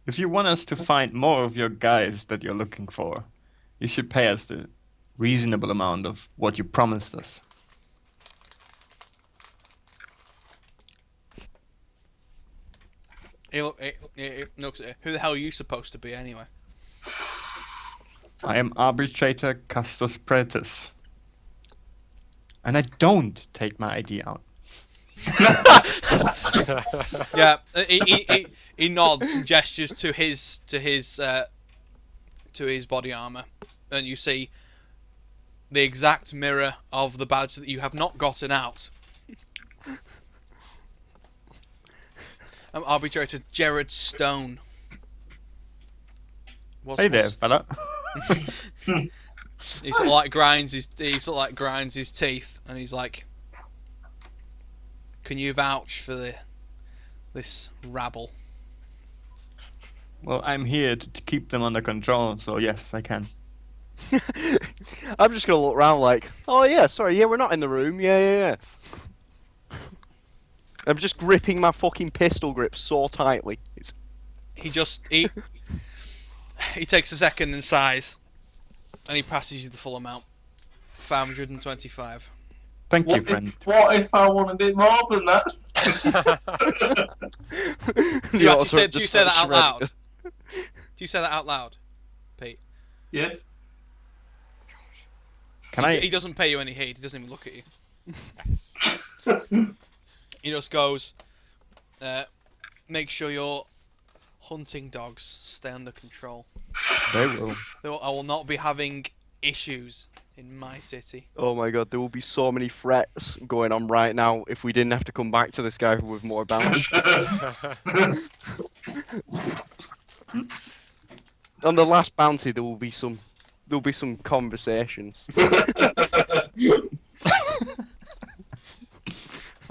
if you want us to find more of your guys that you're looking for, you should pay us the reasonable amount of what you promised us. He looks at you. Who the hell are you supposed to be anyway? I am Arbitrator Castus Pretus. And I don't take my ID out. Yeah, he nods and gestures to his body armor, and you see the exact mirror of the badge that you have not gotten out. I'm Arbitrator Jared Stone. Hey there, fella. He sort of like grinds his teeth, and he's like, "Can you vouch for this rabble?" Well, I'm here to keep them under control, so yes, I can. I'm just gonna look around like, oh yeah, sorry, yeah, we're not in the room, yeah. I'm just gripping my fucking pistol grip so tightly. He takes a second and sighs, and he passes you the full amount, 525. Thank you, friend. What if I want a bit more than that? Do you actually say? Do you say that out loud? Do you say that out loud, Pete? Yes. Can I? He doesn't pay you any heed. He doesn't even look at you. Yes. He just goes, make sure your hunting dogs stay under control. They will. I will not be having issues in my city. Oh my god, there will be so many threats going on right now if we didn't have to come back to this guy with more bounty. On the last bounty, there will be some conversations.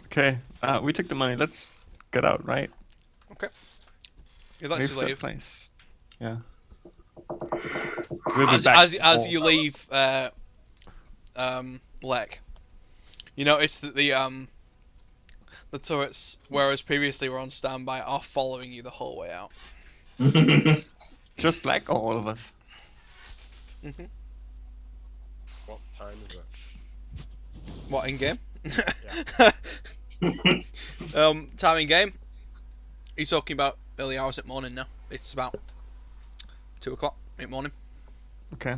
Okay, we took the money. Let's get out, right? Okay. You'd like to that leave. place. Yeah. We'll be back As you leave, Lek, you notice that the turrets, whereas previously were on standby, are following you the whole way out. Just like all of us. Mhm. What time is it? What in game? Yeah. Time in game. You're talking about early hours at morning now. It's about 2 o'clock in the morning. Okay.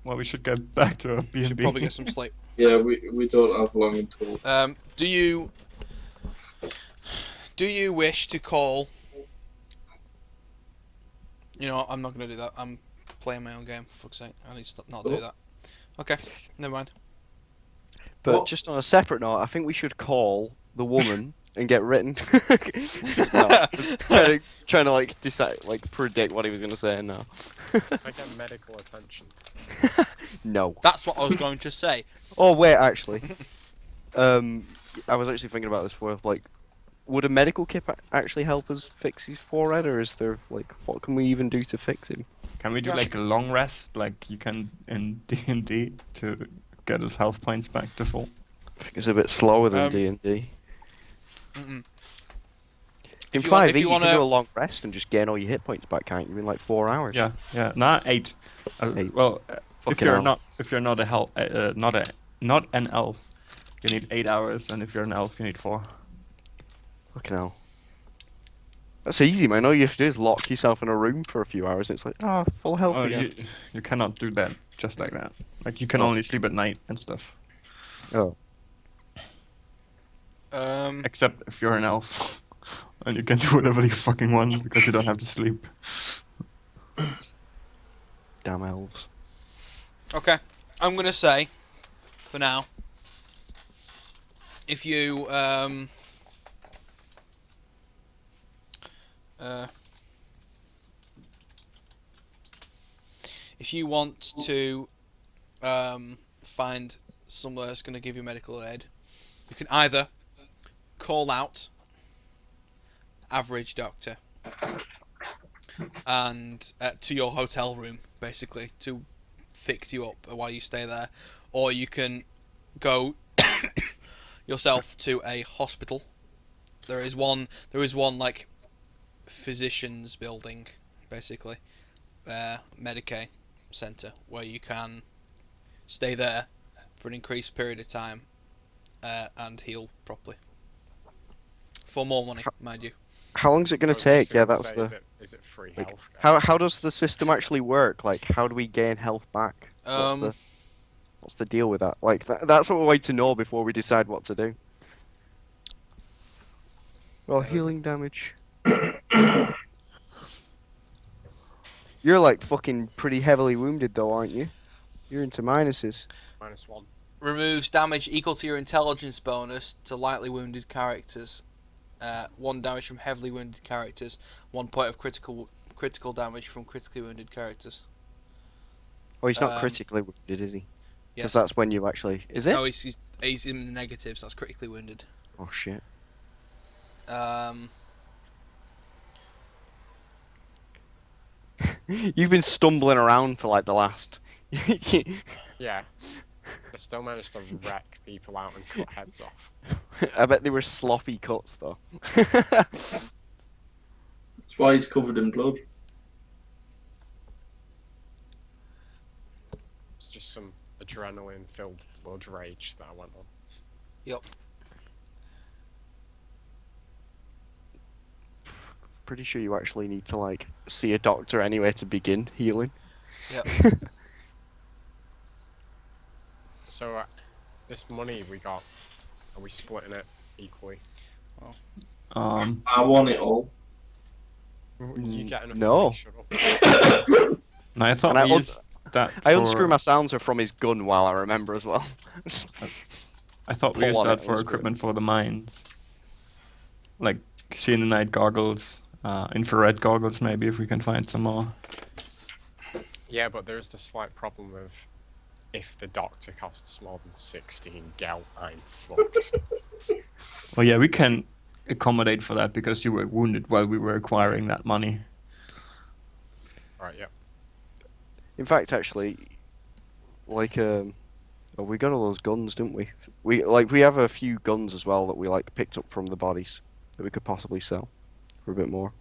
Well, we should get back to our B&B. You should probably get some sleep. Yeah, we don't have long until. Do you wish to call? You know what, I'm not going to do that. I'm playing my own game, for fuck's sake. I need to not do that. Okay, never mind. But What? just on a separate note, I think we should call the woman and get written. No, trying to like decide, like predict what he was gonna say now. I get medical attention. No. That's what I was going to say. Oh wait, actually, I was actually thinking about this before. Like, would a medical kit actually help us fix his forehead, or is there like, what can we even do to fix him? Can we do like a long rest, like you can in D&D, to get his health points back to full? I think it's a bit slower than D&D. Mm-mm. In If you want- 5e, if you you wanna- can do a long rest and just gain all your hit points back, can't you? In like 4 hours. Yeah, not 8. 8. Well, Fucking hell. if you're not not an elf, you need 8 hours, and if you're an elf, you need 4. Fucking hell. That's easy, man. All you have to do is lock yourself in a room for a few hours, and it's like, full health Oh, again. you cannot do that just like that. Like you can Oh. only sleep at night and stuff. Oh. Except if you're an elf, and you can do whatever you fucking want because you don't have to sleep. Damn elves. Okay, I'm gonna say, for now, if you if you want to find somewhere that's going to give you medical aid, you can either call out average doctor and to your hotel room, basically, to fix you up while you stay there, or you can go yourself to a hospital. There is one like physician's building, basically, Medicaid center, where you can stay there for an increased period of time and heal properly for more money, mind you. How long is it going I to was take? just Yeah, gonna that's say, the... Is it free Like, health? how does the system actually work? Like, how do we gain health back? What's the deal with that? Like, that's what we wait to know before we decide what to do. Well, healing damage. You're like fucking pretty heavily wounded though, aren't you? You're into minuses. -1. Removes damage equal to your intelligence bonus to lightly wounded characters. 1 damage from heavily wounded characters. 1 point of critical damage from critically wounded characters. Oh, he's not critically wounded, is he? Yeah. Because that's when you actually... Is it? No, he's in the negatives. That's critically wounded. Oh, shit. You've been stumbling around for like the last... Yeah. I still managed to wreck people out and cut heads off. I bet they were sloppy cuts though. That's why he's covered in blood. It's just some adrenaline-filled blood rage that I went on. Yep. pretty sure you actually need to like see a doctor anyway to begin healing. Yep. So, this money we got, are we splitting it equally? I want it all. You get enough no. money, shut up. No, I thought And we used that. I for- unscrew my silencer from his gun while I remember as well. I thought we pull used on that it, for unscrew it. equipment for the mines. Like seeing the night goggles, infrared goggles, maybe if we can find some more. Yeah, but there's the slight problem of if the doctor costs more than 16 gout, I'm fucked. Well, yeah, we can accommodate for that because you were wounded while we were acquiring that money. Right, yeah. In fact, actually, like well, we got all those guns, didn't we? We have a few guns as well that we like picked up from the bodies that we could possibly sell for a bit more.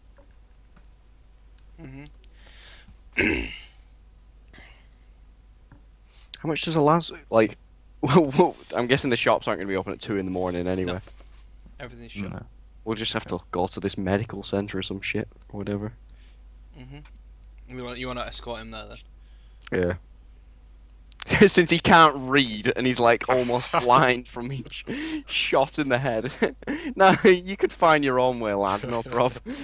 Mhm. How much does a last like? I'm guessing the shops aren't going to be open at 2 in the morning anyway. Everything's shut. No. We'll just have to go to this medical center or some shit or whatever. You want to escort him there then? Yeah. Since he can't read and he's like almost blind from each shot in the head. No, you could find your own way, lad. No problem.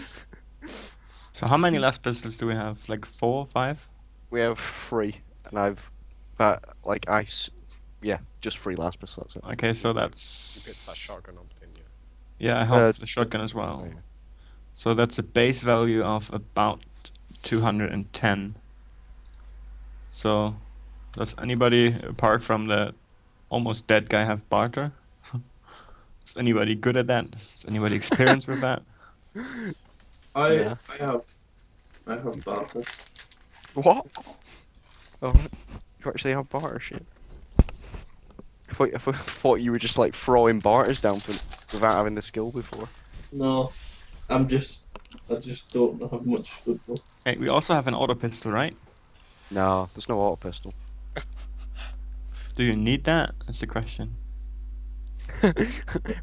So how many last pistols do we have? Like 4, 5? We have 3, and I've, yeah, just 3 last pistols. That's it. Okay, so that's... You picked that shotgun up, didn't you? Yeah, I have the shotgun as well. Oh, yeah. So that's a base value of about 210. So, does anybody, apart from the almost dead guy, have barter? Is anybody good at that? Is anybody experienced with that? I have barter. What? Oh, you actually have barter shit? I thought you were just like throwing barters down without having the skill before. No, I just don't have much good luck. Hey, we also have an auto pistol, right? No, there's no auto pistol. Do you need that? That's the question. Pull it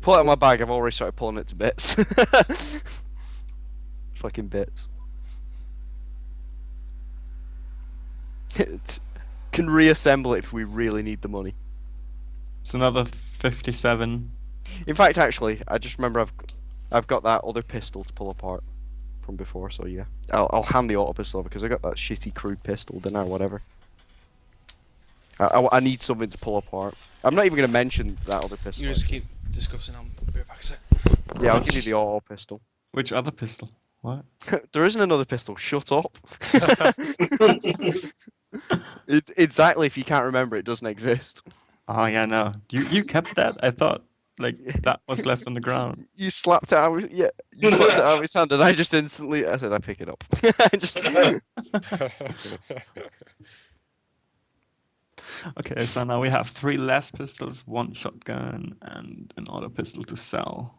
out of my bag, I've already started pulling it to bits. It's like in bits. Can reassemble it if we really need the money. It's another 57. In fact, actually, I just remember I've got that other pistol to pull apart from before, so yeah. I'll hand the auto pistol over because I got that shitty crude pistol, didn't I? Whatever. I need something to pull apart. I'm not even going to mention that other pistol. You just keep discussing on be right back a sec. Yeah, I'll give you the auto pistol. Which other pistol? What? There isn't another pistol. Shut up. It's exactly, if you can't remember, it doesn't exist. Oh yeah, no. You kept that? I thought like that was left on the ground. You slapped it out. You slapped it out of his hand, and I just instantly. I said, I pick it up. I just. Okay, so now we have 3 last pistols, 1 shotgun, and an auto pistol to sell.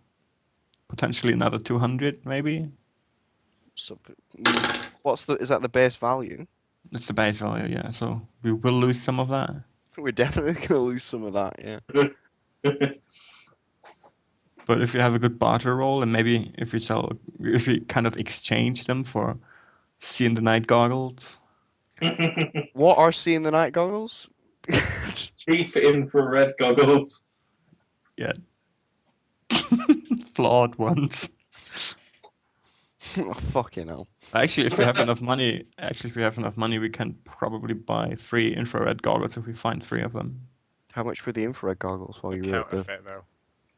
Potentially another 200, maybe. So, is that the base value? That's the base value, yeah. So we will lose some of that. We're definitely gonna lose some of that, yeah. But if you have a good barter roll, and maybe if we kind of exchange them for seeing the night goggles. What are seeing the night goggles? Cheap infrared goggles. Yeah. Flawed ones. Oh, fucking hell. Actually, if we have enough money, we can probably buy 3 infrared goggles if we find 3 of them. How much for the infrared goggles while you were at the... Counterfeit, though.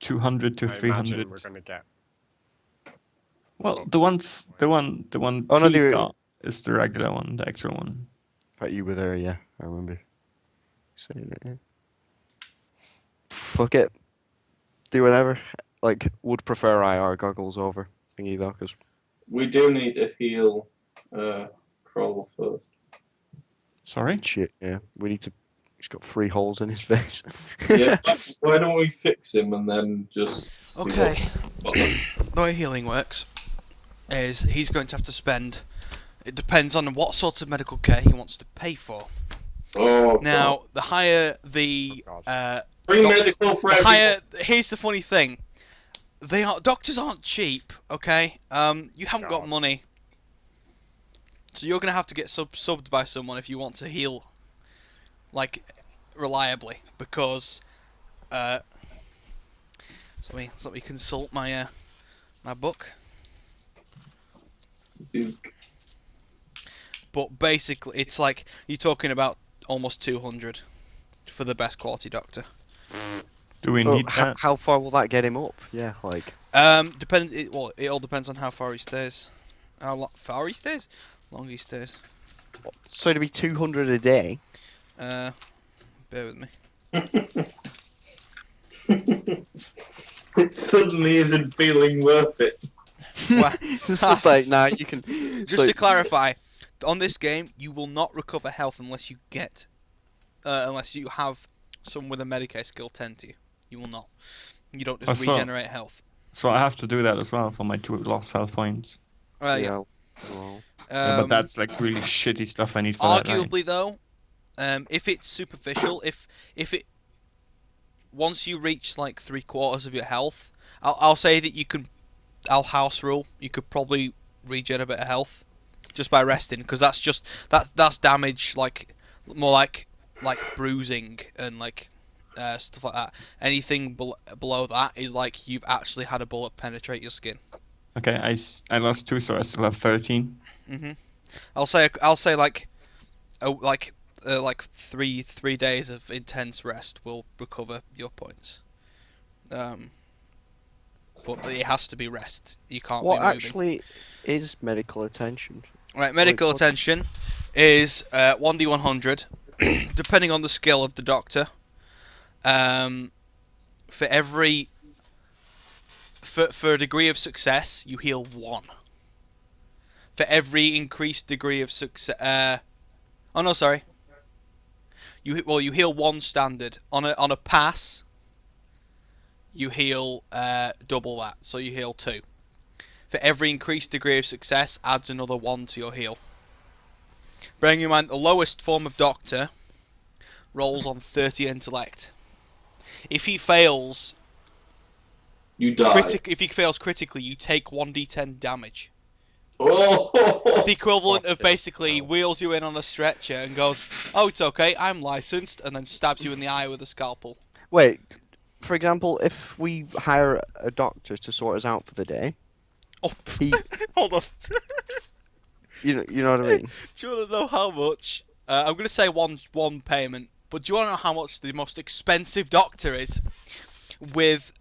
200 to I 300. imagine we're gonna get. Well, the one Oh, no, Pete they- got is the regular one, the actual one. But you were there, yeah. I remember saying it, yeah. Fuck it. Do whatever. Like, would prefer IR goggles over thingy though, because... We do need to heal Kroll first. Sorry? Shit, yeah. We need to... He's got 3 holes in his face. Yeah, why don't we fix him and then just see Okay. what The way healing works is he's going to have to spend. It depends on what sort of medical care he wants to pay for. Oh, Now, the higher the Oh, free doc- medical for the everyone. higher. Here's the funny thing: Doctors aren't cheap, okay? You haven't got God. money, so you're gonna have to get subbed by someone if you want to heal, like, reliably. Because let me consult my my book. But basically, it's like you're talking about almost 200 for the best quality doctor. Do we Well, need that? how far will that get him up? Yeah, like. It all depends on how far he stays. How far he stays? Long he stays. So to be 200 a day. Bear with me. It suddenly isn't feeling worth it. Well, It's just like, nah, you can. it's just to like- clarify, on this game, you will not recover health unless you have someone with a Medicaid skill tend to you. You will not. You don't just Oh, so- regenerate health. So I have to do that as well for my 2 lost health points. Yeah. Well, Yeah, but that's like really shitty stuff I need for that, right? Arguably though, if it's superficial, if it once you reach like 3/4 of your health, I'll say that you can. I'll house rule. You could probably regen a bit of health just by resting, because that's damage like more like bruising and like stuff like that. Anything below that is like you've actually had a bullet penetrate your skin. Okay, I lost 2, so I still have 13. I'll say like three days of intense rest will recover your points. But it has to be rest. You can't what be moving. actually is medical attention? Right, medical what- attention is 1d100, depending on the skill of the doctor. For a degree of success, you heal 1. For every increased degree of success, oh no, sorry. You heal 1 standard on a pass. You heal double that, so you heal 2. For every increased degree of success, adds another 1 to your heal. Bearing in mind, the lowest form of Doctor rolls on 30 intellect. If he fails, You die. if he fails critically, you take 1d10 damage. Oh! It's the equivalent of Fucking basically hell. wheels you in on a stretcher and goes, "Oh, it's okay, I'm licensed," and then stabs you in the eye with a scalpel. Wait, for example, if we hire a doctor to sort us out for the day, Oh, He- hold on. you know what I mean? Do you want to know how much? I'm going to say one payment, but do you want to know how much the most expensive doctor is? With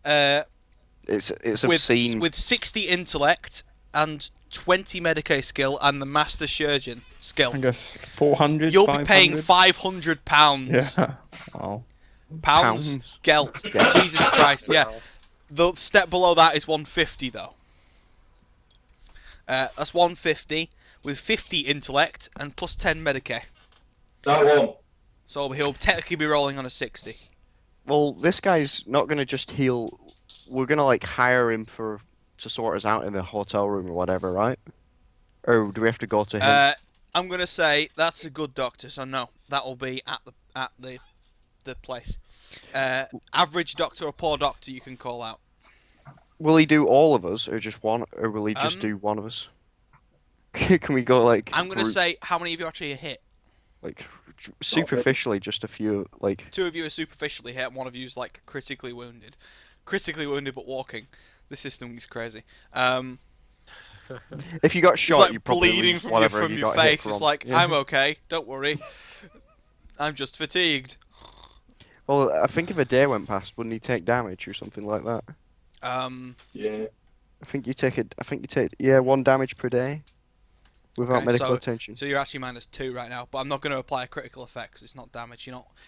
It's obscene. with 60 intellect and 20 Medicaid skill and the Master Surgeon skill. I guess 400. You'll be paying 500? £500. Yeah. Oh. Pounds? Gelt. Gelt. Jesus Christ, yeah. Wow. The step below that is 150 though. That's 150 with 50 intellect and plus 10 Medicaid. That one. So he'll technically be rolling on a 60. Well, this guy's not gonna just heal. We're gonna like hire him to sort us out in the hotel room or whatever, right? Or do we have to go to him? I'm gonna say that's a good doctor, so no, that will be at the place. Average doctor or poor doctor, you can call out. Will he do all of us, or just one, or will he just do one of us? Can we go like? I'm gonna group- say how many of you actually hit. like superficially, just a few. Like 2 of you are superficially hit, and 1 of you is like critically wounded. Critically wounded but walking. This system is crazy. if you got It's shot, like you probably bleeding lose from whatever from you your got hit face. It's from. like Yeah. I'm okay, don't worry. I'm just fatigued. Well, I think if a day went past, wouldn't he take damage or something like that? Yeah. I think you take 1 damage per day without Okay, medical so- attention. So you're actually -2 right now, but I'm not going to apply a critical effect because it's not damage.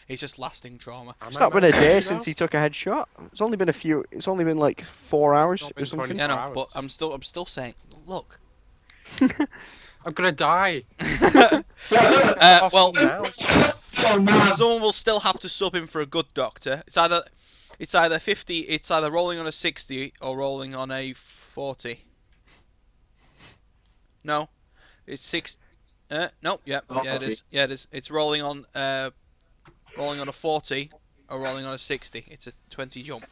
It's just lasting trauma. Am It's I not been a meant to day do since that? he took a headshot. It's only been a few. It's only been like 4 hours not or been something. 20 Yeah, no, hours. but I'm still saying, look. I'm gonna die. Well, Something else. Oh man! someone will still have to sub him for a good doctor. It's either 50. It's either rolling on a 60 or rolling on a 40. No, it's 6. No, yeah, Oh, yeah, it is. Yeah, it is. It's rolling on a 40 or rolling on a 60. It's a 20 jump.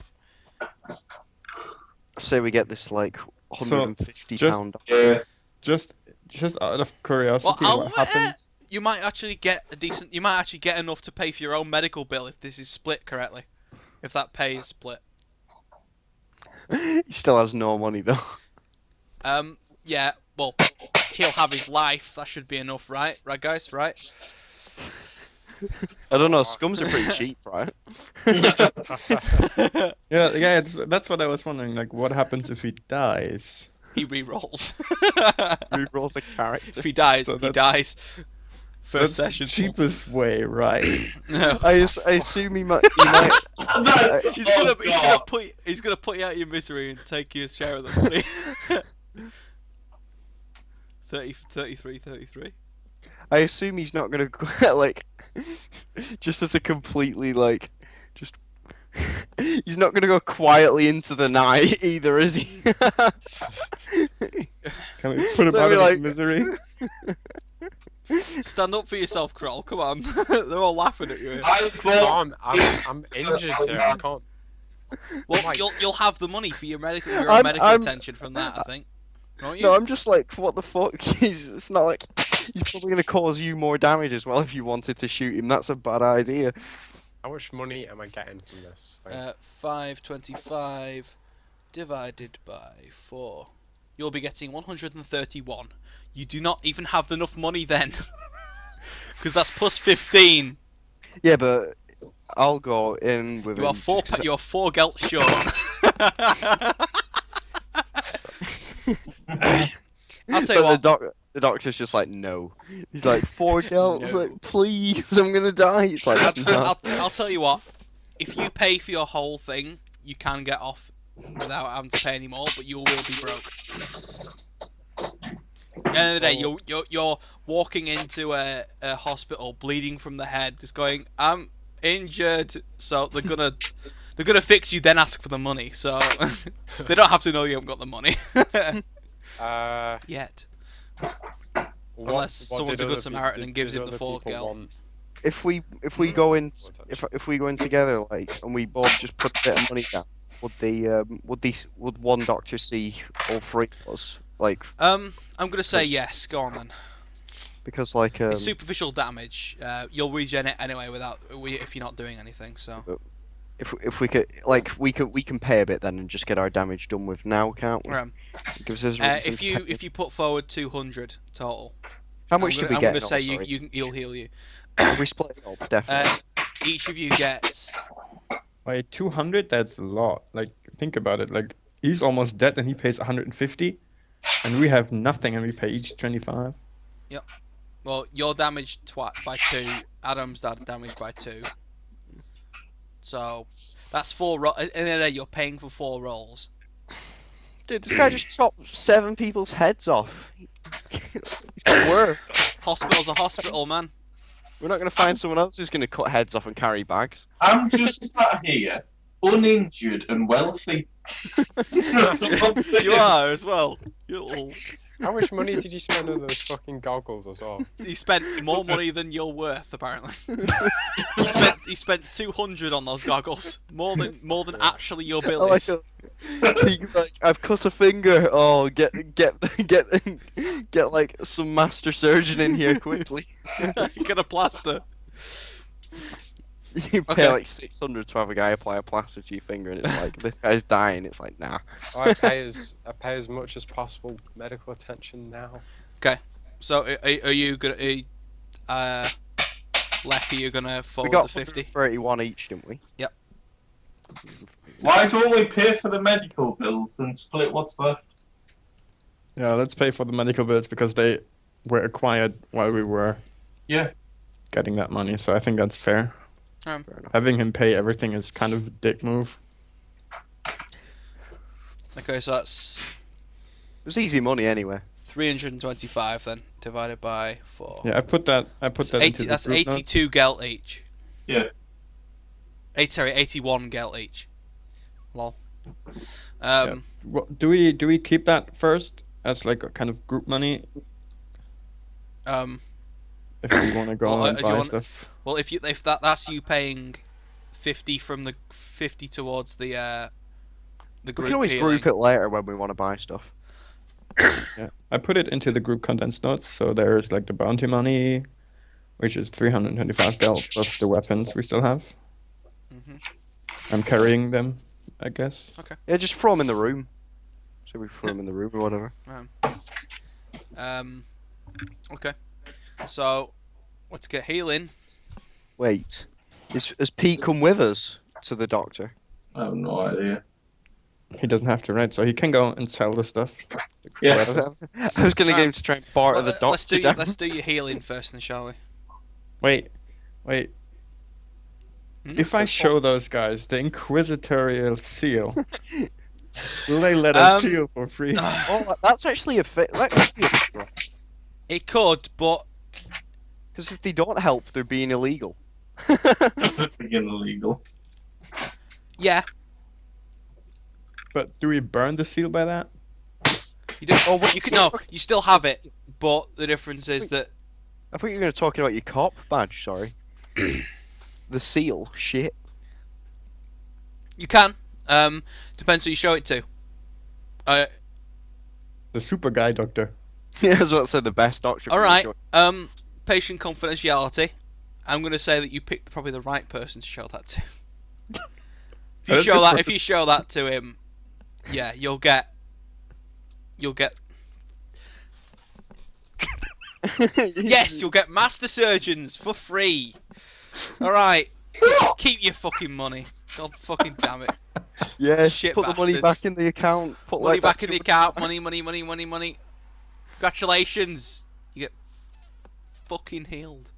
say we get this like £150. Yeah. Just out of curiosity, Well, what happens? you might actually get a decent. You might actually get enough to pay for your own medical bill if this is split correctly. If that pay is split. He still has no money though. Yeah. Well, he'll have his life. That should be enough, right? Right, guys. Right. I don't know. Scums are pretty cheap, right? Yeah. That's what I was wondering. Like, what happens if he dies? He re-rolls. Rerolls a character. If he dies, So he that's- dies. First That's session. the cheapest way, right? No. I assume he might. He's gonna put you out of your misery and take your share of the money. 33. I assume he's not gonna like, just as a completely like, just. He's not gonna go quietly into the night either, is he? Can we put him So out we of like- his misery? Stand up for yourself, Kroll. Come on. They're all laughing at you. Here. I thought I'm injured here. I can't. Well, Like- you'll have the money for your medical I'm- medical I'm- attention from that, I think. Won't you? No, I'm just like, what the fuck? It's not like he's probably gonna cause you more damage as well if you wanted to shoot him. That's a bad idea. How much money am I getting from this thing? 525 divided by 4. You'll be getting 131. You do not even have enough money then. Because that's plus 15. Yeah, but I'll go in with You are him. four. just 'cause You are 4 gelt short. I'll tell you but what. the doctor's just like, no. He's like, 4 gelt. It's No. like, please, I'm gonna die. It's like, no. I'll tell you what. If you pay for your whole thing, you can get off without having to pay any more, but you will be broke. At the end of the day, you're walking into a hospital bleeding from the head, just going, I'm injured. So they're gonna fix you, then ask for the money. So they don't have to know you haven't got the money yet. Unless someone's a good Samaritan and gives him the 4 gel. If we go in together, like, and we both just put a bit of money down, would one doctor see all 3 of us? Like, I'm gonna say Because- yes. Go on then. because like It's superficial damage. You'll regen it anyway if you're not doing anything. So if we could, like, we can pay a bit then and just get our damage done with now, can't we? It gives us a reason to pay. if you put forward 200 total, How much do we I'm get? gonna say Sorry. he'll heal you. If we split it up, definitely. Each of you gets. Wait, 200? That's a lot. Like, think about it. Like, he's almost dead and he pays 150, and we have nothing and we pay each 25. Well, you're damaged by 2. Adam's damaged by 2. So that's 4 rolls. In the day, you're paying for 4 rolls. Dude, this guy just chopped 7 people's heads off. He's got work. Hospital's a hospital, man. We're not gonna find someone else who's gonna cut heads off and carry bags. I'm just sat here, uninjured and wealthy. You are as well. You How much money did you spend on those fucking goggles as well? He spent more money than you're worth, apparently. He spent 200 on those goggles. More than actually your I bill like, is. like, I've cut a finger. Oh, get like some master surgeon in here quickly. Get a plaster. You pay Okay. like 600 to have a guy apply a plaster to your finger, and it's like, this guy's dying. It's like, nah. I pay as much as possible medical attention now. So are you gonna Lek, are you gonna We forward got the 50? 131 each, didn't we? Yep. Why don't we pay for the medical bills and split what's left? Yeah, let's pay for the medical bills because they were acquired while we were Yeah. getting that money, so I think that's fair. Fair enough. Having him pay everything is kind of a dick move. Okay, so that's It's easy money anyway. 325 then, divided by 4. Yeah, I put that into 80, the that's group note. 82 gelt each. Yeah. 81 gelt each. Lol. Do we keep that first as like a kind of group money if we want to go Well, and do you buy want- stuff? Well, if that's you paying 50 from the 50 towards the We group can always healing. group it later when we want to buy stuff. Yeah, I put it into the group contents notes. So there's like the bounty money, which is 325 gold plus the weapons we still have. Mhm. I'm carrying them, I guess. Yeah, just throw them in the room. So we throw them in the room or whatever. Okay. So let's get healing. Wait, has Pete come with us to the doctor? I have no idea. He doesn't have to, right? So he can go and sell the stuff. Yeah. I was gonna get him to try and barter the Let's doctor do down. let's do your healing first, then, shall we? Wait. If I show those guys the inquisitorial seal, will they let us heal for free? Oh, that's actually a fit. It could, but Because if they don't help, they're being illegal. Begin illegal. yeah, But do we burn the seal by that? you do. You can no, you still have it, but the difference is that I thought you were going to talk about your cop badge. Sorry. The seal. Shit. you can. Depends who you show it to. The super guy doctor. Yeah, that's what I said. The best doctor. All right. Patient confidentiality. I'm going to say that you picked probably the right person to show that to. If you show that to him, yeah, you'll get. Yes, you'll get master surgeons for free. All right. Keep your fucking money. God fucking damn it. Yes. Shit Put the money bastards. back in the account. Put Money like back that in the 200 account. Money. Congratulations. You get fucking healed.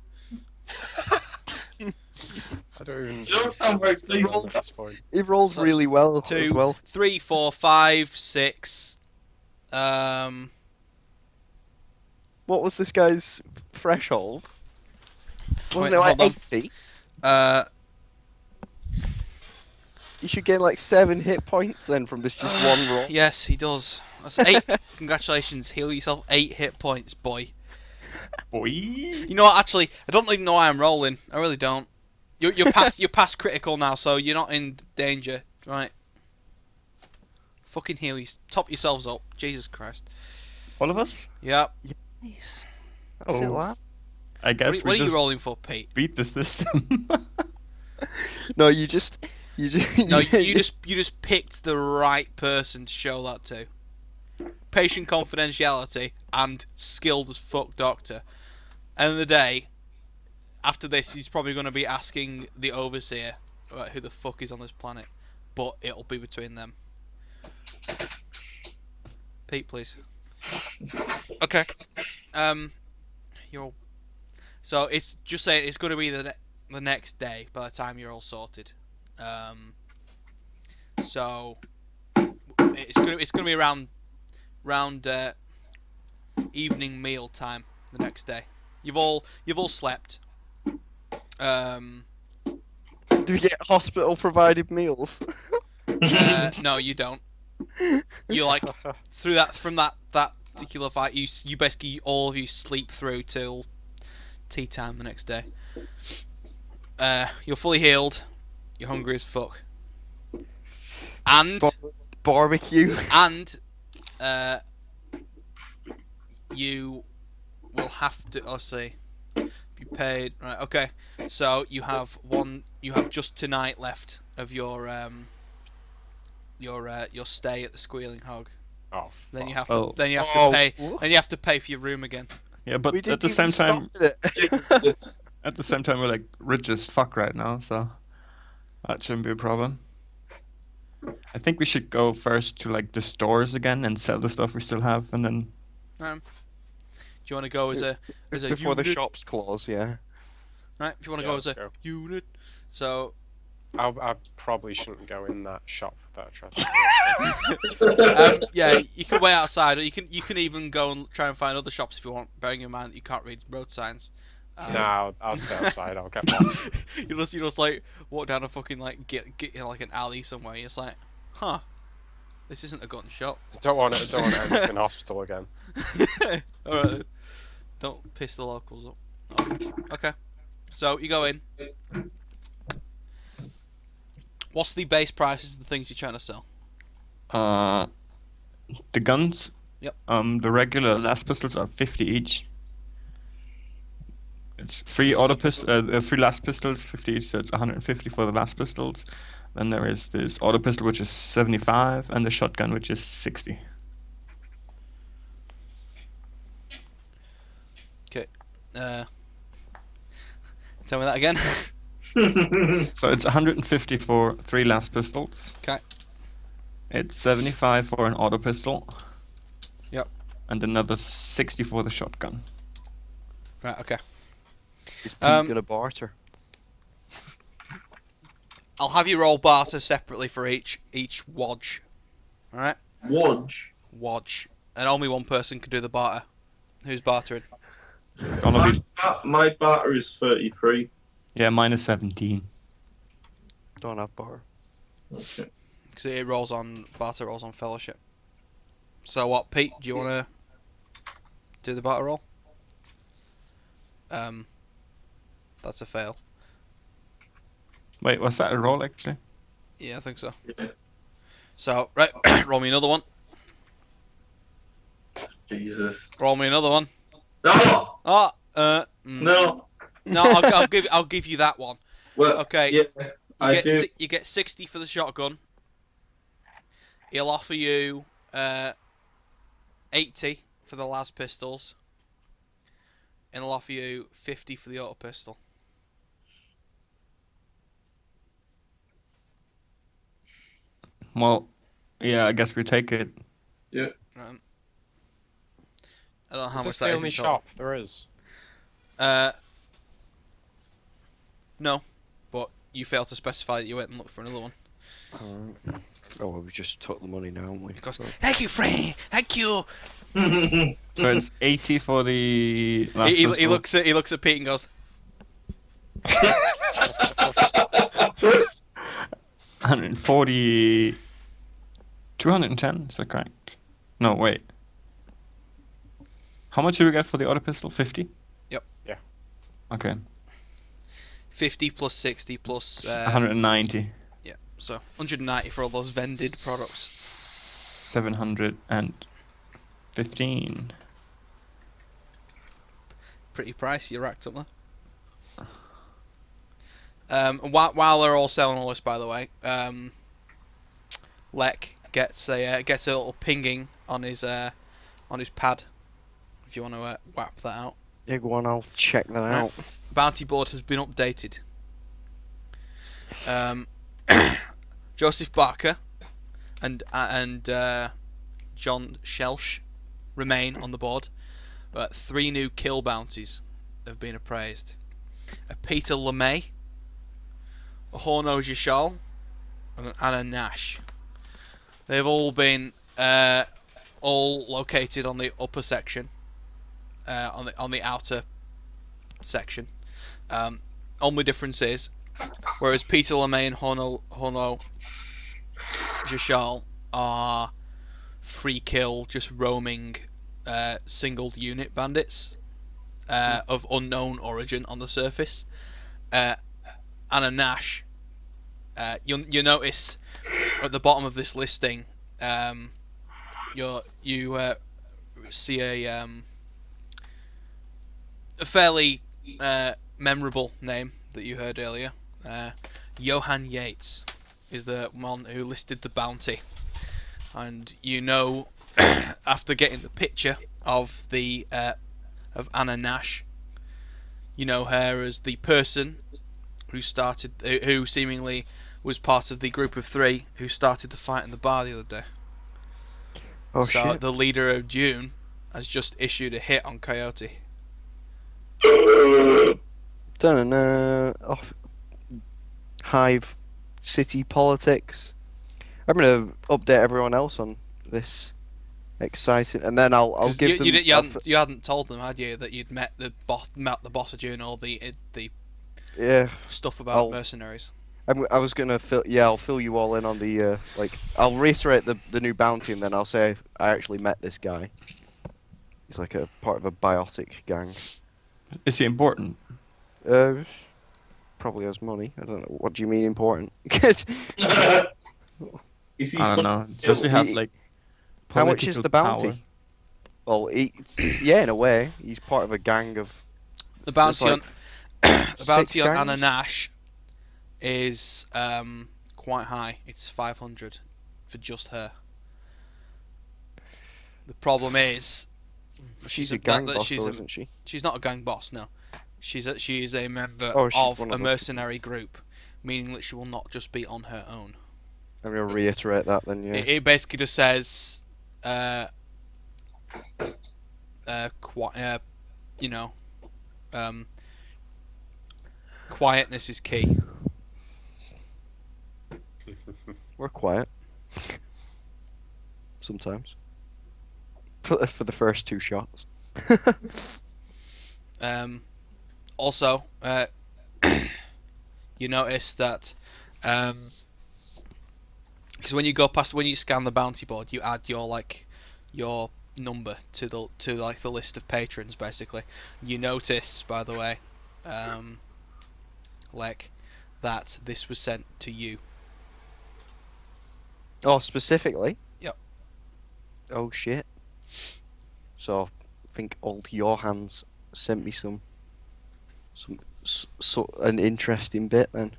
I don't even. You don't sound very pleased. At this point. He rolls So really well as 2, well. 3, 4, 5, 6. What was this guy's threshold? Wasn't Wait, it like hold 80? on. You should get like 7 hit points then from this just one roll. Yes, he does. That's 8. Congratulations. Heal yourself 8 hit points, boy. Boy. You know what? Actually, I don't even know why I'm rolling. I really don't. You're past critical now, so you're not in danger, right? Fucking heal you. Top yourselves up. Jesus Christ. All of us? Yep. Nice. That's it, Oh. lad. I guess What are you just rolling for, Pete? beat the system. No, you just. No, you just picked the right person to show that to. Patient confidentiality and skilled as fuck doctor. End of the day, after this, he's probably going to be asking the overseer about who the fuck is on this planet, but it'll be between them. Pete, please. Okay. You're. So it's just saying it's going to be the next day by the time you're all sorted. So it's gonna be around evening meal time the next day. You've all slept. Do we get hospital provided meals? No, you don't. You like from that particular fight. You basically all of you sleep through till tea time the next day. You're fully healed. You're hungry as fuck. And Barbecue. and you will have to. Let's see. You paid right. Okay. So you have just tonight left of your stay at the Squealing Hog. Oh, Then you fuck. have to Oh. then you have Oh. to pay then you have to pay for your room again. Yeah, but We at didn't the same even time, stop it. at the same time, we're like rich as fuck right now, so that shouldn't be a problem. I think we should go first to like the stores again and sell the stuff we still have, and then Do you want to go as a Before the unit? shops close, yeah. Right. If you want to Yeah, go as a let's go. unit. So I probably shouldn't go in that shop that I tried to steal. yeah, you can wait outside, or you can even go and try and find other shops if you want. Bearing in mind that you can't read road signs. No, I'll stay outside. I'll get lost. you just like walk down a fucking like get in like an alley somewhere. You're just like, huh, this isn't a gun shop. Don't want to end up in hospital again. All right, then. Don't piss the locals up. Oh, okay, so you go in. What's the base prices of the things you're trying to sell? The guns. Yep. The regular las pistols are 50 each. It's Three three auto three las pistols, 50 each, so it's 150 for the las pistols. Then there is this auto pistol, which is 75, and the shotgun, which is 60. Okay. Tell me that again. So it's 150 for three las pistols. Okay. It's 75 for an auto pistol. Yep. And another 60 for the shotgun. Right. Okay. Is Pete gonna barter? I'll have you roll barter separately for each wodge. All right. Wodge. And only one person can do the barter. Who's bartering? Gonna be My barter is 33. yeah, minus 17. Don't have barter. Okay. Because it rolls on barter rolls on fellowship. So what, Pete? Do you want to do the barter roll? That's a fail. Wait, was that a roll actually? Yeah, I think so. Yeah. So right, roll me another one. Jesus. Roll me another one. No! Oh, No. No, I'll give you that one. Well, Okay. yeah, You get 60 for the shotgun. He'll offer you 80 for the las pistols. And he'll offer you 50 for the auto pistol. Well, yeah, I guess we take it. Yeah. I don't know how Is much this that the is only in total. shop there is? No, but you failed to specify that you went and looked for another one. Oh, well, we just took the money now, haven't we? He goes, thank you, friend. Thank you. So it's 80 for the last He pistol. looks at Pete and goes, 140... 210, is that correct? No, wait. How much do we get for the auto pistol? 50? Yep. Yeah. Okay. 50 plus 60 plus 190. Yeah, so 190 for all those vended products. 715. Pretty pricey, you racked up there. While they're all selling all this, by the way, Lek gets a little pinging on his pad. If you want to whap that out. Yeah, go on, I'll check that out. Bounty board has been updated. Joseph Barker and John Shelsh remain on the board, but 3 new kill bounties have been appraised. Peter LeMay, Horno Jishal, and Anna Nash. They've all been all located on the upper section, on the outer section. Only difference is, whereas Peter LeMay and Horno Jishal are free kill, just roaming single unit bandits of unknown origin on the surface. Anna Nash, you notice at the bottom of this listing, you see a fairly memorable name that you heard earlier. Johan Yates is the one who listed the bounty, and you know after getting the picture of Anna Nash, you know her as the person who seemingly was part of the group of 3 who started the fight in the bar the other day. Oh, so shit. the leader of Dune has just issued a hit on Coyote. Off Hive City politics. I'm gonna update everyone else on this exciting, and then I'll 'Cause give them. you hadn't told them, had you, that you'd met the boss of Dune, all the Yeah, stuff about mercenaries. I was gonna I'll fill you all in on the I'll reiterate the new bounty, and then I'll say I actually met this guy. He's like a part of a biotic gang. Is he important? Probably has money. I don't know. What do you mean important? Is he I don't know. Does he have He- like How much is political the power? bounty? Well, yeah, in a way, he's part of a gang of. The There's bounty like on the bounty 6 on Anna gangs? Nash is quite high. It's 500 for just her. The problem is She's a gang boss, she's though, a, isn't she? she's not a gang boss. No, she is a member Oh, she's of one a of those mercenary group, meaning that she will not just be on her own. I'm gonna reiterate that then. Yeah. It basically just says, you know, quietness is key. We're quiet. Sometimes. For the first 2 shots. Also, you notice that because when you scan the bounty board, you add your number to the list of patrons. Basically, you notice, by the way, Lek, that this was sent to you. Oh, specifically? Yep. Oh shit. So, I think old Johan's sent me some an interesting bit then.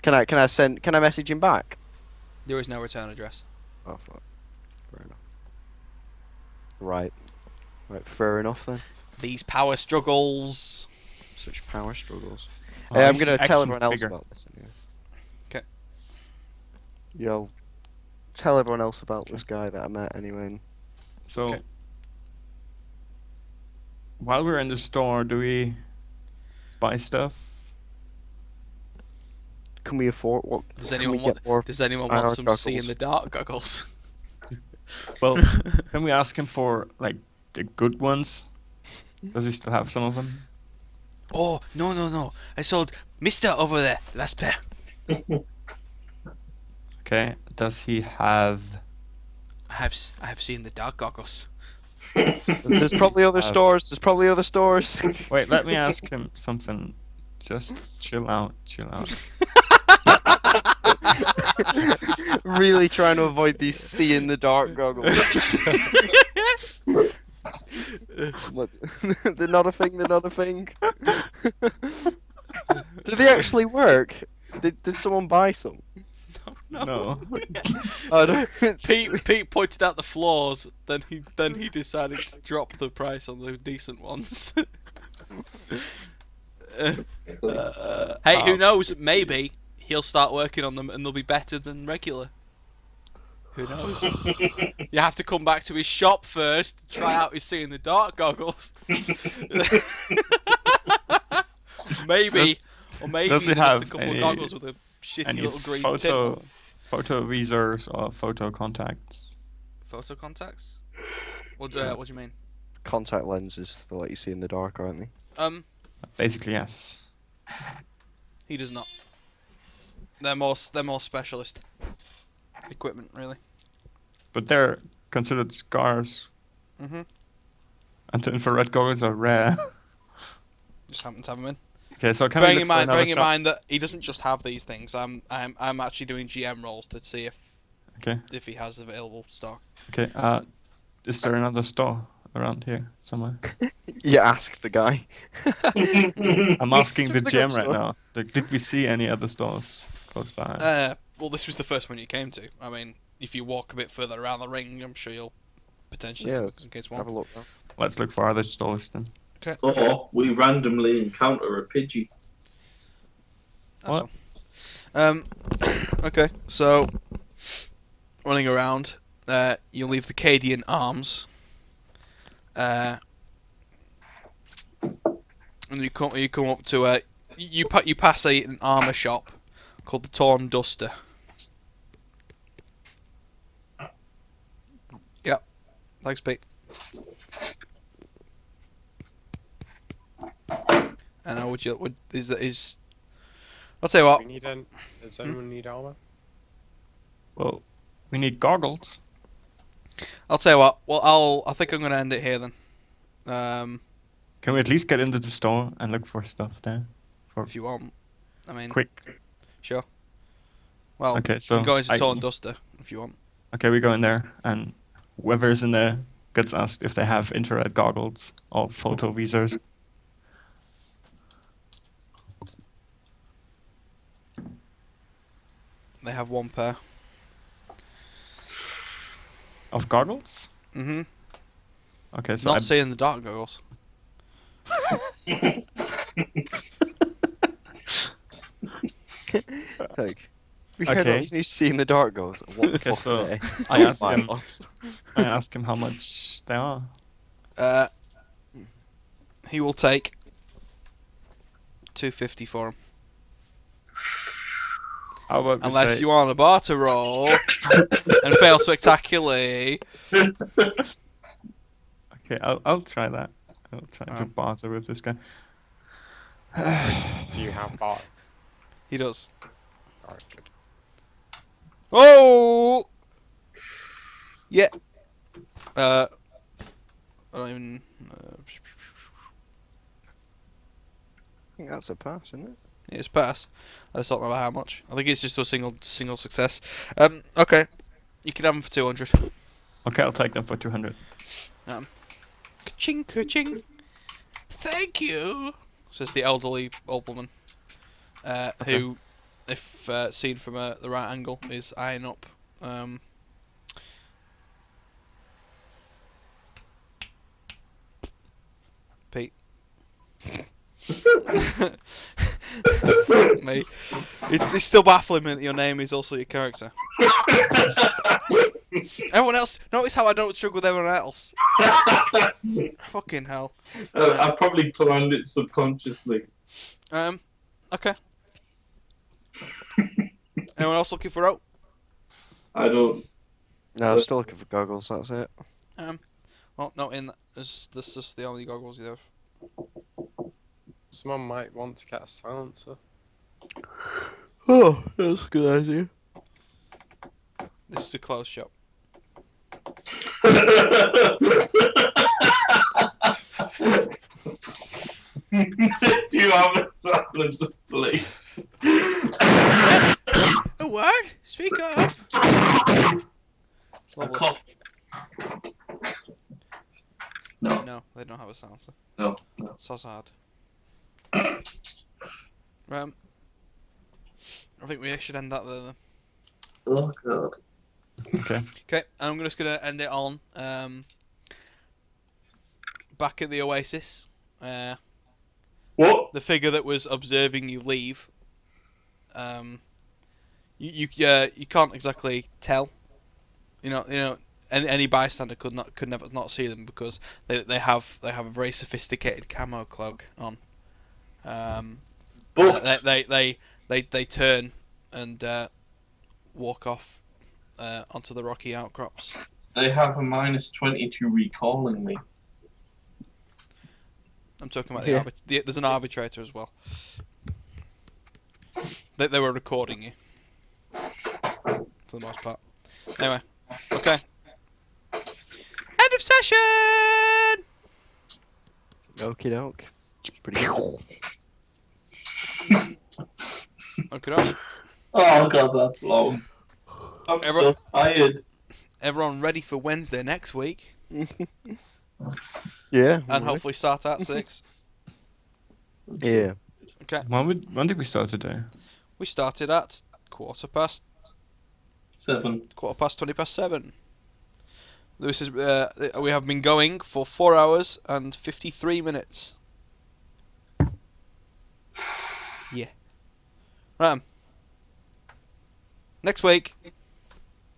Can I message him back? There is no return address. Oh fuck. Fair enough. Right. Right, fair enough then. These power struggles. Such power struggles. Oh, I'm he's gonna an tell action everyone else figure. about this anyway. 'Kay. Yo, tell everyone else about this guy that I met anyway. And So, Okay. while we're in the store, do we buy stuff? can we afford what? Does can anyone we want? get more? Does anyone IR want some goggles? see in the dark goggles? Well, can we ask him for like the good ones? Does he still have some of them? Oh no! I sold Mister over there last pair. Okay. Does he have? I have seen the dark goggles. There's probably other stores. There's probably other stores. Wait, let me ask him something. Just chill out. Really trying to avoid these see in the dark goggles. What? They're not a thing. They're not a thing. Did they actually work? Did someone buy some? No. Oh, no. Pete pointed out the flaws. Then he decided to drop the price on the decent ones. Hey, who knows? Maybe he'll start working on them and they'll be better than regular. Who knows? You have to come back to his shop first, try out his see in the dark goggles. Maybe, or maybe Does he just have a couple of any- goggles with a shitty Any little green tip on. photo visors or photo contacts? Photo contacts? What do you mean? Contact lenses, they let you see in the dark, aren't they? Basically, yes. He does not. They're more specialist equipment, really. But they're considered scars, Mhm. and the infrared goggles are rare. Just happen to have them in. Okay, so can we Bearing look in for mind, another bearing in shop? mind that he doesn't just have these things. I'm actually doing GM rolls to see Okay. if he has available stock. Okay. Is there another store around here somewhere? You ask the guy. I'm asking the Where's the GM good right stuff? now. Like, did we see any other stores close by? Well, this was the first one you came to. I mean, if you walk a bit further around the ring, I'm sure you'll potentially Yeah, look let's in case have a one. look now. Let's look for other stores then. Or we randomly encounter a Pidgey. That's What? fine. Okay, so running around, you leave the Cadian Arms, and you come up to you pass an armor shop called the Torn Duster. Yep. Thanks, Pete. And I'll tell you what. Does anyone need armor? Well, we need goggles. I'll tell you what. Well, I think I'm gonna end it here then. Can we at least get into the store and look for stuff there? If you want. I mean, Quick. sure. Well, Okay, you so can go into I- Torn Duster if you want. Okay, we go in there, and whoever's in there gets asked if they have infrared goggles or photovisors. They have one pair. Of goggles? Mm-hmm. Okay, so Not seeing the dark goggles. Like, we heard all Okay. these new see in the dark goals. What the Okay, fuck so are they? I asked Like him. us. I asked him how much they are. He will take 250 for him. How about we Unless say- you want a barter roll and fail spectacularly. Okay, I'll try that. I'll try to barter with this guy. Do you have bar? He does. Alright, good. Oh! Yeah. I don't even. I think that's a pass, isn't it? It's pass. I just don't know how much. I think it's just a single success. Okay. You can have them for 200. Okay, I'll take them for 200. Ka-ching, ka-ching. Thank you, says the elderly old woman, who, if seen from the right angle, is eyeing up. Pete. Mate, it's still baffling me that your name is also your character. Everyone else, notice how I don't struggle with everyone else. Fucking hell. I probably planned it subconsciously. Okay. Anyone else looking for out? I don't. No, I'm still looking for goggles, that's it. Well, no, this is just the only goggles you have. Someone might want to get a silencer. Oh, that's a good idea. This is a closed shop. Do you have a silencer, please? A what? Speak up. A Lovely. cough. No, No, they don't have a silencer. no. So sad. I think we should end that there then. Oh god. Okay. Okay, I'm just gonna end it on back at the Oasis. What? The figure that was observing you leave. You can't exactly tell. You know, any bystander could never not see them because they have a very sophisticated camo cloak on. But They turn and walk off onto the rocky outcrops. they have a -22 recalling me. I'm talking about Yeah. there's an arbitrator as well. They were recording you for the most part. Anyway, okay. End of session. Okie doke. It's pretty cool. Okay. Oh god, that's long. I'm so tired. Everyone ready for Wednesday next week, Yeah. and hopefully start at 6. Yeah. Okay. When did we start today? We started at 7. 7:15. This is we have been going for 4 hours and 53 minutes. Yeah. Right. Next week,